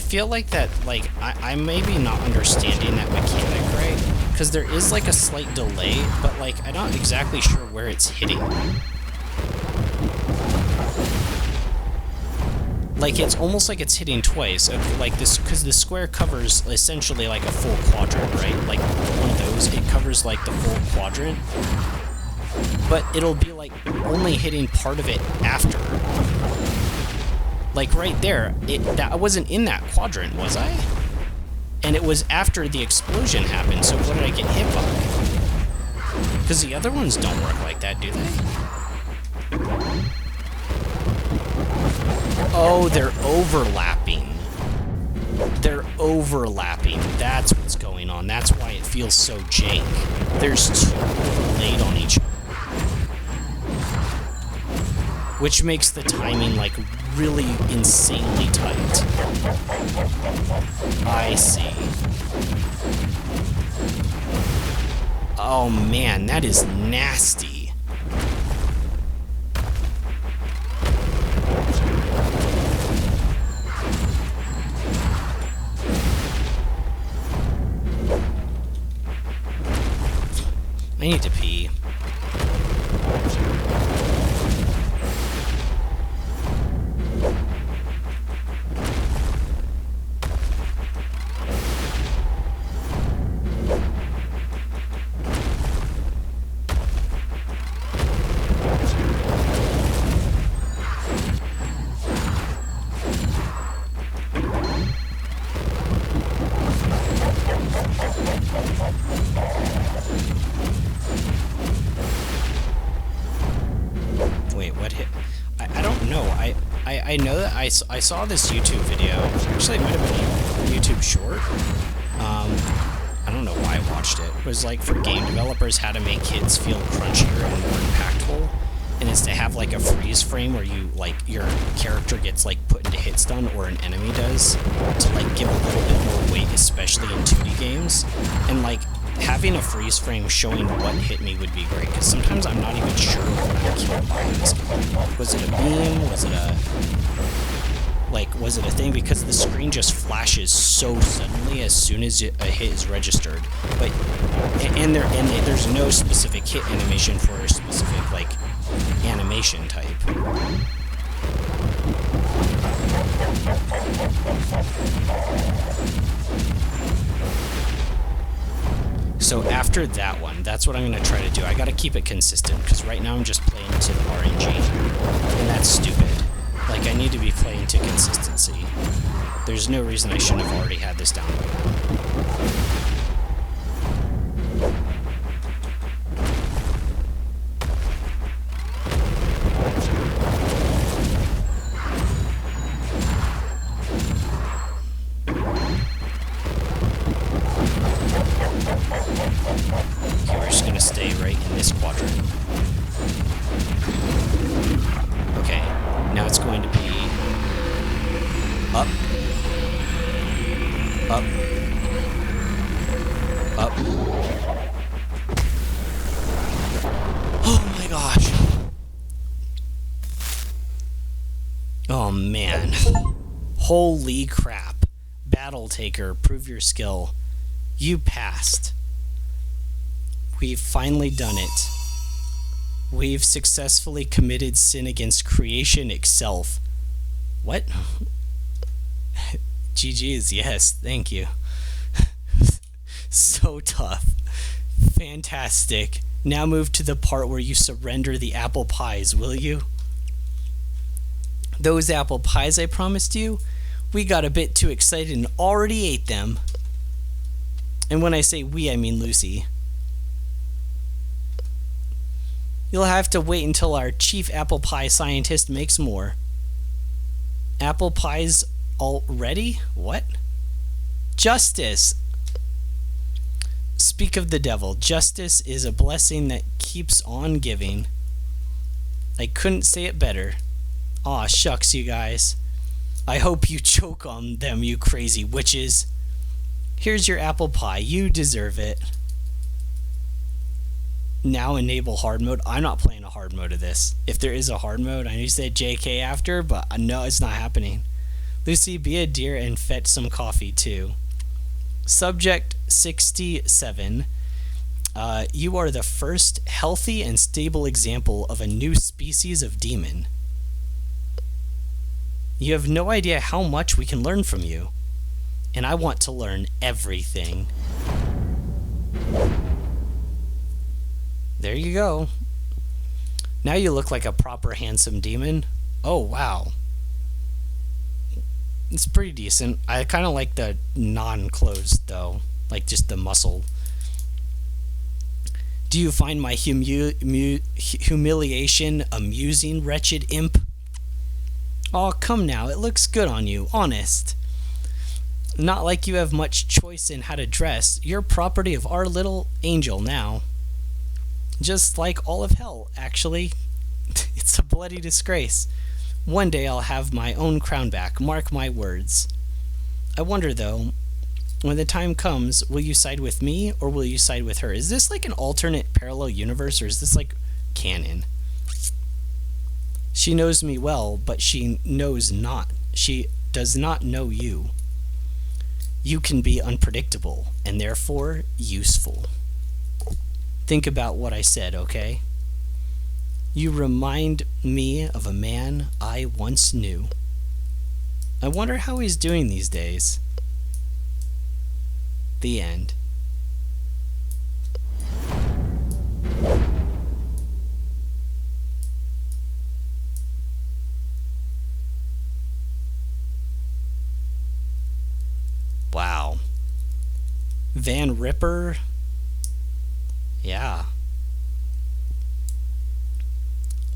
feel like that, like, I'm maybe not understanding that mechanic right, because there is, like, a slight delay, but, like, I'm not exactly sure where it's hitting. Like, it's almost like it's hitting twice, like this, because the square covers essentially like a full quadrant, right? Like, one of those, it covers, like, the full quadrant, but it'll be, like, only hitting part of it after. Like, right there, I wasn't in that quadrant, was I? And it was after the explosion happened, so what did I get hit by? Because the other ones don't work like that, do they? Oh, they're overlapping. They're overlapping. That's what's going on. That's why it feels so jank. There's two overlaid on each other. Which makes the timing, like, really insanely tight. I see. Oh man, that is nasty. I need to pee. Wait, what hit? I don't know. I know that I saw this YouTube video. Actually, it might have been a YouTube short. I don't know why I watched it. It was like for game developers how to make hits feel crunchier and more impactful. And it's to have like a freeze frame where you, like, your character gets, like, put into hit stun, or an enemy does, to, like, give a little bit more weight, especially in 2D games. And, like, having a freeze frame showing what hit me would be great, because sometimes I'm not even sure what I'm killed by in this game. Was it a beam? Was it a... Like, was it a thing? Because the screen just flashes so suddenly as soon as a hit is registered. But... And there's no specific hit animation for a specific, like, animation type. So after that one, that's what I'm going to try to do. I got to keep it consistent, because right now I'm just playing to the RNG, and that's stupid. Like, I need to be playing to consistency. There's no reason I shouldn't have already had this down by now. Okay, we're just gonna stay right in this quadrant. Okay, now it's going to be up, up, up. Oh my gosh. Oh man. Holy crap. Battletaker, prove your skill. You passed. We've finally done it. We've successfully committed sin against creation itself. What? GG's, yes, thank you. So tough. Fantastic. Now move to the part where you surrender the apple pies, will you? Those apple pies I promised you, we got a bit too excited and already ate them. And when I say we, I mean Lucy. You'll have to wait until our chief apple pie scientist makes more. Apple pies already? What? Justice! Speak of the devil. Justice is a blessing that keeps on giving. I couldn't say it better. Aw, shucks, you guys. I hope you choke on them, you crazy witches. Here's your apple pie. You deserve it. Now enable hard mode. I'm not playing a hard mode of this. If there is a hard mode, I know you said JK after, but no, it's not happening. Lucy, be a dear and fetch some coffee too. Subject 67. You are the first healthy and stable example of a new species of demon. You have no idea how much we can learn from you, and I want to learn everything. There you go. Now you look like a proper handsome demon. Oh, wow. It's pretty decent. I kind of like the non-clothes, though. Like just the muscle. Do you find my humiliation amusing, wretched imp? Aw, come now, it looks good on you, honest. Not like you have much choice in how to dress. You're property of our little angel now. Just like all of hell, actually. It's a bloody disgrace. One day I'll have my own crown back, mark my words. I wonder, though, when the time comes, will you side with me or will you side with her? Is this like an alternate parallel universe or is this like canon? She knows me well, but she knows not. She does not know you. You can be unpredictable and therefore useful. Think about what I said, okay? You remind me of a man I once knew. I wonder how he's doing these days. The end. Wow. Van Ripper? Yeah.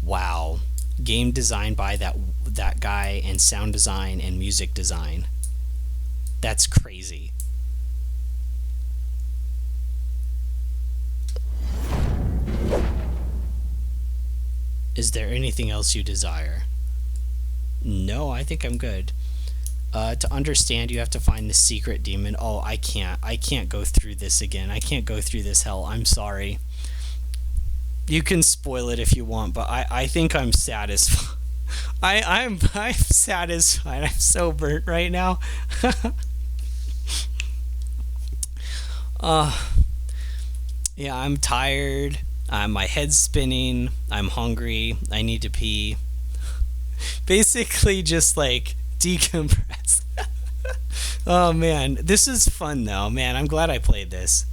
Wow. Game design by that guy, and sound design and music design. That's crazy. Is there anything else you desire? No, I think I'm good. To understand, you have to find the secret demon. Oh, I can't go through this again. I can't go through this hell. I'm sorry. You can spoil it if you want, but I think I'm satisfied. I'm satisfied. I'm so burnt right now. Yeah, I'm tired. My head's spinning. I'm hungry. I need to pee. Basically, just like decompress. Oh man, this is fun though. Man, I'm glad I played this.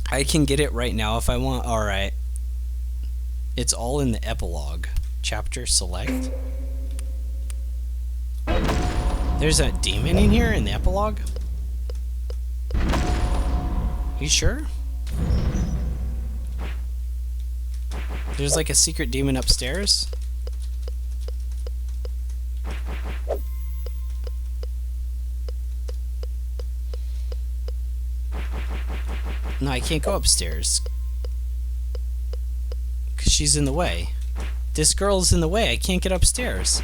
I can get it right now if I want. Alright. It's all in the epilogue. Chapter select. There's a demon in here in the epilogue? You sure? There's like a secret demon upstairs? No, I can't go upstairs. Because she's in the way. This girl's in the way. I can't get upstairs.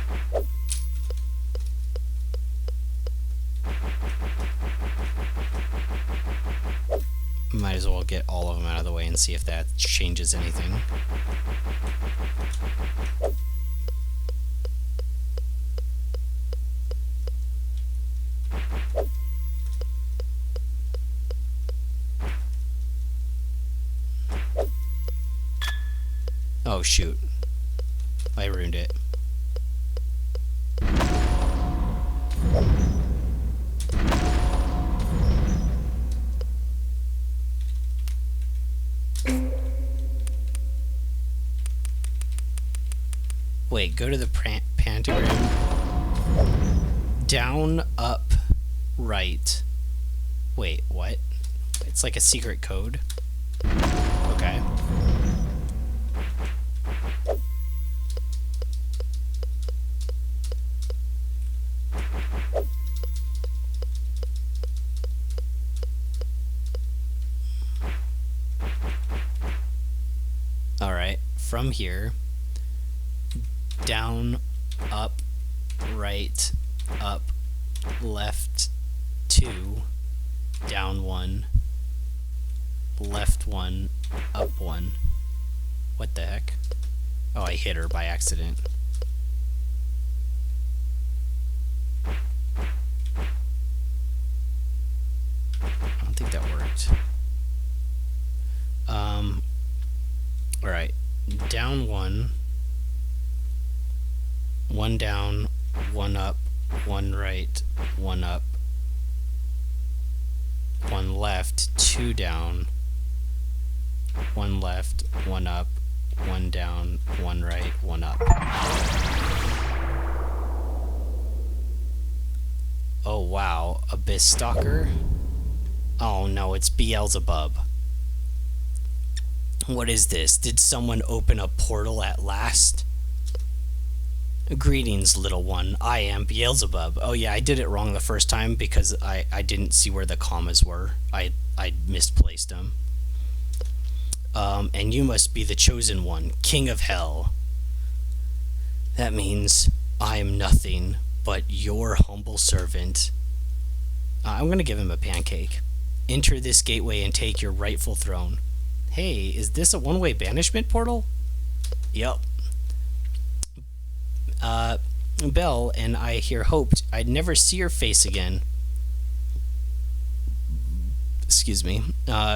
Might as well get all of them out of the way and see if that changes anything. Oh shoot. I ruined it. Wait, go to the pentagram. Down, up, right. Wait, what? It's like a secret code. Okay. Alright, from here, down, up, right, up, left, 2, down 1, left 1, up 1. What the heck? Oh, I hit her by accident. Perfect. Alright. Down one. One down, one up, one right, one up, one left, two down, one left, one up, one down, one right, one up. Oh wow, Abyss Stalker? Oh no, it's Beelzebub. What is this? Did someone open a portal at last? Greetings, little one. I am Beelzebub. Oh yeah, I did it wrong the first time because I didn't see where the commas were. I misplaced them. And you must be the chosen one, King of Hell. That means I am nothing but your humble servant. I'm gonna give him a pancake. Enter this gateway and take your rightful throne. Hey, is this a one-way banishment portal? Yup. Belle and I here hoped I'd never see your face again. Excuse me.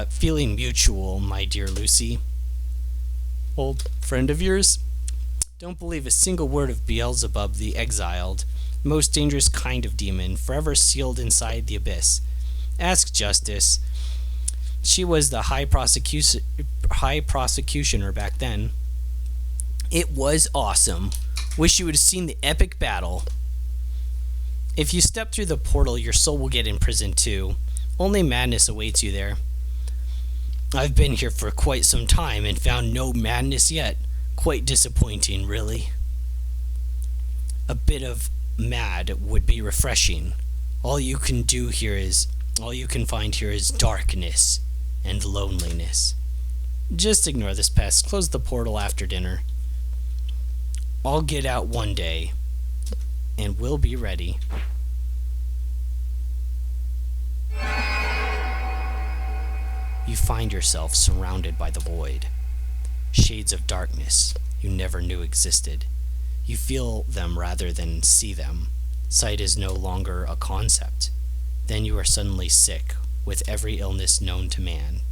Feeling mutual, my dear Lucy. Old friend of yours? Don't believe a single word of Beelzebub the Exiled, most dangerous kind of demon, forever sealed inside the abyss. Ask Justice. She was the high prosecutioner back then. It was awesome. Wish you would have seen the epic battle. If you step through the portal, your soul will get imprisoned too. Only madness awaits you there. I've been here for quite some time and found no madness yet. Quite disappointing, really. A bit of mad would be refreshing. All you can find here is darkness and loneliness. Just ignore this pest. Close the portal after dinner. I'll get out one day, and we'll be ready. You find yourself surrounded by the void. Shades of darkness you never knew existed. You feel them rather than see them. Sight is no longer a concept. Then you are suddenly sick, with every illness known to man.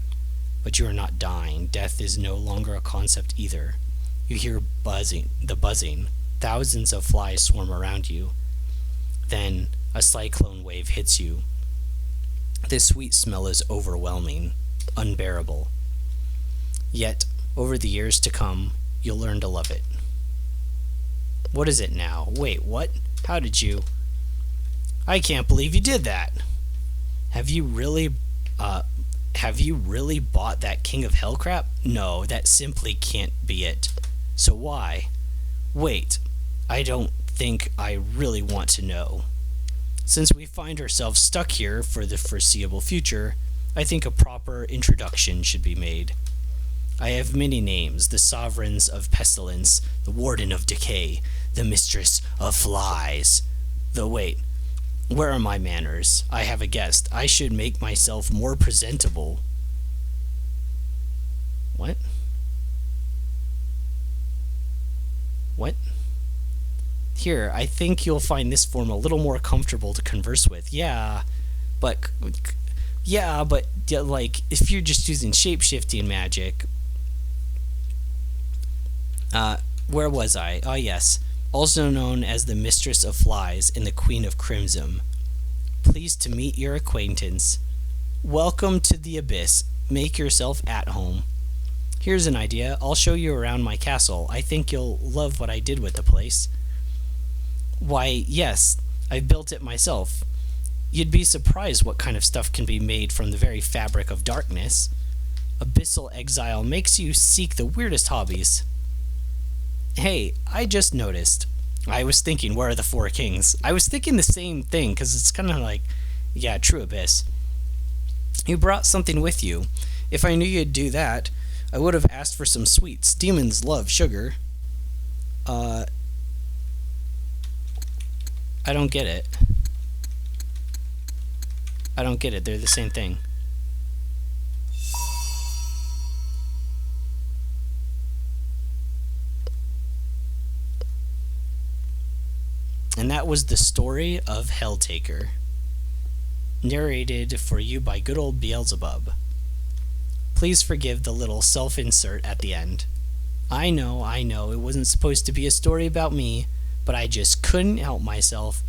But you are not dying. Death is no longer a concept either. You hear the buzzing. Thousands of flies swarm around you. Then a cyclone wave hits you. This sweet smell is overwhelming, unbearable. Yet, over the years to come, you'll learn to love it. What is it now? Wait, what? How did you? I can't believe you did that. Have you really bought that King of Hell crap? No, that simply can't be it. So why? Wait, I don't think I really want to know. Since we find ourselves stuck here for the foreseeable future, I think a proper introduction should be made. I have many names: the Sovereigns of Pestilence, the Warden of Decay, the Mistress of Flies. Wait, where are my manners? I have a guest. I should make myself more presentable. What? What? Here, I think you'll find this form a little more comfortable to converse with. Yeah, but like, if you're just using shape-shifting magic. Where was I? Oh, yes. Also known as the Mistress of Flies and the Queen of Crimson. Pleased to meet your acquaintance. Welcome to the Abyss. Make yourself at home. Here's an idea. I'll show you around my castle. I think you'll love what I did with the place. Why, yes, I built it myself. You'd be surprised what kind of stuff can be made from the very fabric of darkness. Abyssal exile makes you seek the weirdest hobbies. Hey, I just noticed. I was thinking, where are the four kings? I was thinking the same thing, because it's kind of like, yeah, true Abyss. You brought something with you. If I knew you'd do that, I would have asked for some sweets. Demons love sugar. I don't get it. I don't get it. They're the same thing. And that was the story of Helltaker. narrated for you by good old Beelzebub. Please forgive the little self-insert at the end. I know, it wasn't supposed to be a story about me, but I just couldn't help myself.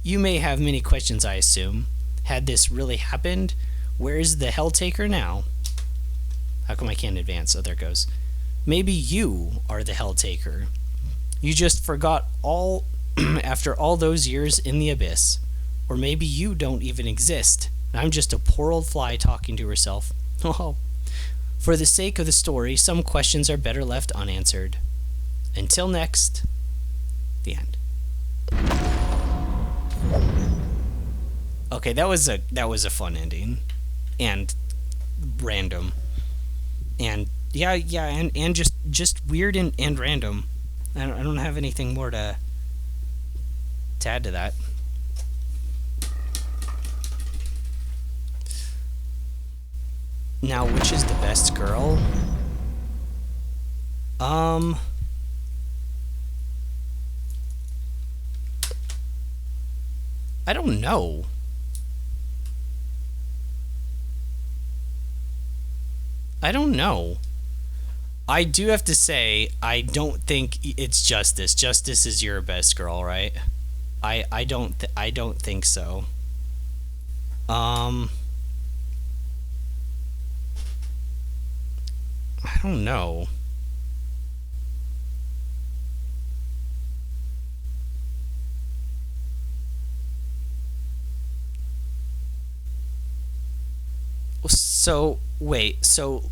You may have many questions, I assume. Had this really happened? Where's the Helltaker now? How come I can't advance? Oh, there it goes. Maybe you are the Helltaker. You just forgot all after all those years in the abyss. Or maybe you don't even exist. And I'm just a poor old fly talking to herself. Oh. For the sake of the story, some questions are better left unanswered. Until next, the end. Okay, that was a fun ending. And random. And yeah, and just weird and random. I don't have anything more to add to that. Now, which is the best girl? I don't know. I do have to say, I don't think it's Justice. Justice is your best girl, right? I don't think so. I don't know. So, wait, so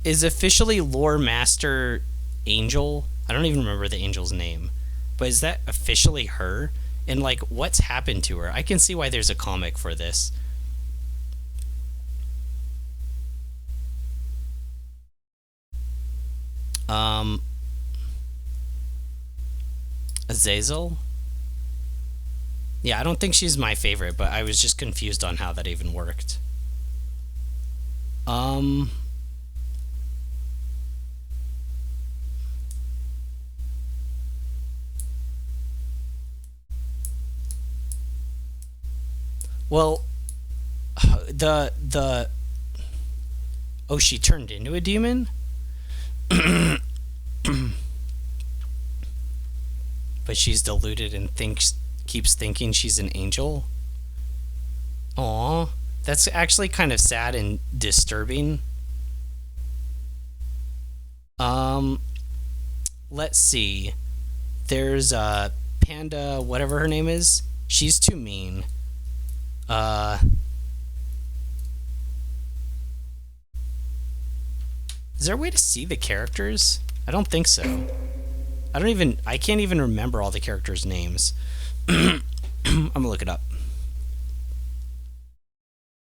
is officially Lore Master Angel? I don't even remember the angel's name. But is that officially her? And, like, what's happened to her? I can see why there's a comic for this. Azazel? Yeah, I don't think she's my favorite, but I was just confused on how that even worked. Well, oh, she turned into a demon? But she's deluded and keeps thinking she's an angel? Aw, that's actually kind of sad and disturbing. Let's see. There's Panda, whatever her name is. She's too mean. Is there a way to see the characters? I don't think so. I can't even remember all the characters' names. I'm gonna look it up.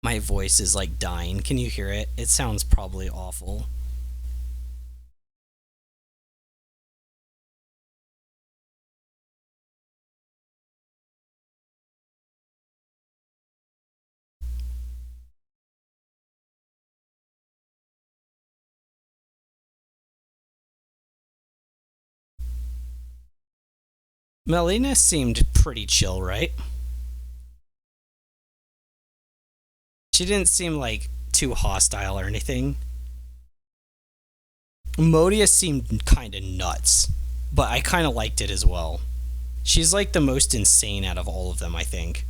My voice is like dying. Can you hear it? It sounds probably awful. Melina seemed pretty chill, right? She didn't seem like too hostile or anything. Modia seemed kind of nuts, but I kind of liked it as well. She's like the most insane out of all of them, I think.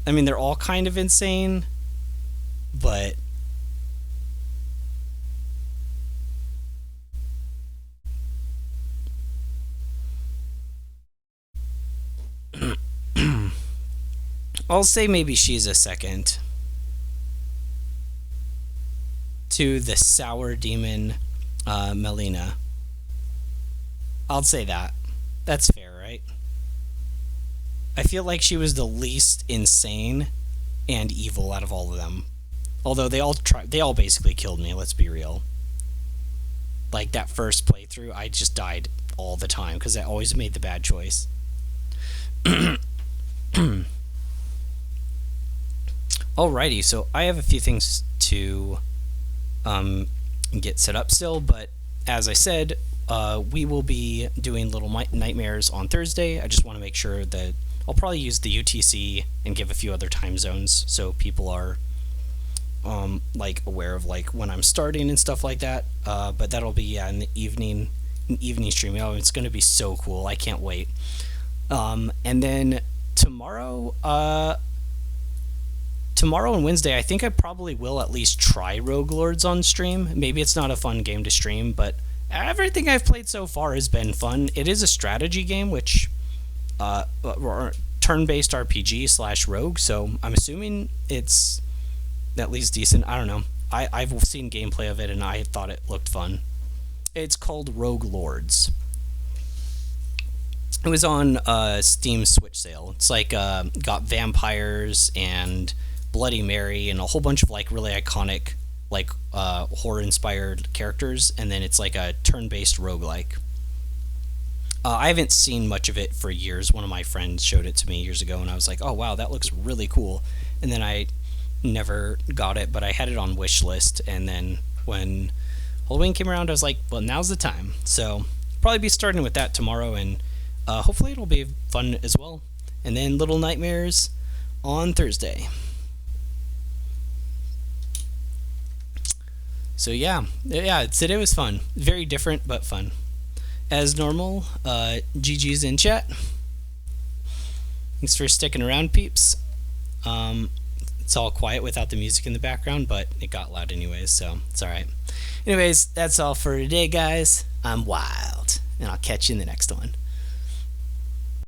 I mean, they're all kind of insane, but I'll say maybe she's a second to the sour demon Melina. I'll say that. That's fair, right? I feel like she was the least insane and evil out of all of them. Although they all basically killed me, let's be real. Like that first playthrough, I just died all the time because I always made the bad choice. Alrighty, so I have a few things to get set up still, but as I said, we will be doing Little Nightmares on Thursday. I just want to make sure that I'll probably use the UTC and give a few other time zones so people are like aware of like when I'm starting and stuff like that. But that'll be in the evening stream. Oh, it's gonna be so cool! I can't wait. And then tomorrow, tomorrow and Wednesday, I think I probably will at least try Rogue Lords on stream. Maybe it's not a fun game to stream, but everything I've played so far has been fun. It is a strategy game, which turn-based RPG slash rogue, so I'm assuming it's at least decent. I don't know. I've seen gameplay of it and I thought it looked fun. It's called Rogue Lords. It was on Steam Switch sale. It's like got vampires and Bloody Mary and a whole bunch of like really iconic like horror inspired characters, and then it's like a turn-based roguelike. I haven't seen much of it for years. One of my friends showed it to me years ago and I was like, oh wow, that looks really cool. And then I never got it, but I had it on wish list, and then when Halloween came around I was like, well, now's the time. So probably be starting with that tomorrow, and hopefully it'll be fun as well. And then Little Nightmares on Thursday. So yeah, today was fun. Very different, but fun. As normal, GG's in chat. Thanks for sticking around, peeps. It's all quiet without the music in the background, but it got loud anyways, so it's alright. Anyways, that's all for today, guys. I'm wild, and I'll catch you in the next one.